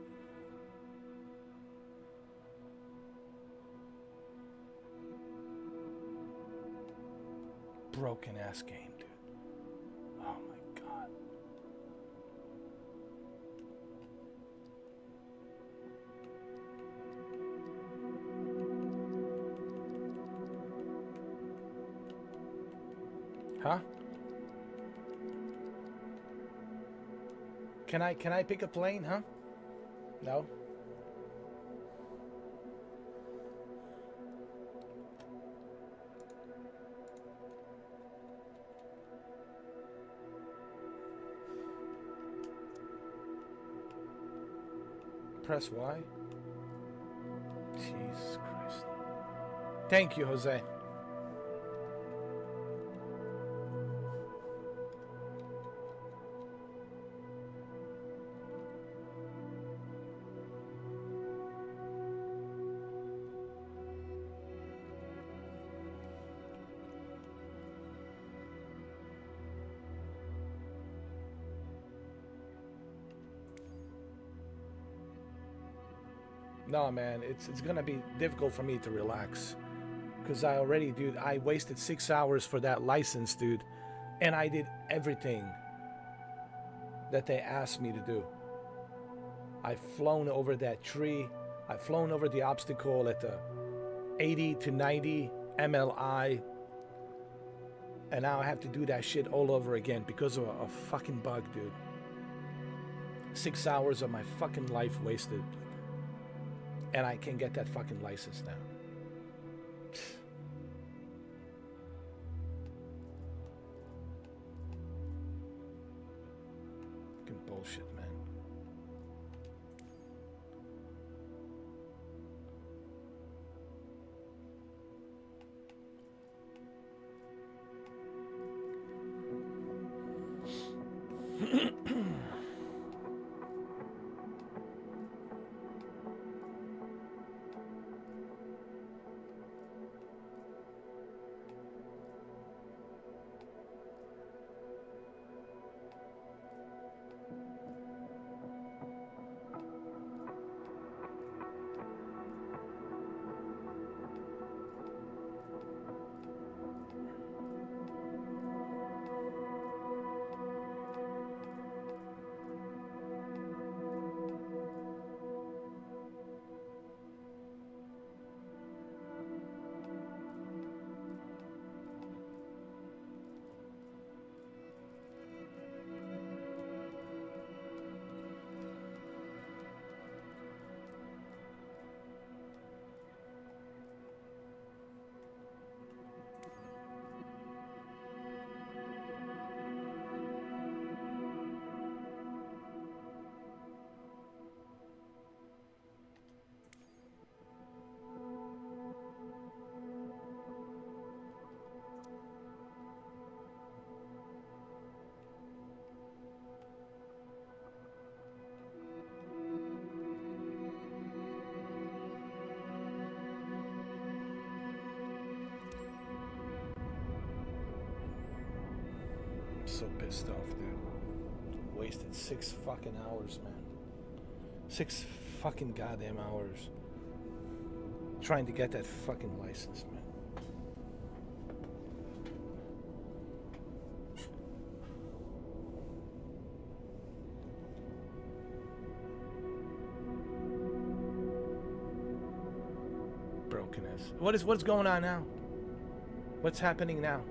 Broken ass game, dude. Oh my god. Huh? Can I pick a plane, huh? No. Press Y. Jesus Christ. Thank you, Jose. No, man, it's gonna be difficult for me to relax, because I already, dude, I wasted 6 hours for that license, dude, and I did everything that they asked me to do. I've flown over that tree, I've flown over the obstacle at the 80 to 90 MLI, and now I have to do that shit all over again because of a fucking bug, dude. 6 hours of my fucking life wasted. And I can get that fucking license now. Fucking bullshit, man. So pissed off, dude. Wasted 6 fucking hours, man. 6 fucking goddamn hours trying to get that fucking license, man. Brokenness. What's going on now? What's happening now?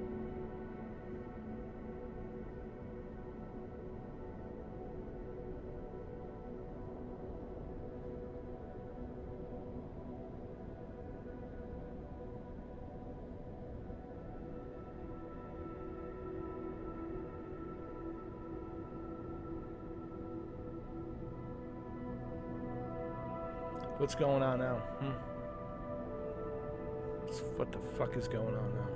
What's going on now? What the fuck is going on now?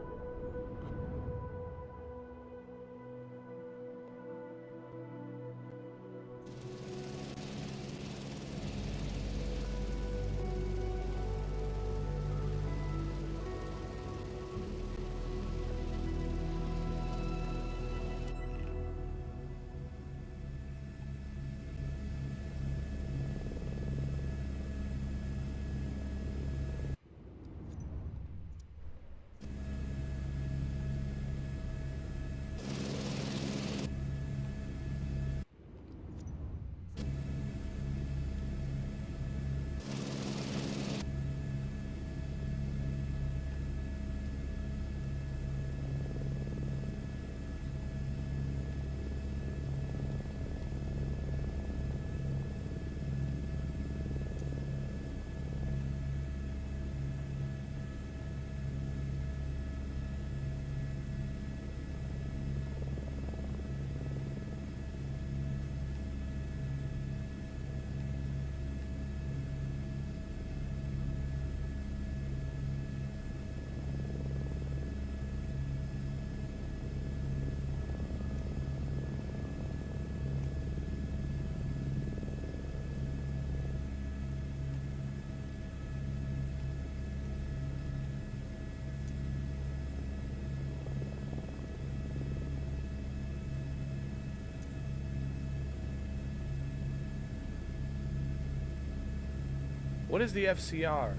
What is the FCR?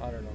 I don't know.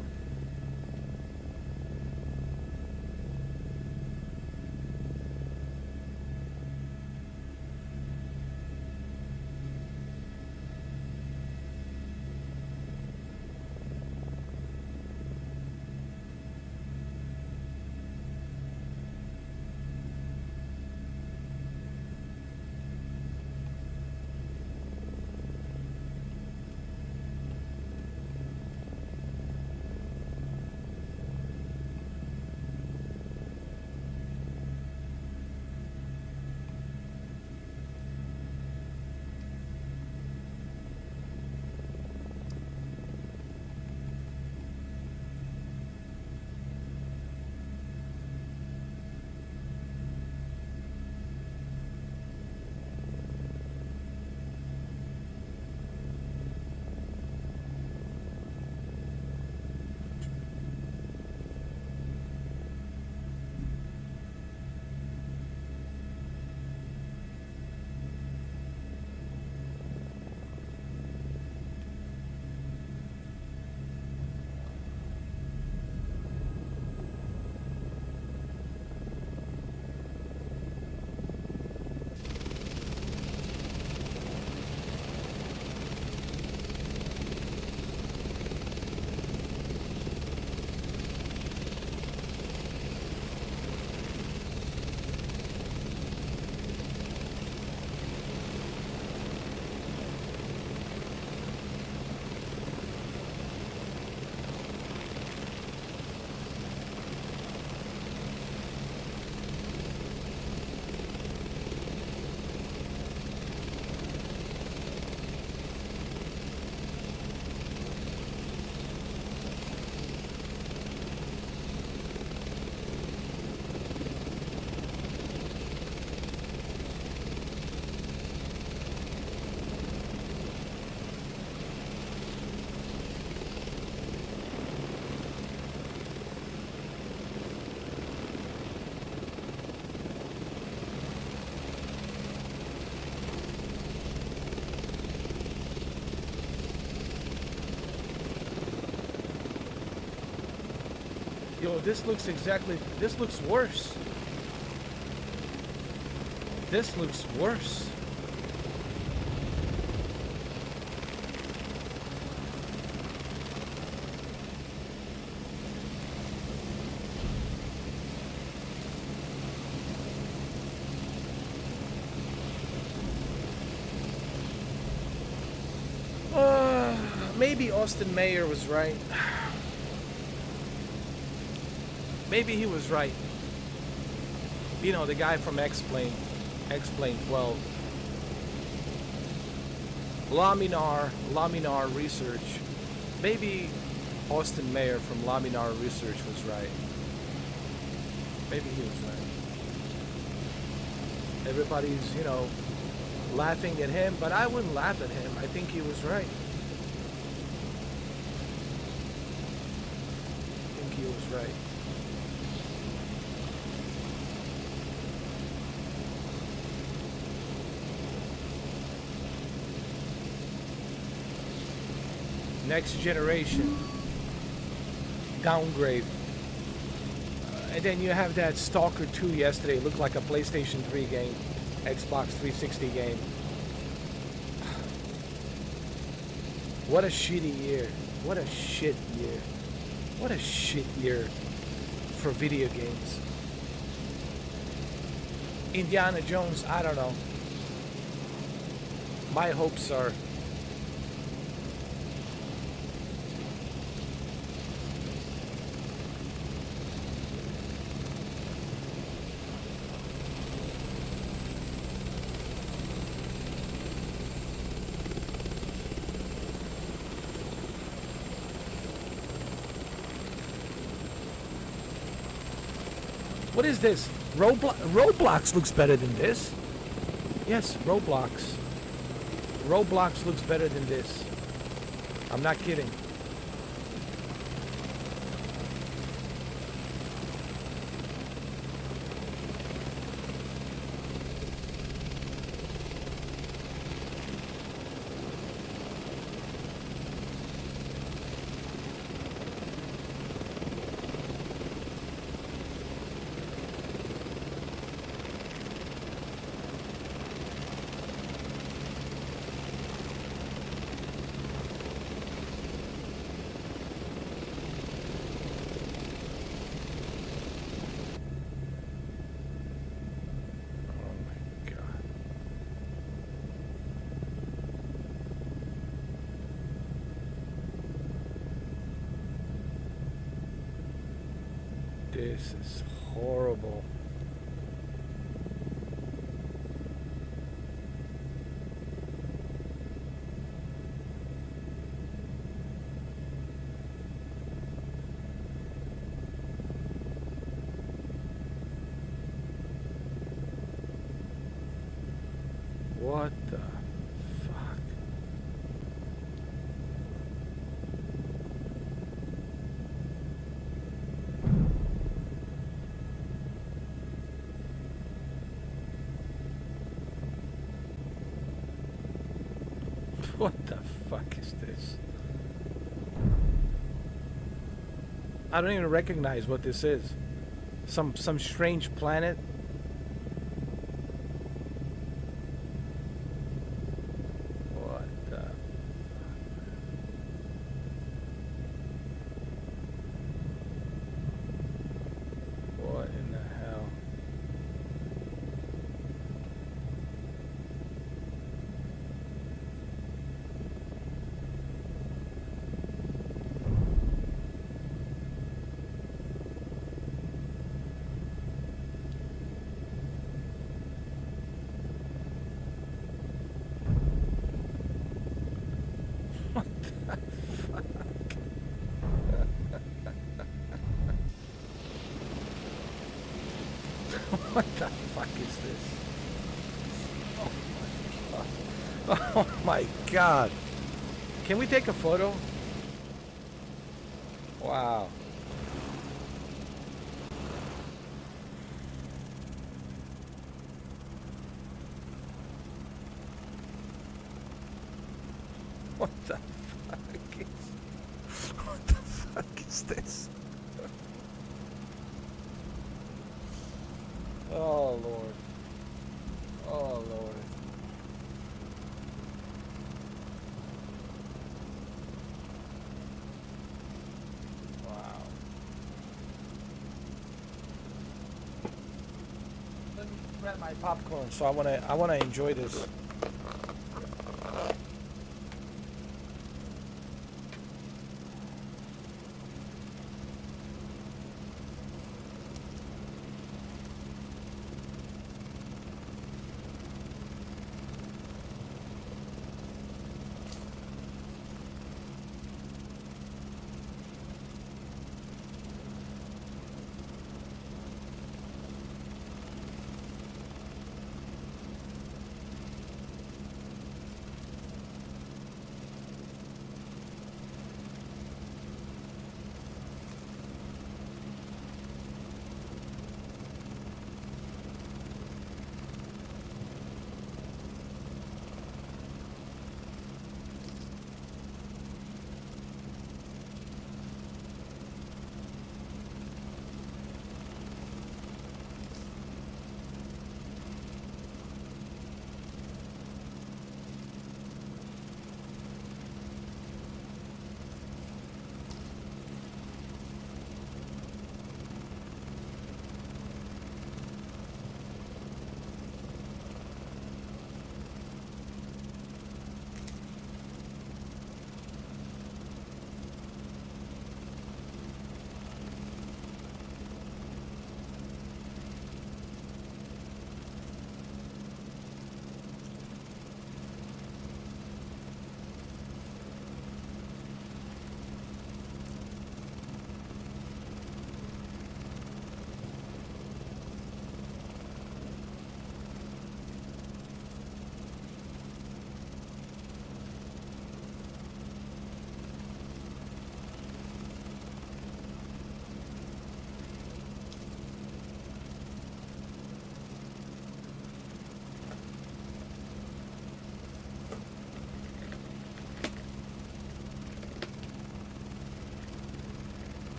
Yo, this looks worse. This looks worse. Maybe Austin Mayer was right. Maybe he was right. You know, the guy from X-Plane 12. Laminar Research. Maybe Austin Mayer from Laminar Research was right. Maybe he was right. Everybody's, you know, laughing at him, but I wouldn't laugh at him. I think he was right. I think he was right. Next generation. Downgrade. And then you have that Stalker 2 yesterday. It looked like a PlayStation 3 game. Xbox 360 game. What a shitty year. What a shit year. What a shit year for video games. Indiana Jones, I don't know. My hopes are what is this? Roblox looks better than this. Yes, Roblox. Roblox looks better than this. I'm not kidding. This is horrible. What the fuck? What the fuck is this? I don't even recognize what this is. Some strange planet. What the fuck? What in the hell? What the fuck? What the fuck is this? Oh my god. Oh my god. Can we take a photo? Wow. What the fuck is... What the fuck is this? Oh Lord. Oh Lord. Wow. Let me grab my popcorn, so I wanna enjoy this.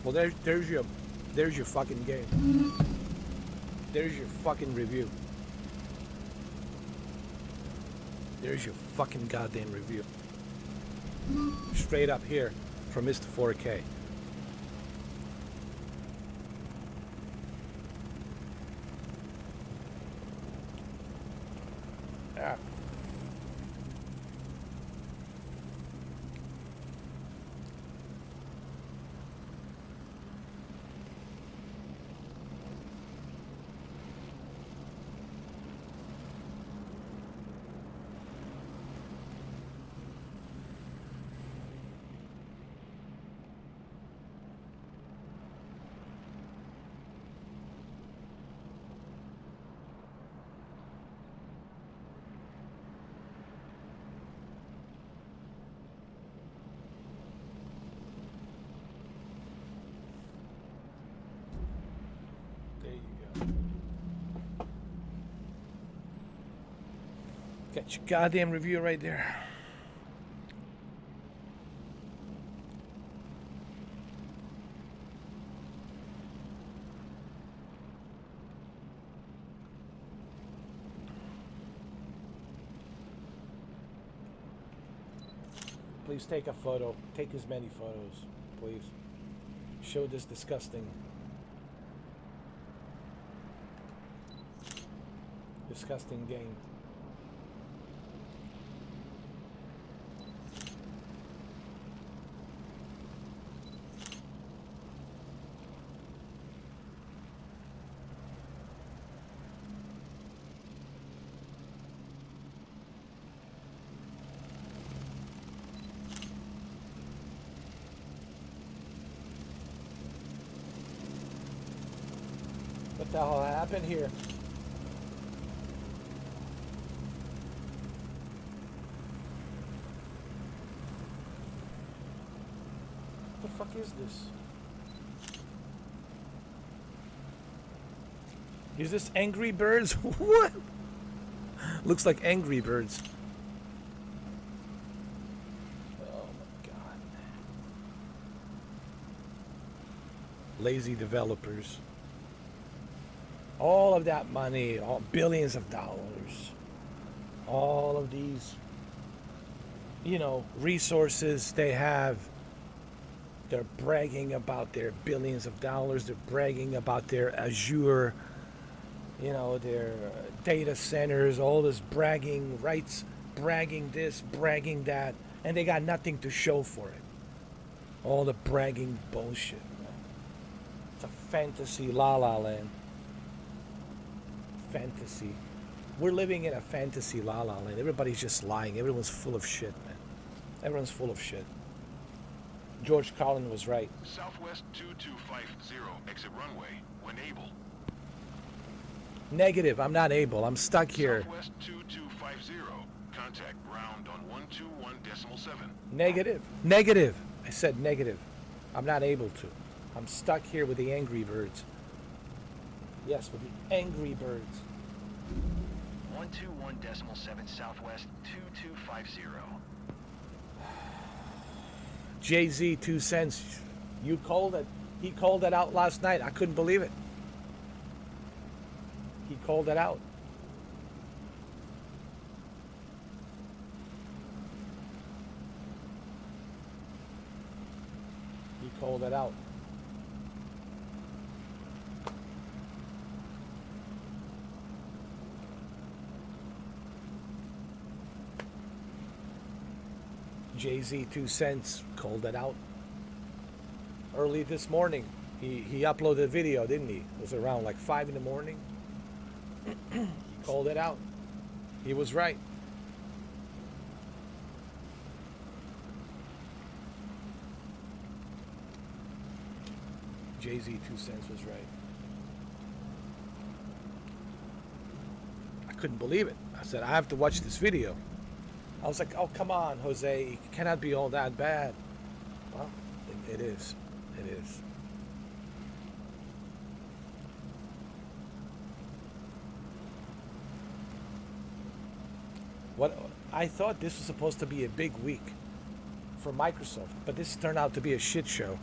Well, there's your fucking game. There's your fucking review. There's your fucking goddamn review. Straight up here from Mr. 4K. Yeah. Got your goddamn review right there. Please take a photo. Take as many photos, please. Show this disgusting game. What the hell happened here? What the fuck is this? Is this Angry Birds? What? Looks like Angry Birds. Oh my god. Lazy developers. All of that money, all billions of dollars, all of these, resources they have. They're bragging about their billions of dollars. They're bragging about their Azure, their data centers, all this bragging rights, bragging this, bragging that, and they got nothing to show for it. All the bragging bullshit. It's a fantasy la la land. Fantasy. We're living in a fantasy la la land. Everybody's just lying. Everyone's full of shit, man. Everyone's full of shit. George Carlin was right. Southwest 2250, exit runway, when able. Negative. I'm not able. I'm stuck here. Southwest 2250, contact ground on 121.7. Negative. Negative. I said negative. I'm not able to. I'm stuck here with the Angry Birds. Yes, with the Angry Birds. 121.7 Southwest 2250. Jay-Z, 2 cents. You called it. He called it out last night. I couldn't believe it. He called it out. He called it out. Jay-Z, 2 cents, called it out. Early this morning, he uploaded a video, didn't he? It was around like 5 in the morning. He called it out. He was right. Jay-Z, 2 cents was right. I couldn't believe it. I said, I have to watch this video. I was like, oh, come on, Jose. It cannot be all that bad. Well, it is. It is. What I thought this was supposed to be a big week for Microsoft, but this turned out to be a shit show.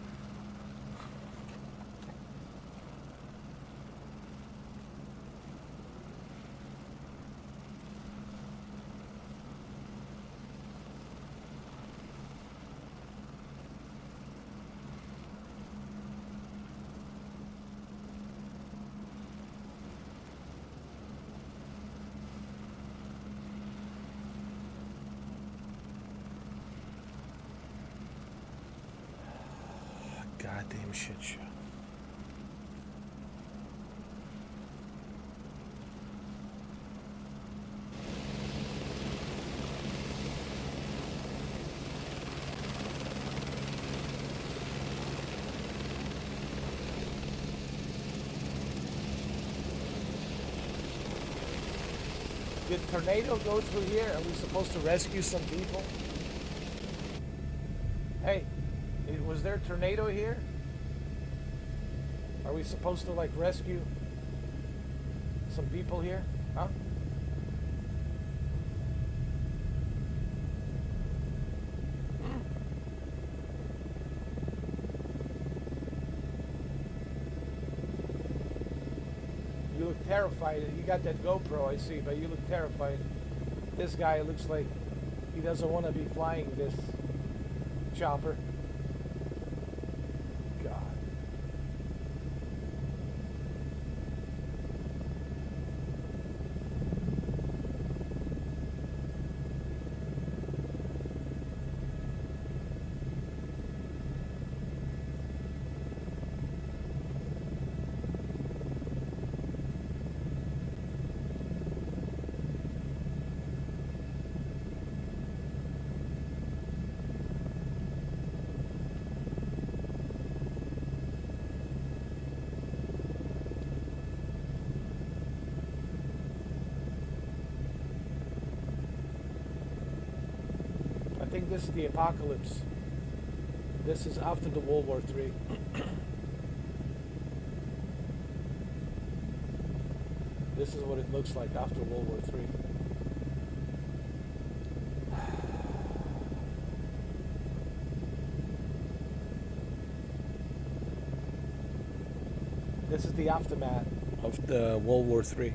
Goddamn shit show. Did a tornado go through here? Are we supposed to rescue some people? Hey, was there a tornado here? Are we supposed to like rescue some people here? Huh? You look terrified. You got that GoPro, I see, but you look terrified. This guy looks like he doesn't want to be flying this chopper. God. I think this is the apocalypse. This is after the World War III. This is what it looks like after World War III. This is the aftermath of the World War III.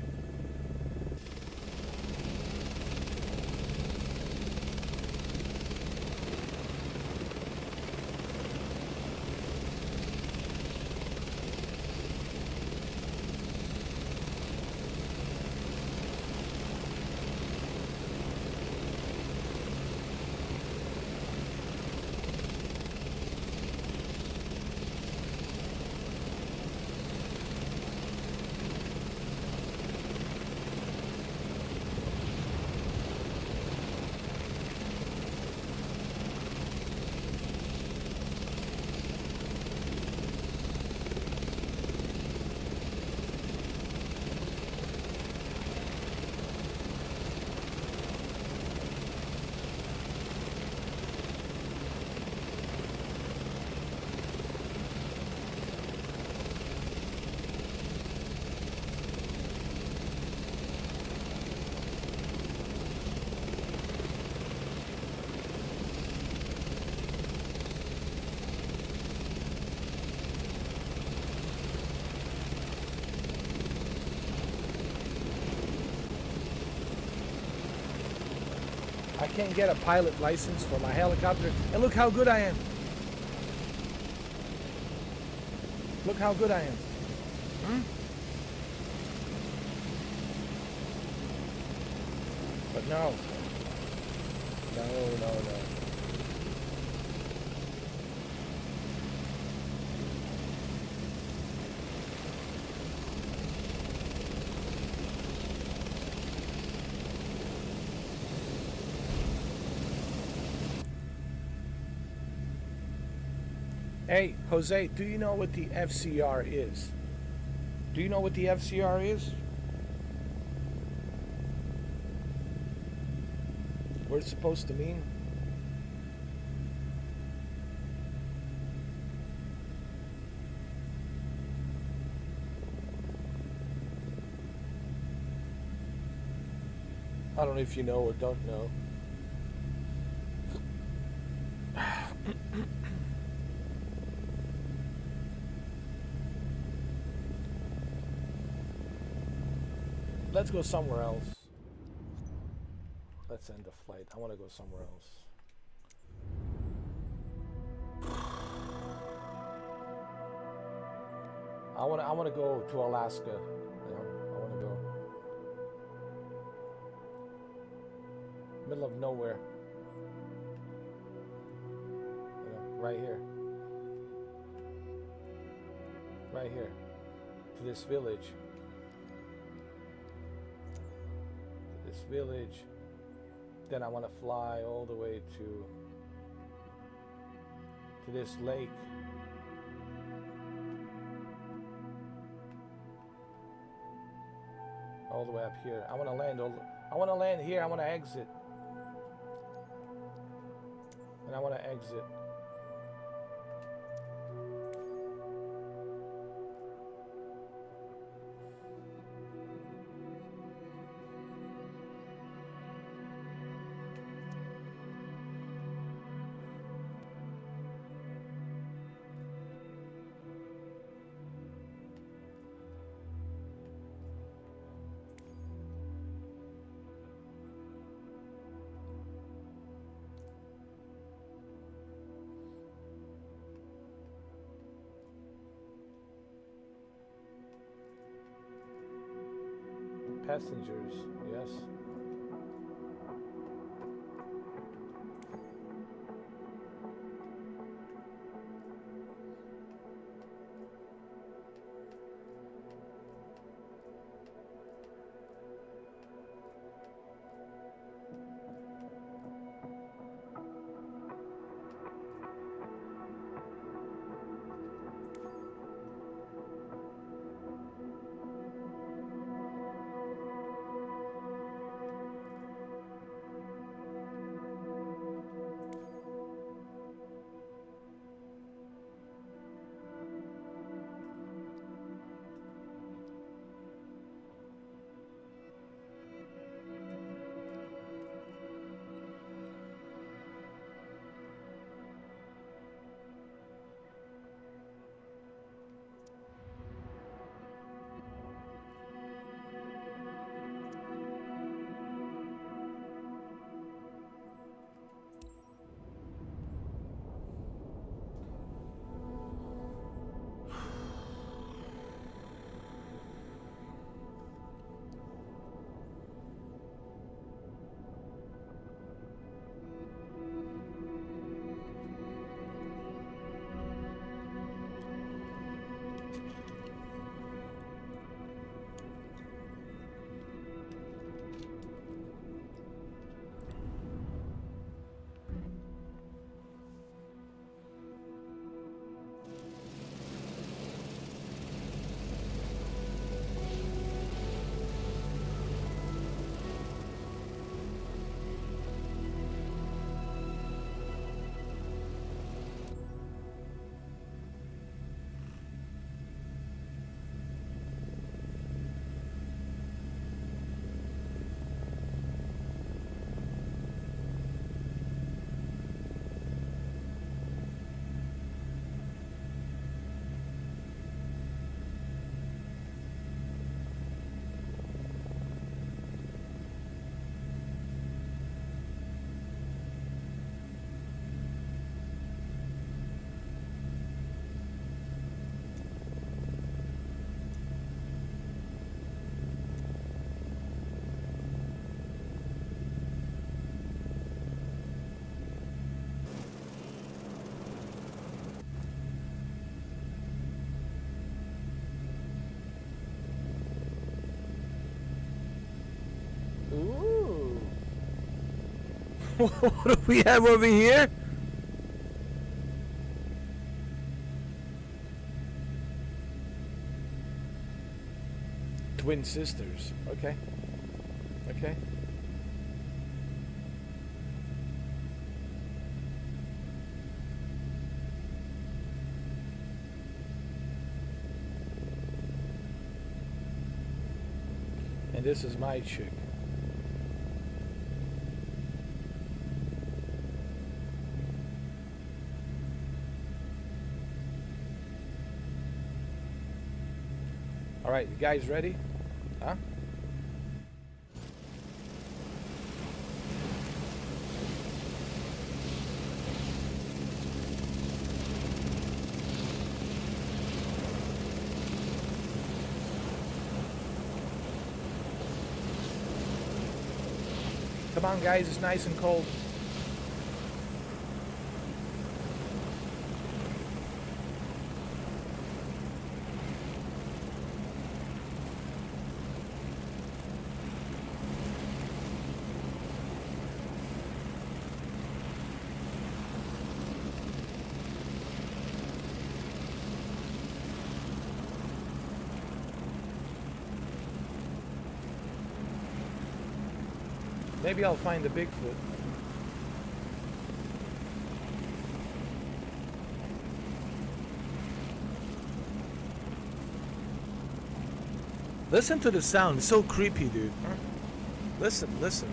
I can't get a pilot license for my helicopter, and look how good I am. Look how good I am. But no. No. Hey, Jose, do you know what the FCR is? Do you know what the FCR is? What it's supposed to mean? I don't know if you know or don't know. Let's go somewhere else. Let's end the flight. I want to go somewhere else. I want to go to Alaska. You know, I want to go middle of nowhere. You know, right here. Right here. To this village. This village. Then I want to fly all the way to this lake. All the way up here. I want to land here. I want to exit. And I want to exit. passengers, yes. Ooh. What do we have over here? Twin sisters. Okay. Okay. And this is my chick. All right, you guys ready? Huh? Come on, guys, it's nice and cold. Maybe I'll find the Bigfoot. Listen to the sound. It's so creepy, dude. Listen, listen.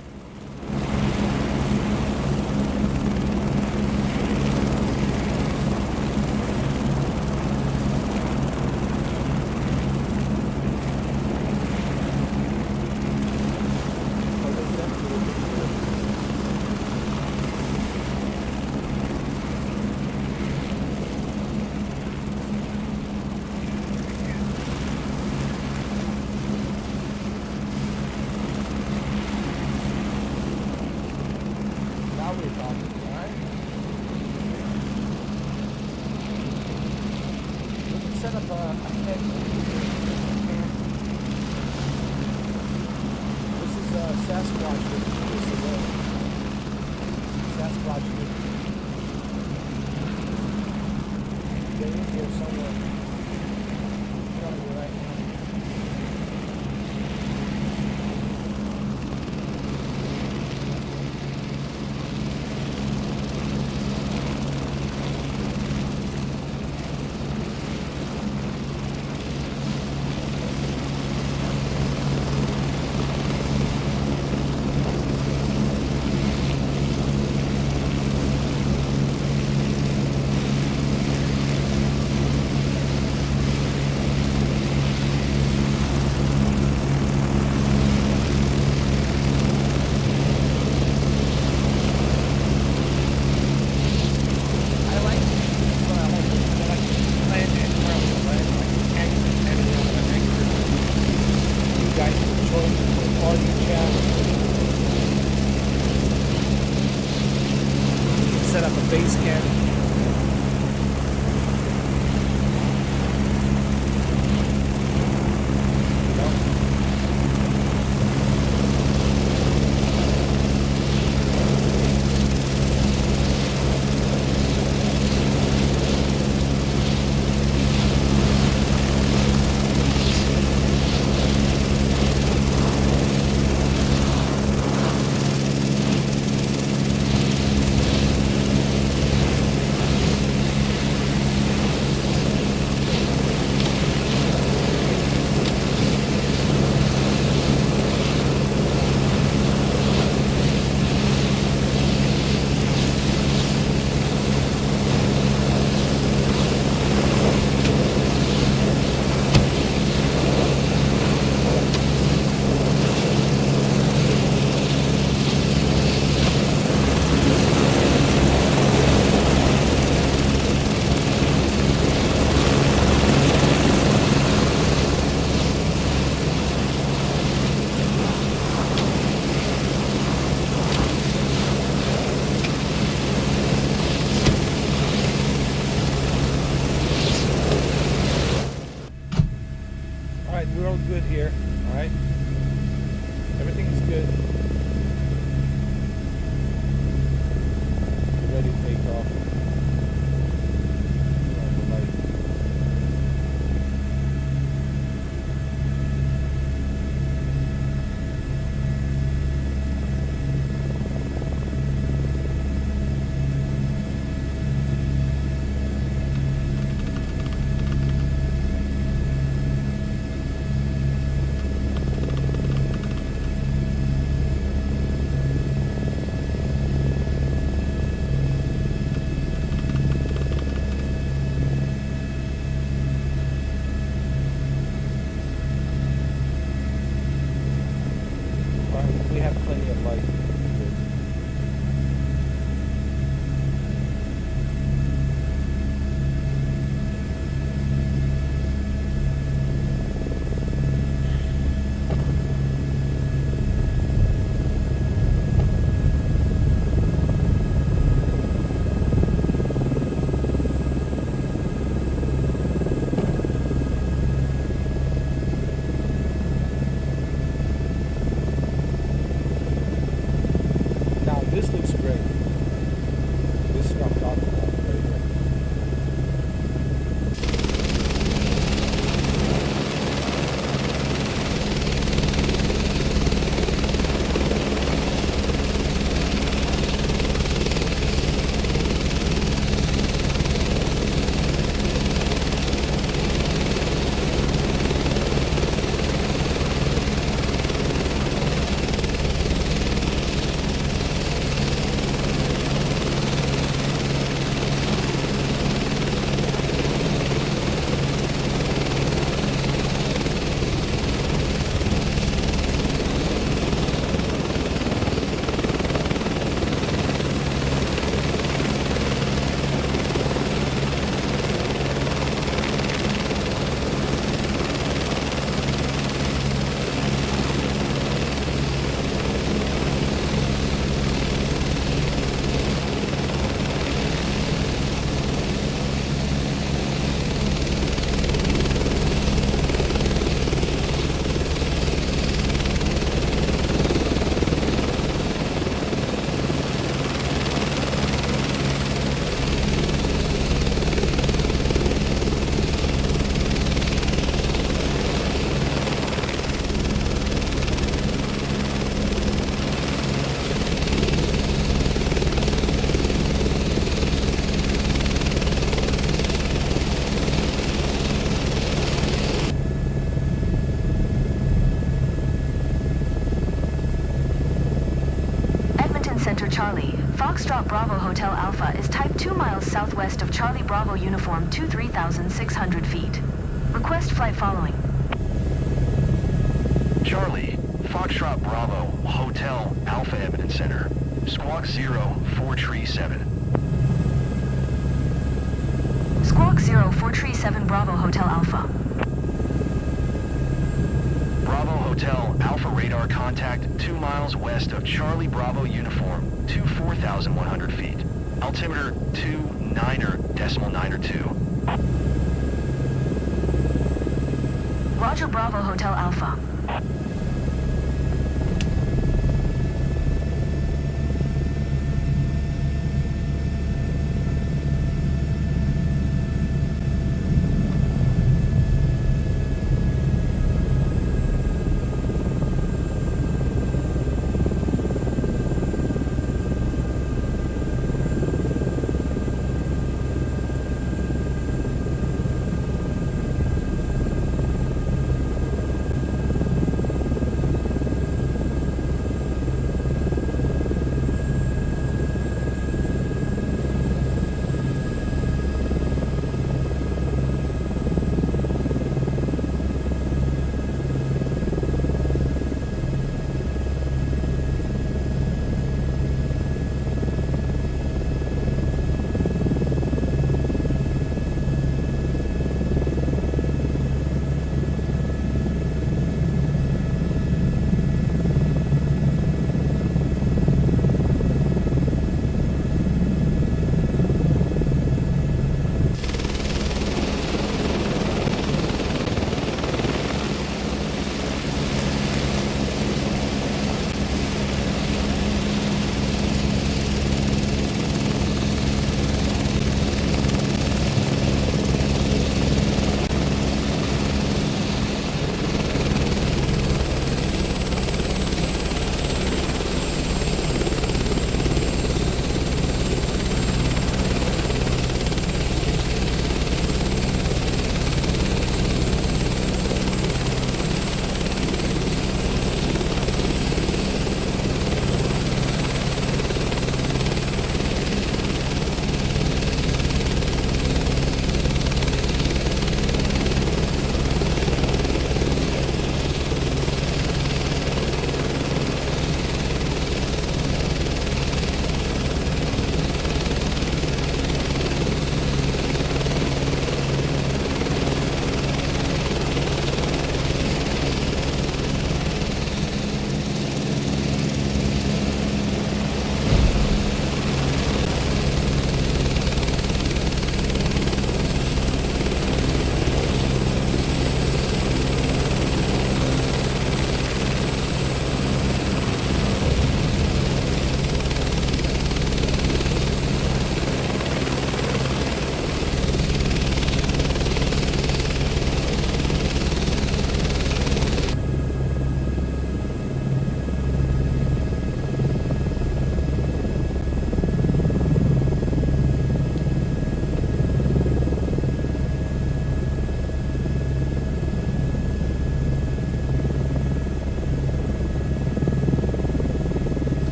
set up a head. This is Sasquatch. This is Sasquatch. They're in here somewhere. Probably right now. Set up a base camp. We're all good here, all right? Everything is good. We're ready to take off. Turn on the light. Hotel Alpha is type 2 miles southwest of Charlie Bravo Uniform 23,600 feet. Request flight following. Charlie, Foxtrot Bravo, Hotel Alpha Evidence Center. Squawk 0, 437. Squawk 0, 437 Bravo Hotel Alpha. Bravo Hotel Alpha radar contact 2 miles west of Charlie Bravo Uniform, 24,100 feet. Altimeter 29.2. Roger Bravo Hotel Alpha.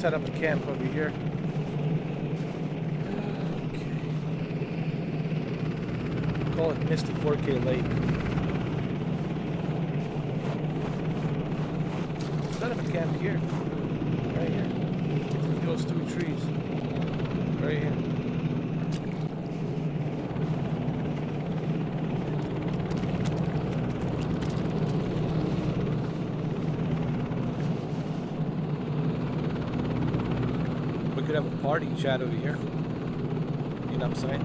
set up a camp over here. Okay. Call it Misty 4K Lake. Set up a camp here. Right here. Those two trees. Right here. We could have a party chat over here. You know what I'm saying?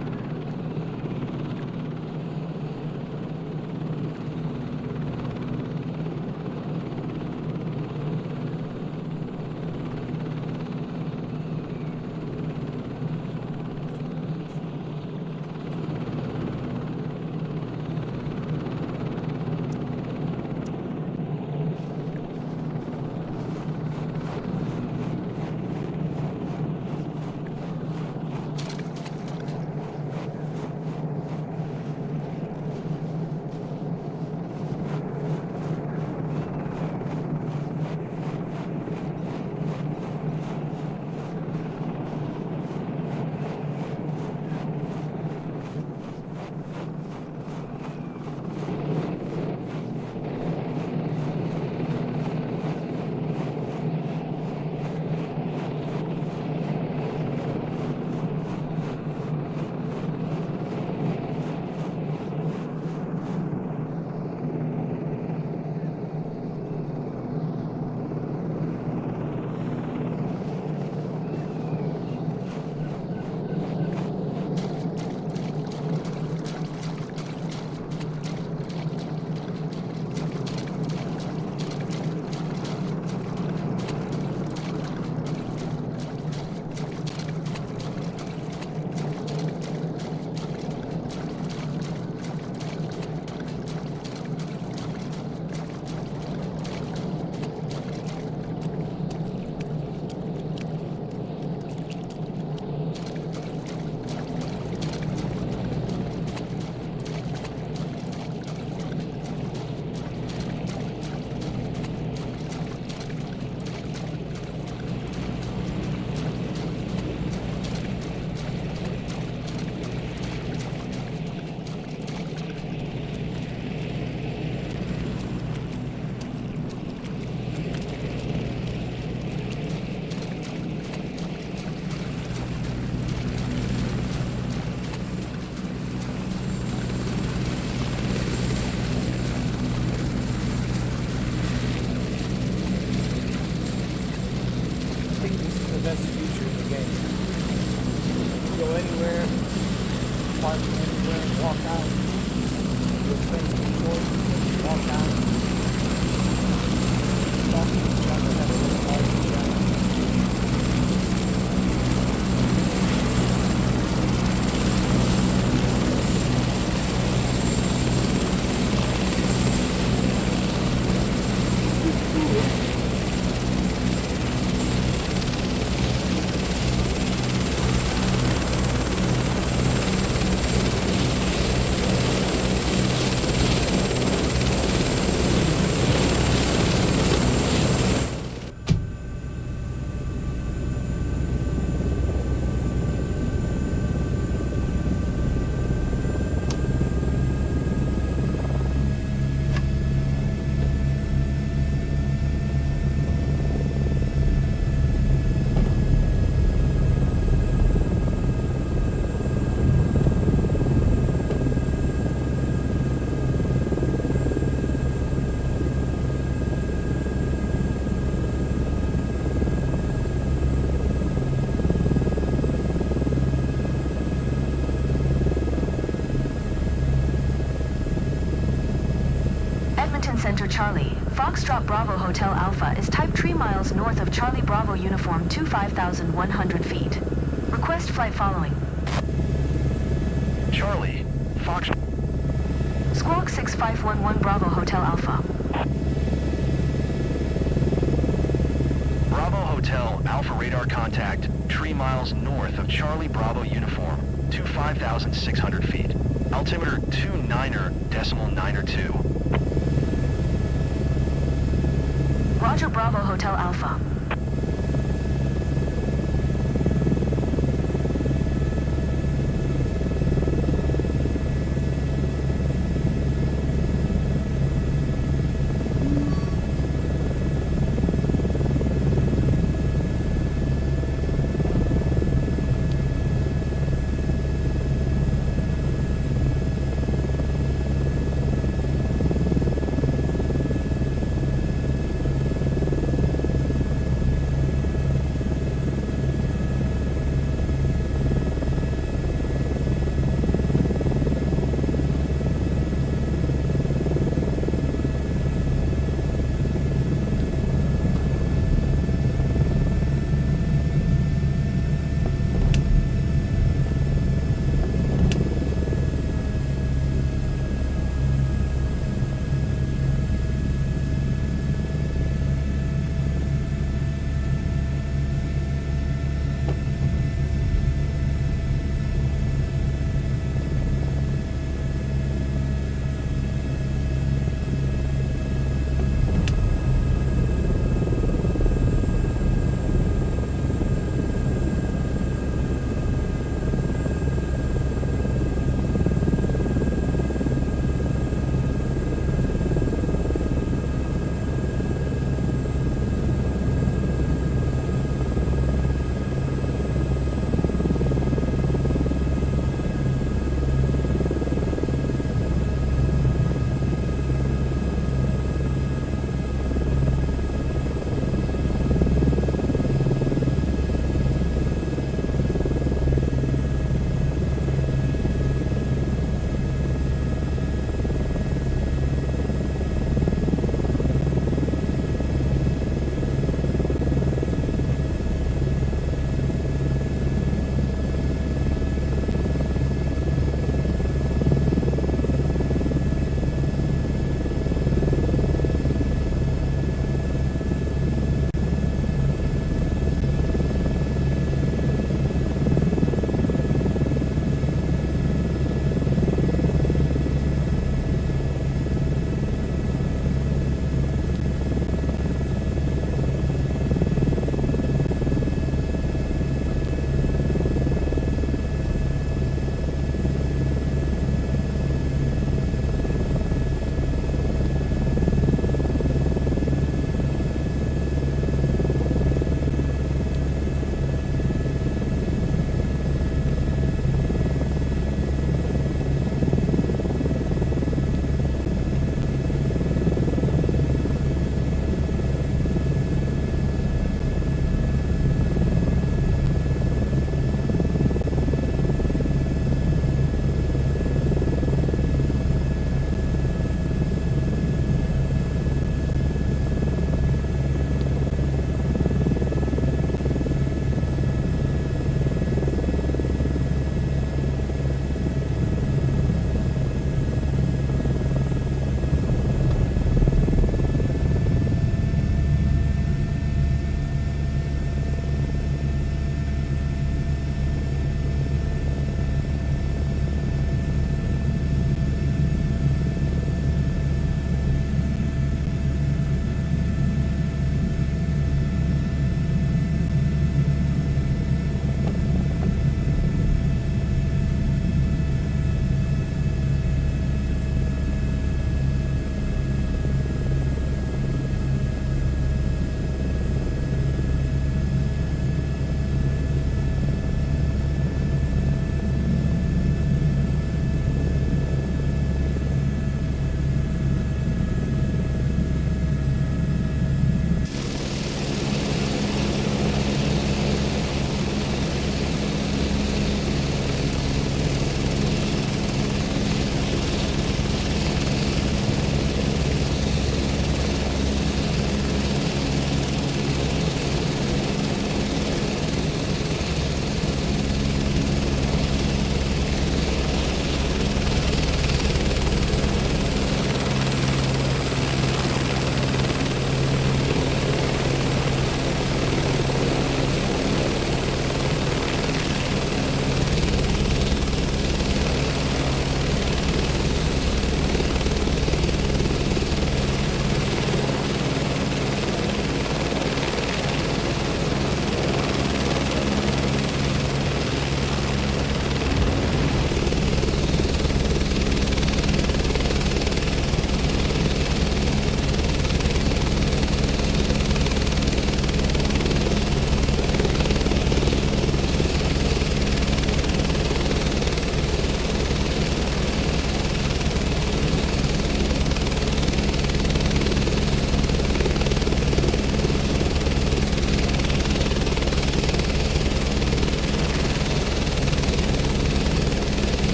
Best future in the game. Go anywhere, park anywhere, walk out. Your friends can join you, walk out. Talk to each other, have a little party together. Center Charlie, Foxtrot Bravo Hotel Alpha is type 3 miles north of Charlie Bravo Uniform 25,100 feet. Request flight following. Charlie, Fox... Squawk 6511 Bravo Hotel Alpha. Bravo Hotel, Alpha radar contact, 3 miles north of Charlie Bravo Uniform, 25,600 feet. Altimeter 29.902. Roger Bravo Hotel Alpha.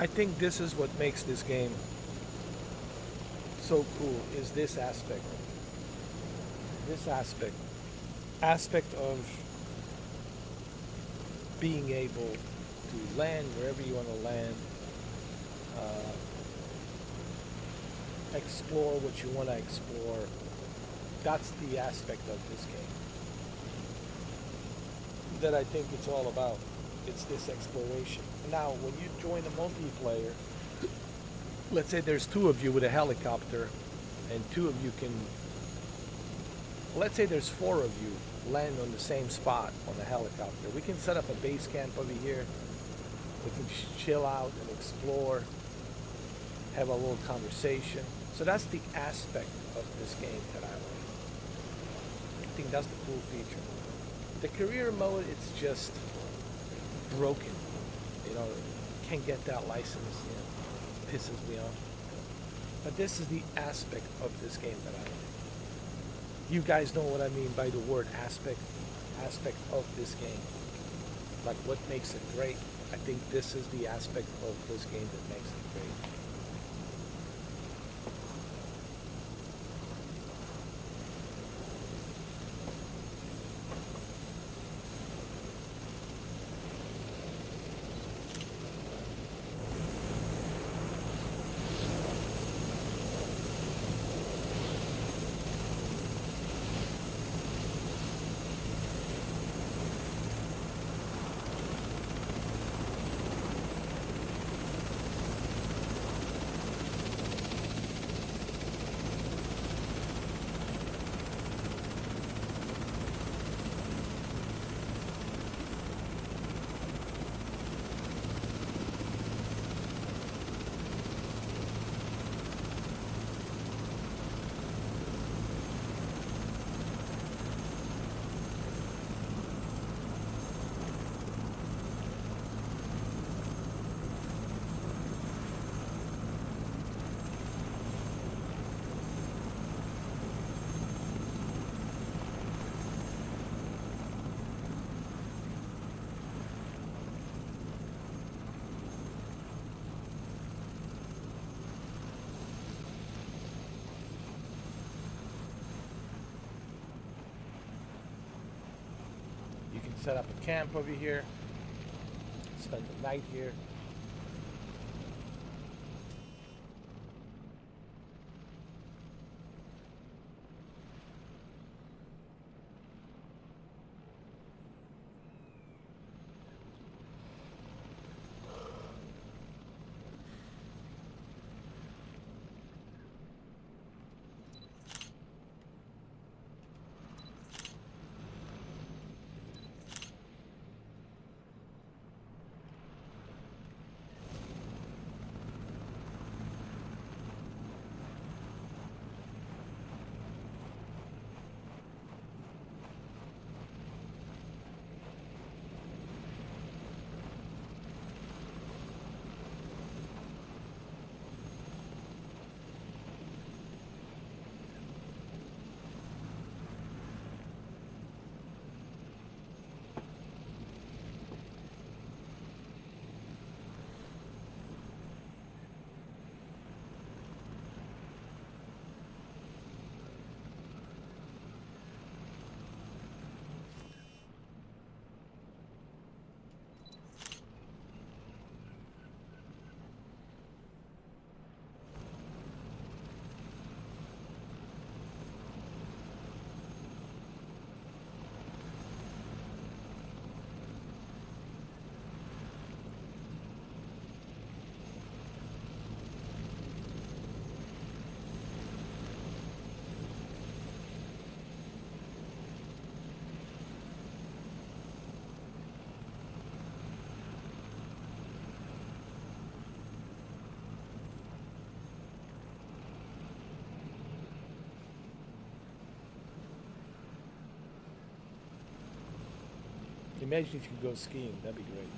I think this is what makes this game so cool, is this aspect. This aspect of being able to land wherever you want to land, explore what you want to explore. That's the aspect of this game that I think it's all about. It's this exploration. Now, when you join a multiplayer, let's say there's two of you with a helicopter, and two of you can, let's say there's four of you land on the same spot on the helicopter. We can set up a base camp over here. We can chill out and explore, have a little conversation. So that's the aspect of this game that I like. I think that's the cool feature. The career mode, it's just broken. You know, can't get that license. You know, pisses me off. But this is the aspect of this game that I like. You guys know what I mean by the word aspect of this game. Like what makes it great. I think this is the aspect of this game that makes it great. Set up a camp over here, spend the night here. Imagine if you could go skiing, that'd be great.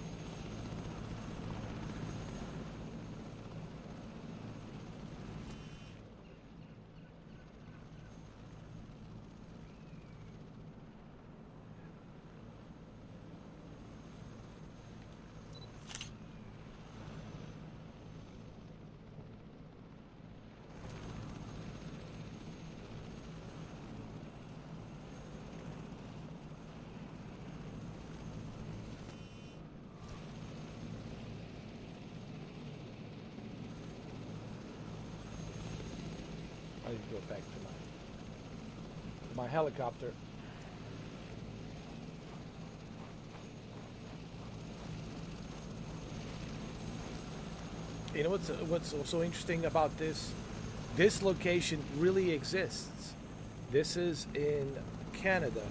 go back to my helicopter. You know what's so interesting about this? This location really exists. This is in Canada,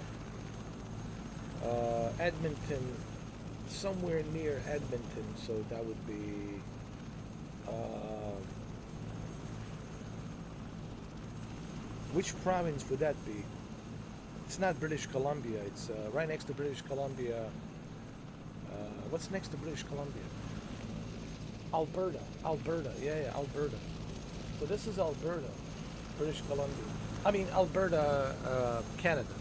Edmonton, somewhere near Edmonton. So that would be which province would that be? It's not British Columbia. It's right next to British Columbia. What's next to British Columbia? Alberta. Yeah, Alberta. So this is Alberta, British Columbia. I mean, Alberta, Canada.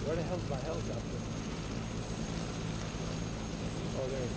Where the hell's my helicopter? Oh, there it is.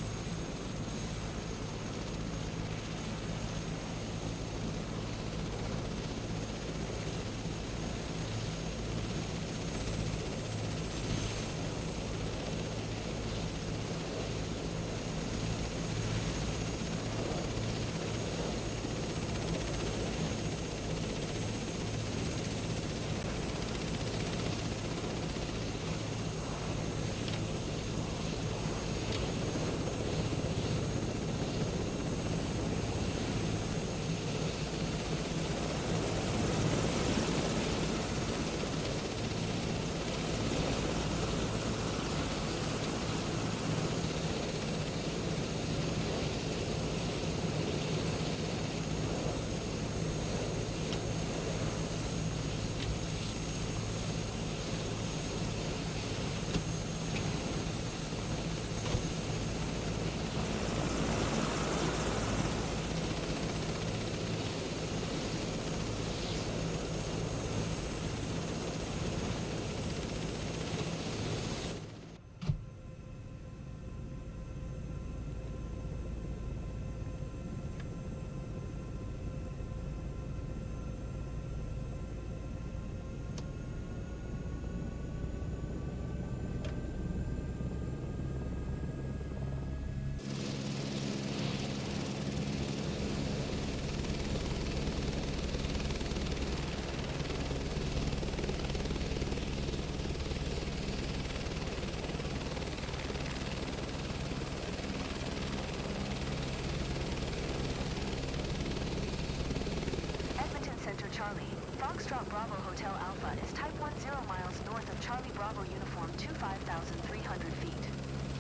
Foxtrot Bravo Hotel Alpha is type 10 miles north of Charlie Bravo Uniform 25,300 feet.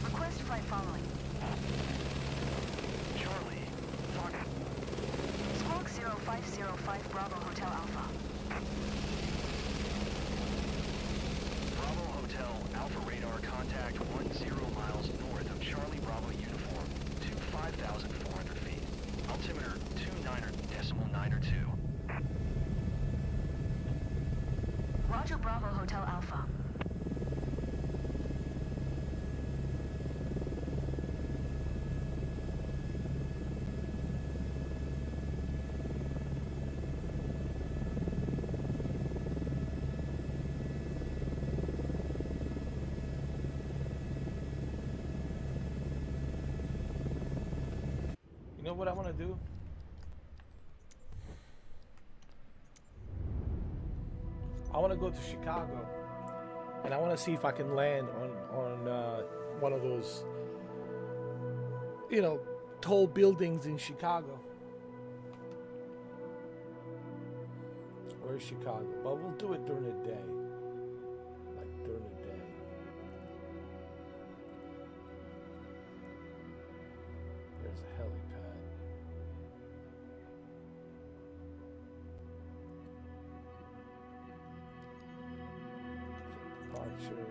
Request flight following. Charlie, Fox. Squawk 0505 Bravo Hotel Alpha. Bravo Hotel, Alpha Radar, contact 10 miles north of Charlie Bravo Uniform to 5,400 feet. Altimeter 29.92. Roger Bravo Hotel Alpha. You know what I want to do? I want to go to Chicago, and I want to see if I can land on one of those, you know, tall buildings in Chicago. Where's Chicago? But we'll do it during the day, like during the day. There's a helipad. Departure.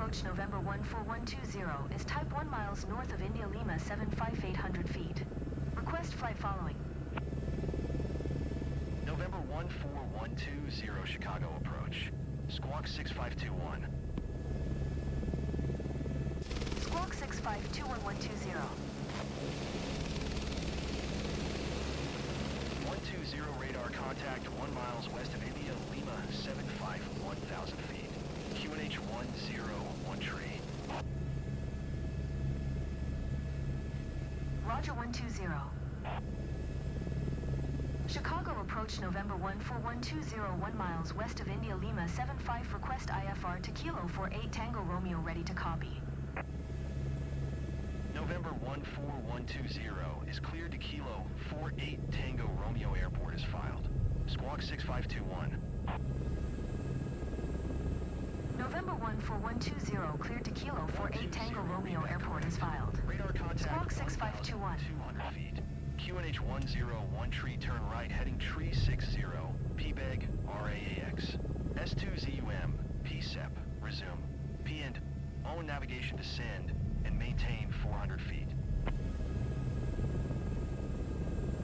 approach November 14120 is type 1 miles north of India Lima 75800 feet. Request flight following. November 14120 Chicago approach. Squawk 6521. Squawk 65211120. 120 radar contact 1 miles west of India, Lima 751,000 feet. QNH 101 tree. Roger 120. Chicago approach November 14120 1 miles west of India Lima 75 request IFR to Kilo 48 Tango Romeo ready to copy. November 14120 is cleared to Kilo 48 Tango Romeo Airport is filed. Squawk 6521. November 14120 cleared to Kilo 48 Tango Romeo Airport is filed. Radar contact Squawk 6521. 200 feet. QNH 101 tree turn right heading tree 60. PBEG RAAX. S2ZUM PSEP. Resume. P-end. Own navigation descend and maintain 400 feet.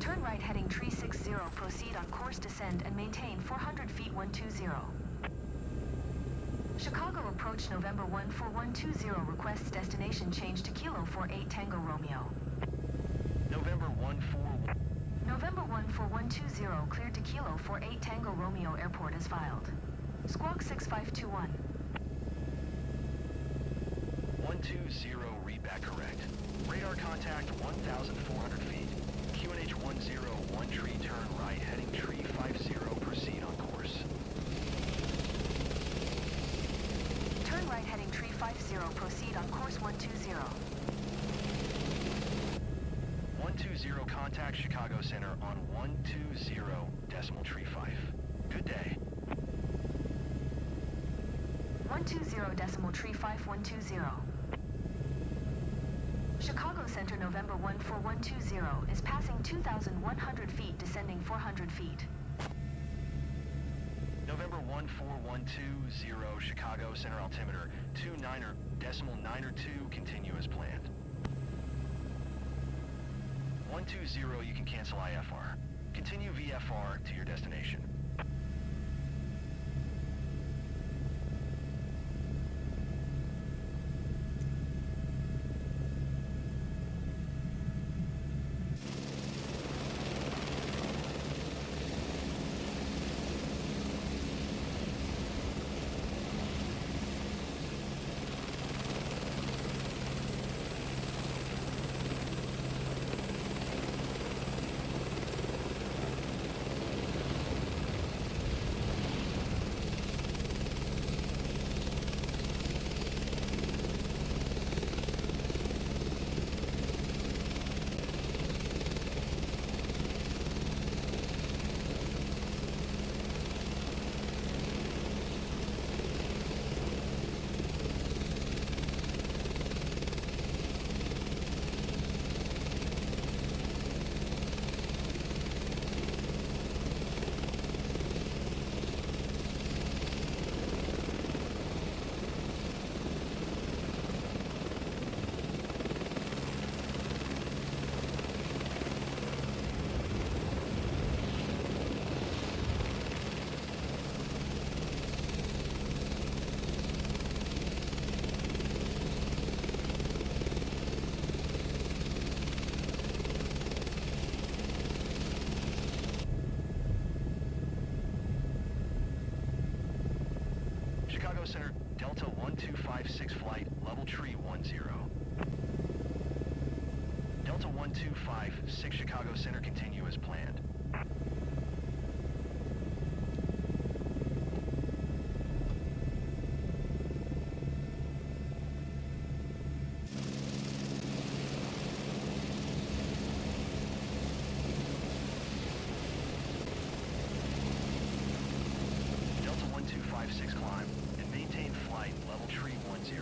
Turn right heading tree 60 proceed on course descend and maintain 400 feet 120. Chicago approach November 14120 requests destination change to Kilo 48 Tango Romeo. November 14120 cleared to Kilo 48 Tango Romeo Airport is filed. Squawk 6521. 120 read back correct. Radar contact 1,400 feet. QNH 101 tree turn right heading tree 50 proceed on course. Turn right heading tree 50 proceed on course 120. 120 contact Chicago Center on 120 decimal tree 5. Good day. 120 decimal tree 5120. Chicago Center November 14120 is passing 2,100 feet descending 400 feet. November 14120 Chicago Center altimeter 29er decimal 9er2 continue as planned. 120 you can cancel IFR. Continue VFR to your destination. Chicago Center, Delta 1256 flight, level tree 10. Delta 1256 Chicago Center, continue as planned. Delta 1256 climb and maintain flight level tree 10.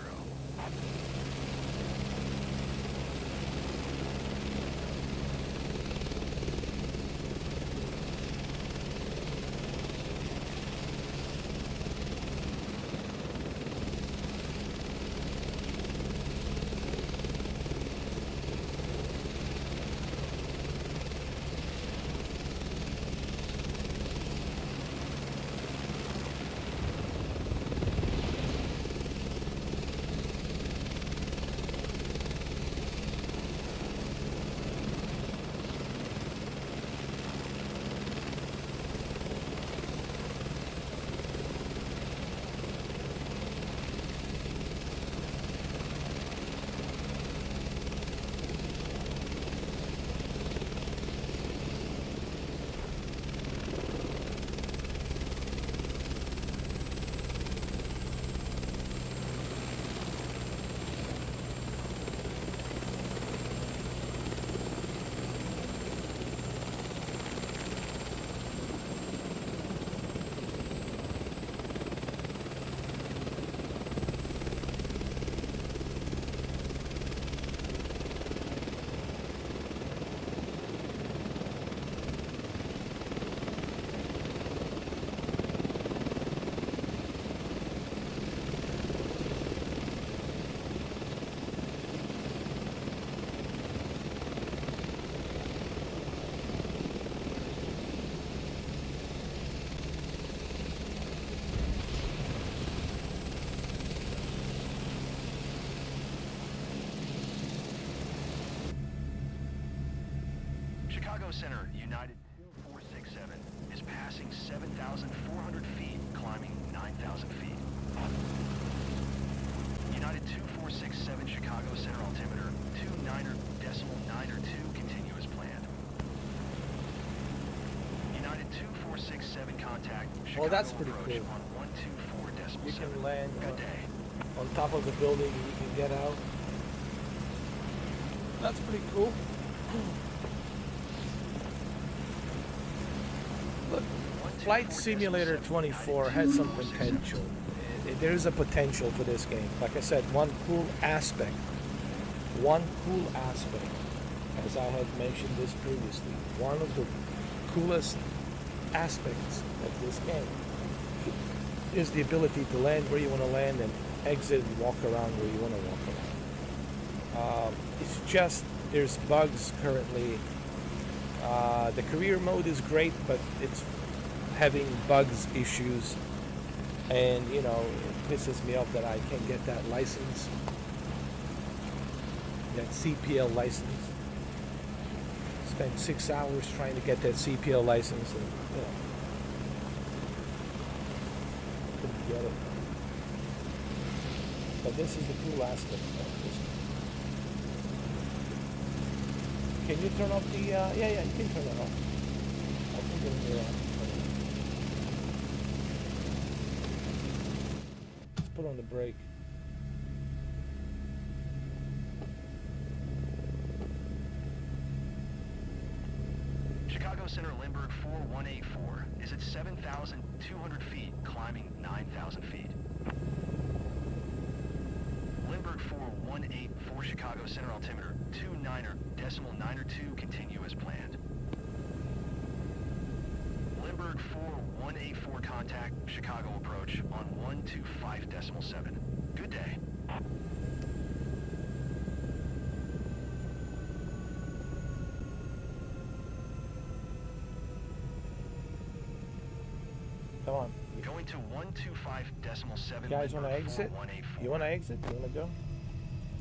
Chicago Center, United 2467 is passing 7,400 feet, climbing 9,000 feet. United 2467 Chicago Center altimeter 29.902 continue as planned. United 2467 contact Chicago Well, that's pretty approach cool. on 124.7. You can land Good day. on top of the building and you can get out. That's pretty cool. Look, Flight Simulator 24 has some potential. There's a potential for this game. Like I said, one cool aspect, as I had mentioned this previously, one of the coolest aspects of this game is the ability to land where you want to land and exit and walk around where you want to walk around. It's just there's bugs currently. The career mode is great, but it's having bugs issues, and you know, it pisses me off that I can't get that license, that CPL license. Spent 6 hours trying to get that CPL license, and you know, couldn't get it. But this is the cool aspect of this. Can you turn off the? Yeah, you can turn it off. I think it'll let's put on the brake. Chicago Center Lindbergh 4184 is at 7,200 feet, climbing 9,000 feet. Lindbergh 4184 Chicago Center altimeter 29.902 continue as planned. Lindbergh 4184 contact Chicago approach on 125.7. Good day. Come on. Going to 125.7. You guys want to exit? You want to exit? You want to go?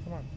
Come on.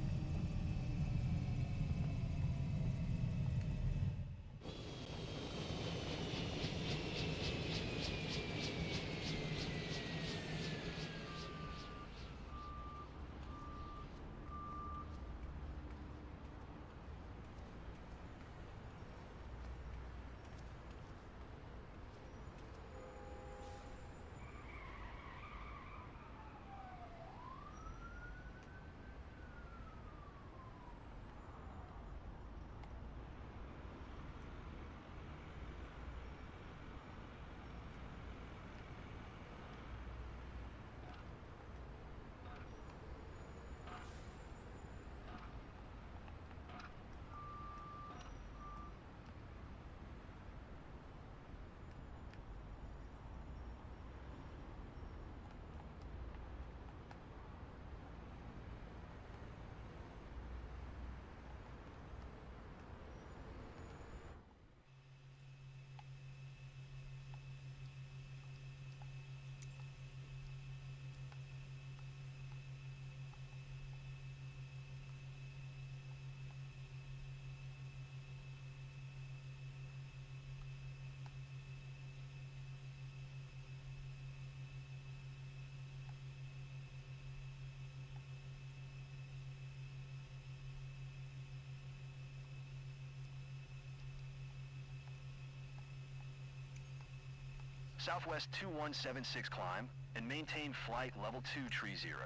Southwest 2176 climb and maintain flight level 2 tree 0.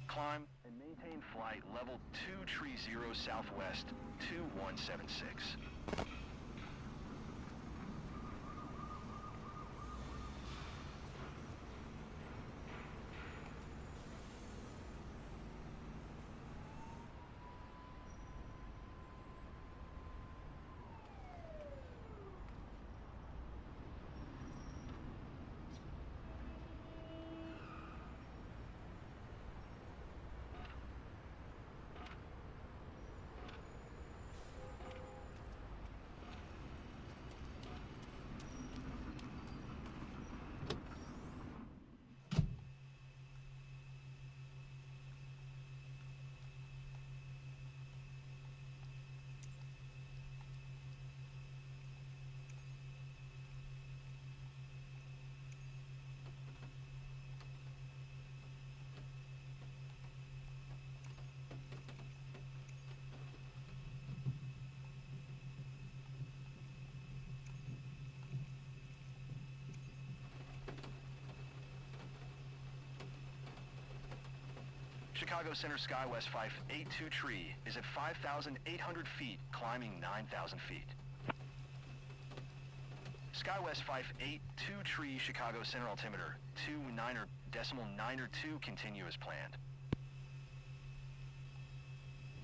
Climb and maintain flight level 2 tree 0 Southwest 2176. Chicago Center SkyWest 582 tree is at 5,800 feet, climbing 9,000 feet. SkyWest 582 tree Chicago Center altimeter 29.902 continue as planned.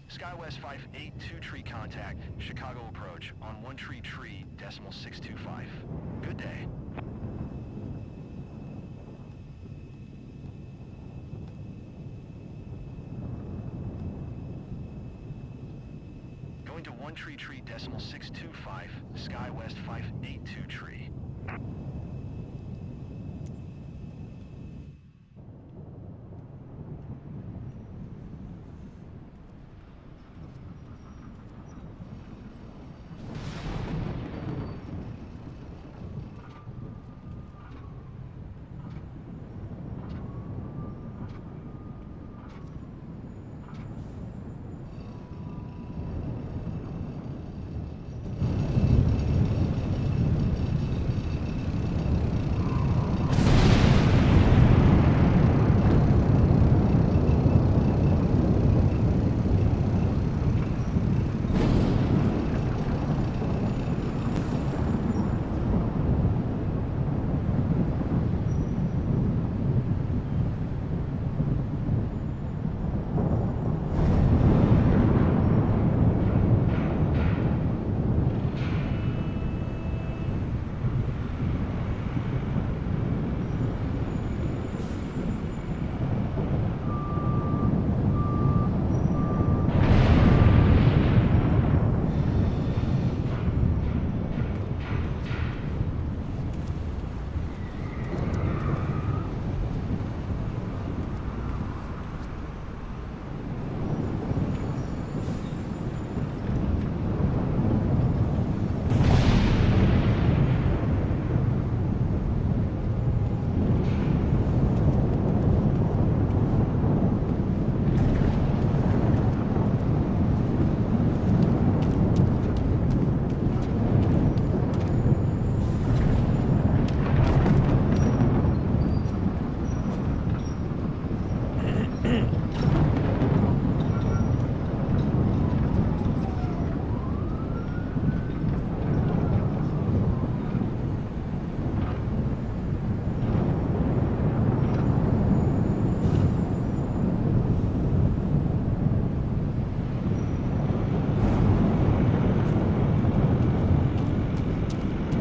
SkyWest 582 tree contact, Chicago approach on 1 tree decimal 625. Good day. Going to 1 tree decimal 625, SkyWest 582 tree.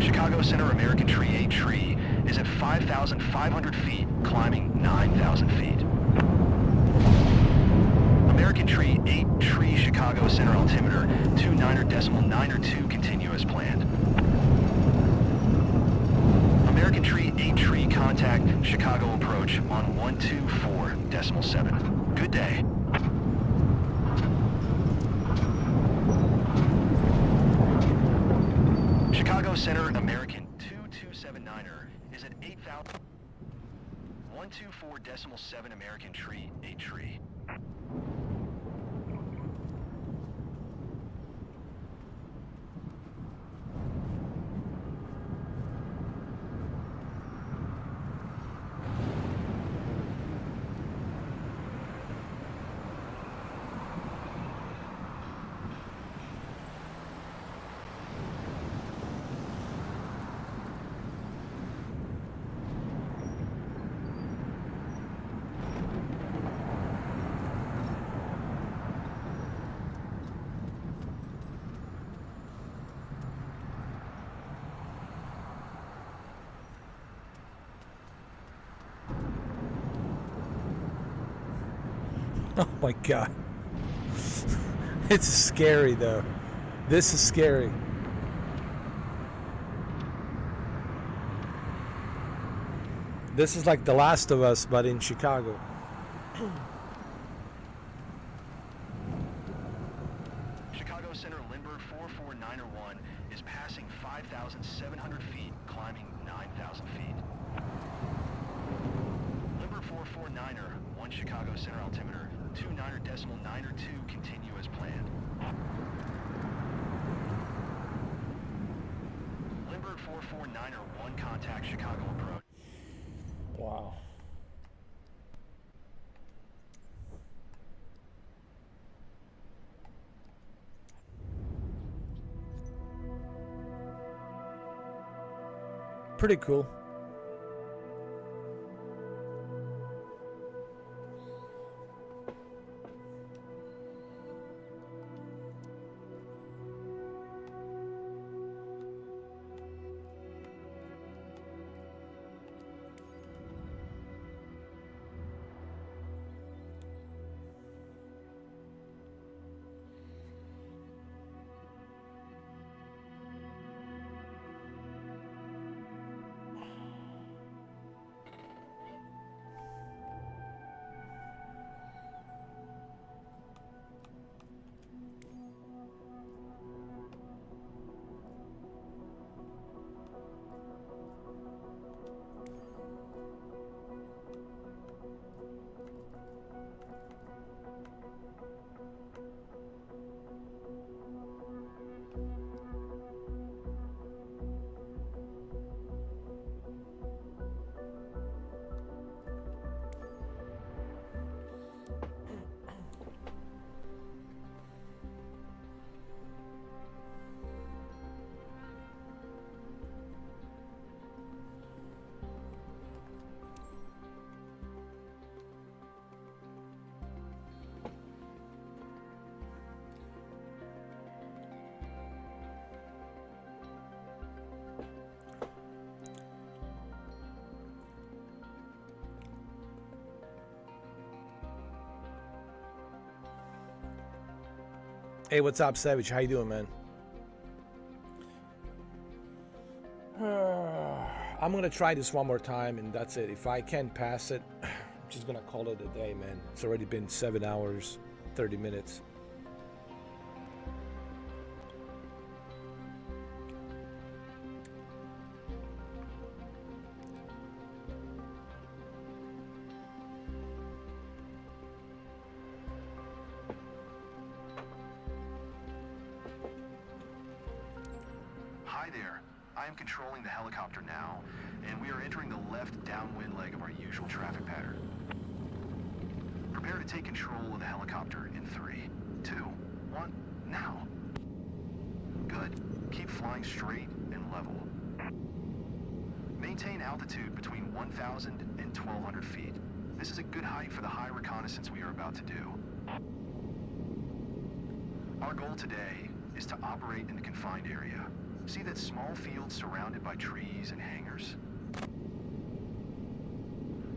Chicago Center American Tree 8 tree is at 5,500 feet, climbing 9,000 feet. American Tree 8 tree Chicago Center altimeter 29.902 continue as planned. American Tree 8 tree contact Chicago approach on 124.7. Good day. Chicago Center American 2279er is at 8,000. 124.7 American Tree 8 tree. Oh my god. It's scary though. This is scary. This is like The Last of Us, but in Chicago. Chicago Center Lindbergh 44901 is passing 5,700 feet, climbing 9,000 feet. Lindbergh 449er, 1 Chicago Center altimeter, 29.902 continue as planned. Lindbergh 449er, 1 contact Chicago approach. Wow. pretty cool. Hey, what's up, Savage? How you doing, man? I'm gonna try this one more time, and that's it. If I can't pass it, I'm just gonna call it a day, man. It's already been 7 hours, 30 minutes. Hi there. I am controlling the helicopter now, and we are entering the left downwind leg of our usual traffic pattern. Prepare to take control of the helicopter in 3, 2, 1, now. Good. Keep flying straight and level. Maintain altitude between 1,000 and 1,200 feet. This is a good height for the high reconnaissance we are about to do. Our goal today is to operate in the confined area. See that small field surrounded by trees and hangars?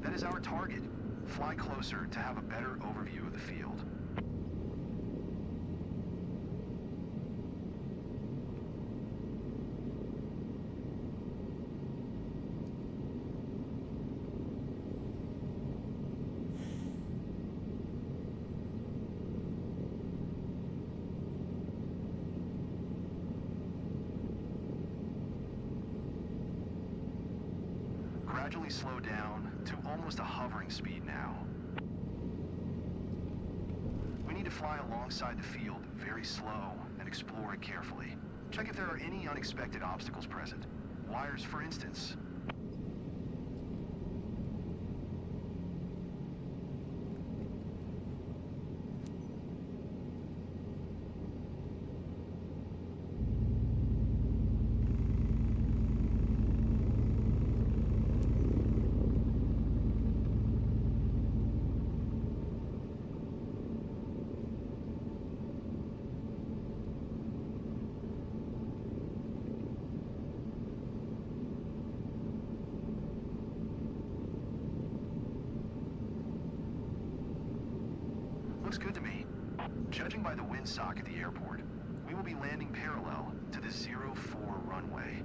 That is our target. Fly closer to have a better overview of the field. Gradually slow down to almost a hovering speed now. We need to fly alongside the field very slow and explore it carefully. Check if there are any unexpected obstacles present. Wires, for instance. Looks good to me. Judging by the windsock at the airport, we will be landing parallel to the 04 runway.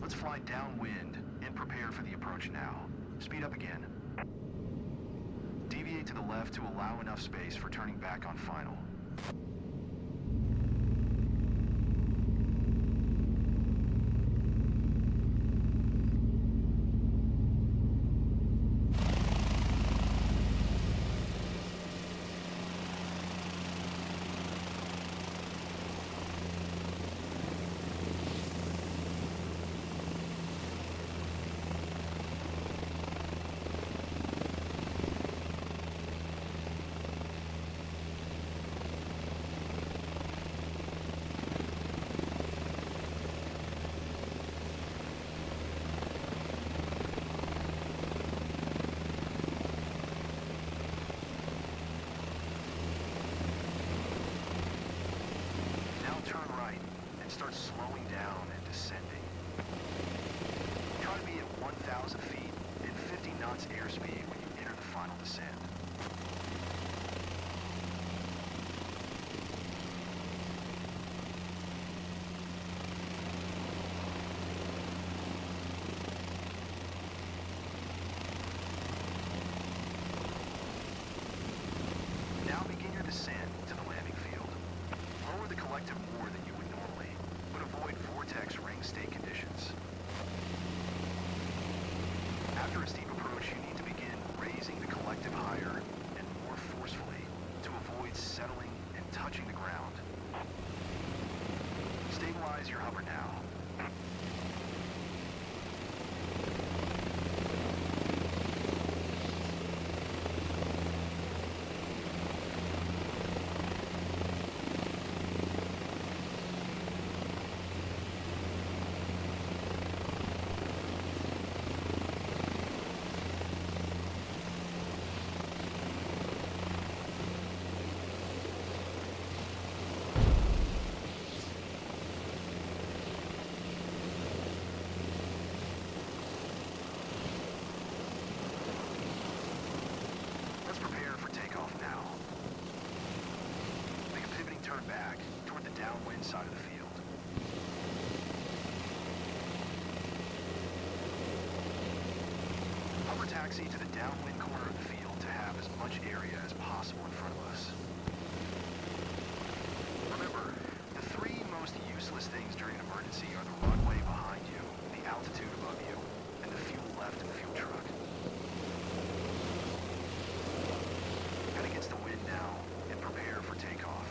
Let's fly downwind and prepare for the approach now. Speed up again. Deviate to the left to allow enough space for turning back on final. slowing down and descending. Try to be at 1,000 feet and 50 knots airspeed when you enter the final descent. Now begin your descent to the landing field. Lower the collective more than you would normally, but avoid vortex ring state conditions. After a steep approach, you need to begin raising the collective higher and more forcefully to avoid settling and touching the ground. Stabilize your hover now. Let's prepare for takeoff now. Make a pivoting turn back toward the downwind side of the field. Hover taxi to the downwind corner of the field to have as much area as possible in front of us. Remember, the three most useless things during an emergency are the runway behind you, the altitude above you, and the fuel left in the fuel truck. Head against the wind now and prepare for takeoff.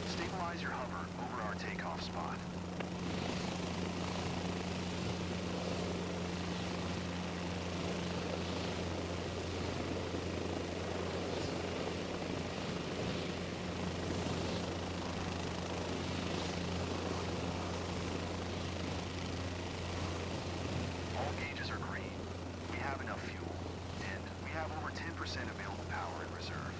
Stabilize your hover over our takeoff spot. All gauges are green. We have enough fuel, and we have over 10% available power in reserve.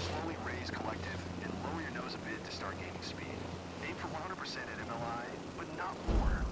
Slowly raise collective and lower your nose a bit to start gaining speed. Aim for 100% at MLI, but not more.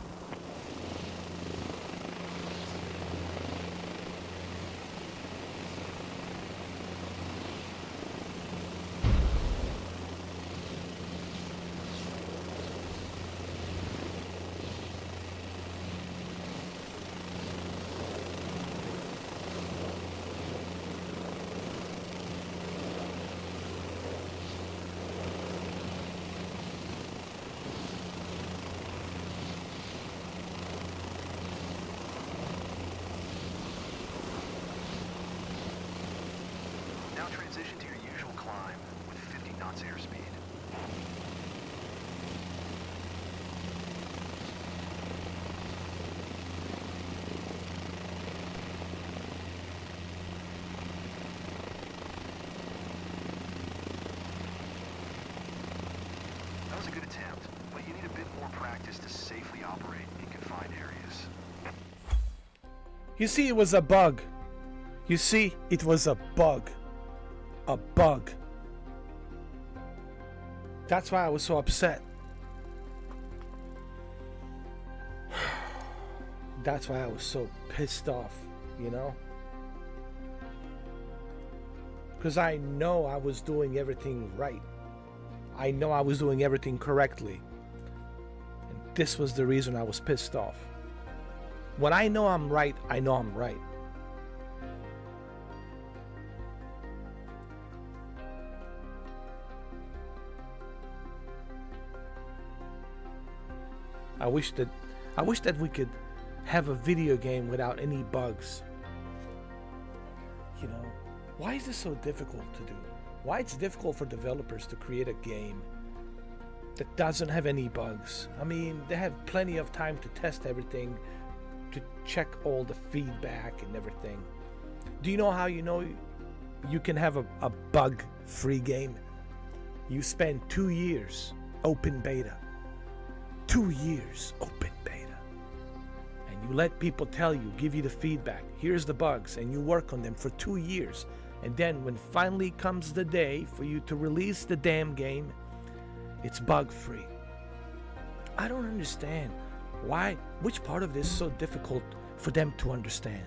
Now transition to your usual climb with 50 knots airspeed. That was a good attempt, but you need a bit more practice to safely operate in confined areas. You see, it was a bug. You see, it was a bug. A bug. That's why I was so upset. That's why I was so pissed off, you know? Because I know I was doing everything right. I know I was doing everything correctly. And this was the reason I was pissed off. When I know I'm right, I know I'm right. I wish that we could have a video game without any bugs. You know, why is this so difficult to do? Why it's difficult for developers to create a game that doesn't have any bugs? I mean, they have plenty of time to test everything, to check all the feedback and everything. Do you know how you know you can have a bug-free game? You spend 2 years open beta. 2 years open beta. And you let people tell you, give you the feedback. Here's the bugs, and you work on them for 2 years. And then when finally comes the day for you to release the damn game, It's bug-free. I don't understand which part of this is so difficult for them to understand.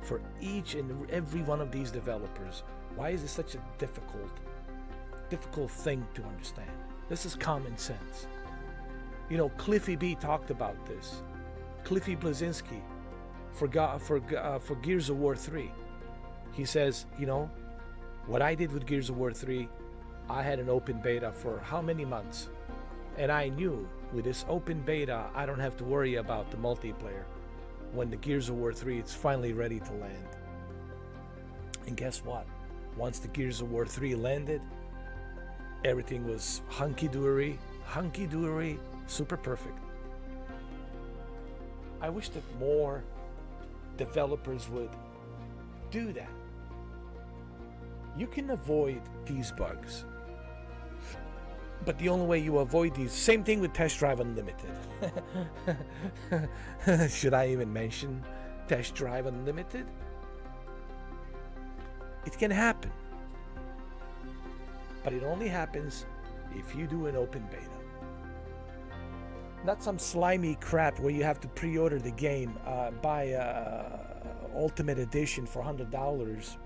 For each and every one of these developers, why is it such a difficult thing to understand? This is common sense. You know, Cliffy B talked about this. Cliffy Blazinski for Gears of War 3. He says, you know, what I did with Gears of War 3, I had an open beta for how many months? And I knew with this open beta, I don't have to worry about the multiplayer when the Gears of War 3 is finally ready to land. And guess what? Once the Gears of War 3 landed, everything was hunky-dory, super perfect. I wish that more developers would do that. You can avoid these bugs, but the only way you avoid these, same thing with Test Drive Unlimited. Should I even mention Test Drive Unlimited? It can happen, but it only happens if you do an open beta. Not some slimy crap where you have to pre-order the game, buy Ultimate Edition for $100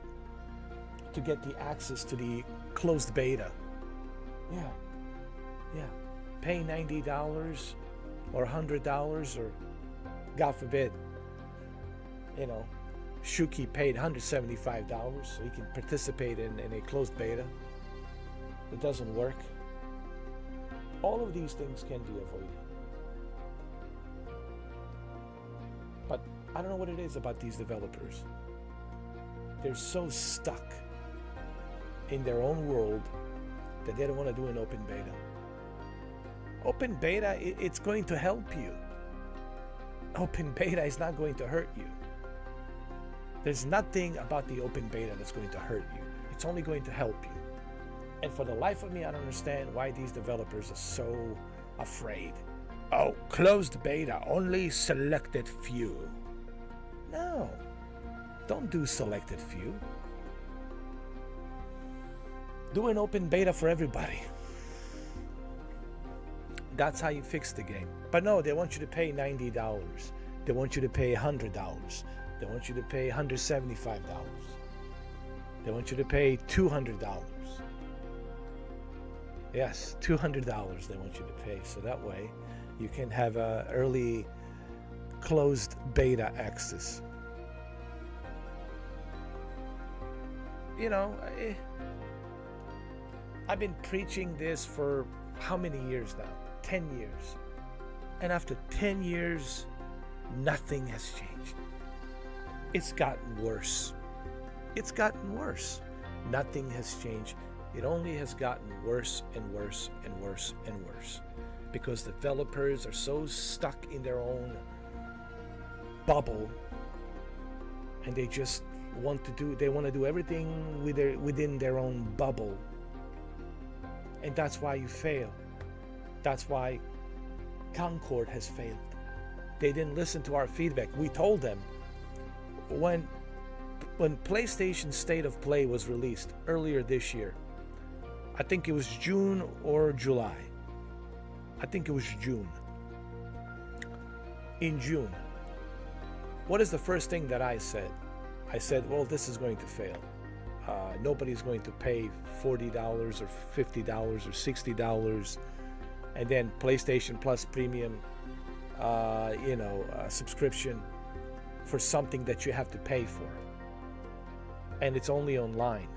to get the access to the closed beta. Yeah. Pay $90 or $100, or God forbid, you know, Shuki paid $175 so he can participate in a closed beta. It doesn't work. All of these things can be avoided. But I don't know what it is about these developers. They're so stuck in their own world that they don't want to do an open beta. Open beta, it's going to help you. Open beta is not going to hurt you. There's nothing about the open beta that's going to hurt you. It's only going to help you. And for the life of me, I don't understand why these developers are so afraid. Oh, closed beta, only selected few. No, don't do selected few. Do an open beta for everybody. That's how you fix the game. But no, they want you to pay $90. They want you to pay $100. They want you to pay $175. They want you to pay $200. Yes, $200 they want you to pay. So that way you can have a early closed beta access. You know, I've been preaching this for how many years now? 10 years. And after 10 years, nothing has changed. It's gotten worse. It's gotten worse. Nothing has changed. It only has gotten worse and worse and worse and worse, because developers are so stuck in their own bubble, and they just want to do everything within their own bubble. And that's why you fail. That's why Concord has failed. They didn't listen to our feedback. We told them when PlayStation State of Play was released earlier this year, I think it was June or July. I think it was June. In June, what is the first thing that I said? I said, well, this is going to fail. Nobody's going to pay $40 or $50 or $60, and then PlayStation Plus Premium, subscription for something that you have to pay for, and it's only online.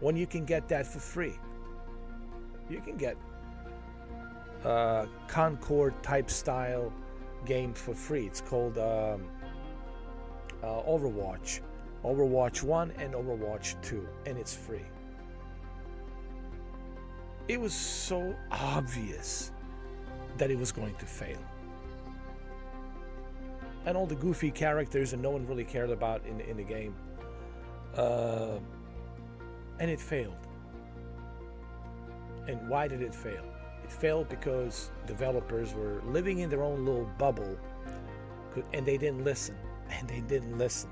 When you can get that for free, you can get Concord type style game for free. It's called Overwatch 1 and Overwatch 2, and it's free. It was so obvious that it was going to fail, and all the goofy characters and no one really cared about in the game, and it failed. And why did it fail? It failed because developers were living in their own little bubble, and they didn't listen. And they didn't listen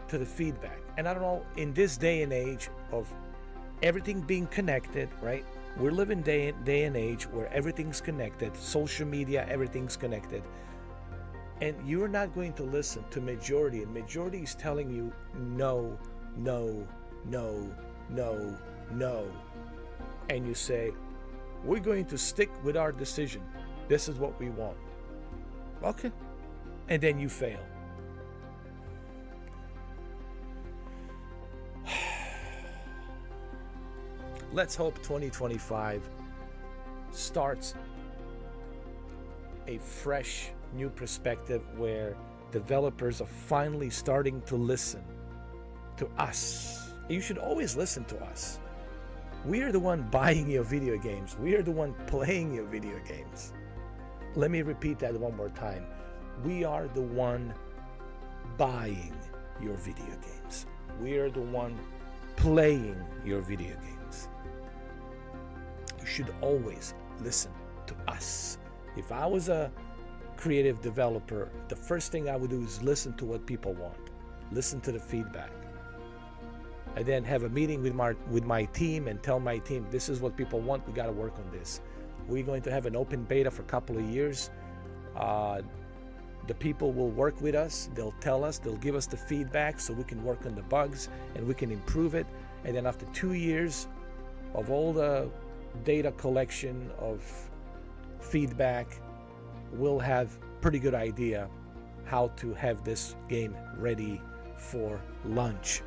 to the feedback. And I don't know, in this day and age of everything being connected, right? We're living day and age where everything's connected, social media, everything's connected. And you're not going to listen to majority, and majority is telling you no, no, no, no, no. And you say, we're going to stick with our decision. This is what we want. Okay. And then you fail. Let's hope 2025 starts a fresh new perspective where developers are finally starting to listen to us. You should always listen to us. We are the one buying your video games. We are the one playing your video games. Let me repeat that one more time. We are the one buying your video games. We are the one playing your video games. You should always listen to us. If I was a creative developer, the first thing I would do is listen to what people want. Listen to the feedback. And then have a meeting with my team and tell my team, this is what people want, we got to work on this. We're going to have an open beta for a couple of years. The people will work with us, they'll tell us, they'll give us the feedback so we can work on the bugs and we can improve it. And then after 2 years of all the data collection of feedback, we'll have pretty good idea how to have this game ready for launch.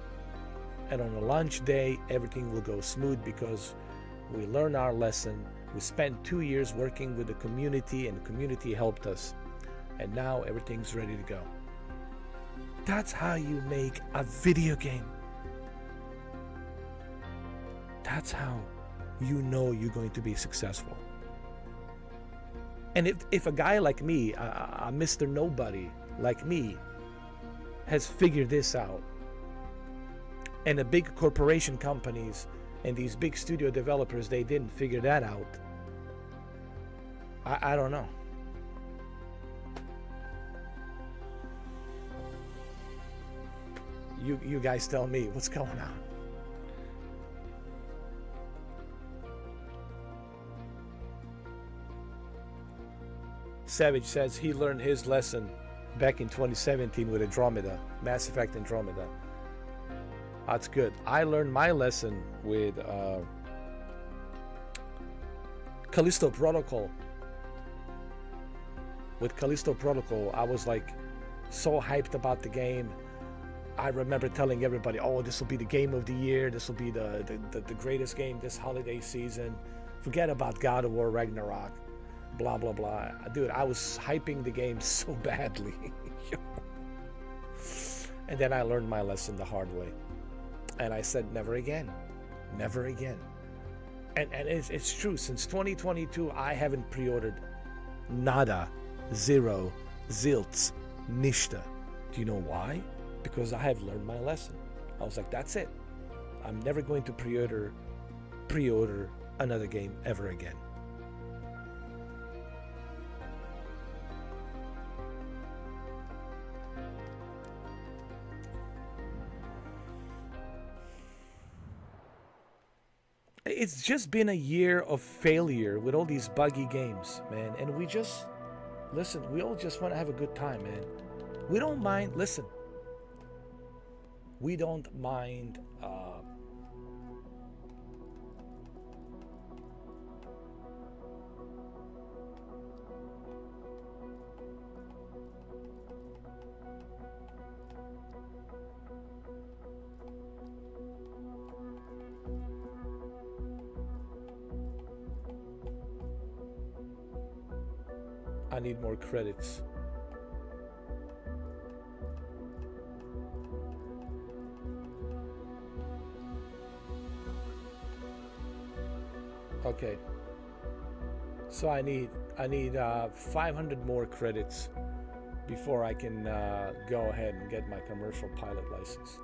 And on the launch day, everything will go smooth because we learn our lesson. We spent 2 years working with the community and the community helped us. And now everything's ready to go. That's how you make a video game. That's how you know you're going to be successful. And if a guy like me, a Mr. Nobody like me, has figured this out, and the big corporation companies and these big studio developers, they didn't figure that out, I don't know. You guys tell me what's going on. Savage says he learned his lesson back in 2017 with Andromeda, Mass Effect Andromeda. That's good. I learned my lesson with Callisto Protocol. With Callisto Protocol, I was like so hyped about the game. I remember telling everybody, oh, this will be the game of the year. This will be the greatest game this holiday season. Forget about God of War Ragnarok. Blah, blah, blah. Dude, I was hyping the game so badly. And then I learned my lesson the hard way. And I said, never again. Never again. And it's true. Since 2022, I haven't pre-ordered nada, zero, zilts, nishta. Do you know why? Because I have learned my lesson. I was like, that's it. I'm never going to pre-order another game ever again. It's just been a year of failure with all these buggy games, man. And we just, listen, we all just want to have a good time, man. We don't mind, listen. We don't mind I need more credits. Okay. So I need 500 more credits before I can go ahead and get my commercial pilot license.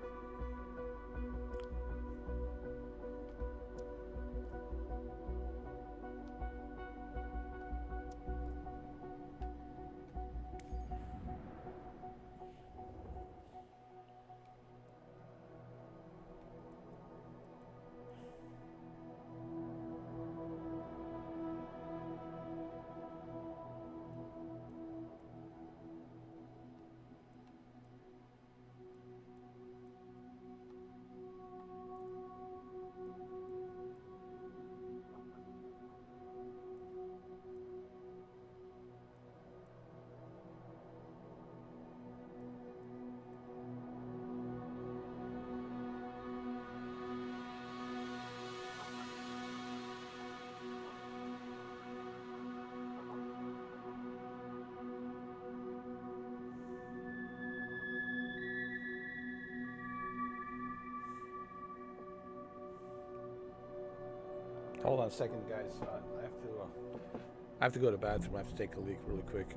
Hold on a second, guys. I have to go to the bathroom. I have to take a leak really quick.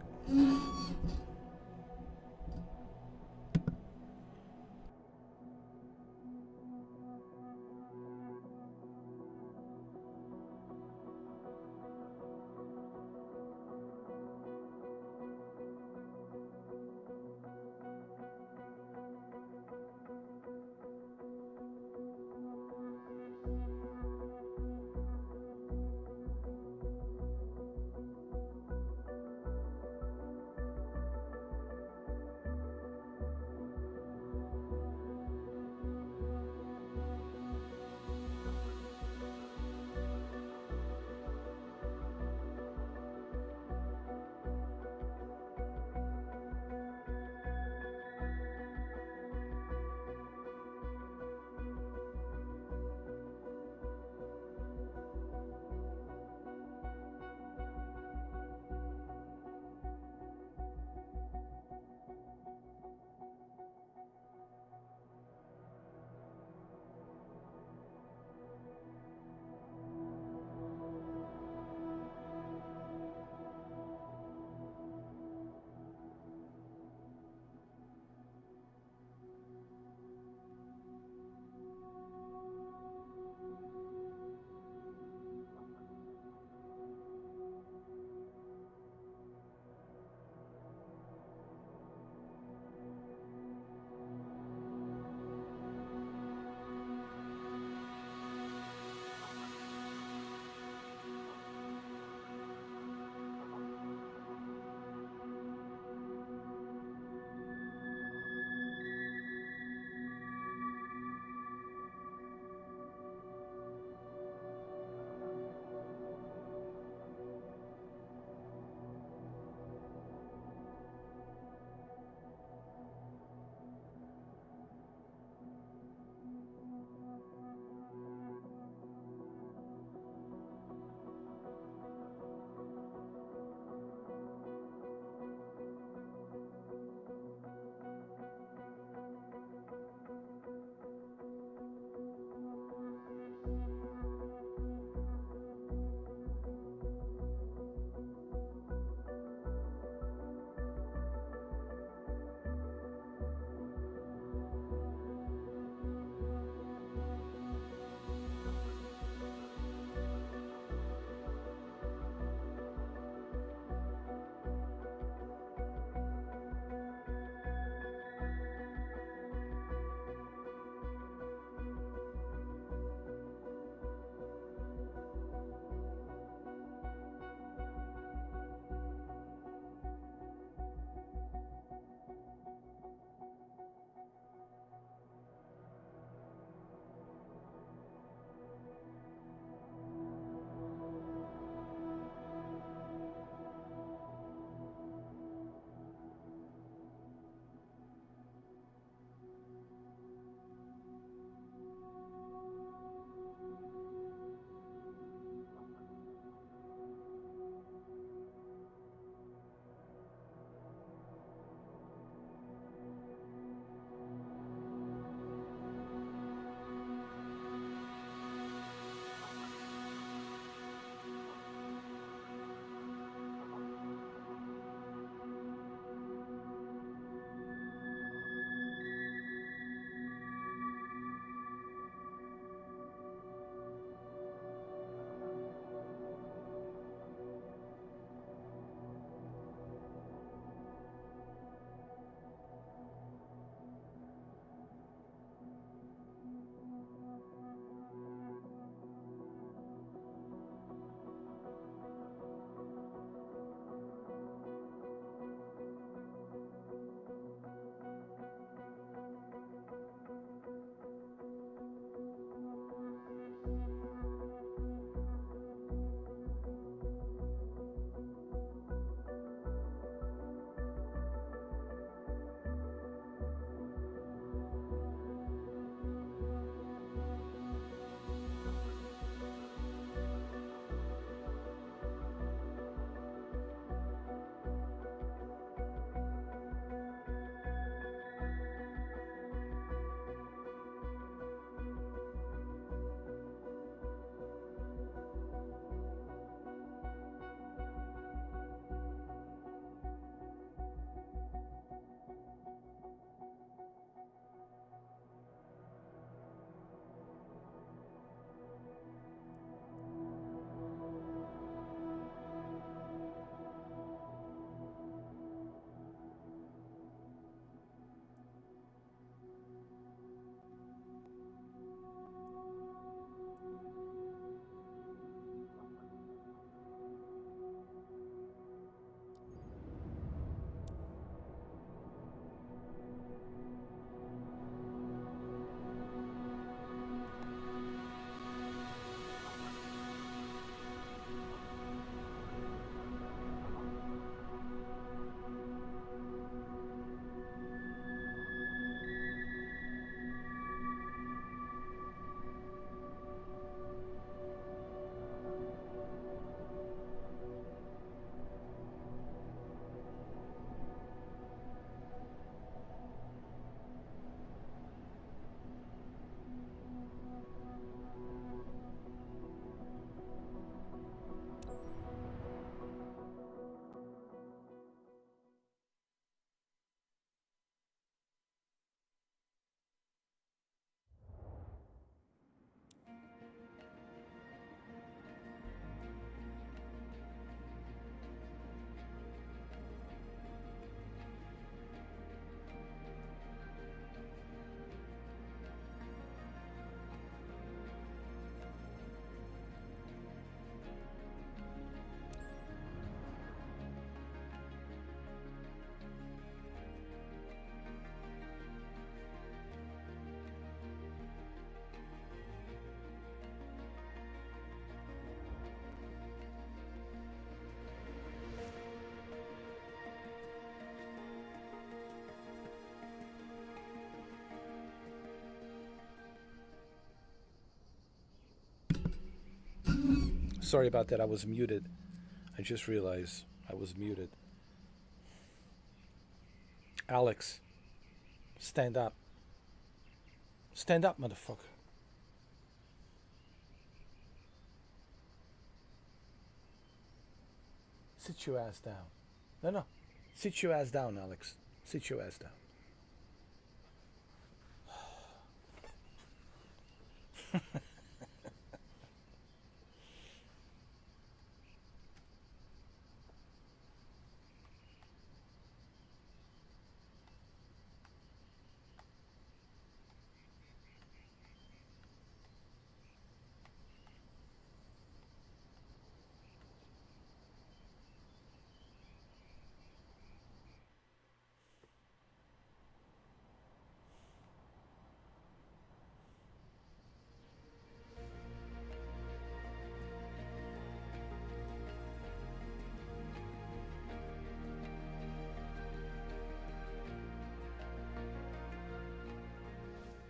Sorry about that. I was muted. I just realized I was muted. Alex, stand up. Stand up, motherfucker. Sit your ass down. No. Sit your ass down, Alex. Sit your ass down.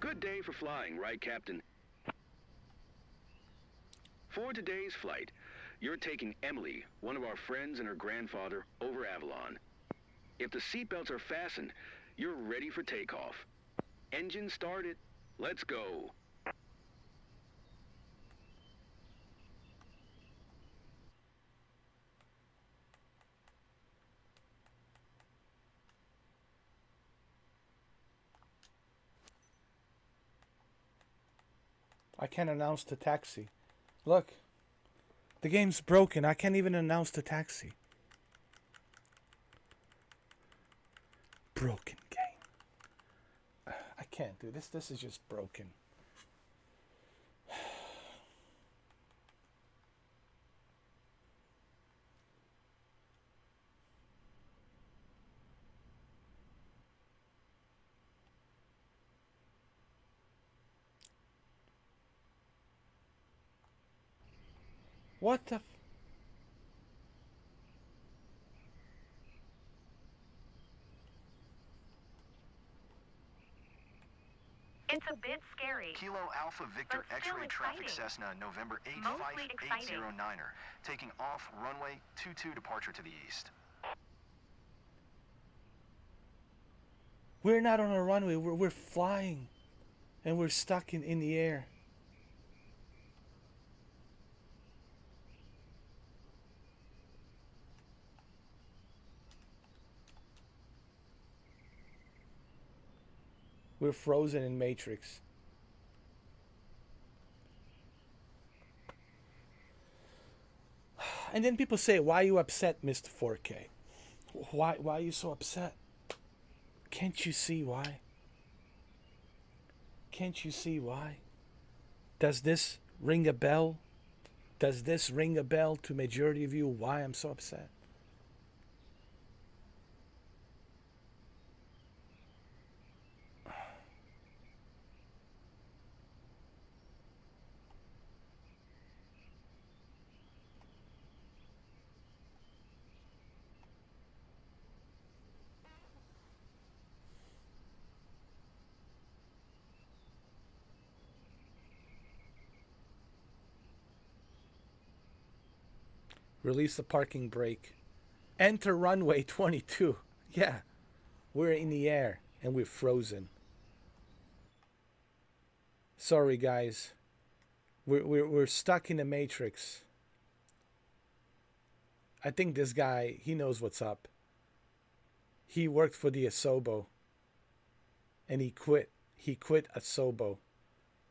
Good day for flying, right, Captain? For today's flight, you're taking Emily, one of our friends and her grandfather, over Avalon. If the seatbelts are fastened, you're ready for takeoff. Engine started. Let's go. I can't announce the taxi. Look, the game's broken. I can't even announce the taxi. Broken game. I can't do this. This is just broken. What the? It's a bit scary. Kilo Alpha Victor But still X-ray traffic exciting. Cessna November Mostly exciting. 85809er, taking off runway 22 departure to the east. We're not on a runway. We're flying, and we're stuck in the air. We're frozen in Matrix. And then people say, why are you upset, Mr. 4K? Why are you so upset? Can't you see why? Can't you see why? Does this ring a bell? Does this ring a bell to majority of you why I'm so upset? Release the parking brake. Enter runway 22. Yeah, we're in the air and we're frozen. Sorry, guys. We're stuck in the Matrix. I think this guy, he knows what's up. He worked for the Asobo. And he quit. He quit Asobo.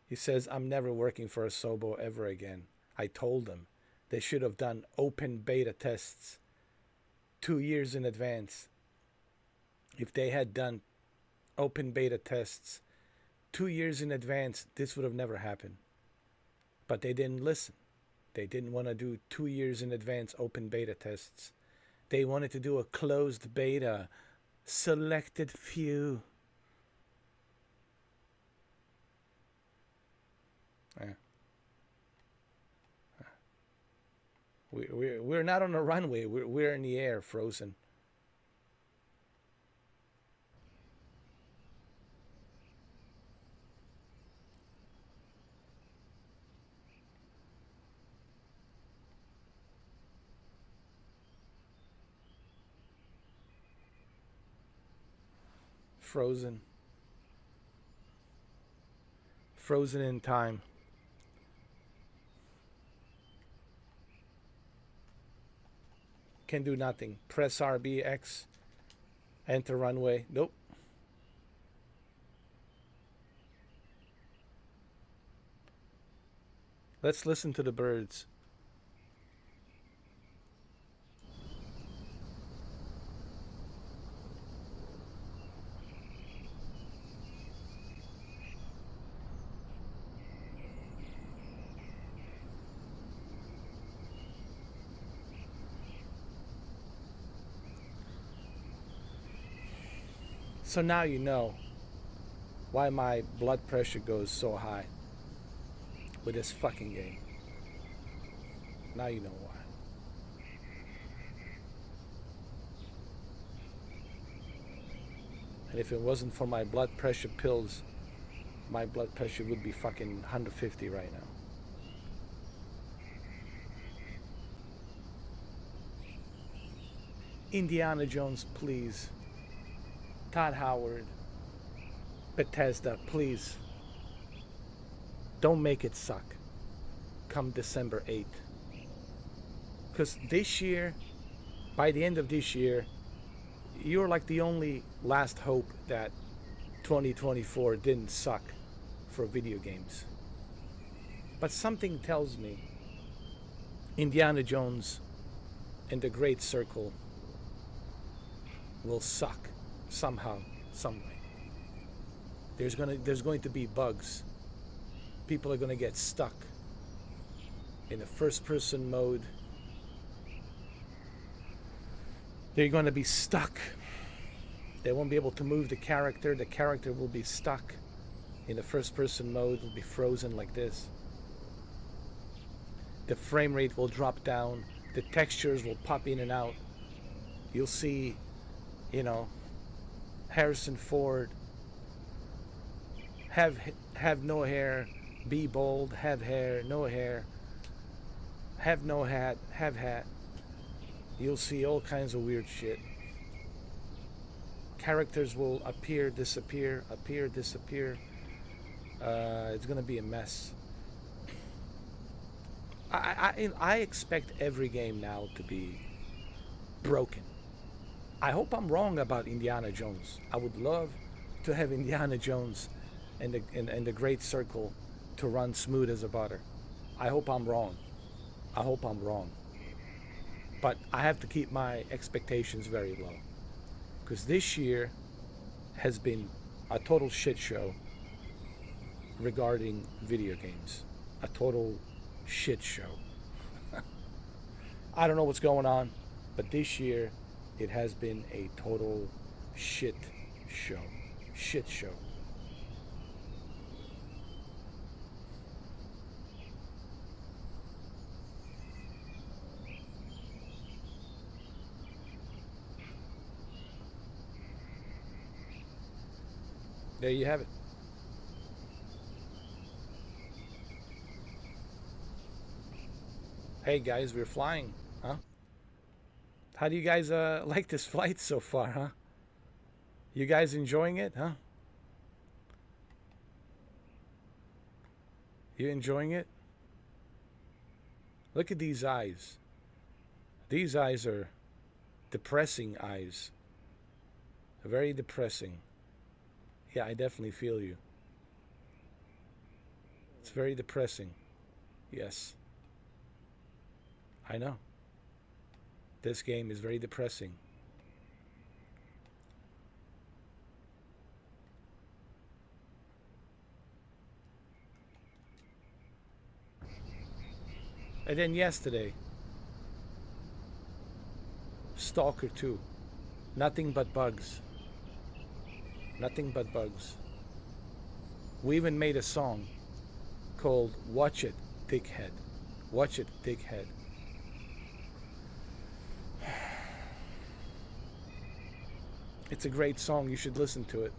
He says, I'm never working for Asobo ever again. I told him. They should have done open beta tests 2 years in advance. If they had done open beta tests 2 years in advance, this would have never happened. But they didn't listen. They didn't want to do 2 years in advance open beta tests. They wanted to do a closed beta, selected few. Yeah. We're not on a runway. We're in the air, frozen. Frozen. Frozen in time. Can do nothing. Press RBX. Enter runway. Nope. Let's listen to the birds. So now you know why my blood pressure goes so high with this fucking game. Now you know why. And if it wasn't for my blood pressure pills, my blood pressure would be fucking 150 right now. Indiana Jones, please. Todd Howard, Bethesda, please. Don't make it suck come December 8th. Because this year, by the end of this year, you're like the only last hope that 2024 didn't suck for video games. But something tells me Indiana Jones and the Great Circle will suck somehow, some way. There's going to be bugs. People are going to get stuck in a first-person mode. They're going to be stuck. They won't be able to move the character. The character will be stuck in the first-person mode. Will be frozen like this. The frame rate will drop down. The textures will pop in and out. You'll see, you know, Harrison Ford have no hair, be bold, have hair, no hair, have no hat, have hat. You'll see all kinds of weird shit. Characters will appear, disappear, appear, disappear. It's gonna be a mess. I expect every game now to be broken. I hope I'm wrong about Indiana Jones. I would love to have Indiana Jones and the Great Circle to run smooth as a butter. I hope I'm wrong. I hope I'm wrong. But I have to keep my expectations very low. Because this year has been a total shit show regarding video games. A total shit show. I don't know what's going on, but this year it has been a total shit show. Shit show. There you have it. Hey guys, we're flying, huh? How do you guys like this flight so far, huh? You guys enjoying it, huh? You enjoying it? Look at these eyes. These eyes are depressing eyes. Very depressing. Yeah, I definitely feel you. It's very depressing. Yes. I know. This game is very depressing. And then yesterday, Stalker 2. Nothing but bugs. Nothing but bugs. We even made a song called Watch It, Dickhead. Watch It, Dickhead. It's a great song. You should listen to it.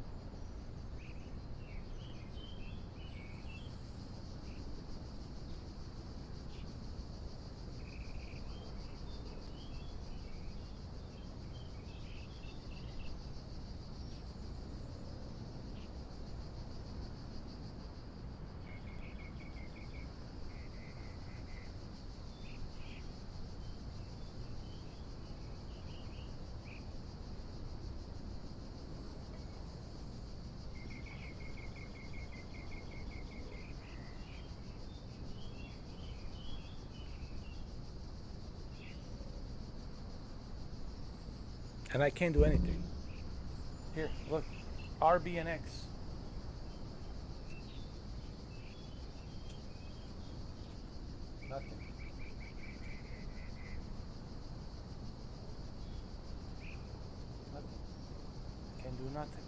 And I can't do anything. Here, look. RBNX. Nothing. Nothing. Can do nothing.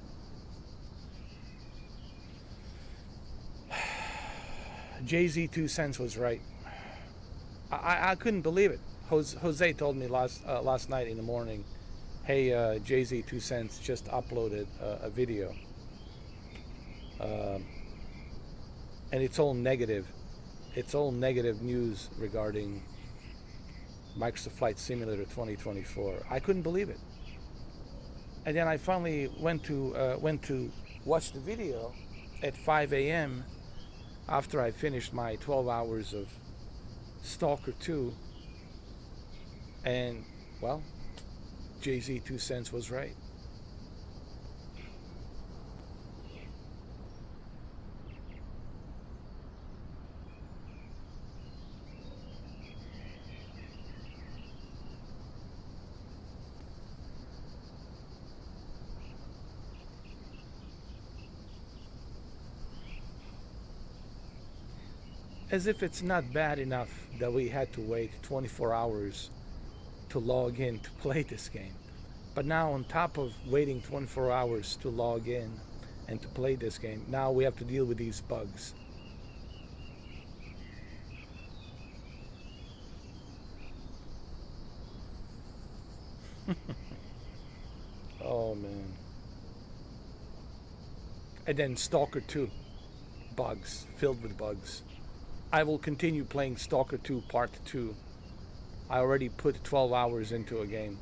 Jay-Z 2 cents was right. I couldn't believe it. Jose told me last night in the morning, hey, Jay-Z 2 cents just uploaded a video. And it's all negative. It's all negative news regarding Microsoft Flight Simulator 2024. I couldn't believe it. And then I finally went to watch the video at 5 a.m. after I finished my 12 hours of Stalker 2. And, well, Jay-Z 2 cents was right. As if it's not bad enough that we had to wait 24 hours to log in to play this game. But now on top of waiting 24 hours to log in and to play this game, now we have to deal with these bugs. Oh man. And then Stalker 2. Bugs. Filled with bugs. I will continue playing Stalker 2 Part 2. I already put 12 hours into a game.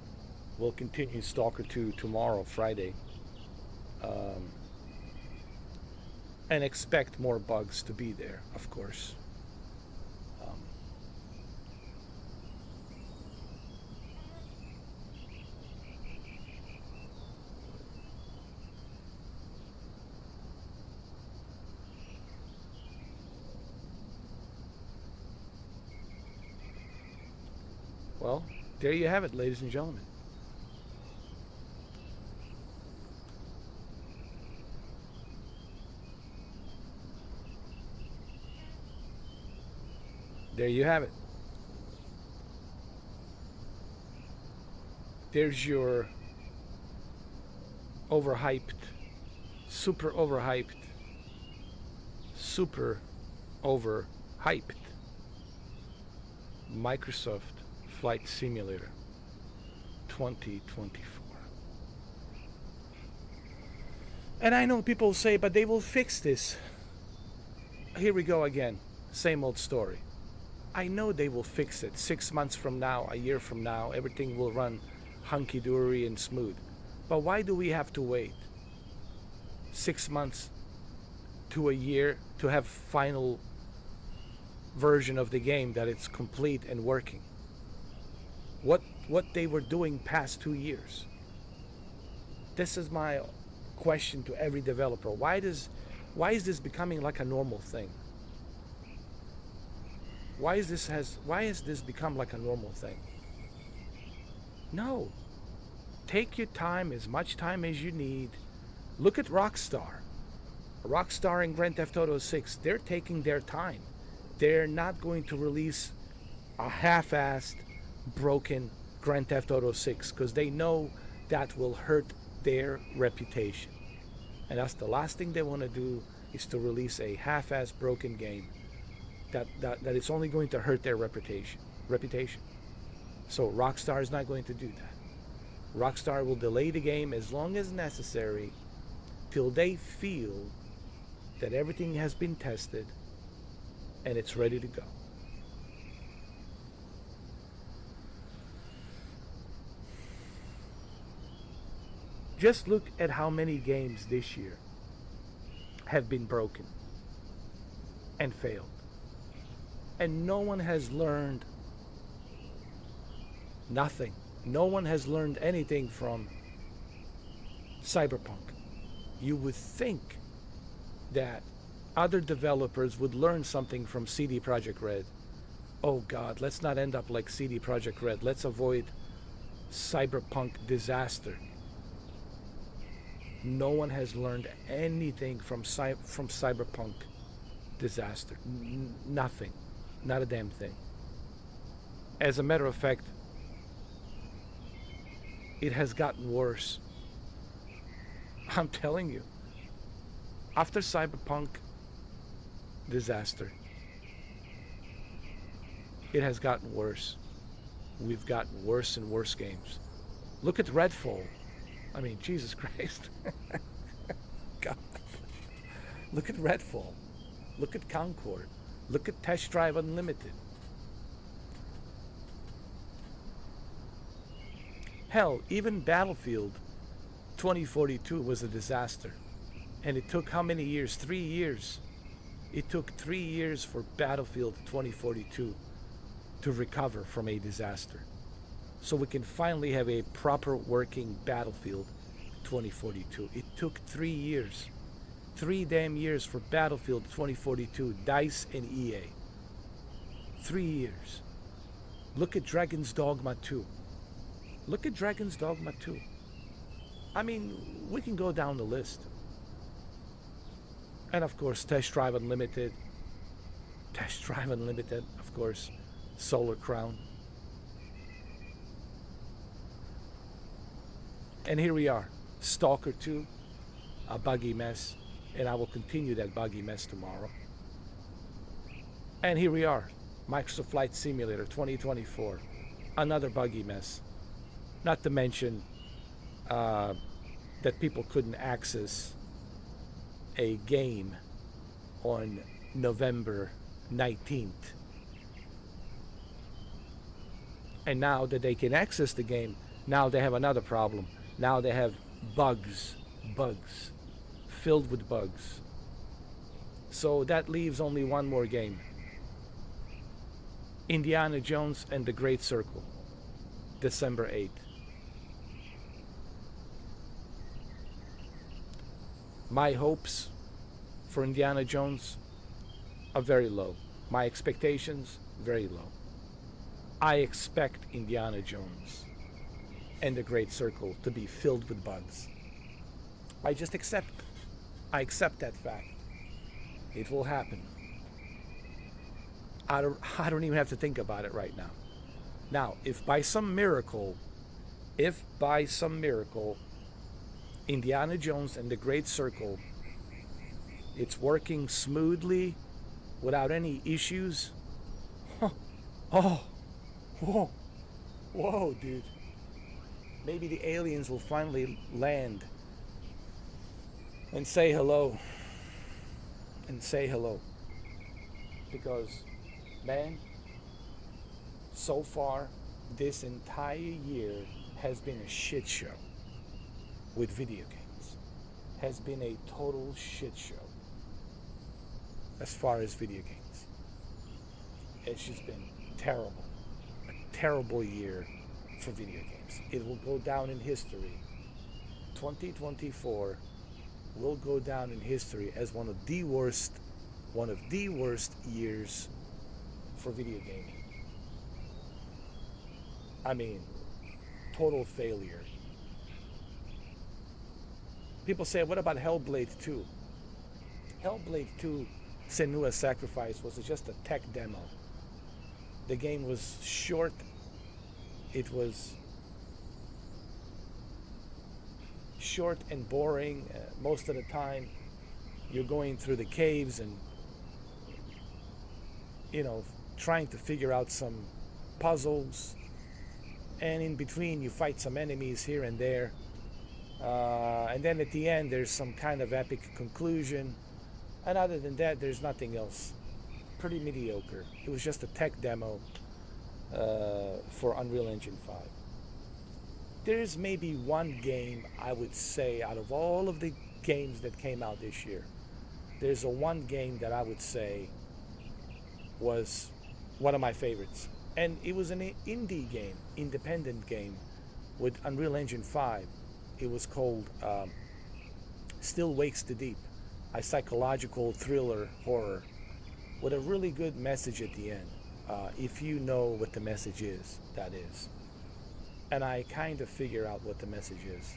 We'll continue Stalker 2 tomorrow, Friday. And expect more bugs to be there, of course. Well, there you have it, ladies and gentlemen. There you have it. There's your overhyped, super overhyped Microsoft Flight Simulator 2024. And I know people say, but they will fix this. Here we go again. Same old story. I know they will fix it. 6 months from now, a year from now, everything will run hunky-dory and smooth. But why do we have to wait 6 months to a year to have final version of the game that it's complete and working? What they were doing past 2 years? This is my question to every developer. Why is this becoming like a normal thing? Why has this become like a normal thing? No. Take your time, as much time as you need. Look at Rockstar. Rockstar and Grand Theft Auto 6, they're taking their time. They're not going to release a half-assed, broken Grand Theft Auto 6 because they know that will hurt their reputation. And that's the last thing they want to do, is to release a half-assed broken game that it's only going to hurt their reputation. So Rockstar is not going to do that. Rockstar will delay the game as long as necessary till they feel that everything has been tested and it's ready to go. Just look at how many games this year have been broken and failed. And no one has learned nothing. No one has learned anything from Cyberpunk. You would think that other developers would learn something from CD Projekt Red. Oh God, let's not end up like CD Projekt Red. Let's avoid cyberpunk disaster. No one has learned anything from cyberpunk disaster. Nothing. Not a damn thing. As a matter of fact, it has gotten worse. I'm telling you. After cyberpunk disaster, it has gotten worse. We've gotten worse and worse games. Look at Redfall. I mean, Jesus Christ. God. Look at Redfall. Look at Concord. Look at Test Drive Unlimited. Hell, even Battlefield 2042 was a disaster. And it took how many years? 3 years. It took 3 years for Battlefield 2042 to recover from a disaster. So we can finally have a proper working Battlefield 2042. It took 3 years. 3 damn years for Battlefield 2042, DICE and EA. 3 years. Look at Dragon's Dogma 2. Look at Dragon's Dogma 2. I mean, we can go down the list. And of course, Test Drive Unlimited. Test Drive Unlimited, of course. Solar Crown. And here we are. Stalker 2. A buggy mess. And I will continue that buggy mess tomorrow. And here we are. Microsoft Flight Simulator 2024. Another buggy mess. Not to mention that people couldn't access a game on November 19th. And now that they can access the game, now they have another problem. Now they have bugs, filled with bugs. So that leaves only one more game. Indiana Jones and the Great Circle, December 8th. My hopes for Indiana Jones are very low. My expectations, very low. I expect Indiana Jones and the Great Circle to be filled with bugs. I just accept. I accept that fact. It will happen. I don't even have to think about it right now. Now, if by some miracle, Indiana Jones and the Great Circle, it's working smoothly without any issues. Whoa, dude. Maybe the aliens will finally land and say hello. Because, man, so far, this entire year has been a shit show with video games. Has been a total shit show as far as video games. It's just been terrible. A terrible year for video games. It will go down in history. 2024 will go down in history as one of the worst years for video gaming. I mean, total failure. People say, what about Hellblade 2? Hellblade 2 Senua's Sacrifice was just a tech demo. The game was short. It was short and boring. Most of the time, you're going through the caves and, trying to figure out some puzzles. And in between, you fight some enemies here and there. And then at the end, there's some kind of epic conclusion. And other than that, there's nothing else. Pretty mediocre. It was just a tech demo for Unreal Engine 5. There's maybe one game I would say out of all of the games that came out this year, there's one game that I would say was one of my favorites. And it was an indie game, independent game with Unreal Engine 5. It was called Still Wakes the Deep, a psychological thriller horror with a really good message at the end. If you know what the message is, that is. and I kind of figure out what the message is.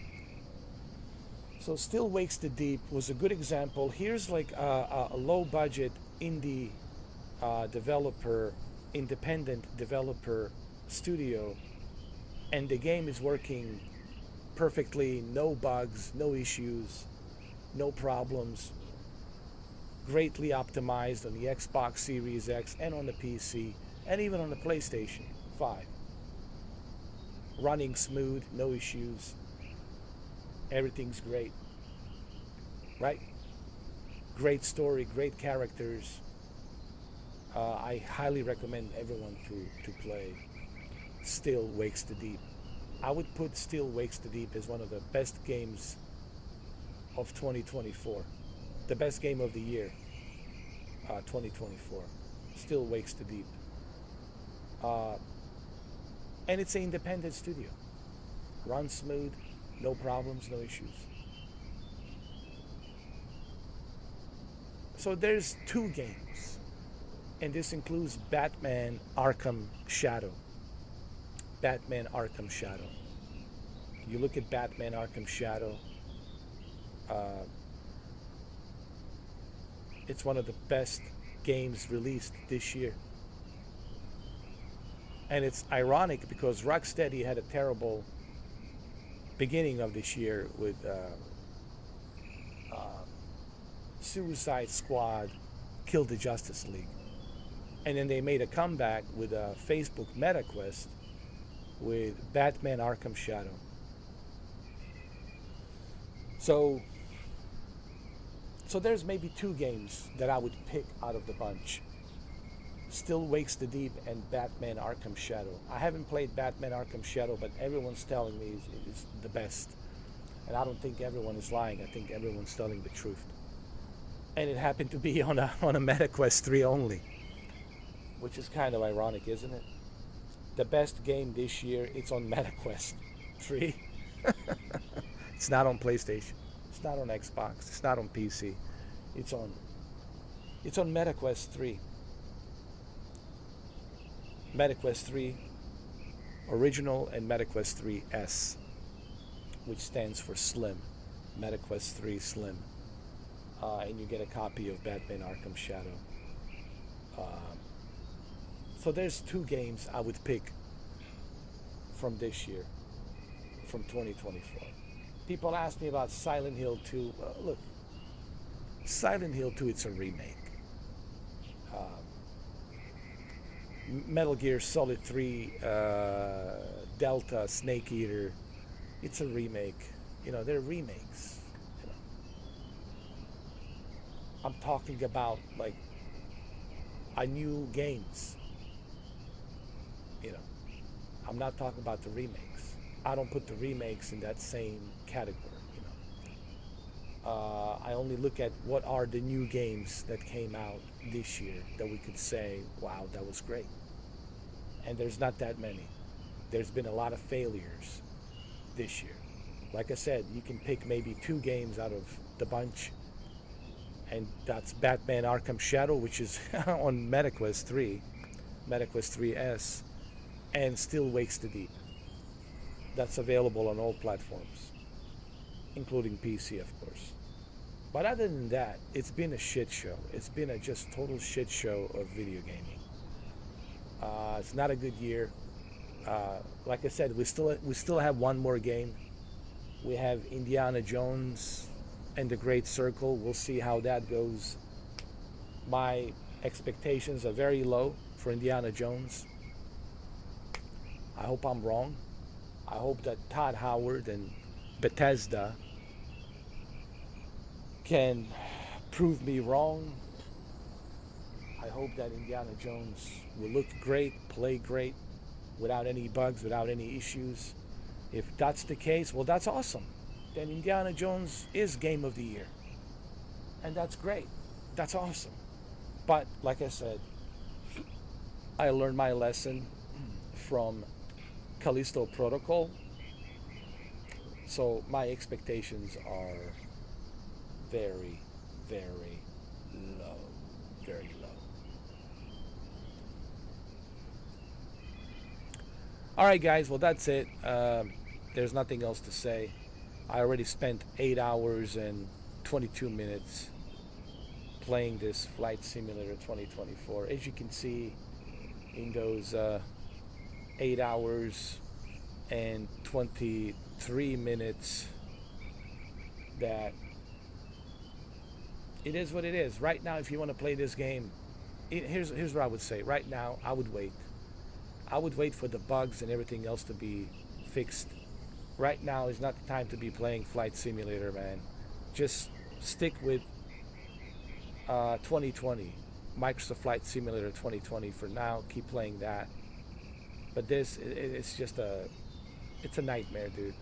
So Still Wakes the Deep was a good example. Here's like a low budget indie developer, independent developer studio, and the game is working perfectly, no bugs, no issues, no problems, greatly optimized on the Xbox Series X and on the PC and even on the PlayStation 5. Running smooth, no issues, everything's great, right? Great story, great characters. I highly recommend everyone to play Still Wakes the Deep. I would put Still Wakes the Deep as one of the best games of 2024. The best game of the year, 2024. Still Wakes the Deep. And it's an independent studio. Runs smooth, no problems, no issues. So there's 2 games, and this includes Batman Arkham Shadow. Batman Arkham Shadow. You look at Batman Arkham Shadow, it's one of the best games released this year. And it's ironic because Rocksteady had a terrible beginning of this year with Suicide Squad Kill the Justice League. And then they made a comeback with a Facebook meta quest with Batman Arkham Shadow. So there's maybe 2 games that I would pick out of the bunch. Still Wakes the Deep and Batman Arkham Shadow. I haven't played Batman Arkham Shadow, but everyone's telling me it's the best. And I don't think everyone is lying. I think everyone's telling the truth. And it happened to be on a MetaQuest 3 only, which is kind of ironic, isn't it? The best game this year, it's on MetaQuest 3. It's not on PlayStation. It's not on Xbox. It's not on PC. It's on MetaQuest 3. MetaQuest 3 Original and MetaQuest 3 S, which stands for Slim. MetaQuest 3 Slim. And you get a copy of Batman Arkham Shadow. So there's 2 games I would pick from this year, from 2024. People ask me about Silent Hill 2. Look, Silent Hill 2, it's a remake. Metal Gear Solid 3, Delta, Snake Eater, it's a remake. They're remakes. I'm talking about like a new games. I'm not talking about the remakes. I don't put the remakes in that same category. I only look at what are the new games that came out this year that we could say, wow, that was great. And there's not that many. There's been a lot of failures this year. Like I said, you can pick maybe 2 games out of the bunch, and that's Batman Arkham Shadow, which is on MetaQuest 3, MetaQuest 3S, and Still Wakes the Deep. That's available on all platforms, including PC, of course. But other than that, it's been a shit show. It's been a just total shit show of video gaming. It's not a good year. Like I said, we still have one more game. We have Indiana Jones and the Great Circle. We'll see how that goes. My expectations are very low for Indiana Jones. I hope I'm wrong. I hope that Todd Howard and Bethesda can prove me wrong. I hope that Indiana Jones will look great, play great, without any bugs, without any issues. If that's the case, well, that's awesome. Then Indiana Jones is Game of the Year. And that's great. That's awesome. But, like I said, I learned my lesson from Callisto Protocol. So my expectations are very, very low. Very low. All right, guys. Well, that's it. There's nothing else to say. I already spent 8 hours and 22 minutes playing this Flight Simulator 2024. As you can see, in those 8 hours and 23 minutes, that it is what it is. Right now, if you want to play this game, here's what I would say. Right now, I would wait. I would wait for the bugs and everything else to be fixed. Right now is not the time to be playing Flight Simulator, man. Just stick with 2020, Microsoft Flight Simulator 2020 for now. Keep playing that. But this, it's just it's a nightmare, dude.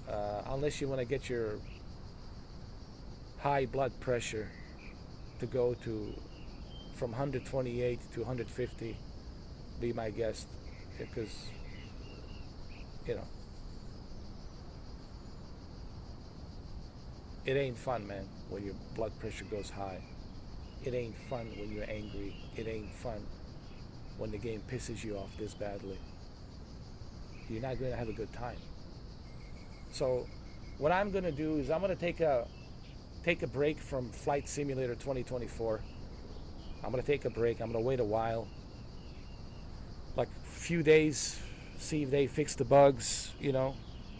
Unless you want to get your high blood pressure to go to from 128 to 150, be my guest, because it ain't fun, man, when your blood pressure goes high. It ain't fun when you're angry. It ain't fun when the game pisses you off this badly. You're not going to have a good time. So what I'm going to do is I'm going to take a break from Flight Simulator 2024. I'm going to take a break. I'm going to wait a while, like a few days, see if they fix the bugs,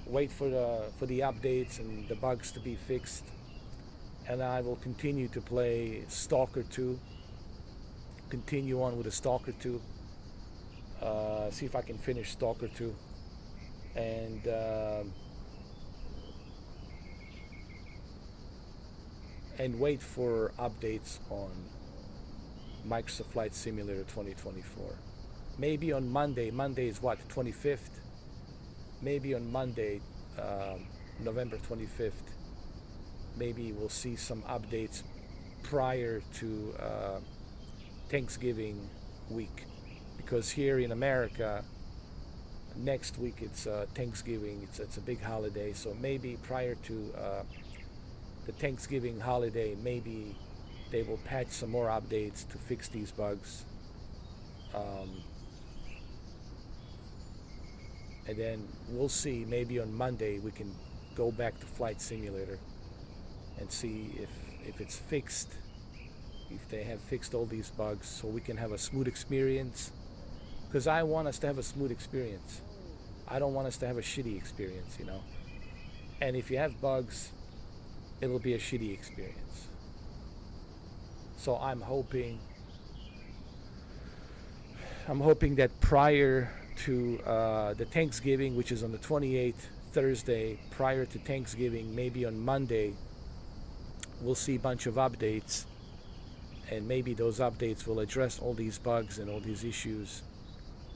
wait for the updates and the bugs to be fixed. And I will continue to play Stalker 2. Continue on with the Stalker 2. See if I can finish Stalker 2. And wait for updates on Microsoft Flight Simulator 2024. Maybe on Monday. Monday is what, 25th? Maybe on Monday, November 25th, maybe we'll see some updates prior to Thanksgiving week. Because here in America, next week it's Thanksgiving. It's a big holiday. So maybe prior to the Thanksgiving holiday, maybe they will patch some more updates to fix these bugs. And then we'll see, maybe on Monday we can go back to Flight Simulator and see if it's fixed, if they have fixed all these bugs, so we can have a smooth experience. Because I want us to have a smooth experience. I don't want us to have a shitty experience, And if you have bugs, it'll be a shitty experience. So I'm hoping that prior to the Thanksgiving, which is on the 28th, Thursday, prior to Thanksgiving, maybe on Monday, we'll see a bunch of updates, and maybe those updates will address all these bugs and all these issues.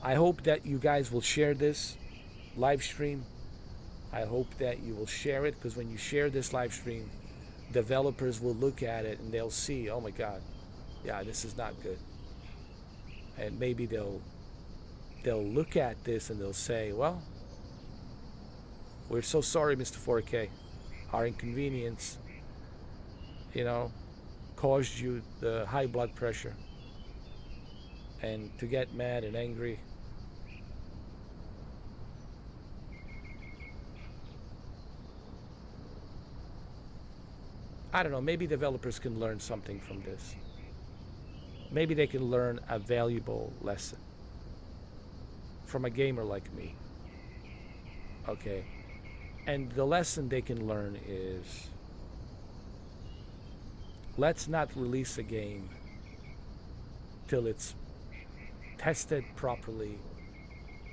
I hope that you guys will share this live stream. I hope that you will share it, because when you share this live stream, developers will look at it and they'll see, oh my God, yeah, this is not good. And maybe they'll look at this and they'll say, well, we're so sorry, Mr. 4K. Our inconvenience, caused you the high blood pressure. And to get mad and angry. I don't know, maybe developers can learn something from this. Maybe they can learn a valuable lesson from a gamer like me. Okay. And the lesson they can learn is, let's not release a game till it's tested properly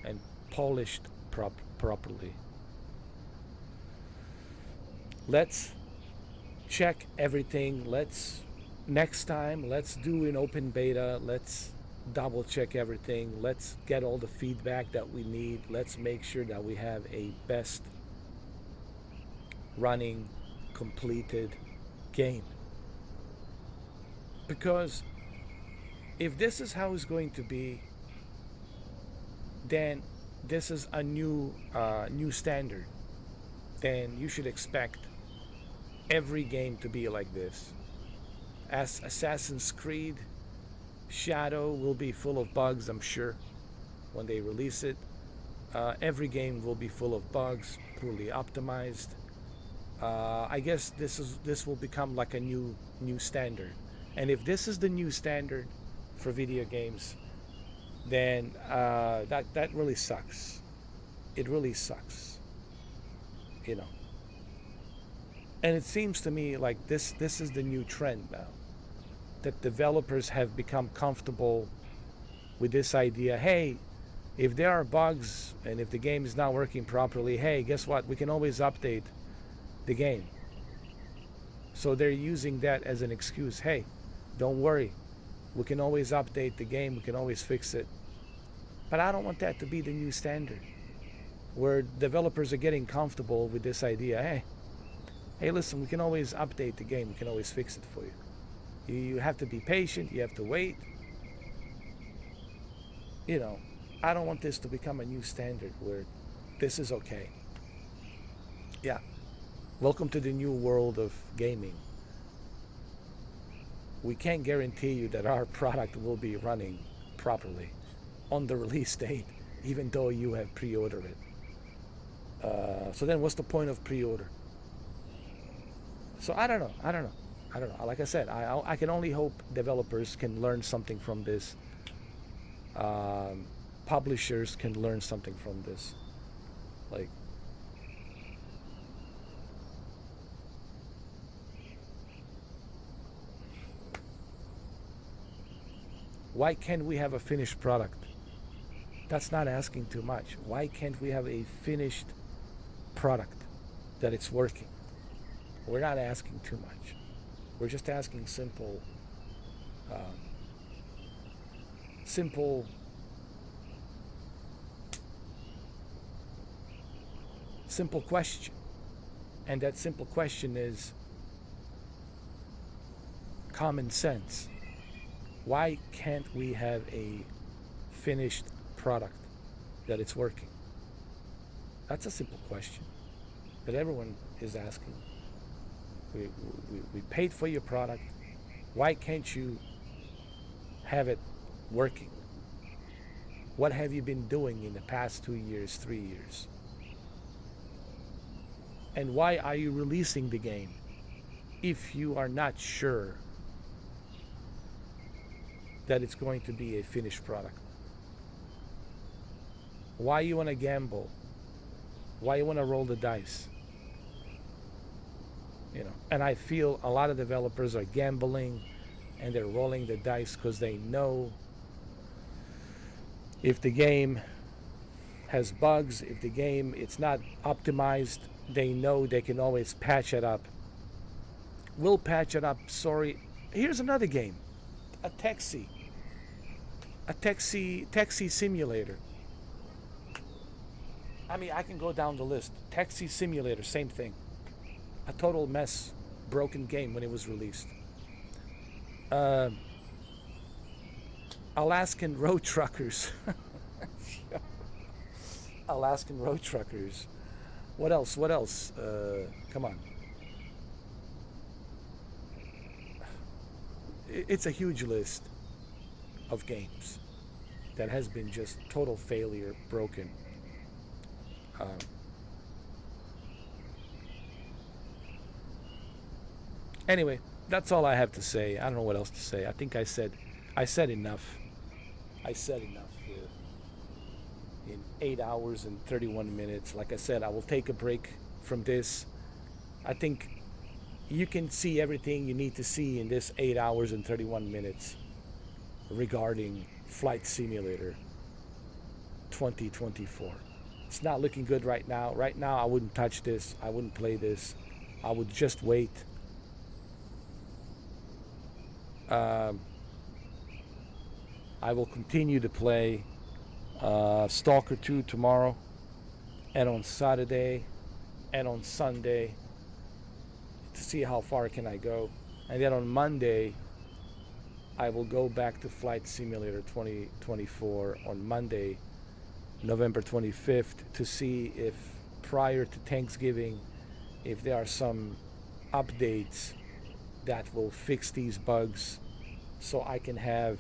and polished properly. Let's check everything. Next time, let's do an open beta. Let's double check everything. Let's get all the feedback that we need. Let's make sure that we have a best running, completed game. Because if this is how it's going to be, then this is a new standard. Then you should expect every game to be like this. As Assassin's Creed Shadow will be full of bugs, I'm sure, when they release it. Every game will be full of bugs, poorly optimized. I guess this will become like a new standard. And if this is the new standard for video games, then that really sucks. It really sucks. You know. And it seems to me like this is the new trend now. That developers have become comfortable with this idea. Hey, if there are bugs and if the game is not working properly, hey, guess what? We can always update the game. So they're using that as an excuse. Hey, don't worry. We can always update the game. We can always fix it. But I don't want that to be the new standard, where developers are getting comfortable with this idea. Hey, listen, we can always update the game. We can always fix it for you. You have to be patient. You have to wait. You know, I don't want this to become a new standard where this is okay. Yeah. Welcome to the new world of gaming. We can't guarantee you that our product will be running properly on the release date, even though you have pre-ordered it. So then what's the point of pre-order? So I don't know. Like I said, I can only hope developers can learn something from this. Publishers can learn something from this. Like, why can't we have a finished product? That's not asking too much. Why can't we have a finished product that it's working? We're not asking too much. We're just asking simple question. And that simple question is common sense. Why can't we have a finished product that it's working? That's a simple question that everyone is asking. We paid for your product. Why can't you have it working? What have you been doing in the past 2 years, 3 years? And why are you releasing the game if you are not sure that it's going to be a finished product? Why you want to gamble? Why you want to roll the dice? You know, and I feel a lot of developers are gambling and they're rolling the dice because they know if the game has bugs, if the game it's not optimized, they know they can always patch it up. We'll patch it up. Sorry. Here's another game, a taxi simulator. I mean, I can go down the list. Taxi simulator, same thing. A total mess, broken game when it was released. Alaskan road truckers. Alaskan road truckers. What else? Come on. It's a huge list of games that has been just total failure, broken. Anyway, that's all I have to say. I don't know what else to say. I think I said enough. I said enough in 8 hours and 31 minutes. Like I said, I will take a break from this. I think you can see everything you need to see in this 8 hours and 31 minutes regarding Flight Simulator 2024. It's not looking good right now. Right now, I wouldn't touch this. I wouldn't play this. I would just wait. I will continue to play Stalker 2 tomorrow, and on Saturday, and on Sunday, to see how far can I go. And then on Monday, I will go back to Flight Simulator 2024 on Monday, November 25th, to see if prior to Thanksgiving, if there are some updates that will fix these bugs so I can have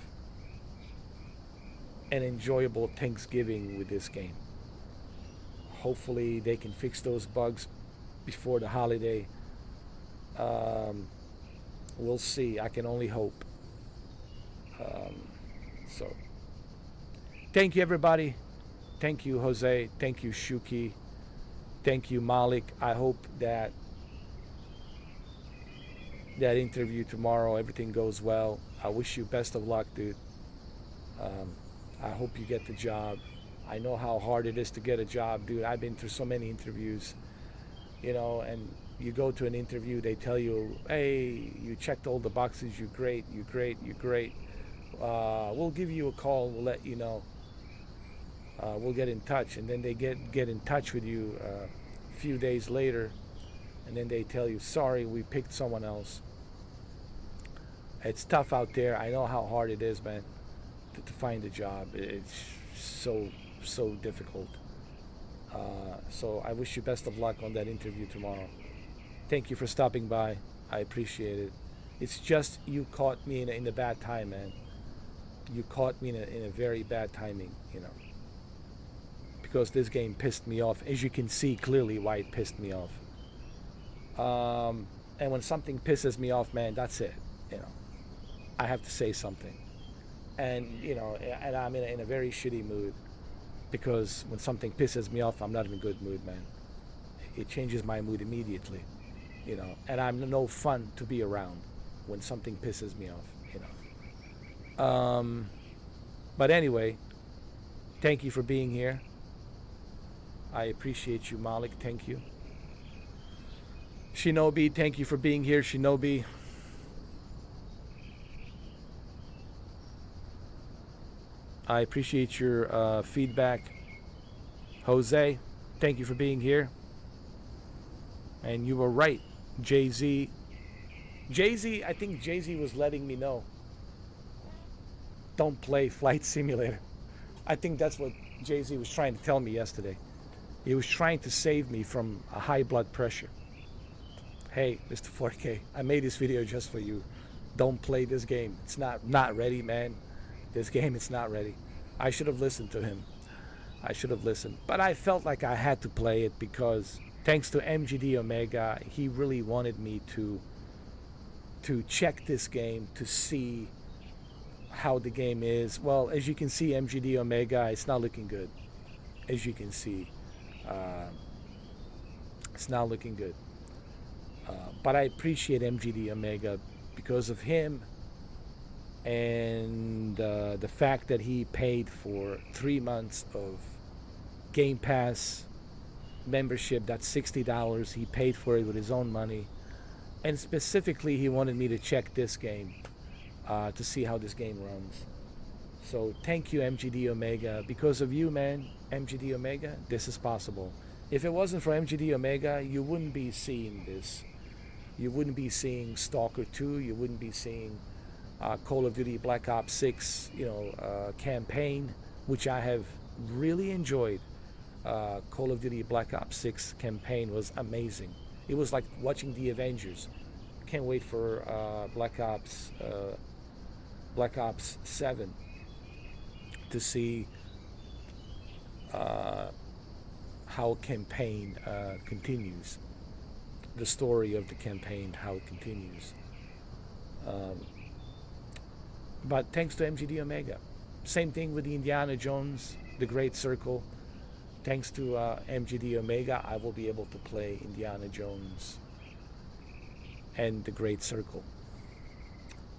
an enjoyable Thanksgiving with this game. Hopefully they can fix those bugs before the holiday. We'll see. I can only hope. So thank you, everybody. Thank you, Jose. Thank you, Shuki. Thank you, Malik. I hope that interview tomorrow, everything goes well. I wish you best of luck, dude. I hope you get the job. I know how hard it is to get a job, dude. I've been through so many interviews, and you go to an interview, they tell you, hey, you checked all the boxes, you're great, you're great, you're great. We'll give you a call, we'll let you know. We'll get in touch. And then they get in touch with you a few days later, and then they tell you, sorry, we picked someone else. It's tough out there. I know how hard it is, man, to find a job. It's so difficult. So I wish you best of luck on that interview tomorrow. Thank you for stopping by. I appreciate it. It's just you caught me in a bad time, man. You caught me in a very bad timing, because this game pissed me off. As you can see clearly why it pissed me off. And when something pisses me off, man, that's it. I have to say something. And and I'm in a very shitty mood, because when something pisses me off, I'm not in a good mood, man. It changes my mood immediately, and I'm no fun to be around when something pisses me off, But anyway, thank you for being here. I appreciate you, Malik. Thank you. Shinobi, thank you for being here, Shinobi. I appreciate your feedback. Jose, thank you for being here. And you were right, Jay-Z. Jay-Z, I think Jay-Z was letting me know, don't play Flight Simulator. I think that's what Jay-Z was trying to tell me yesterday. He was trying to save me from a high blood pressure. Hey, Mr. 4K, I made this video just for you. Don't play this game. It's not ready, man. This game, it's not ready. I should have listened to him. I should have listened. But I felt like I had to play it because thanks to MGD Omega, he really wanted me to check this game to see how the game is. Well, as you can see, MGD Omega, it's not looking good. As you can see, it's not looking good. But I appreciate MGD Omega because of him and the fact that he paid for 3 months of Game Pass membership. That's $60. He paid for it with his own money. And specifically, he wanted me to check this game to see how this game runs. So thank you, MGD Omega. Because of you, man, MGD Omega, this is possible. If it wasn't for MGD Omega, you wouldn't be seeing this. You wouldn't be seeing Stalker 2. You wouldn't be seeing Call of Duty Black Ops 6, campaign, which I have really enjoyed. Call of Duty Black Ops 6 campaign was amazing. It was like watching the Avengers. Can't wait for Black Ops 7 to see how campaign continues. The story of the campaign, how it continues. But thanks to MGD Omega. Same thing with the Indiana Jones, The Great Circle. Thanks to MGD Omega, I will be able to play Indiana Jones and The Great Circle.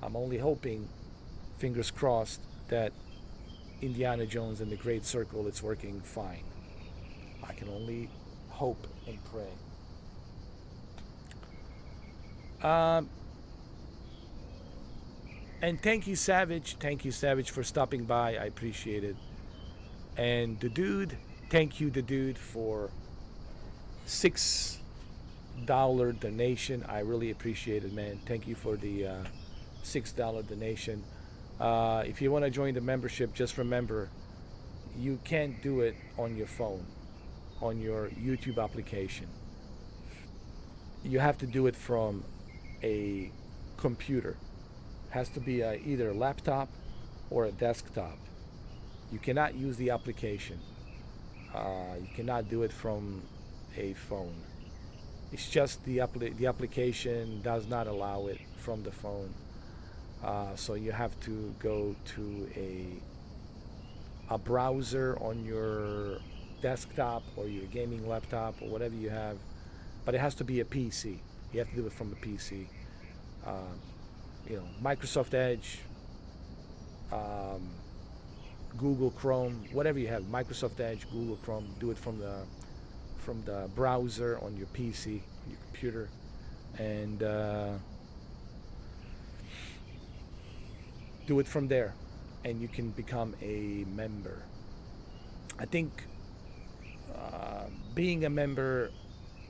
I'm only hoping, fingers crossed, that Indiana Jones and The Great Circle is working fine. I can only hope and pray. And thank you, Savage. Thank you, Savage, for stopping by. I appreciate it. And the dude, thank you, the dude, for $6 donation. I really appreciate it, man. Thank you for the $6 donation. If you want to join the membership, just remember, you can't do it on your phone, on your YouTube application. You have to do it from a computer. Has to be either a laptop or a desktop. You cannot use the application. You cannot do it from a phone. It's just the application does not allow it from the phone. So you have to go to a browser on your desktop or your gaming laptop or whatever you have, but it has to be a PC. You have to do it from a PC. Microsoft Edge, Google Chrome, whatever you have, Microsoft Edge, Google Chrome, do it from the browser on your PC, your computer, and do it from there, and you can become a member. I think being a member,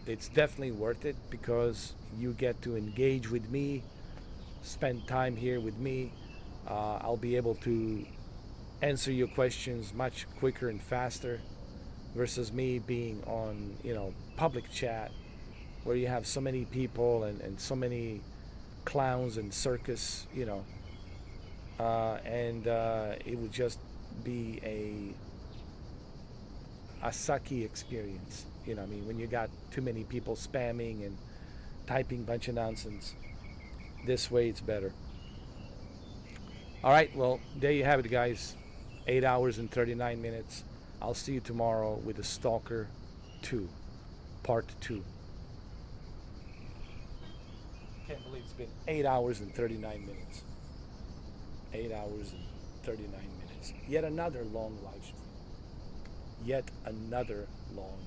it's definitely worth it because you get to engage with me, spend time here with me. I'll be able to answer your questions much quicker and faster versus me being on public chat where you have so many people and so many clowns and circus, and it would just be a sucky experience. I mean, when you got too many people spamming and typing a bunch of nonsense. This way it's better. All right, well, there you have it, guys. 8 hours and 39 minutes. I'll see you tomorrow with the Stalker 2, Part 2. Can't believe it's been 8 hours and 39 minutes. 8 hours and 39 minutes. Yet another long live stream. Yet another long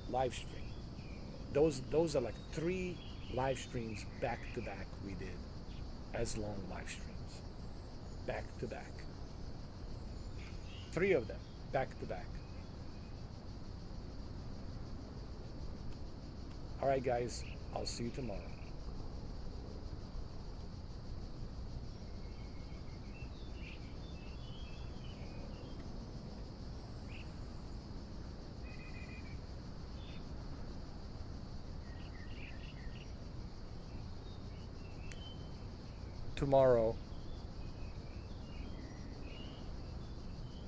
live stream. Those are like 3 live streams back to back we did as long live streams. Back to back. 3 of them back to back. All right, guys, I'll see you tomorrow. Tomorrow,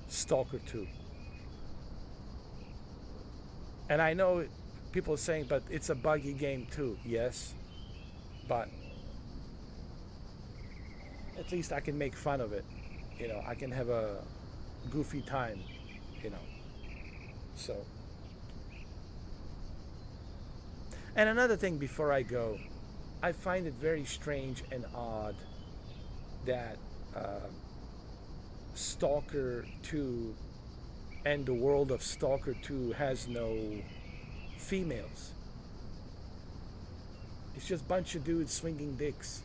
Stalker 2. And I know people are saying, but it's a buggy game too. Yes, but at least I can make fun of it. I can have a goofy time, So. And another thing before I go, I find it very strange and odd that Stalker 2 and the world of Stalker 2 has no females. It's just a bunch of dudes swinging dicks.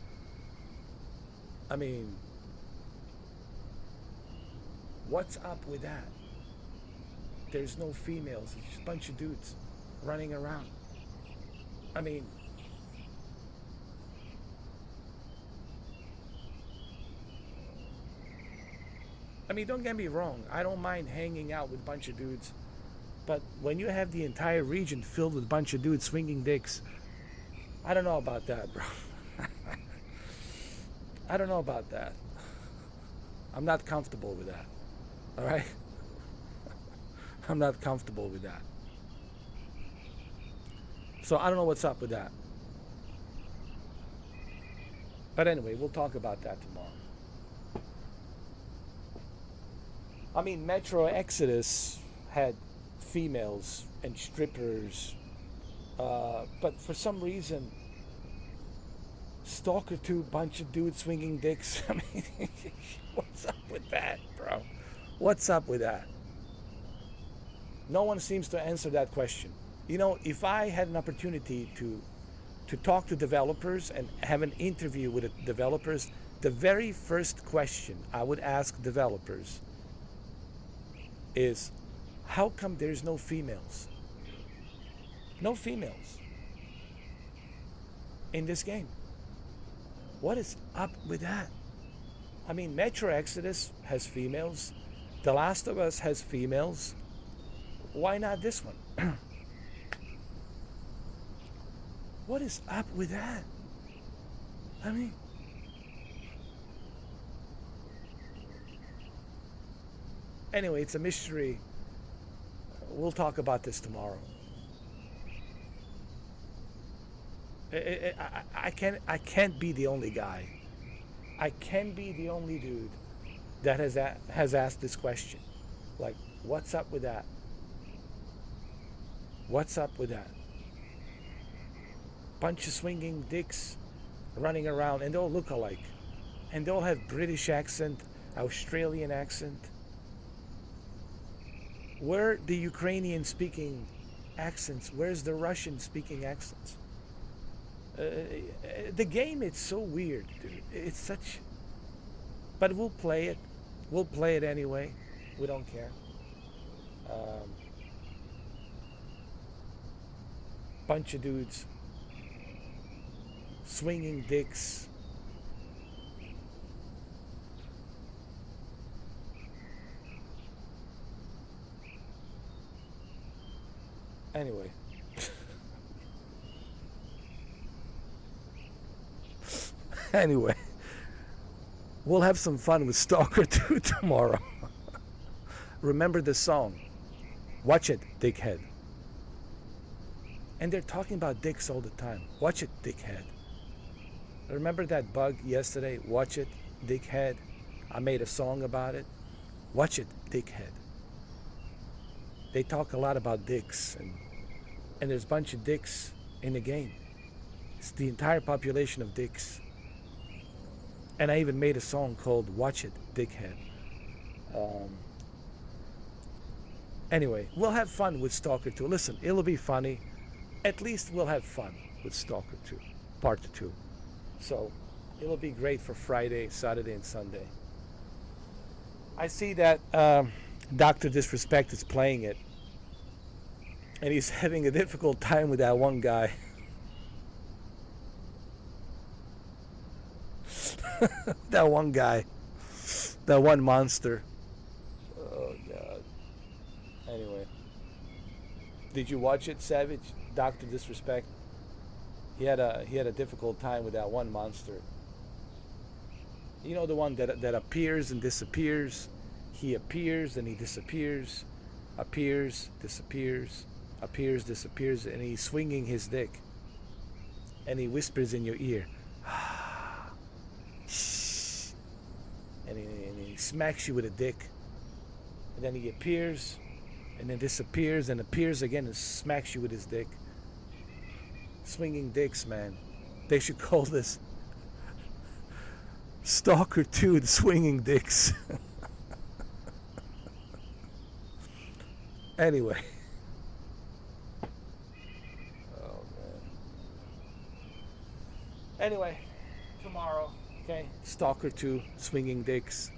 I mean, what's up with that? There's no females. It's just a bunch of dudes running around. I mean, don't get me wrong. I don't mind hanging out with a bunch of dudes. But when you have the entire region filled with a bunch of dudes swinging dicks, I don't know about that, bro. I don't know about that. I'm not comfortable with that. All right? I'm not comfortable with that. So I don't know what's up with that. But anyway, we'll talk about that tomorrow. I mean, Metro Exodus had females and strippers, but for some reason, Stalker 2, bunch of dudes swinging dicks. I mean, what's up with that, bro? What's up with that? No one seems to answer that question. If I had an opportunity to talk to developers and have an interview with the developers, the very first question I would ask developers is, how come there's no females? No females in this game. What is up with that? I mean, Metro Exodus has females. The Last of Us has females. Why not this one? What is up with that? I mean, anyway, it's a mystery We'll talk about this tomorrow. I can't be the only guy. I can't be the only dude that has asked this question. Like, what's up with that? What's up with that? Bunch of swinging dicks running around, and they all look alike. And they all have British accent, Australian accent. Where the Ukrainian speaking accents? Where's the Russian speaking accents? The game, it's so weird, dude. It's such... But we'll play it. We'll play it anyway. We don't care. Bunch of dudes swinging dicks. Anyway. Anyway. We'll have some fun with Stalker 2 tomorrow. Remember the song. Watch it, dickhead. And they're talking about dicks all the time. Watch it, dickhead. Remember that bug yesterday? Watch it, dickhead. I made a song about it. Watch it, dickhead. They talk a lot about dicks, and there's a bunch of dicks in the game. It's the entire population of dicks. And I even made a song called Watch It, Dickhead. Anyway, we'll have fun with Stalker 2. Listen, it'll be funny. At least we'll have fun with Stalker 2, Part 2. So, it'll be great for Friday, Saturday, and Sunday. I see that Dr. Disrespect is playing it. And he's having a difficult time with that one guy. That one guy. That one monster. Oh, God. Anyway. Did you watch it, Savage? Dr. Disrespect? He had a difficult time with that one monster. You know, the one that appears and disappears. He appears and he disappears. Appears, disappears. Appears, disappears. And he's swinging his dick. And he whispers in your ear. And he smacks you with a dick. And then he appears. And then disappears and appears again and smacks you with his dick. Swinging dicks, man. They should call this Stalker 2, the swinging dicks. Anyway. Oh, man. Anyway, tomorrow, okay? Stalker 2, swinging dicks.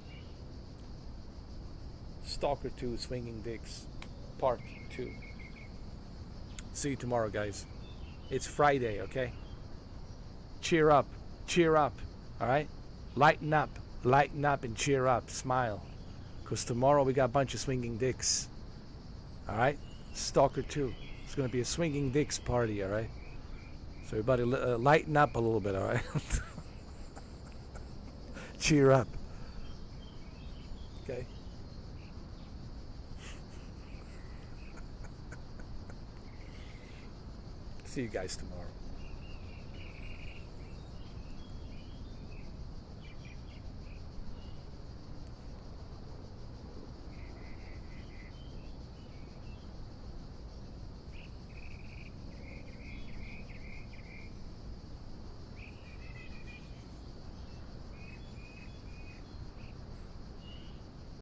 Stalker 2, swinging dicks. Part 2. See you tomorrow, guys. It's Friday, okay? Cheer up. Cheer up. Alright? Lighten up and cheer up. Smile. Because tomorrow we got a bunch of swinging dicks. Alright? Stalker 2. It's going to be a swinging dicks party, alright? So everybody lighten up a little bit, alright? Cheer up. Okay? See you guys tomorrow.